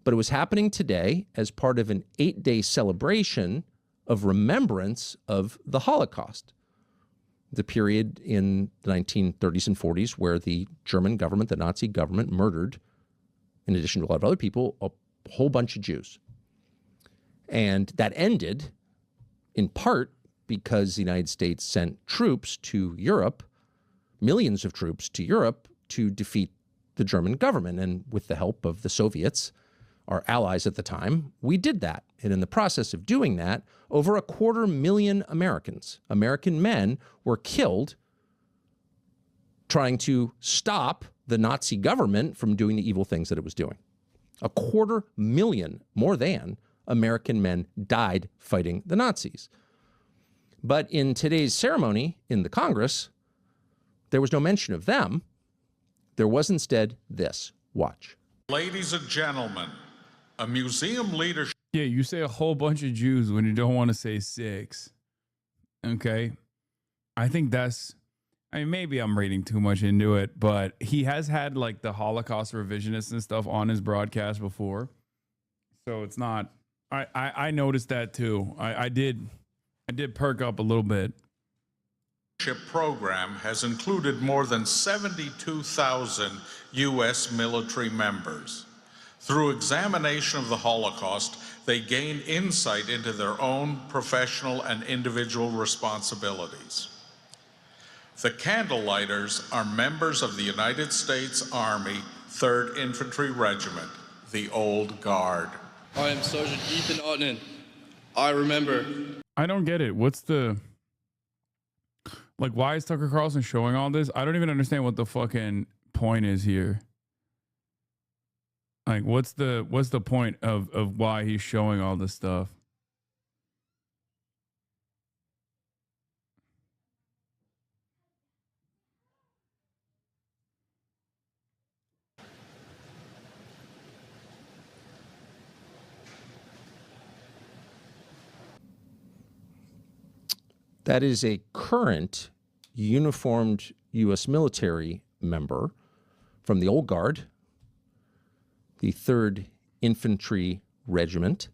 but it was happening today as part of an 8-day celebration of remembrance of the Holocaust, the period in the 1930s and 40s where the German government, the Nazi government, murdered, in addition to a lot of other people, a whole bunch of Jews. And that ended in part because the United States sent troops to Europe, millions of troops to Europe, to defeat the German government. And with the help of the Soviets, our allies at the time, we did that. And in the process of doing that, over 250,000 Americans, American men, were killed trying to stop the Nazi government from doing the evil things that it was doing. 250,000 more than American men died fighting the Nazis. But in today's ceremony in the Congress, there was no mention of them. There was instead this. Watch. Ladies and gentlemen, a museum leadership. Yeah, you say a whole bunch of Jews when you don't want to say 6. Okay. I think that's, I mean, maybe I'm reading too much into it, but he has had like the Holocaust revisionists and stuff on his broadcast before. So it's not, I noticed that too. I did perk up a little bit. Program has included more than 72,000 U.S. military members. Through examination of the Holocaust, they gain insight into their own professional and individual responsibilities. The candlelighters are members of the United States Army 3rd Infantry Regiment, the Old Guard. I am Sergeant Ethan Ottman. I remember. I don't get it. What's the, like, why is Tucker Carlson showing all this? I don't even understand what the fucking point is here. Like, what's the point of why he's showing all this stuff? That is a current uniformed U.S. military member from the Old Guard, the 3rd Infantry Regiment,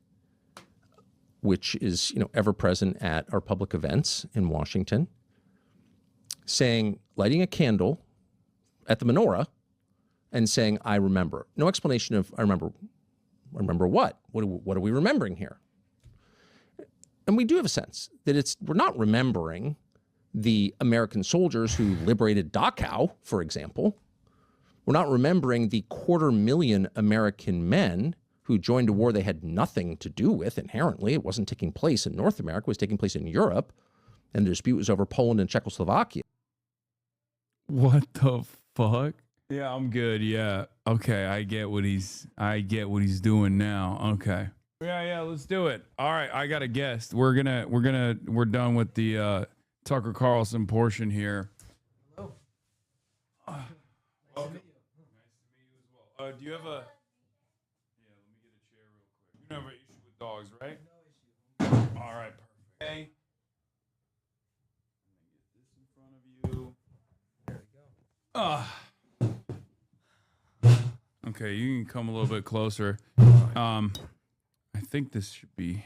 which is, ever present at our public events in Washington, lighting a candle at the menorah and saying, I remember. No explanation of, I remember what? What are we remembering here? And we do have a sense that we're not remembering the American soldiers who liberated Dachau, for example. We're not remembering the 250,000 American men who joined a war they had nothing to do with inherently. It wasn't taking place in North America, it was taking place in Europe. And the dispute was over Poland and Czechoslovakia. What the fuck? Yeah, I'm good. Yeah. Okay, I get what he's doing now. Okay. Yeah, let's do it. All right, I got a guest. We're done with the Tucker Carlson portion here. Hello. Welcome. Do you have a? Yeah, let me get a chair real quick. You never have an issue with dogs, right? No issue. All right, perfect. Okay. Get this in front of you. There we go. Okay, you can come a little bit closer. I think this should be.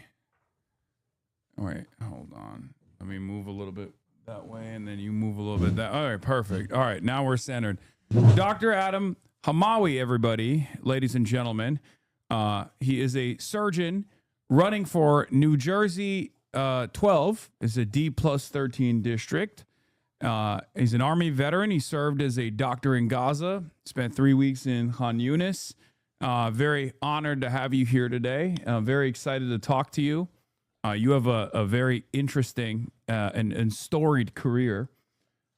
All right, hold on. Let me move a little bit that way, and then you move a little bit that. All right, perfect. All right, now we're centered. Dr. Adam Hamawy, everybody, ladies and gentlemen. He is a surgeon running for New Jersey 12. It's a D+13 district. He's an Army veteran. He served as a doctor in Gaza, spent 3 weeks in Khan Yunis. Very honored to have you here today. Very excited to talk to you. You have a very interesting and storied career.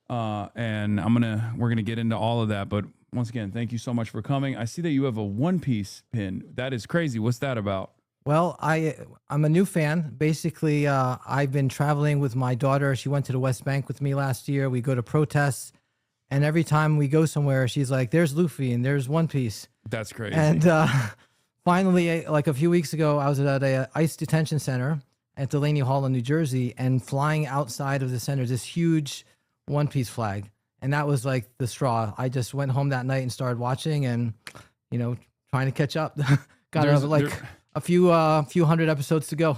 And we're gonna get into all of that. But once again, thank you so much for coming. I see that you have a One Piece pin. That is crazy. What's that about? Well, I'm a new fan. Basically, I've been traveling with my daughter. She went to the West Bank with me last year. We go to protests, and every time we go somewhere, she's like, "There's Luffy and there's One Piece." That's crazy. And finally, like a few weeks ago, I was at a ICE detention center at Delaney Hall in New Jersey, and flying outside of the center, this huge One Piece flag. And that was like the straw. I just went home that night and started watching and, trying to catch up. Got a few hundred episodes to go.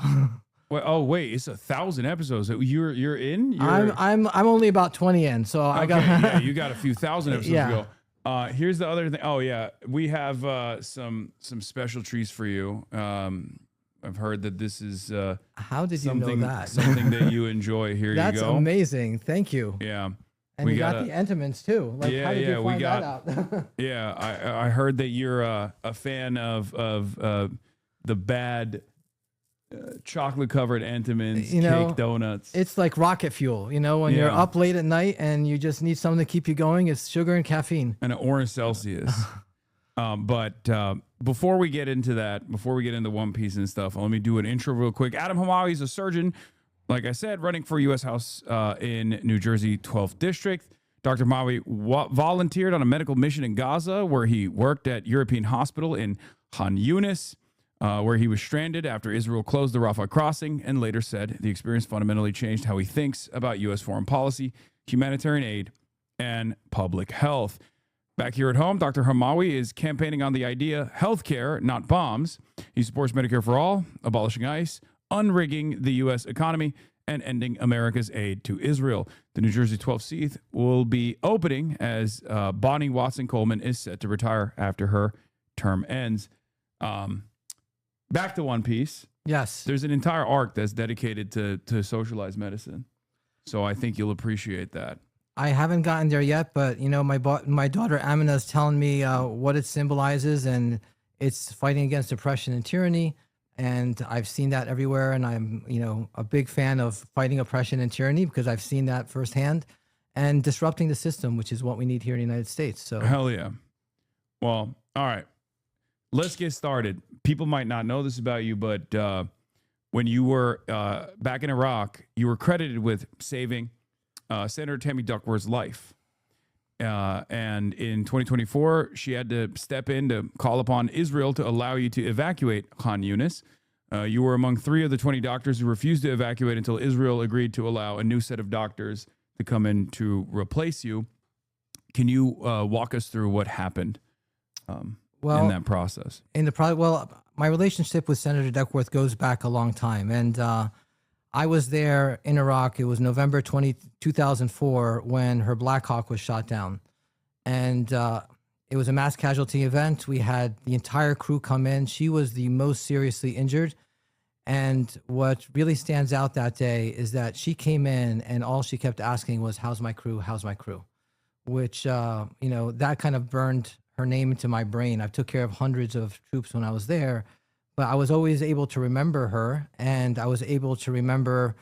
Wait, it's 1,000 episodes. You're in? I'm only about 20 in, so okay, I got. Yeah, you got a few thousand episodes to go. Here's the other thing. Oh yeah, we have some special treats for you. I've heard that this is how did you know that? Something that you enjoy. Here you go. That's amazing. Thank you. Yeah. And you got the Entenmann's too. Like, how did you find that out? Yeah, I heard that you're a fan of the bad chocolate covered Entenmann's cake donuts. It's like rocket fuel. When you're up late at night and you just need something to keep you going, it's sugar and caffeine. And an orange Celsius. But before we get into that, before we get into One Piece and stuff, let me do an intro real quick. Adam Hamawy is a surgeon like I said, running for U.S. House in New Jersey, 12th District. Dr. Hamawy volunteered on a medical mission in Gaza, where he worked at European Hospital in Khan Yunis, where he was stranded after Israel closed the Rafah crossing, and later said the experience fundamentally changed how he thinks about U.S. foreign policy, humanitarian aid, and public health. Back here at home, Dr. Hamawy is campaigning on the idea, healthcare, not bombs. He supports Medicare for all, abolishing ICE, unrigging the U.S. economy, and ending America's aid to Israel. The New Jersey 12th seat will be opening as Bonnie Watson Coleman is set to retire after her term ends. Back to One Piece. Yes. There's an entire arc that's dedicated to socialized medicine. So I think you'll appreciate that. I haven't gotten there yet, but my daughter Amina is telling me what it symbolizes, and it's fighting against oppression and tyranny. And I've seen that everywhere, and I'm a big fan of fighting oppression and tyranny because I've seen that firsthand, and disrupting the system, which is what we need here in the United States. So hell yeah. Well, all right, let's get started. People might not know this about you, but when you were back in Iraq, you were credited with saving Senator Tammy Duckworth's life. And in 2024, she had to step in to call upon Israel to allow you to evacuate Khan Yunis. You were among 3 of the 20 doctors who refused to evacuate until Israel agreed to allow a new set of doctors to come in to replace you. Can you walk us through what happened in that process? My relationship with Senator Duckworth goes back a long time, and I was there in Iraq. It was November 2004 when her Black Hawk was shot down. And it was a mass casualty event. We had the entire crew come in. She was the most seriously injured. And what really stands out that day is that she came in and all she kept asking was, "How's my crew? How's my crew?" Which, that kind of burned her name into my brain. I took care of hundreds of troops when I was there. But I was always able to remember her, and I was able to remember,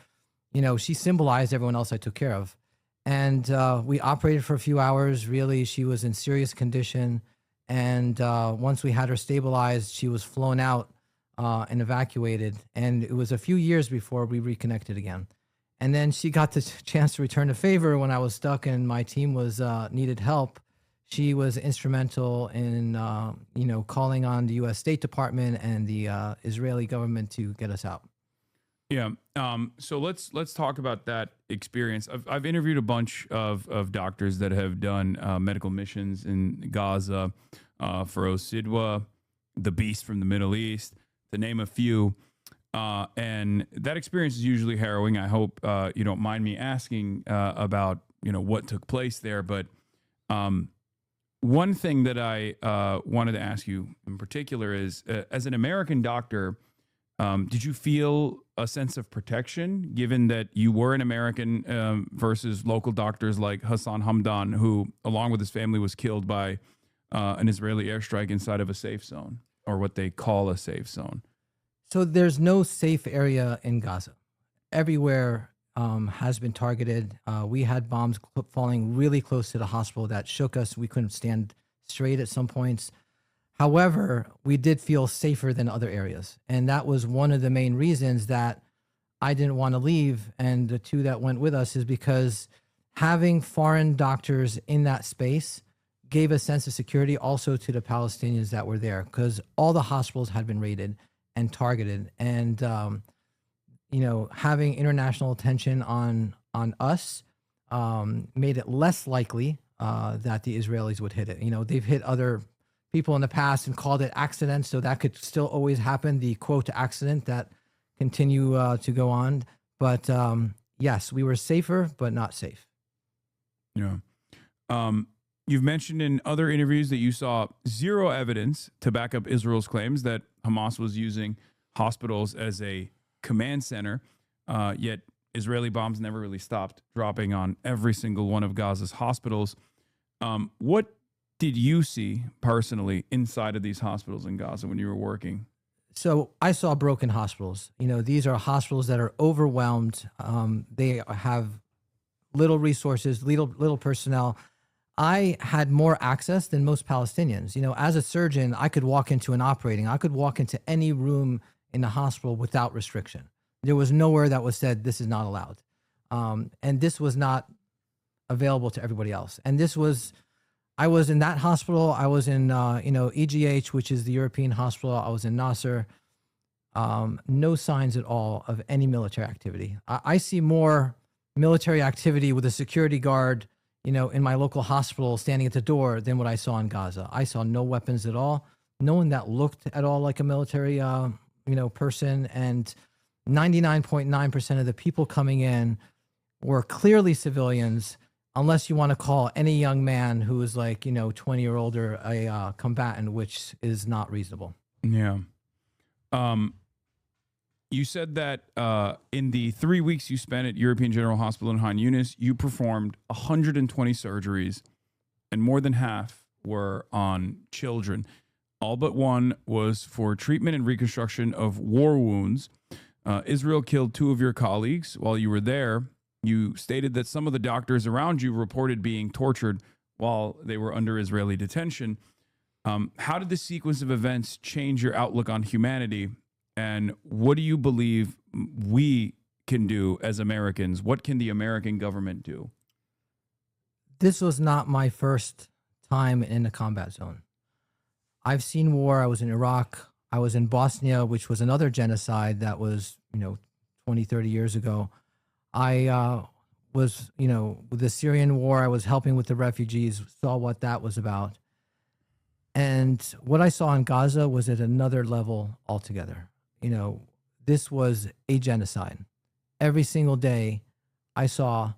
she symbolized everyone else I took care of. And we operated for a few hours. Really, she was in serious condition. And once we had her stabilized, she was flown out and evacuated. And it was a few years before we reconnected again. And then she got the chance to return the favor when I was stuck and my team was needed help. She was instrumental in, calling on the U.S. State Department and the Israeli government to get us out. Yeah. So let's talk about that experience. I've interviewed a bunch of doctors that have done medical missions in Gaza, Feroz Sidwa, the Beast from the Middle East, to name a few. And that experience is usually harrowing. I hope you don't mind me asking about what took place there, but. One thing that I wanted to ask you in particular is, as an American doctor, did you feel a sense of protection given that you were an American versus local doctors like Hassan Hamdan, who, along with his family, was killed by an Israeli airstrike inside of a safe zone, or what they call a safe zone? So there's no safe area in Gaza. Everywhere has been targeted. We had bombs falling really close to the hospital that shook us. We couldn't stand straight at some points. However, we did feel safer than other areas. And that was one of the main reasons that I didn't want to leave. And the 2 that went with us is because having foreign doctors in that space gave a sense of security also to the Palestinians that were there, because all the hospitals had been raided and targeted. And, having international attention on us made it less likely that the Israelis would hit it. They've hit other people in the past and called it accidents, so that could still always happen, the quote accident that continue to go on. But yes, we were safer, but not safe. Yeah. You've mentioned in other interviews that you saw zero evidence to back up Israel's claims that Hamas was using hospitals as a command center, yet Israeli bombs never really stopped dropping on every single one of Gaza's hospitals. What did you see personally inside of these hospitals in Gaza when you were working? So I saw broken hospitals. These are hospitals that are overwhelmed. They have little resources, little personnel. I had more access than most Palestinians. As a surgeon, I could walk into an operating. I could walk into any room in the hospital without restriction. There was nowhere that was said this is not allowed. And this was not available to everybody else. And this was, I was in that hospital. I was in, EGH, which is the European hospital. I was in Nasser. No signs at all of any military activity. I see more military activity with a security guard, in my local hospital standing at the door than what I saw in Gaza. I saw no weapons at all. No one that looked at all like a military, person. And 99.9% of the people coming in were clearly civilians, unless you want to call any young man who is 20 or older a combatant, which is not reasonable. Yeah. You said that in the 3 weeks you spent at European General Hospital in Han Yunis, you performed 120 surgeries, and more than half were on children. All but one was for treatment and reconstruction of war wounds. Israel killed 2 of your colleagues while you were there. You stated that some of the doctors around you reported being tortured while they were under Israeli detention. How did this sequence of events change your outlook on humanity? And what do you believe we can do as Americans? What can the American government do? This was not my first time in a combat zone. I've seen war. I was in Iraq. I was in Bosnia, which was another genocide that was, 20, 30 years ago. I was, with the Syrian war, I was helping with the refugees, saw what that was about. And what I saw in Gaza was at another level altogether. This was a genocide. Every single day I saw,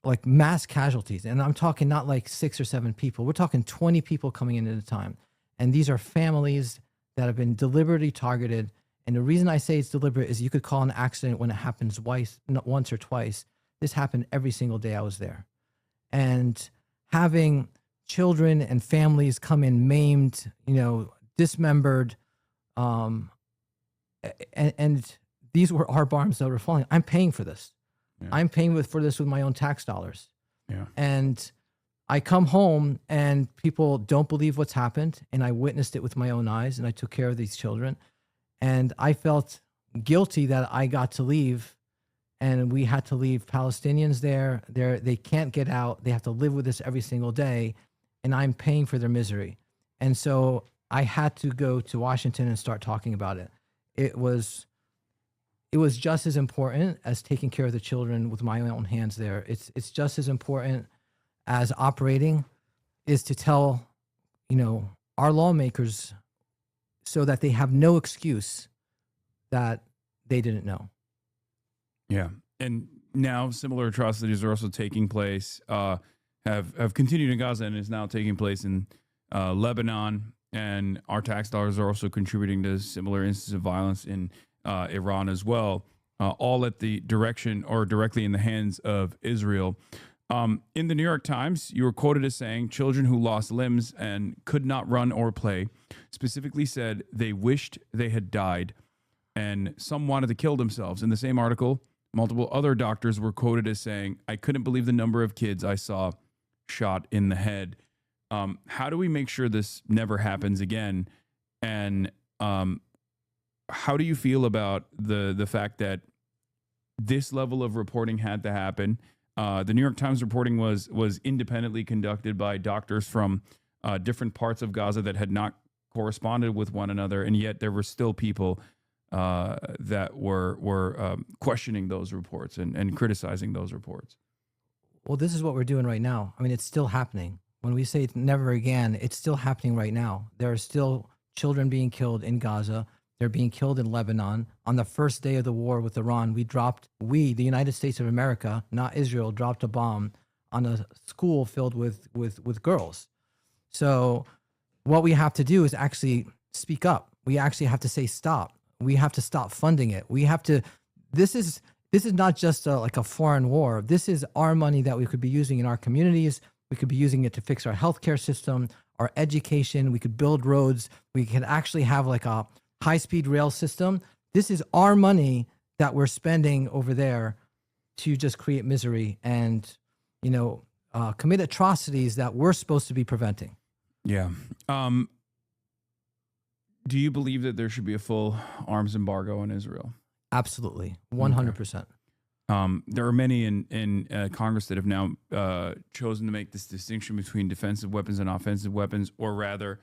like mass casualties. And I'm talking not like 6 or 7 people. We're talking 20 people coming in at a time. And these are families that have been deliberately targeted. And the reason I say it's deliberate is you could call an accident when it happens once or twice. This happened every single day I was there. And having children and families come in maimed, dismembered, and these were our bombs that were falling. I'm paying for this. Yeah. I'm paying for this with my own tax dollars. Yeah. And I come home and people don't believe what's happened. And I witnessed it with my own eyes, and I took care of these children. And I felt guilty that I got to leave, and we had to leave Palestinians there. They can't get out. They have to live with this every single day. And I'm paying for their misery. And so I had to go to Washington and start talking about it. It was just as important as taking care of the children with my own hands there. It's just as important as operating is to tell, our lawmakers so that they have no excuse that they didn't know. Yeah. And now similar atrocities are also taking place, have continued in Gaza and is now taking place in Lebanon. And our tax dollars are also contributing to similar instances of violence in Iran as well, all at the direction or directly in the hands of Israel. In the New York Times, you were quoted as saying children who lost limbs and could not run or play specifically said they wished they had died, and some wanted to kill themselves. In the same article, multiple other doctors were quoted as saying, I couldn't believe the number of kids I saw shot in the head. How do we make sure this never happens again? And how do you feel about the fact that this level of reporting had to happen? The New York Times reporting was independently conducted by doctors from different parts of Gaza that had not corresponded with one another, and yet there were still people that were questioning those reports and criticizing those reports. Well, this is what we're doing right now. I mean, it's still happening. When we say it's never again, it's still happening right now. There are still children being killed in Gaza. They're being killed in Lebanon. On the first day of the war with Iran, the United States of America, not Israel, dropped a bomb on a school filled with girls. So what we have to do is actually speak up. We actually have to say stop. We have to stop funding it. We have to, this is not just like a foreign war. This is our money that we could be using in our communities. We could be using it to fix our healthcare system, our education. We could build roads. We could actually have like a high-speed rail system. This is our money that we're spending over there to just create misery and, commit atrocities that we're supposed to be preventing. Yeah. Do you believe that there should be a full arms embargo on Israel? Absolutely, 100%. There are many in Congress that have now chosen to make this distinction between defensive weapons and offensive weapons, or rather,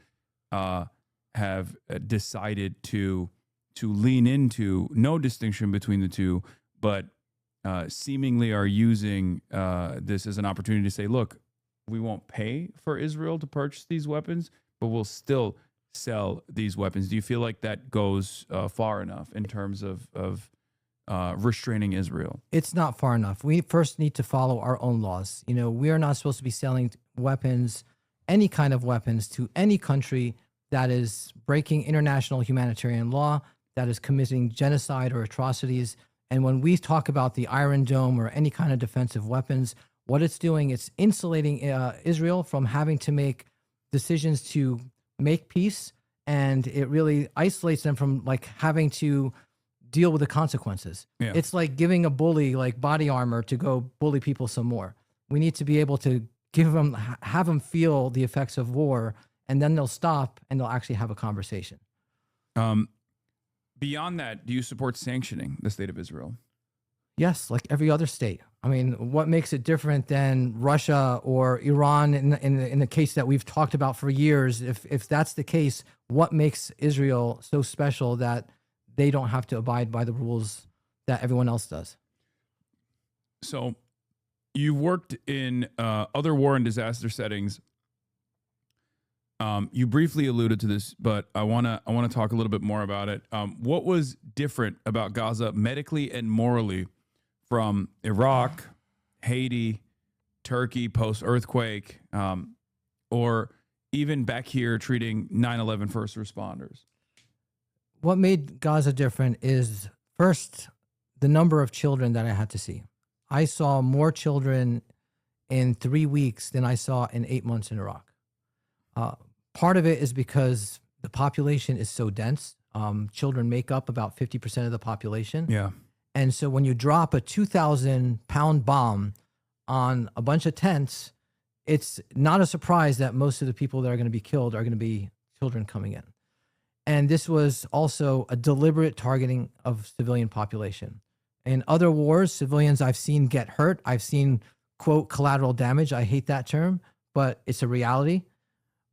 have decided to lean into no distinction between the two, but seemingly are using this as an opportunity to say, look, we won't pay for Israel to purchase these weapons, but we'll still sell these weapons. Do you feel like that goes far enough in terms of restraining Israel? It's not far enough. We first need to follow our own laws. You know, we are not supposed to be selling weapons, any kind of weapons, to any country that is breaking international humanitarian law, that is committing genocide or atrocities. And when we talk about the Iron Dome or any kind of defensive weapons, what it's doing, it's insulating Israel from having to make decisions to make peace, and it really isolates them from like having to deal with the consequences. Yeah. It's like giving a bully like body armor to go bully people some more. We need to be able to have them feel the effects of war, and then they'll stop and they'll actually have a conversation. Beyond that, do you support sanctioning the state of Israel? Yes, like every other state. I mean, what makes it different than Russia or Iran in the case that we've talked about for years? If that's the case, what makes Israel so special that they don't have to abide by the rules that everyone else does? So you've worked in other war and disaster settings. You briefly alluded to this, but I want to talk a little bit more about it. What was different about Gaza medically and morally from Iraq, Haiti, Turkey post-earthquake, or even back here treating 9/11 first responders? What made Gaza different is, first, the number of children that I had to see. I saw more children in 3 weeks than I saw in 8 months in Iraq. Part of it is because the population is so dense. Children make up about 50% of the population. Yeah. And so when you drop a 2,000-pound bomb on a bunch of tents, it's not a surprise that most of the people that are going to be killed are going to be children coming in. And this was also a deliberate targeting of civilian population. In other wars, civilians I've seen get hurt. I've seen, quote, collateral damage. I hate that term, but it's a reality.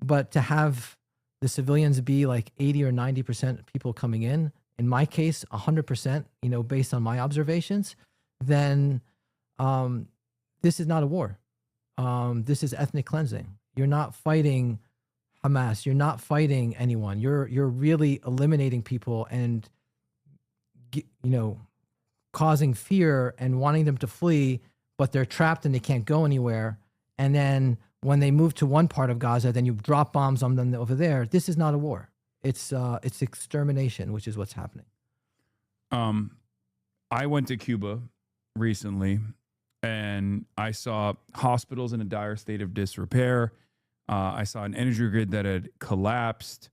But to have the civilians be like 80 or 90% people coming in my case, 100%, you know, based on my observations, then this is not a war. This is ethnic cleansing. You're not fighting Hamas. You're not fighting anyone. You're really eliminating people and, you know, causing fear and wanting them to flee, but they're trapped and they can't go anywhere. And then when they move to one part of Gaza, then you drop bombs on them over there. This is not a war. It's extermination, which is what's happening. I went to Cuba recently, and I saw hospitals in a dire state of disrepair. I saw an energy grid that had collapsed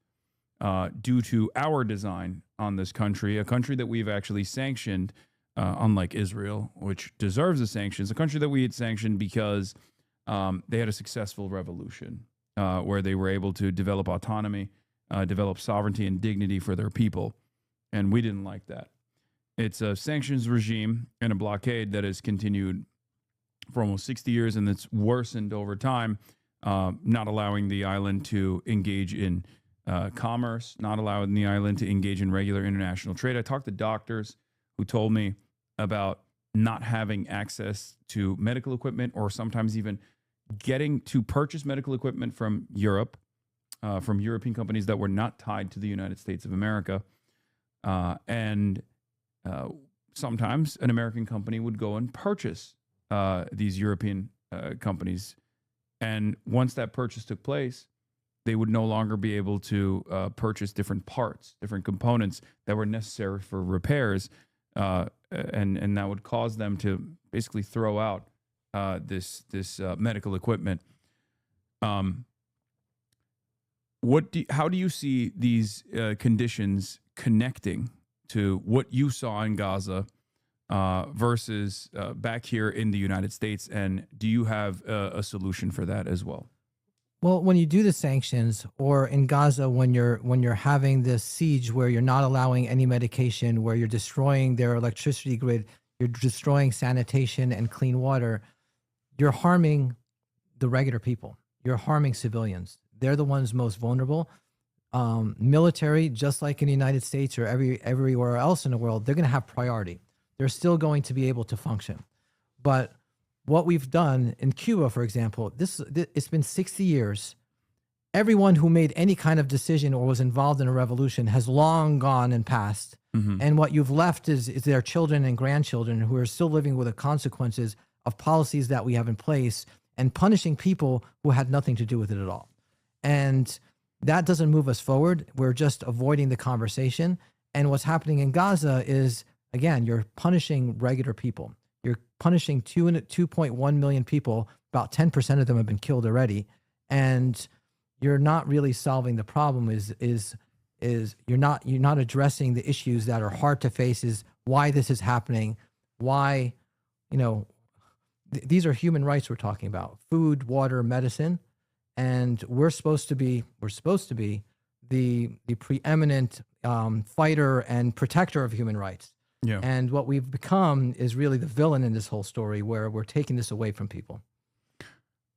due to our design on this country, a country that we've actually sanctioned, unlike Israel, which deserves the sanctions, a country that we had sanctioned because they had a successful revolution where they were able to develop autonomy, develop sovereignty and dignity for their people. And we didn't like that. It's a sanctions regime and a blockade that has continued for almost 60 years, and that's worsened over time, not allowing the island to engage in commerce, not allowing the island to engage in regular international trade. I talked to doctors who told me about not having access to medical equipment, or sometimes even getting to purchase medical equipment from Europe, from European companies that were not tied to the United States of America. And sometimes an American company would go and purchase these European companies. And once that purchase took place, they would no longer be able to purchase different parts, different components that were necessary for repairs. And that would cause them to basically throw out this medical equipment. How do you see these conditions connecting to what you saw in Gaza versus back here in the United States? And do you have a solution for that as well? Well, when you do the sanctions, or in Gaza, when you're having this siege where you're not allowing any medication, where you're destroying their electricity grid, you're destroying sanitation and clean water, you're harming the regular people. You're harming civilians. They're the ones most vulnerable. Military, just like in the United States or everywhere else in the world, they're going to have priority. They're still going to be able to function. But what we've done in Cuba, for example, it's been 60 years. Everyone who made any kind of decision or was involved in a revolution has long gone and passed. And what you've left is their children and grandchildren who are still living with the consequences of policies that we have in place and punishing people who had nothing to do with it at all. And that doesn't move us forward. We're just avoiding the conversation. And what's happening in Gaza is, again, you're punishing regular people. You're punishing 2.1 million people. About 10% of them have been killed already. And you're not really solving the problem. You're not addressing the issues that are hard to face, is why this is happening, why, these are human rights we're talking about: food, water, medicine. And we're supposed to be the preeminent fighter and protector of human rights. Yeah. And what we've become is really the villain in this whole story, where we're taking this away from people.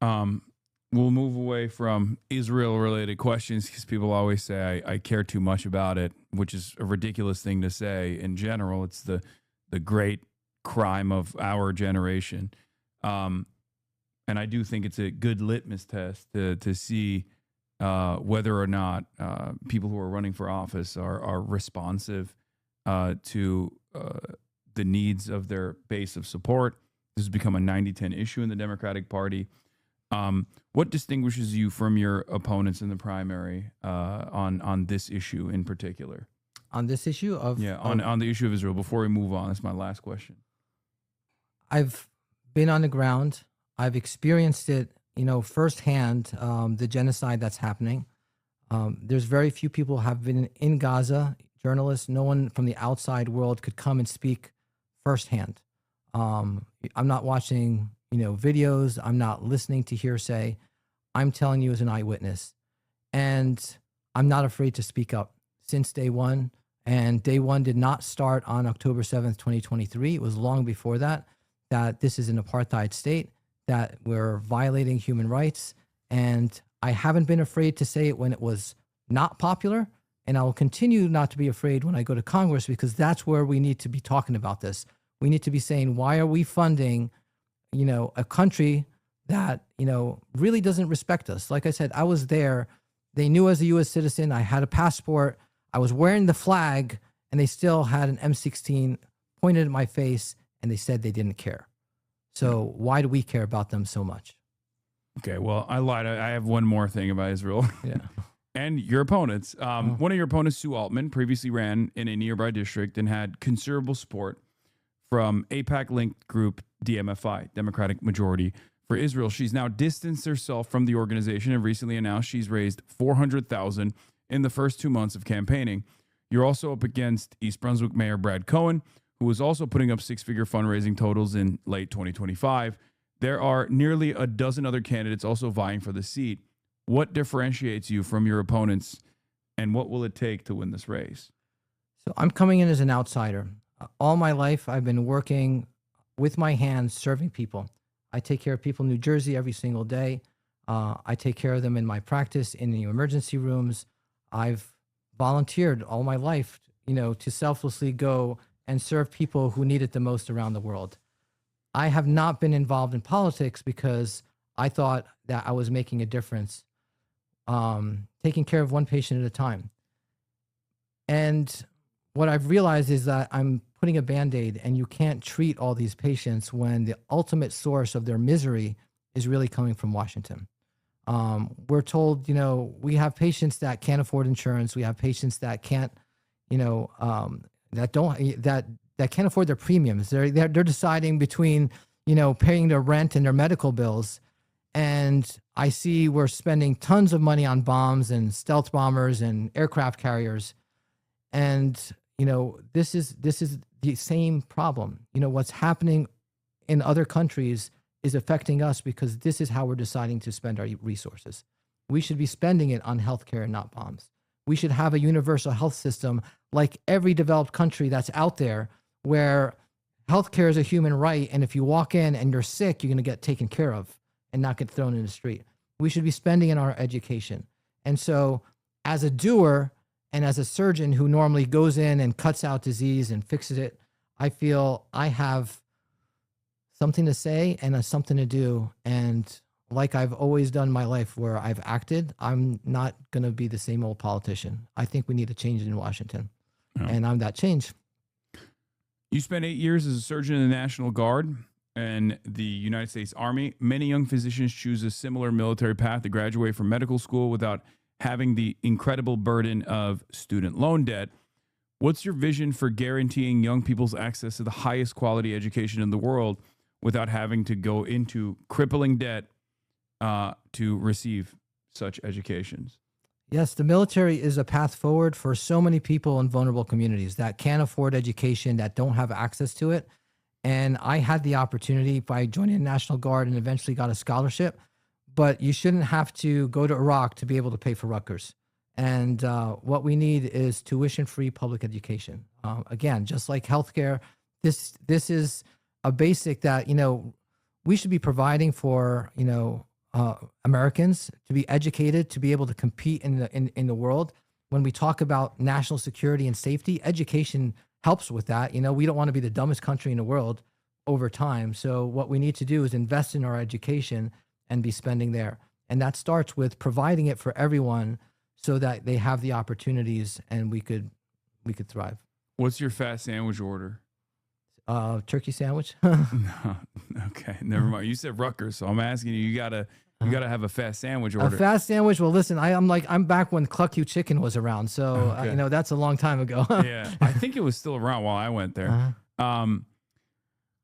We'll move away from Israel-related questions because people always say I care too much about it, which is a ridiculous thing to say in general. It's the great crime of our generation. And I do think it's a good litmus test to see whether or not people who are running for office are responsive to the needs of their base of support. This has become a 90-10 issue in the Democratic Party. What distinguishes you from your opponents in the primary on this issue in particular? On this issue of on the issue of Israel. Before we move on, that's my last question. I've been on the ground. I've experienced it, firsthand, the genocide that's happening. There's very few people have been in Gaza, journalists. No one from the outside world could come and speak firsthand. I'm not watching, videos. I'm not listening to hearsay. I'm telling you as an eyewitness. And I'm not afraid to speak up since day one. And day one did not start on October 7th, 2023. It was long before that this is an apartheid state, that we're violating human rights. And I haven't been afraid to say it when it was not popular. And I will continue not to be afraid when I go to Congress, because that's where we need to be talking about this. We need to be saying, why are we funding, a country that, really doesn't respect us? Like I said, I was there. They knew as a U.S. citizen, I had a passport, I was wearing the flag, and they still had an M16 pointed at my face, and they said they didn't care. So why do we care about them so much? Okay, well, I lied. I have one more thing about Israel. Yeah. And your opponents. One of your opponents, Sue Altman, previously ran in a nearby district and had considerable support from AIPAC-linked group DMFI, Democratic Majority for Israel. She's now distanced herself from the organization and recently announced she's raised $400,000 in the first 2 months of campaigning. You're also up against East Brunswick Mayor Brad Cohen, who was also putting up six-figure fundraising totals in late 2025. There are nearly a dozen other candidates also vying for the seat. What differentiates you from your opponents, and what will it take to win this race? So I'm coming in as an outsider. All my life, I've been working with my hands, serving people. I take care of people in New Jersey every single day. I take care of them in my practice, in the emergency rooms. I've volunteered all my life, to selflessly go and serve people who need it the most around the world. I have not been involved in politics because I thought that I was making a difference, taking care of one patient at a time. And what I've realized is that I'm putting a Band-Aid, and you can't treat all these patients when the ultimate source of their misery is really coming from Washington. We're told, we have patients that can't afford insurance. We have patients that can't, that can't afford their premiums. They're deciding between, paying their rent and their medical bills. And I see we're spending tons of money on bombs and stealth bombers and aircraft carriers. And, this is the same problem. What's happening in other countries is affecting us because this is how we're deciding to spend our resources. we should be spending it on healthcare and not bombs. We should have a universal health system like every developed country that's out there, where healthcare is a human right. And if you walk in and you're sick, you're going to get taken care of and not get thrown in the street. We should be spending in our education. And so as a doer and as a surgeon who normally goes in and cuts out disease and fixes it, I feel I have something to say and something to do. And like I've always done in my life where I've acted, I'm not going to be the same old politician. I think we need a change in Washington. And I'm that change. You spent 8 years as a surgeon in the National Guard and the United States Army. Many young physicians choose a similar military path to graduate from medical school without having the incredible burden of student loan debt. What's your vision for guaranteeing young people's access to the highest quality education in the world without having to go into crippling debt to receive such educations? Yes, the military is a path forward for so many people in vulnerable communities that can't afford education, that don't have access to it. And I had the opportunity by joining the National Guard and eventually got a scholarship. But you shouldn't have to go to Iraq to be able to pay for Rutgers. And what we need is tuition-free public education. Again, just like healthcare, this is a basic that, we should be providing for, Americans to be educated, to be able to compete in the world. When we talk about national security and safety, education helps with that. We don't want to be the dumbest country in the world over time. So what we need to do is invest in our education and be spending there. And that starts with providing it for everyone so that they have the opportunities and we could thrive. What's your fast sandwich order? Turkey sandwich. No, okay, never mind. You said Rutgers, so I'm asking you. You gotta have a fast sandwich order. A fast sandwich. Well, listen, I'm back when Cluck You Chicken was around, so Okay. that's a long time ago. Yeah, I think it was still around while I went there.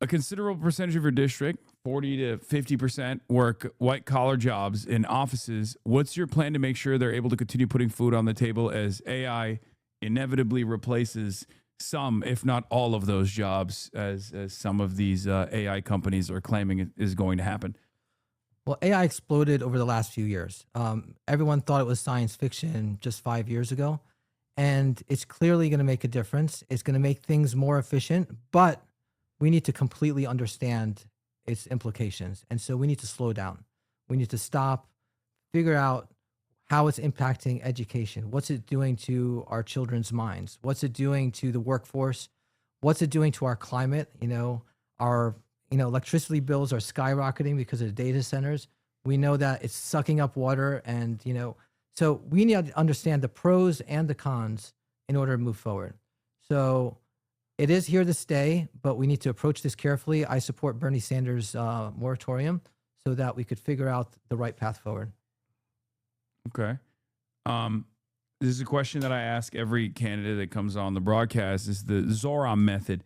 A considerable percentage of your district, 40 to 50%, work white collar jobs in offices. What's your plan to make sure they're able to continue putting food on the table as AI inevitably replaces some, if not all of those jobs, as some of these AI companies are claiming is going to happen? Well, AI exploded over the last few years. Everyone thought it was science fiction just 5 years ago, and it's clearly going to make a difference. It's going to make things more efficient, but we need to completely understand its implications. And so we need to slow down. We need to stop, figure out how it's impacting education. What's it doing to our children's minds? What's it doing to the workforce? What's it doing to our climate? Our electricity bills are skyrocketing because of the data centers. We know that it's sucking up water and, so we need to understand the pros and the cons in order to move forward. So it is here to stay, but we need to approach this carefully. I support Bernie Sanders' moratorium so that we could figure out the right path forward. Okay. This is a question that I ask every candidate that comes on the broadcast, is the Zoran method.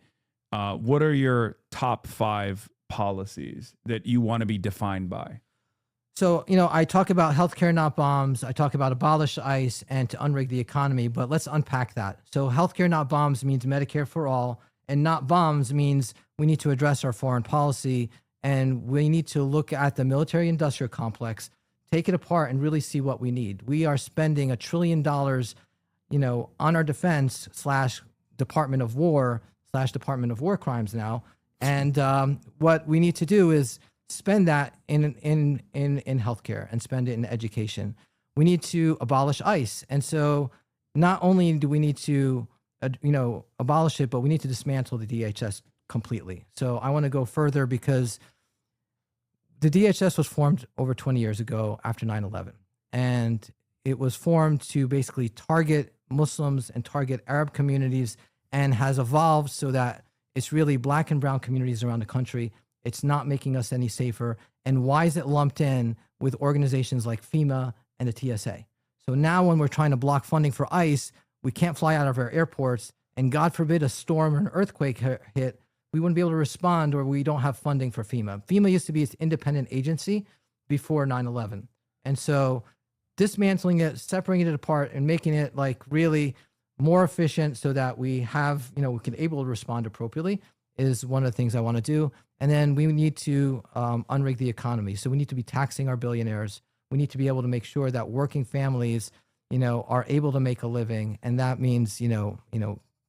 What are your top 5 policies that you want to be defined by? So, I talk about healthcare, not bombs. I talk about abolish ICE and to unrig the economy, but let's unpack that. So healthcare, not bombs means Medicare for all, and not bombs means we need to address our foreign policy and we need to look at the military industrial complex, take it apart and really see what we need. We are spending $1 trillion, on our defense / Department of War / Department of War crimes now. And what we need to do is spend that in healthcare and spend it in education. We need to abolish ICE. And so not only do we need to, abolish it, but we need to dismantle the DHS completely. So I want to go further because the DHS was formed over 20 years ago after 9/11. And it was formed to basically target Muslims and target Arab communities and has evolved so that it's really Black and brown communities around the country. It's not making us any safer. And why is it lumped in with organizations like FEMA and the TSA? So now when we're trying to block funding for ICE, we can't fly out of our airports, and God forbid a storm or an earthquake hit, we wouldn't be able to respond, or we don't have funding for FEMA. FEMA used to be its independent agency before 9/11. And so dismantling it, separating it apart, and making it like really more efficient so that we have, we can able to respond appropriately is one of the things I want to do. And then we need to unrig the economy. So we need to be taxing our billionaires. We need to be able to make sure that working families, are able to make a living. And that means,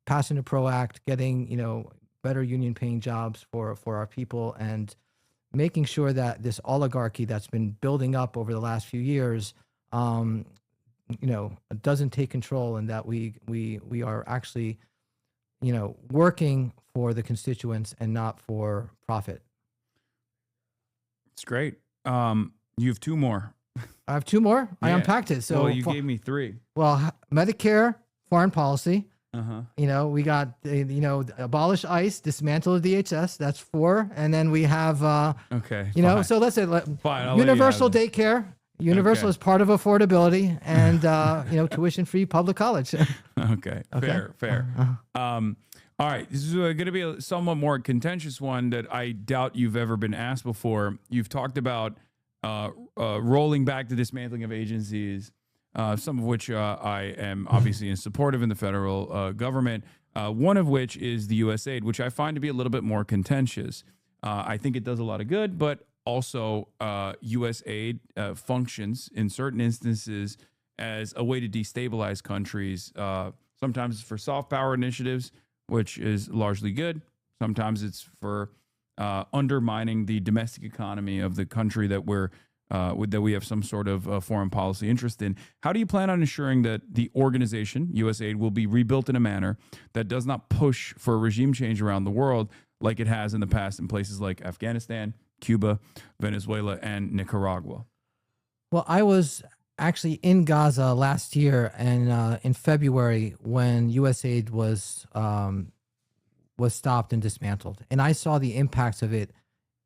passing the PRO Act, getting, better union paying jobs for our people, and making sure that this oligarchy that's been building up over the last few years, doesn't take control, and that we are actually, working for the constituents and not for profit. It's great. You have two more. I have two more. I Yeah. unpacked it. So well, you gave me three. Well, Medicare, foreign policy. Uh-huh. We got, abolish ICE, dismantle the DHS. That's 4. And then we have, Okay. so let's say Fine, I'll let you universal have it. daycare. Universal Okay. is part of affordability, and, tuition-free public college. Okay. Fair. All right. This is going to be a somewhat more contentious one that I doubt you've ever been asked before. You've talked about rolling back the dismantling of agencies, some of which I am obviously in support of in the federal government, one of which is the USAID, which I find to be a little bit more contentious. I think it does a lot of good, but also USAID functions in certain instances as a way to destabilize countries. Sometimes it's for soft power initiatives, which is largely good. Sometimes it's for undermining the domestic economy of the country that that we have some sort of foreign policy interest in. How do you plan on ensuring that the organization, USAID, will be rebuilt in a manner that does not push for a regime change around the world like it has in the past in places like Afghanistan, Cuba, Venezuela, and Nicaragua? Well, I was actually in Gaza last year, and in February when USAID was stopped and dismantled, and I saw the impacts of it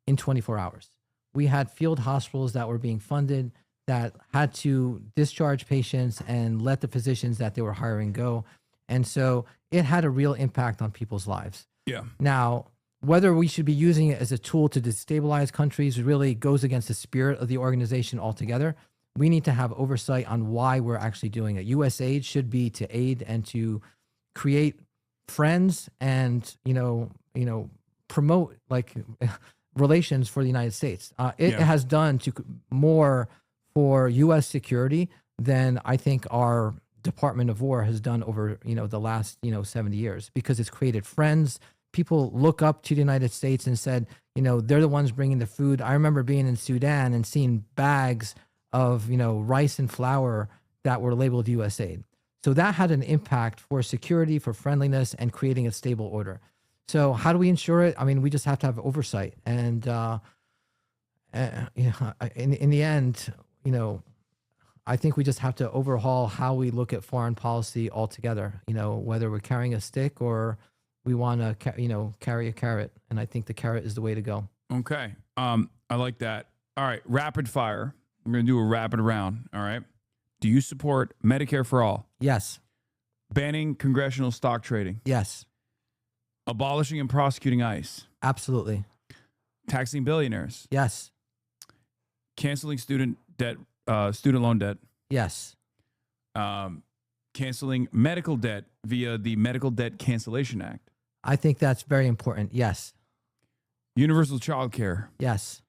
in 24 hours. We had field hospitals that were being funded that had to discharge patients and let the physicians that they were hiring go, and so it had a real impact on people's lives. Yeah. Now, whether we should be using it as a tool to destabilize countries really goes against the spirit of the organization altogether. We need to have oversight on why we're actually doing it. USAID should be to aid and to create friends and, promote relations for the United States. It has done more for U.S. security than I think our Department of War has done over, the last, 70 years, because it's created friends. People look up to the United States and said, they're the ones bringing the food. I remember being in Sudan and seeing bags of, rice and flour that were labeled USAID. So that had an impact for security, for friendliness, and creating a stable order. So how do we ensure it? I mean, we just have to have oversight. And in the end, I think we just have to overhaul how we look at foreign policy altogether, whether we're carrying a stick or we want to, carry a carrot. And I think the carrot is the way to go. Okay. I like that. All right. Rapid fire. I'm going to do a rapid round. All right. Do you support Medicare for all? Yes. Banning congressional stock trading? Yes. Abolishing and prosecuting ICE? Absolutely. Taxing billionaires? Yes. Canceling student loan debt? Yes. Canceling medical debt via the Medical Debt Cancellation Act? I think that's very important. Yes. Universal child care? Yes.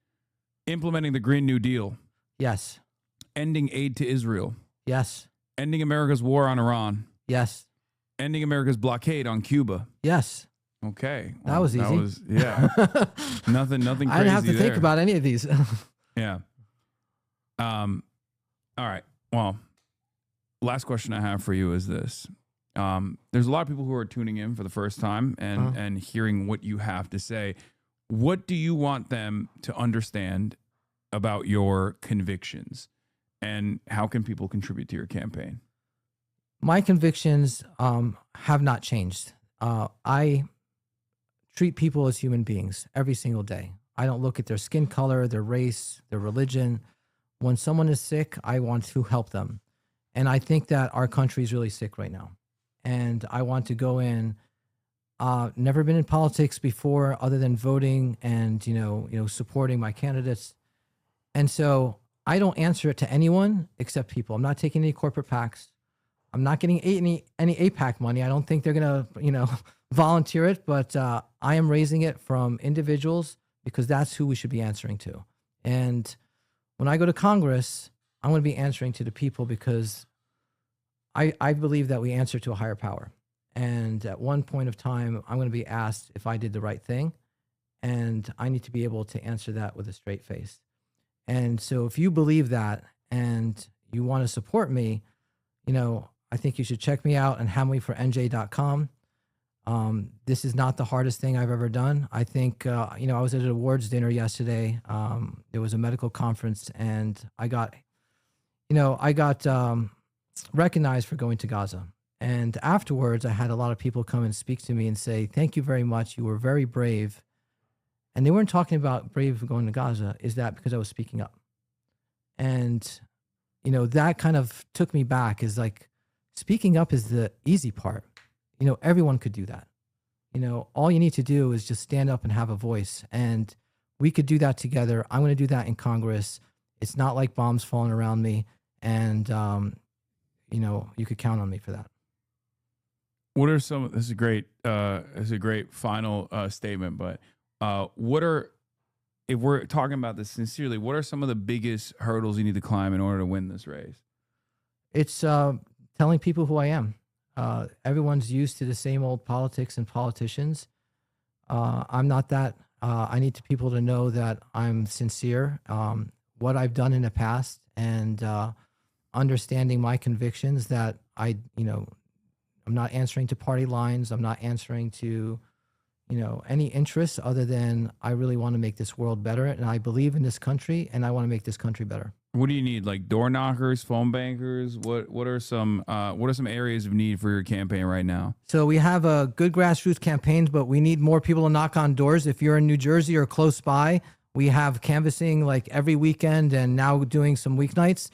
Implementing the Green New Deal? Yes. Ending aid to Israel? Yes. Ending America's war on Iran? Yes. Ending America's blockade on Cuba? Yes. Okay. That was easy. Yeah. nothing crazy I didn't have to there. think about any of these. Yeah. All right. Well, last question I have for you is this. There's a lot of people who are tuning in for the first time and hearing what you have to say. What do you want them to understand about your convictions, and how can people contribute to your campaign? My convictions have not changed. I treat people as human beings every single day. I don't look at their skin color, their race, their religion. When someone is sick, I want to help them. And I think that our country is really sick right now. And I want to go in, never been in politics before other than voting and, supporting my candidates. And so I don't answer it to anyone except people. I'm not taking any corporate PACs. I'm not getting any APAC money. I don't think they're going to, volunteer it, but I am raising it from individuals because that's who we should be answering to. And when I go to Congress, I'm going to be answering to the people because I believe that we answer to a higher power. And at one point of time, I'm going to be asked if I did the right thing. And I need to be able to answer that with a straight face. And so if you believe that and you want to support me, you know, I think you should check me out on hamawyfornj.com. This is not the hardest thing I've ever done. I think, you know, I was at an awards dinner yesterday. There was a medical conference and I got recognized for going to Gaza. And afterwards, I had a lot of people come and speak to me and say, thank you very much. You were very brave. And they weren't talking about brave for going to Gaza. Is that because I was speaking up? And, you know, that kind of took me back, is like, speaking up is the easy part. You know, everyone could do that. You know, all you need to do is just stand up and have a voice. And we could do that together. I'm going to do that in Congress. It's not like bombs falling around me. And, you know, you could count on me for that. What are some, this is a great final statement, but what are, if we're talking about this sincerely, what are some of the biggest hurdles you need to climb in order to win this race? It's Telling people who I am. Everyone's used to the same old politics and politicians. I'm not that. I need people to know that I'm sincere. What I've done in the past and understanding my convictions, that I'm not answering to party lines. I'm not answering to, any interests other than I really want to make this world better. And I believe in this country and I want to make this country better. What do you need? Like door knockers, phone bankers? What are some areas of need for your campaign right now? So we have a good grassroots campaigns, but we need more people to knock on doors. If you're in New Jersey or close by, we have canvassing like every weekend and now doing some weeknights.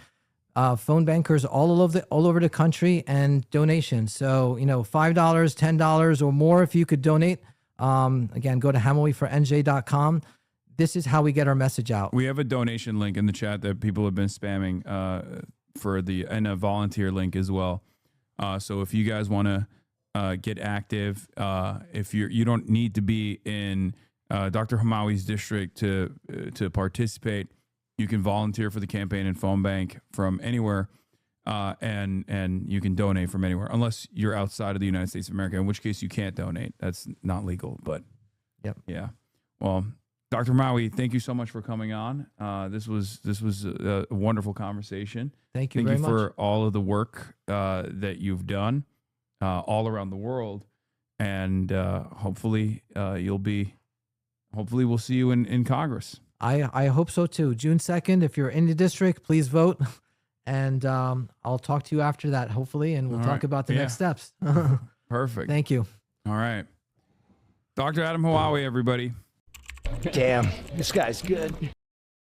Phone bankers all over the country, and donations. So, $5, $10 or more if you could donate. Again, go to hamawyfornj.com. This is how we get our message out. We have a donation link in the chat that people have been spamming and a volunteer link as well. So if you guys want to get active, if you don't need to be in Dr. Hamawy's district to participate. You can volunteer for the campaign and phone bank from anywhere, and you can donate from anywhere, unless you're outside of the United States of America, in which case you can't donate. That's not legal. But yep. Yeah. Well, Dr. Hamawy, thank you so much for coming on. This was a wonderful conversation. Thank you very much for all of the work that you've done all around the world, and hopefully we'll see you in Congress. I hope so too. June 2nd, if you're in the district, please vote. And I'll talk to you after that, hopefully, and we'll talk about the next steps. Perfect. Thank you. All right. Dr. Adam Hamawy, everybody. Damn, this guy's good.